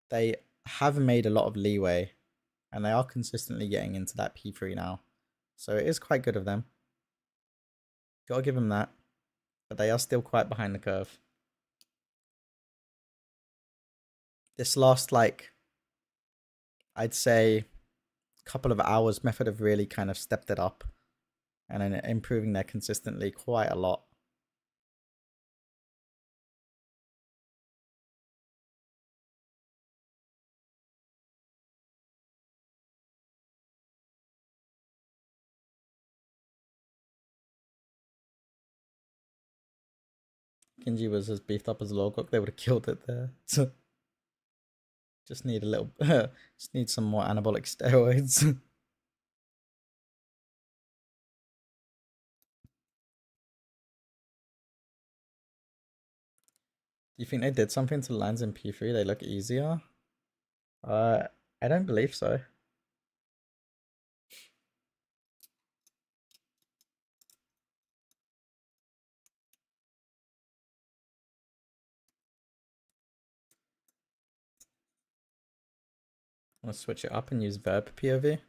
they have made a lot of leeway, and they are consistently getting into that P3 now. So it is quite good of them. Gotta give them that. But they are still quite behind the curve. This last, like, I'd say couple of hours, Method have really kind of stepped it up and then improving there consistently quite a lot. Genji was as beefed up as Logok, they would have killed it there. Just need a little, just need some more anabolic steroids. You think they did something to the lines in P3? They look easier? I don't believe so. I'm gonna switch it up and use verb POV.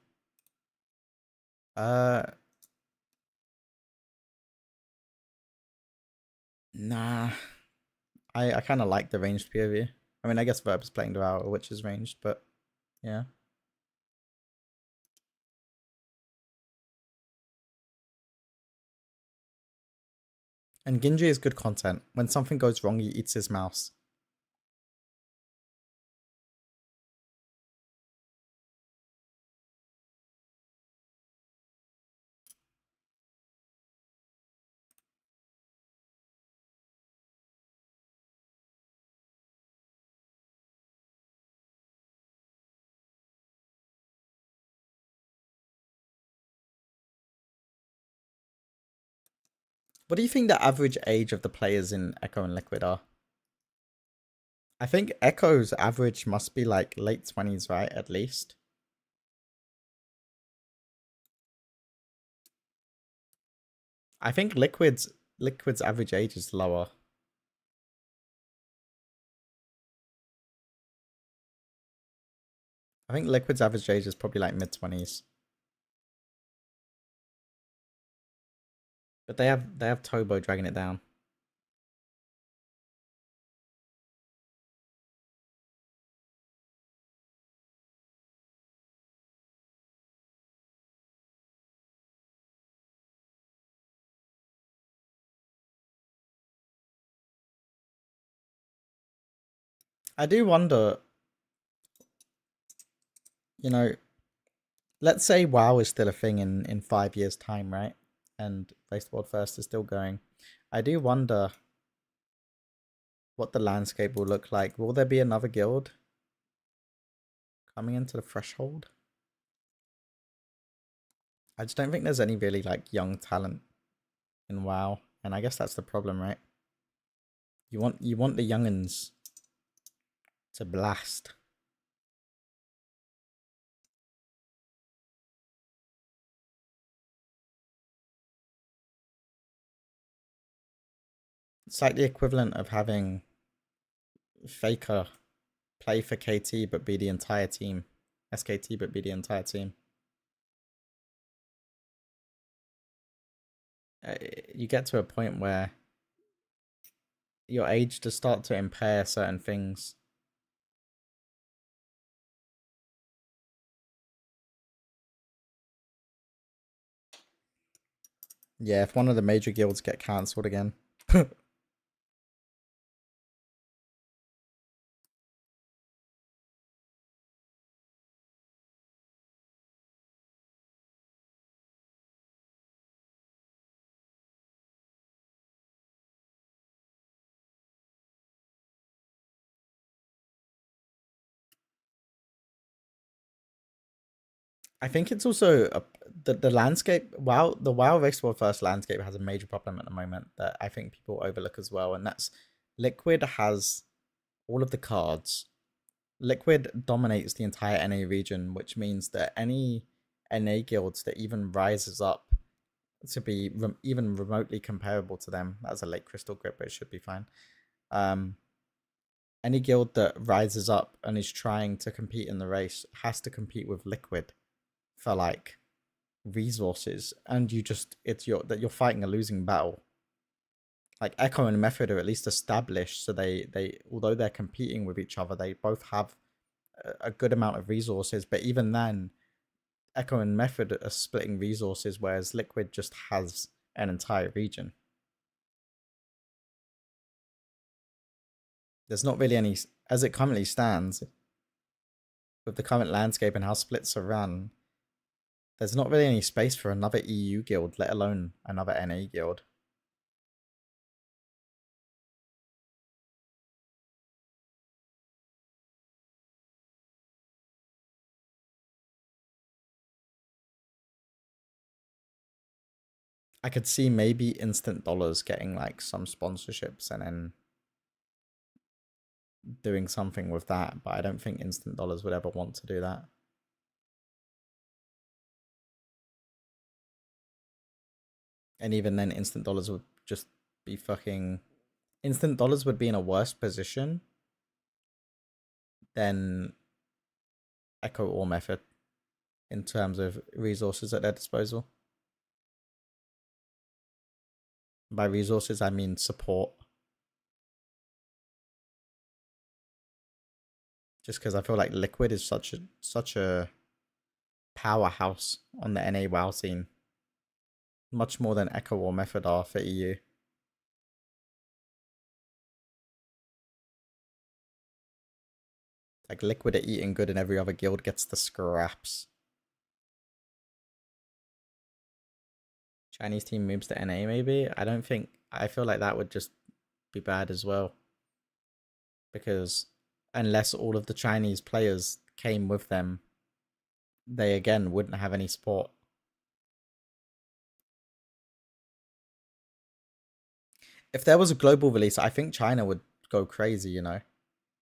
Nah. I kind of like the ranged POV. I mean, I guess verb's playing the hour, which is ranged, but yeah. And Ginji is good content. When something goes wrong, he eats his mouse. What do you think the average age of the players in Echo and Liquid are? I think Echo's average must be like late 20s, right? At least. I think Liquid's average age is lower. I think Liquid's average age is probably like mid-20s. But they have Tobo dragging it down. I do wonder, you know, let's say WoW is still a thing in 5 years' time, right? And Race to World First is still going. I do wonder what the landscape will look like. Will there be another guild coming into the threshold? I just don't think there's any really like young talent in WoW, and I guess that's the problem, right? You want the youngins to blast. It's like the equivalent of having Faker play for KT but be the entire team. SKT but be the entire team. You get to a point where your age does start to impair certain things. Yeah, if one of the major guilds get cancelled again. I think it's also the landscape. WoW, the WoW Race to World First landscape has a major problem at the moment that I think people overlook as well, and that's Liquid has all of the cards. Liquid dominates the entire NA region, which means that any NA guilds that even rises up to be even remotely comparable to them, that's a late crystal grip, but it should be fine. Any guild that rises up and is trying to compete in the race has to compete with Liquid for like resources, and you're fighting a losing battle. Like Echo and Method are at least established, so they although they're competing with each other, they both have a good amount of resources, but even then Echo and Method are splitting resources, whereas Liquid just has an entire region. There's not really any, as it currently stands, with the current landscape and how splits are run, there's not really any space for another EU guild, let alone another NA guild. I could see maybe Instant Dollars getting like some sponsorships and then doing something with that, but I don't think Instant Dollars would ever want to do that. And even then, Instant Dollars would just be fucking... Instant Dollars would be in a worse position than Echo or Method in terms of resources at their disposal. By resources, I mean support. Just because I feel like Liquid is such a powerhouse on the NA WoW scene. Much more than Echo or Method are for EU. Like Liquid are eating good and every other guild gets the scraps. Chinese team moves to NA maybe? I feel like that would just be bad as well. Because unless all of the Chinese players came with them, they again wouldn't have any support. If there was a global release, I think China would go crazy, you know,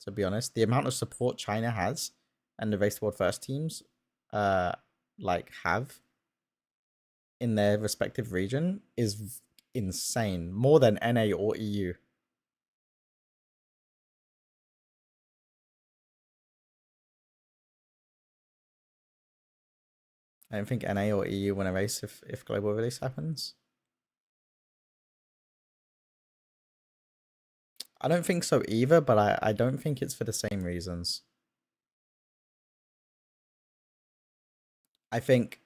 to be honest. The amount of support China has and the Race to World First teams like have in their respective region is insane. More than NA or EU. I don't think NA or EU win a race if global release happens. I don't think so either, but I don't think it's for the same reasons. I think...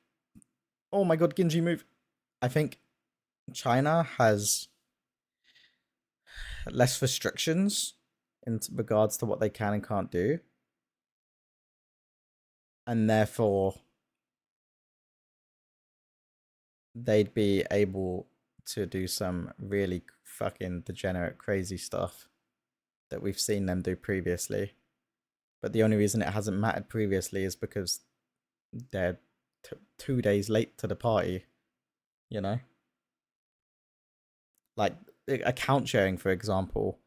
Oh my god, Genji move. I think China has less restrictions in regards to what they can and can't do. And therefore, they'd be able to do some really fucking degenerate, crazy stuff that we've seen them do previously. But the only reason it hasn't mattered previously is because they're 2 days late to the party, you know? Like, account sharing, for example.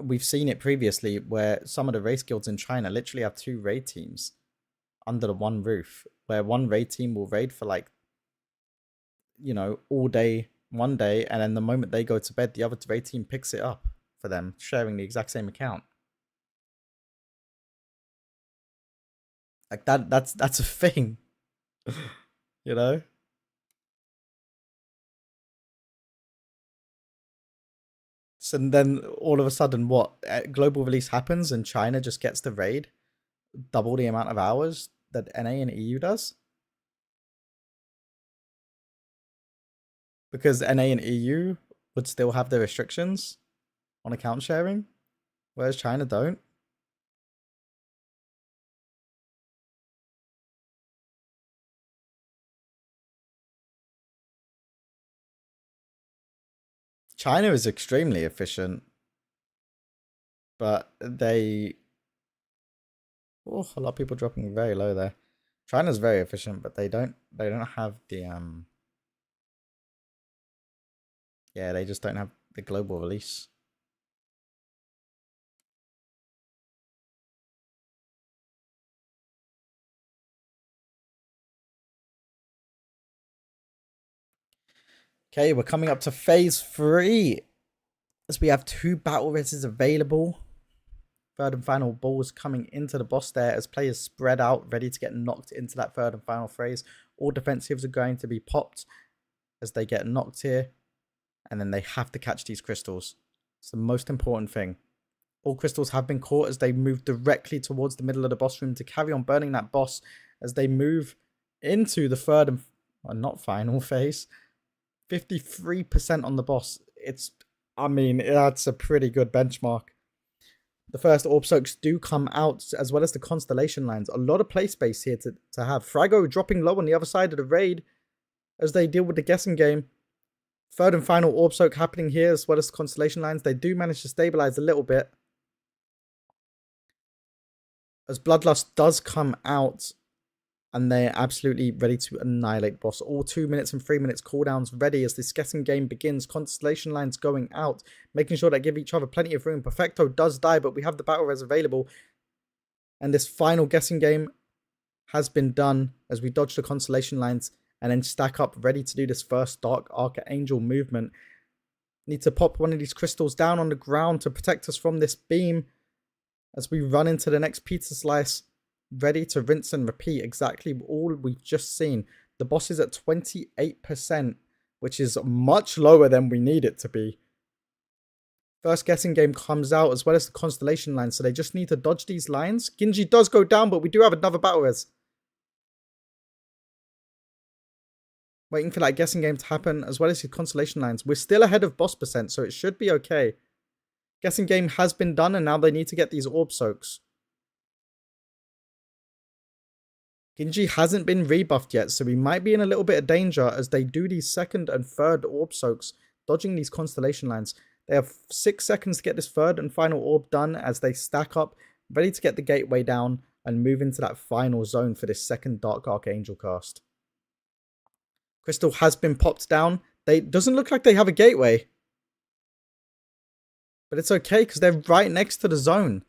We've seen it previously where some of the race guilds in China literally have 2 raid teams under the one roof, where one raid team will raid for like, you know, all day, one day, and then the moment they go to bed, the other raid team picks it up for them, sharing the exact same account. Like that's a thing. You know? So then all of a sudden what? Global release happens and China just gets the raid double the amount of hours that NA and EU does? Because NA and EU would still have the restrictions on account sharing, whereas China don't. China is extremely efficient, but they... Oh, a lot of people dropping very low there. China's very efficient, but they don't have the yeah, they just don't have the global release. Okay, we're coming up to phase 3. As we have 2 battle races available. Third and final balls coming into the boss there as players spread out, ready to get knocked into that third and final phase. All defensives are going to be popped as they get knocked here. And then they have to catch these crystals. It's the most important thing. All crystals have been caught as they move directly towards the middle of the boss room to carry on burning that boss as they move into the third and not final phase. 53% on the boss. I mean, that's a pretty good benchmark. The first orb soaks do come out, as well as the constellation lines. A lot of play space here to have. Frago dropping low on the other side of the raid as they deal with the guessing game. Third and final orb soak happening here, as well as the constellation lines. They do manage to stabilize a little bit. As Bloodlust does come out And they're absolutely ready to annihilate boss. All 2 minutes and 3 minutes cooldowns ready as this guessing game begins. Constellation lines going out, making sure they give each other plenty of room. Perfecto does die, but we have the battle res available. And this final guessing game has been done as we dodge the constellation lines and then stack up ready to do this first Dark Archangel movement. Need to pop one of these crystals down on the ground to protect us from this beam as we run into the next pizza slice. Ready to rinse and repeat exactly all we've just seen. The boss is at 28%, which is much lower than we need it to be. First guessing game comes out as well as the constellation lines, so they just need to dodge these lines. Genji does go down, but we do have another battle res. Waiting for that guessing game to happen as well as his constellation lines. We're still ahead of boss percent, so it should be okay. Guessing game has been done, and now they need to get these orb soaks. Genji hasn't been rebuffed yet, so we might be in a little bit of danger as they do these second and third orb soaks, dodging these constellation lines. They have 6 seconds to get this third and final orb done as they stack up, ready to get the gateway down and move into that final zone for this second Dark Archangel cast. Crystal has been popped down. Doesn't look like they have a gateway. But it's okay because they're right next to the zone.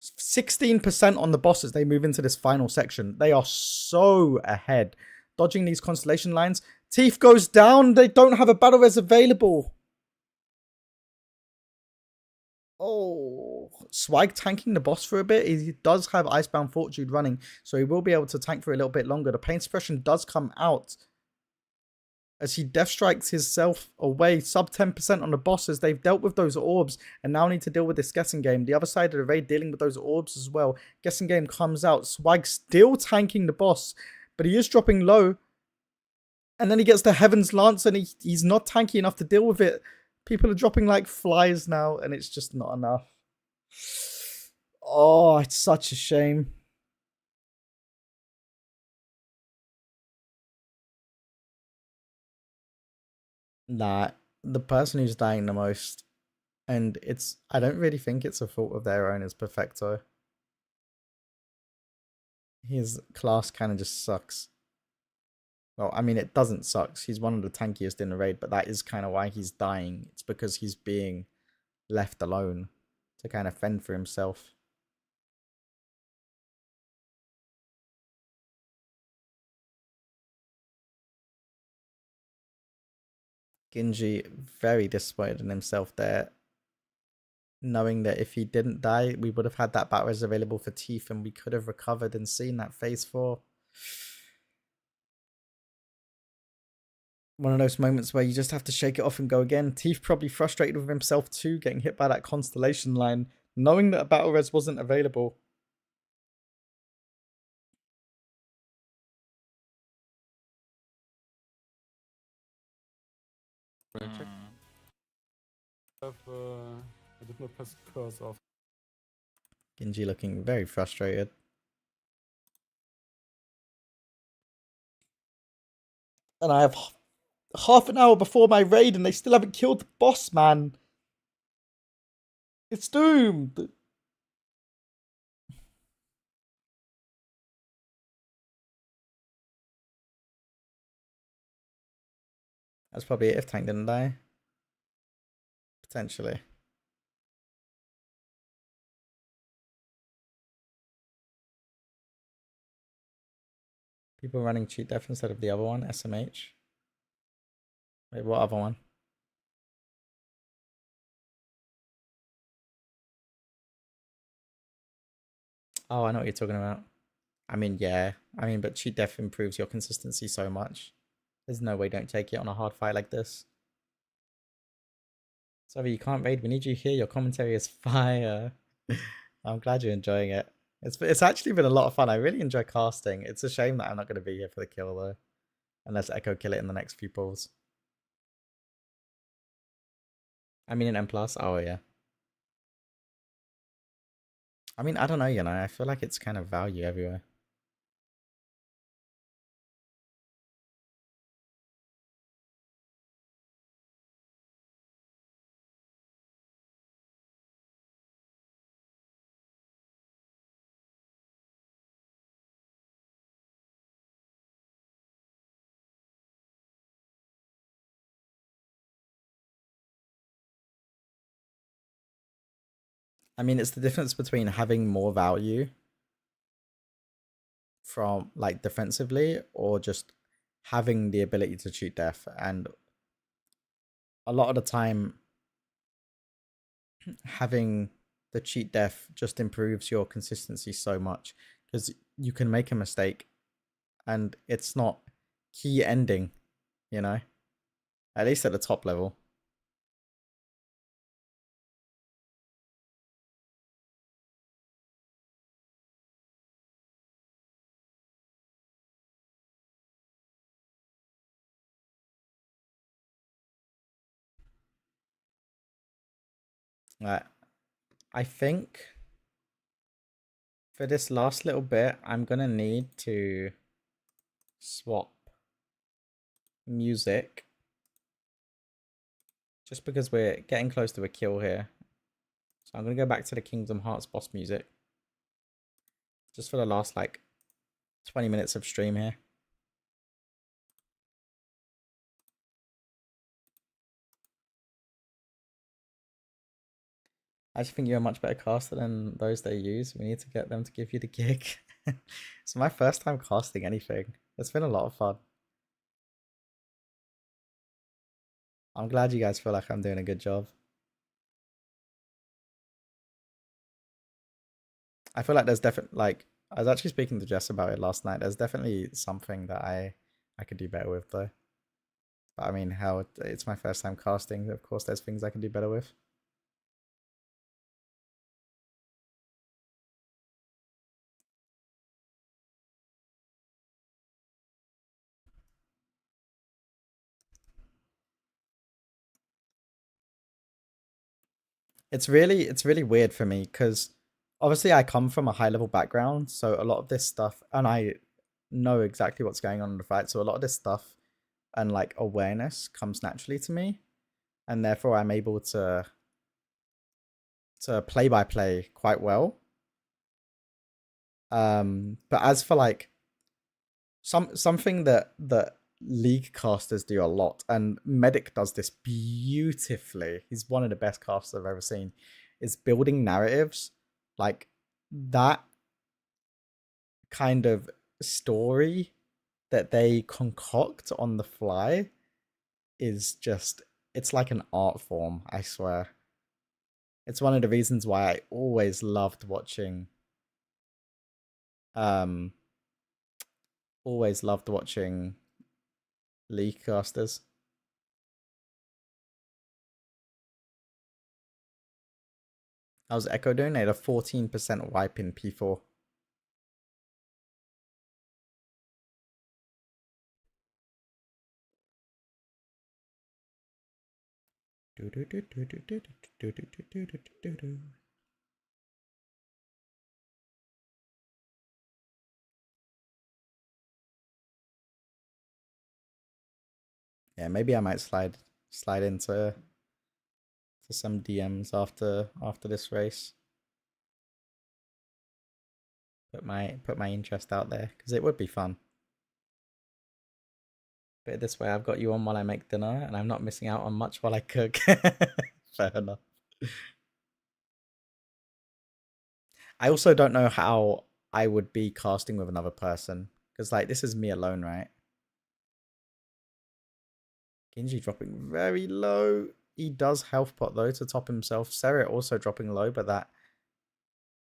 16% on the boss as they move into this final section. They are so ahead. Dodging these constellation lines. Teeth goes down. They don't have a battle res available. Oh, Swag tanking the boss for a bit. He does have Icebound Fortitude running, so he will be able to tank for a little bit longer. The pain suppression does come out as he death strikes himself away. Sub 10% on the boss as they've dealt with those orbs and now need to deal with this guessing game. The other side of the raid dealing with those orbs as well. Guessing game comes out. Swag still tanking the boss, but he is dropping low. And then he gets the Heaven's Lance and he's not tanky enough to deal with it. People are dropping like flies now and it's just not enough. Oh, it's such a shame. Nah, the person who's dying the most, and I don't really think it's a fault of their own, is Perfecto. His class kind of just sucks. Well, I mean, it doesn't suck. He's one of the tankiest in the raid, but that is kind of why he's dying. It's because he's being left alone to kind of fend for himself. Genji very disappointed in himself there, knowing that if he didn't die, we would have had that battle res available for Teeth and we could have recovered and seen that phase 4. One of those moments where you just have to shake it off and go again. Teeth probably frustrated with himself too, getting hit by that constellation line, knowing that a battle res wasn't available. I did not press curse off. Genji looking very frustrated. And I have half an hour before my raid and they still haven't killed the boss, man. It's doomed. That's probably it if Tank didn't die. Potentially. People running cheat death instead of the other one, SMH. Wait, what other one? Oh, I know what you're talking about. I mean, yeah. I mean, but cheat death improves your consistency so much. There's no way don't take it on a hard fight like this. Sorry, you can't raid. We need you here. Your commentary is fire. I'm glad you're enjoying it. It's actually been a lot of fun. I really enjoy casting. It's a shame that I'm not going to be here for the kill though. Unless Echo kill it in the next few pulls. I mean an M+. Oh yeah. I mean, I don't know, you know. I feel like it's kind of value everywhere. I mean, it's the difference between having more value from like defensively or just having the ability to cheat death. And a lot of the time, having the cheat death just improves your consistency so much because you can make a mistake and it's not key ending, you know, at least at the top level. Right. I think for this last little bit, I'm going to need to swap music just because we're getting close to a kill here. So I'm going to go back to the Kingdom Hearts boss music just for the last like 20 minutes of stream here. I just think you're a much better caster than those they use. We need to get them to give you the gig. It's my first time casting anything. It's been a lot of fun. I'm glad you guys feel like I'm doing a good job. I feel like there's definitely, like, I was actually speaking to Jess about it last night. There's definitely something that I could do better with, though. But I mean, hell, it's my first time casting. Of course, there's things I can do better with. It's really weird for me because obviously I come from a high level background, so a lot of this stuff, and I know exactly what's going on in the fight, so a lot of this stuff and like awareness comes naturally to me, and therefore I'm able to play by play quite well. But as for like something that league casters do a lot, and Medic does this beautifully. He's one of the best casters I've ever seen. Is building narratives. Like that kind of story that they concoct on the fly is just, it's like an art form, I swear. It's one of the reasons why I always loved watching league casters. How's Echo doing? They had a 14% wipe in P4. Yeah, maybe I might slide into some DMs after this race. Put my interest out there because it would be fun. But this way, I've got you on while I make dinner, and I'm not missing out on much while I cook. Fair enough. I also don't know how I would be casting with another person because like this is me alone, right? Genji dropping very low. He does health pot though to top himself. Sarah also dropping low, but that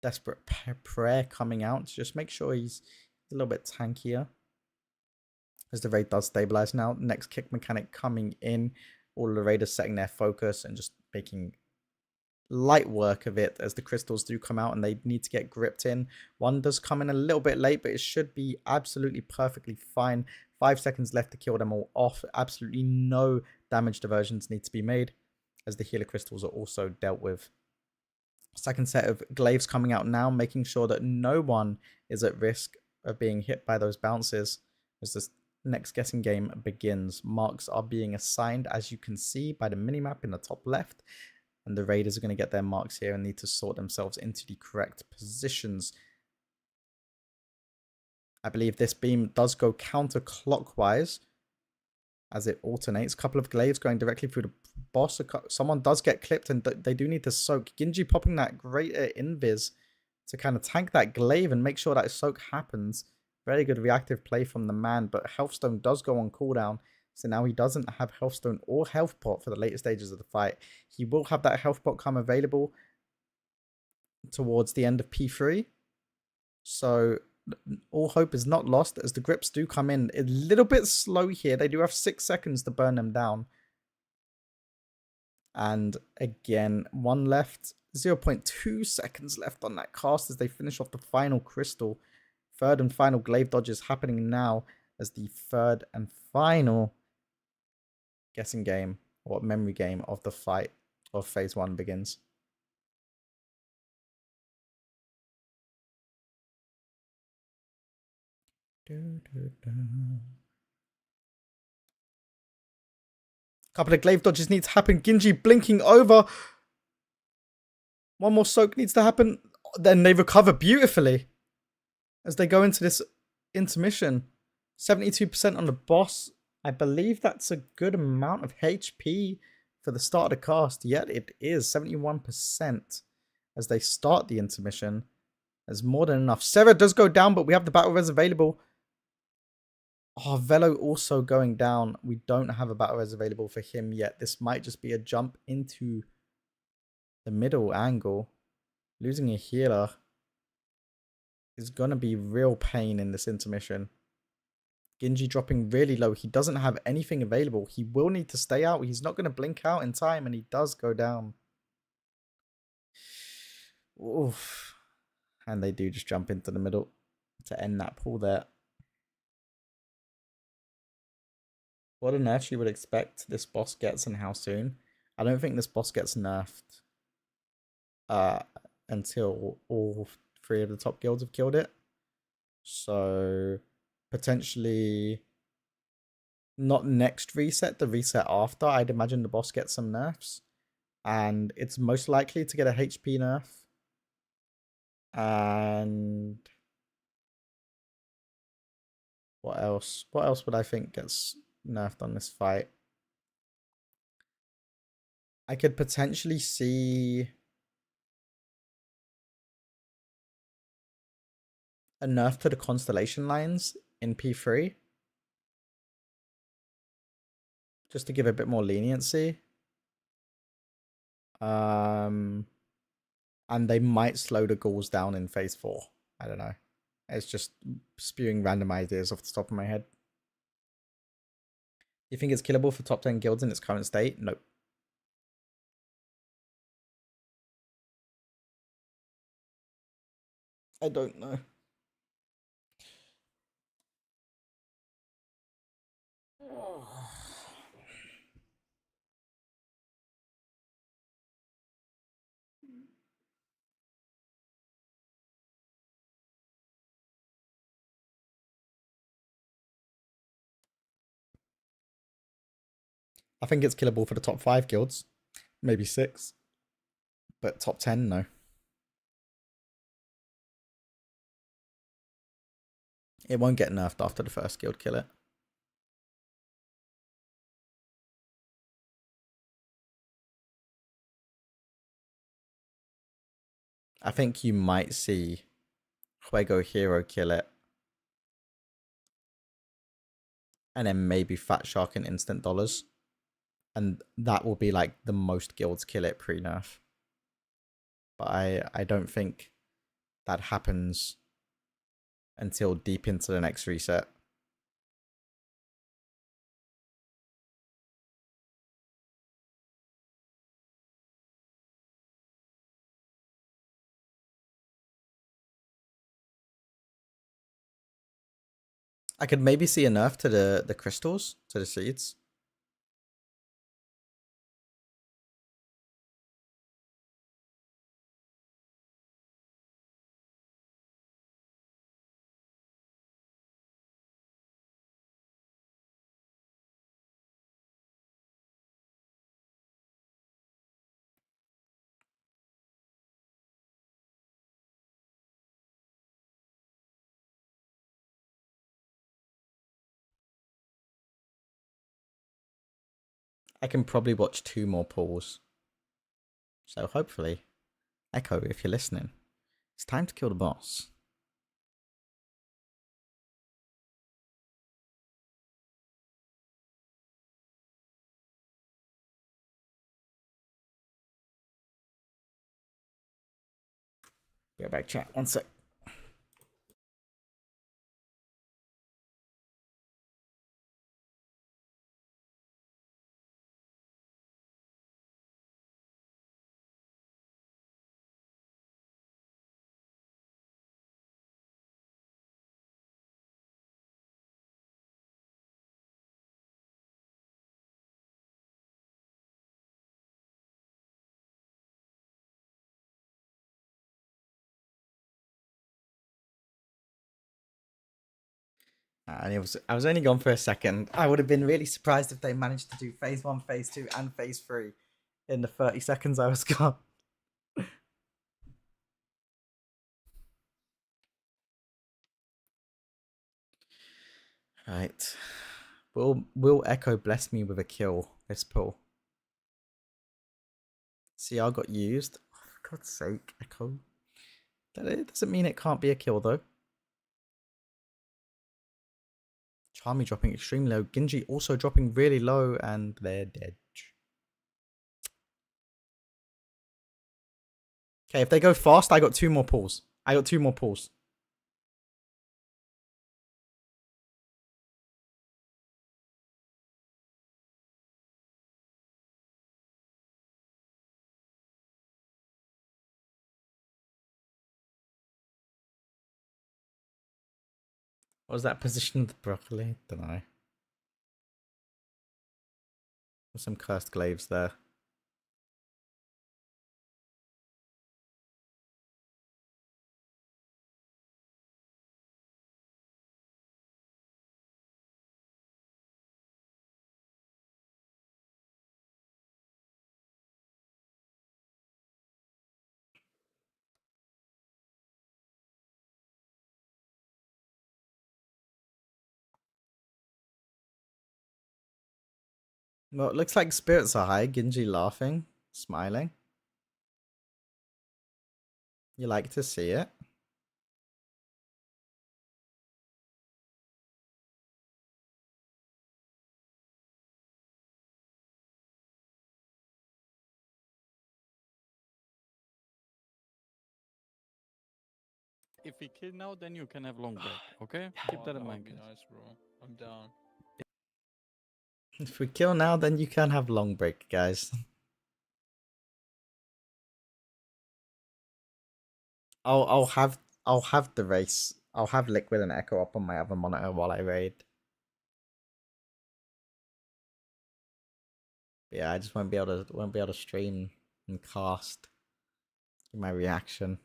desperate prayer coming out to just make sure he's a little bit tankier. As the raid does stabilize now. Next kick mechanic coming in. All of the raiders setting their focus and just making light work of it as the crystals do come out and they need to get gripped in. One does come in a little bit late, but it should be absolutely perfectly fine. 5 seconds left to kill them all off. Absolutely no damage diversions need to be made as the healer crystals are also dealt with. Second set of glaives coming out now, making sure that no one is at risk of being hit by those bounces as this next guessing game begins. Marks are being assigned, as you can see by the minimap in the top left, and the raiders are going to get their marks here and need to sort themselves into the correct positions. I believe this beam does go counterclockwise, as it alternates. A couple of glaives going directly through the boss. Someone does get clipped, and they do need to soak. Genji popping that greater invis to kind of tank that glaive and make sure that soak happens. Very good reactive play from the man, but Healthstone does go on cooldown. So now he doesn't have Healthstone or Health Pot for the later stages of the fight. He will have that Health Pot come available towards the end of P3. So all hope is not lost as the grips do come in a little bit slow here. They do have 6 seconds to burn them down. And again, 1 left. 0.2 seconds left on that cast as they finish off the final crystal. Third and final glaive dodge is happening now as the third and final guessing game or memory game of the fight of phase 1 begins. Couple of glaive dodges need to happen. Genji blinking over. One more soak needs to happen. Then they recover beautifully as they go into this intermission. 72% on the boss. I believe that's a good amount of HP for the start of the cast. Yet it is 71% as they start the intermission. There's more than enough. Sarah does go down, but we have the battle res available. Oh, Velo also going down. We don't have a battle res available for him yet. This might just be a jump into the middle angle. Losing a healer is going to be real pain in this intermission. Genji dropping really low. He doesn't have anything available. He will need to stay out. He's not going to blink out in time, and he does go down. Oof. And they do just jump into the middle to end that pull there. What a nerf you would expect this boss gets and how soon. I don't think this boss gets nerfed until all 3 of the top guilds have killed it. So potentially not next reset, the reset after. I'd imagine the boss gets some nerfs. And it's most likely to get a HP nerf. And what else? What else would I think gets nerfed on this fight? I could potentially see a nerf to the constellation lines in P3. Just to give a bit more leniency. And they might slow the ghouls down in phase 4. I don't know. It's just spewing random ideas off the top of my head. You think it's killable for top 10 guilds in its current state? Nope. I don't know. I think it's killable for the top 5 guilds. Maybe 6. But top 10, no. It won't get nerfed after the first guild kill it. I think you might see Fuego Hero kill it. And then maybe Fat Shark and Instant Dollars. And that will be like the most guilds kill it pre-nerf. But I don't think that happens until deep into the next reset. I could maybe see a nerf to the crystals, to the seeds. I can probably watch 2 more pulls. So hopefully, Echo, if you're listening, it's time to kill the boss. Be right back, chat. 1 sec. And I was only gone for a second. I would have been really surprised if they managed to do phase 1, phase 2, and phase 3 in the 30 seconds I was gone. Right. Will Echo bless me with a kill this pull? CR got used. Oh, for God's sake, Echo. That doesn't mean it can't be a kill though. Charmy dropping extremely low. Genji also dropping really low, and they're dead. Okay, if they go fast, I got 2 more pulls. I got 2 more pulls. What was that position of the broccoli? Don't know. There's some cursed glaives there. Well, it looks like spirits are high. Genji laughing, smiling. You like to see it. If we kill now, then you can have long break. Okay, keep that in mind. That would be nice, bro. I'm down. If we kill now, then you can have long break, guys. I'll have the race. I'll have Liquid and Echo up on my other monitor while I raid. Yeah, I just won't be able to stream and cast my reaction.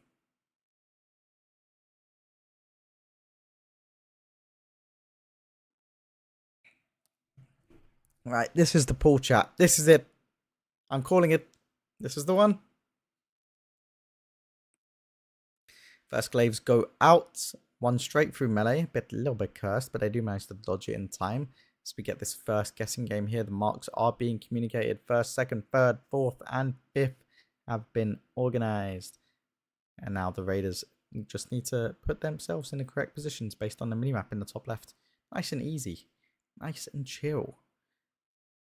Right, this is the pool chat. This is it. I'm calling it. This is the one. First glaives go out. 1 straight through melee. A little bit cursed, but they do manage to dodge it in time. So we get this first guessing game here. The marks are being communicated. First, second, third, fourth, and fifth have been organized. And now the raiders just need to put themselves in the correct positions based on the minimap in the top left. Nice and easy. Nice and chill.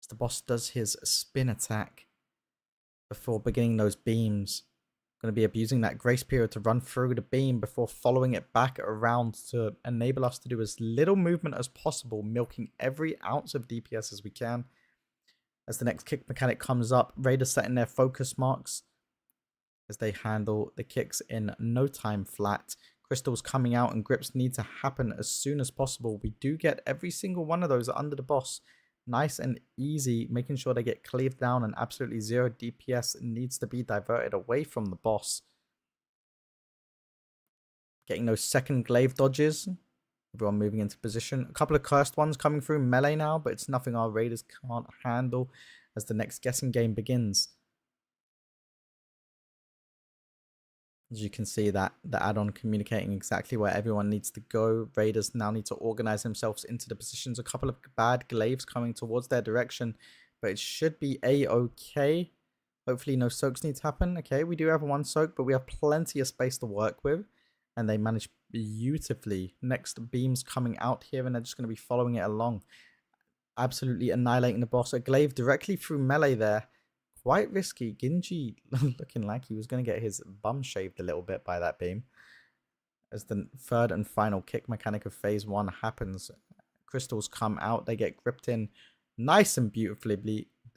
As the boss does his spin attack before beginning those beams. Going to be abusing that grace period to run through the beam before following it back around to enable us to do as little movement as possible, milking every ounce of DPS as we can. As the next kick mechanic comes up, Raiders setting their focus marks as they handle the kicks in no time flat. Crystals coming out and grips need to happen as soon as possible. We do get every single one of those under the boss. Nice and easy, making sure they get cleaved down, and absolutely 0 DPS needs to be diverted away from the boss. Getting those second glaive dodges. Everyone moving into position. A couple of cursed ones coming through melee now, but it's nothing our raiders can't handle as the next guessing game begins. As you can see, that the add-on communicating exactly where everyone needs to go. Raiders now need to organize themselves into the positions. A couple of bad glaives coming towards their direction. but it should be a-okay. Hopefully no soaks need to happen. Okay, we do have one soak, but we have plenty of space to work with. And they manage beautifully. Next beam's coming out here, and they're just going to be following it along. Absolutely annihilating the boss. A glaive directly through melee there. Quite risky. Genji looking like he was going to get his bum shaved a little bit by that beam. As the third and final kick mechanic of phase 1 happens, crystals come out. They get gripped in nice and beautifully with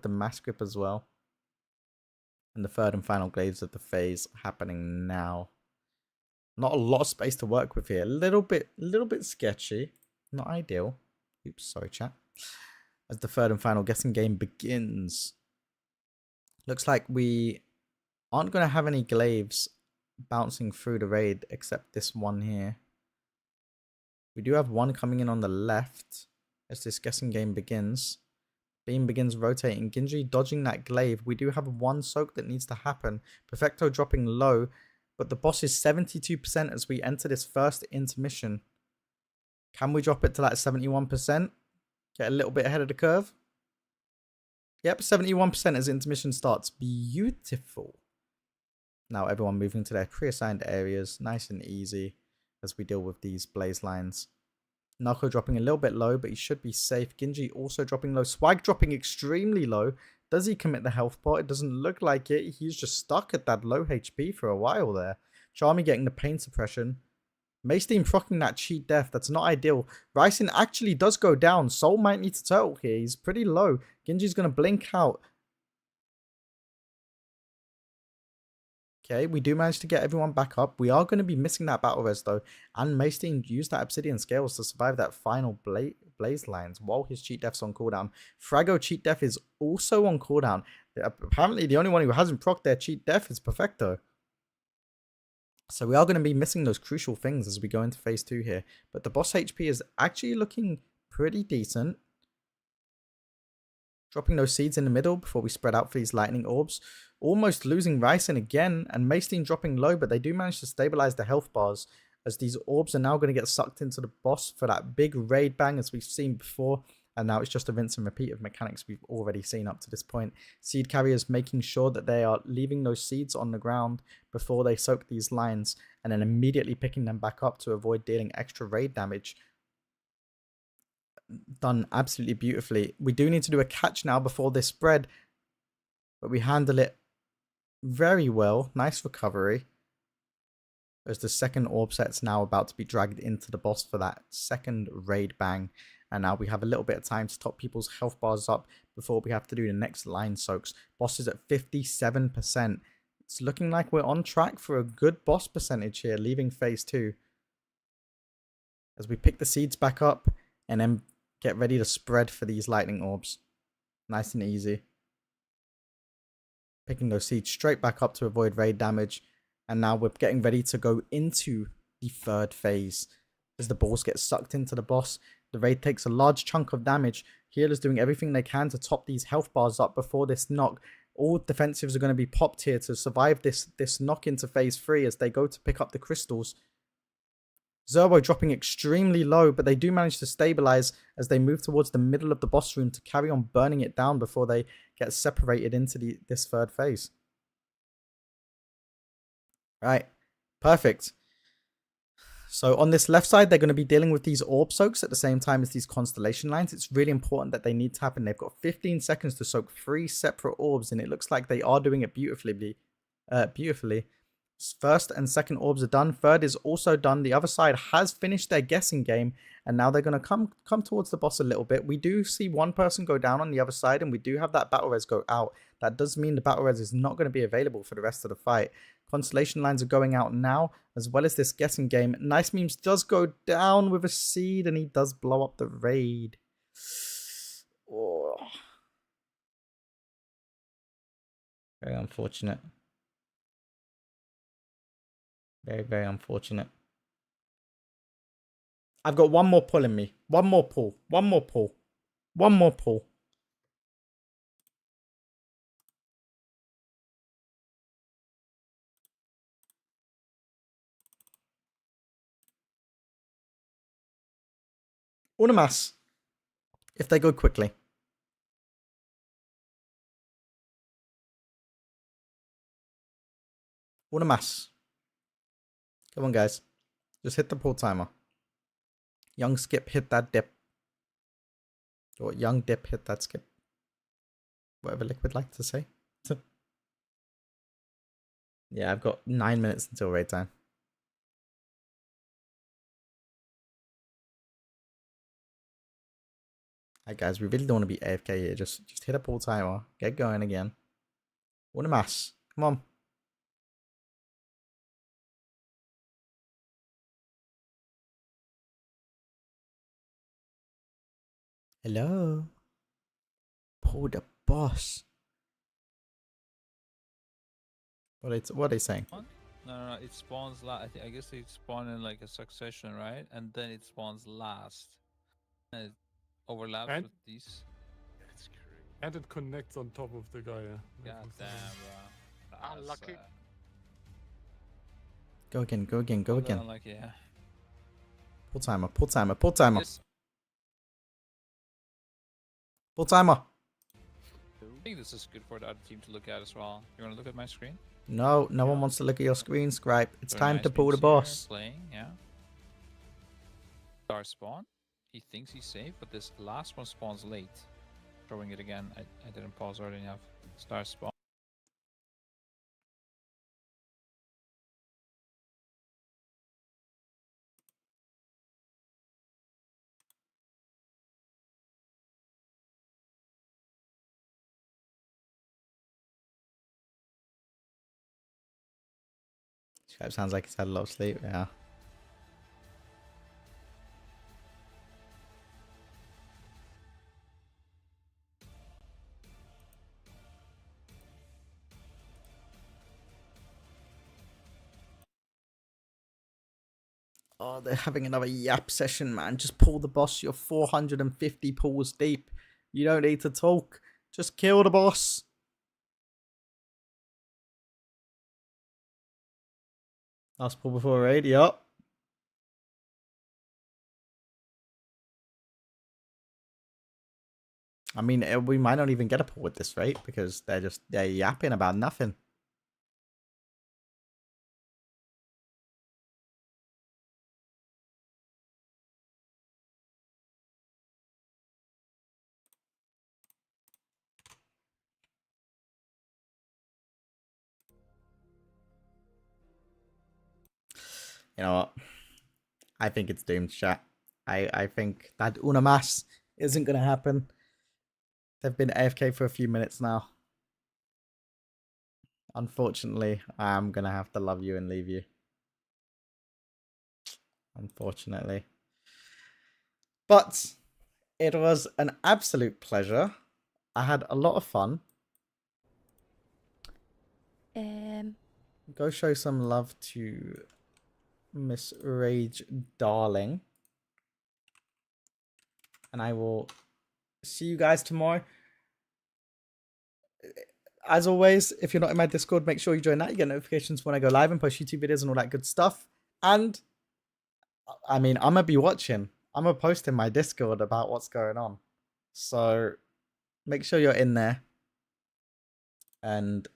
the mass grip as well. And the third and final glaives of the phase happening now. Not a lot of space to work with here. A little bit sketchy. Not ideal. Oops, sorry chat. As the third and final guessing game begins. Looks like we aren't going to have any glaives bouncing through the raid except this one here. We do have one coming in on the left as this guessing game begins. Beam begins rotating. Genji dodging that glaive. We do have one soak that needs to happen. Perfecto dropping low, but the boss is 72% as we enter this first intermission. Can we drop it to that 71%? Get a little bit ahead of the curve? Yep, 71% as intermission starts. Beautiful. Now everyone moving to their pre-assigned areas. Nice and easy as we deal with these blaze lines. Narco dropping a little bit low, but he should be safe. Genji also dropping low. Swag dropping extremely low. Does he commit the health pot? It doesn't look like it. He's just stuck at that low HP for a while there. Charmy getting the pain suppression. Maystein proccing that cheat death. That's not ideal. Ryzen actually does go down. Soul might need to turtle here. He's pretty low. Genji's going to blink out. Okay, we do manage to get everyone back up. We are going to be missing that battle res though. And Maystein used that obsidian scales to survive that final blaze lines while his cheat death's on cooldown. Frago cheat death is also on cooldown. Apparently the only one who hasn't procced their cheat death is Perfecto. So we are going to be missing those crucial things as we go into phase 2 here. But the boss HP is actually looking pretty decent. Dropping those seeds in the middle before we spread out for these lightning orbs. Almost losing Ryzen again, and Maystein dropping low, but they do manage to stabilize the health bars as these orbs are now going to get sucked into the boss for that big raid bang as we've seen before. And now it's just a rinse and repeat of mechanics we've already seen up to this point. Seed carriers making sure that they are leaving those seeds on the ground before they soak these lines, and then immediately picking them back up to avoid dealing extra raid damage. Done absolutely beautifully. We do need to do a catch now before this spread, but we handle it very well. Nice recovery. As the second orb set's now about to be dragged into the boss for that second raid bang. And now we have a little bit of time to top people's health bars up before we have to do the next line soaks. Boss is at 57%. It's looking like we're on track for a good boss percentage here, leaving phase 2. As we pick the seeds back up and then get ready to spread for these lightning orbs. Nice and easy. Picking those seeds straight back up to avoid raid damage. And now we're getting ready to go into the third phase. As the balls get sucked into the boss, the raid takes a large chunk of damage. Healers doing everything they can to top these health bars up before this knock. All defensives are going to be popped here to survive this knock into phase 3 as they go to pick up the crystals. Zerbo dropping extremely low, but they do manage to stabilize as they move towards the middle of the boss room to carry on burning it down before they get separated into this third phase. Right, perfect. So on this left side, they're going to be dealing with these orb soaks at the same time as these constellation lines. It's really important that they need to happen. They've got 15 seconds to soak 3 separate orbs, and it looks like they are doing it beautifully. First and second orbs are done. Third is also done. The other side has finished their guessing game, and now they're going to come towards the boss a little bit. We do see one person go down on the other side, and we do have that battle res go out. That does mean the battle res is not going to be available for the rest of the fight. Constellation lines are going out now, as well as this guessing game. Nice Memes does go down with a seed, and he does blow up the raid. Oh. Very unfortunate. Very, very unfortunate. I've got one more pull in me. One more pull. One more pull. One more pull. Unamas. If they go quickly. Unamas. Come on, guys. Just hit the pull timer. Young skip hit that dip. Or young dip hit that skip. Whatever Liquid like to say. Yeah, I've got 9 minutes until raid time. Alright guys, we really don't want to be AFK here. Just hit a pull timer. Get going again. What a mass. Come on. Hello. Pull the boss. What are they saying? No, it spawns last. I guess they spawn in like a succession, right? And then it spawns last. And it overlaps And with these. And it connects on top of the guy. Yeah. God damn, bro. Unlucky. Go again, go again, go again. Unlucky, yeah. Pull timer, pull timer, pull timer. Yes. Pull timer. I think this is good for the other team to look at as well. You want to look at my screen? No, no one wants to look at your screen, Scribe. It's Very time nice to pull the beams here, boss. Playing, yeah. Star spawn. He thinks he's safe, but this last one spawns late. Throwing it again. I didn't pause early enough. Star spawn. Scribe sounds like he's had a lot of sleep, yeah. Oh, they're having another yap session, man. Just pull the boss. You're 450 pulls deep. You don't need to talk. Just kill the boss. Last pull before raid, yup. I mean, we might not even get a pull with this rate because they're yapping about nothing. You know what? I think it's doomed, chat. I think that Unamas isn't going to happen. They've been AFK for a few minutes now. Unfortunately, I am going to have to love you and leave you. Unfortunately. But it was an absolute pleasure. I had a lot of fun. Go show some love to Miss Rage Darling. And I will see you guys tomorrow. As always, if you're not in my Discord, make sure you join that. You get notifications when I go live and post YouTube videos and all that good stuff. And, I mean, I'm going to be watching. I'm going to post in my Discord about what's going on. So, make sure you're in there. And,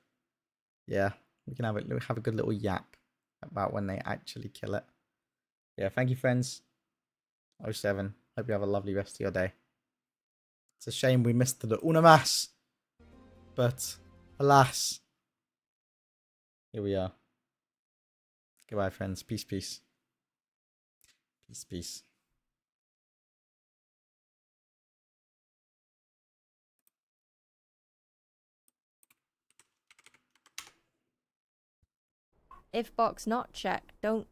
yeah, we can have a good little yap about when they actually kill it. Yeah, thank you, friends. 07. Hope you have a lovely rest of your day. It's a shame we missed the Unamas. But, alas, here we are. Goodbye, friends. Peace, peace. Peace, peace. If box not checked, don't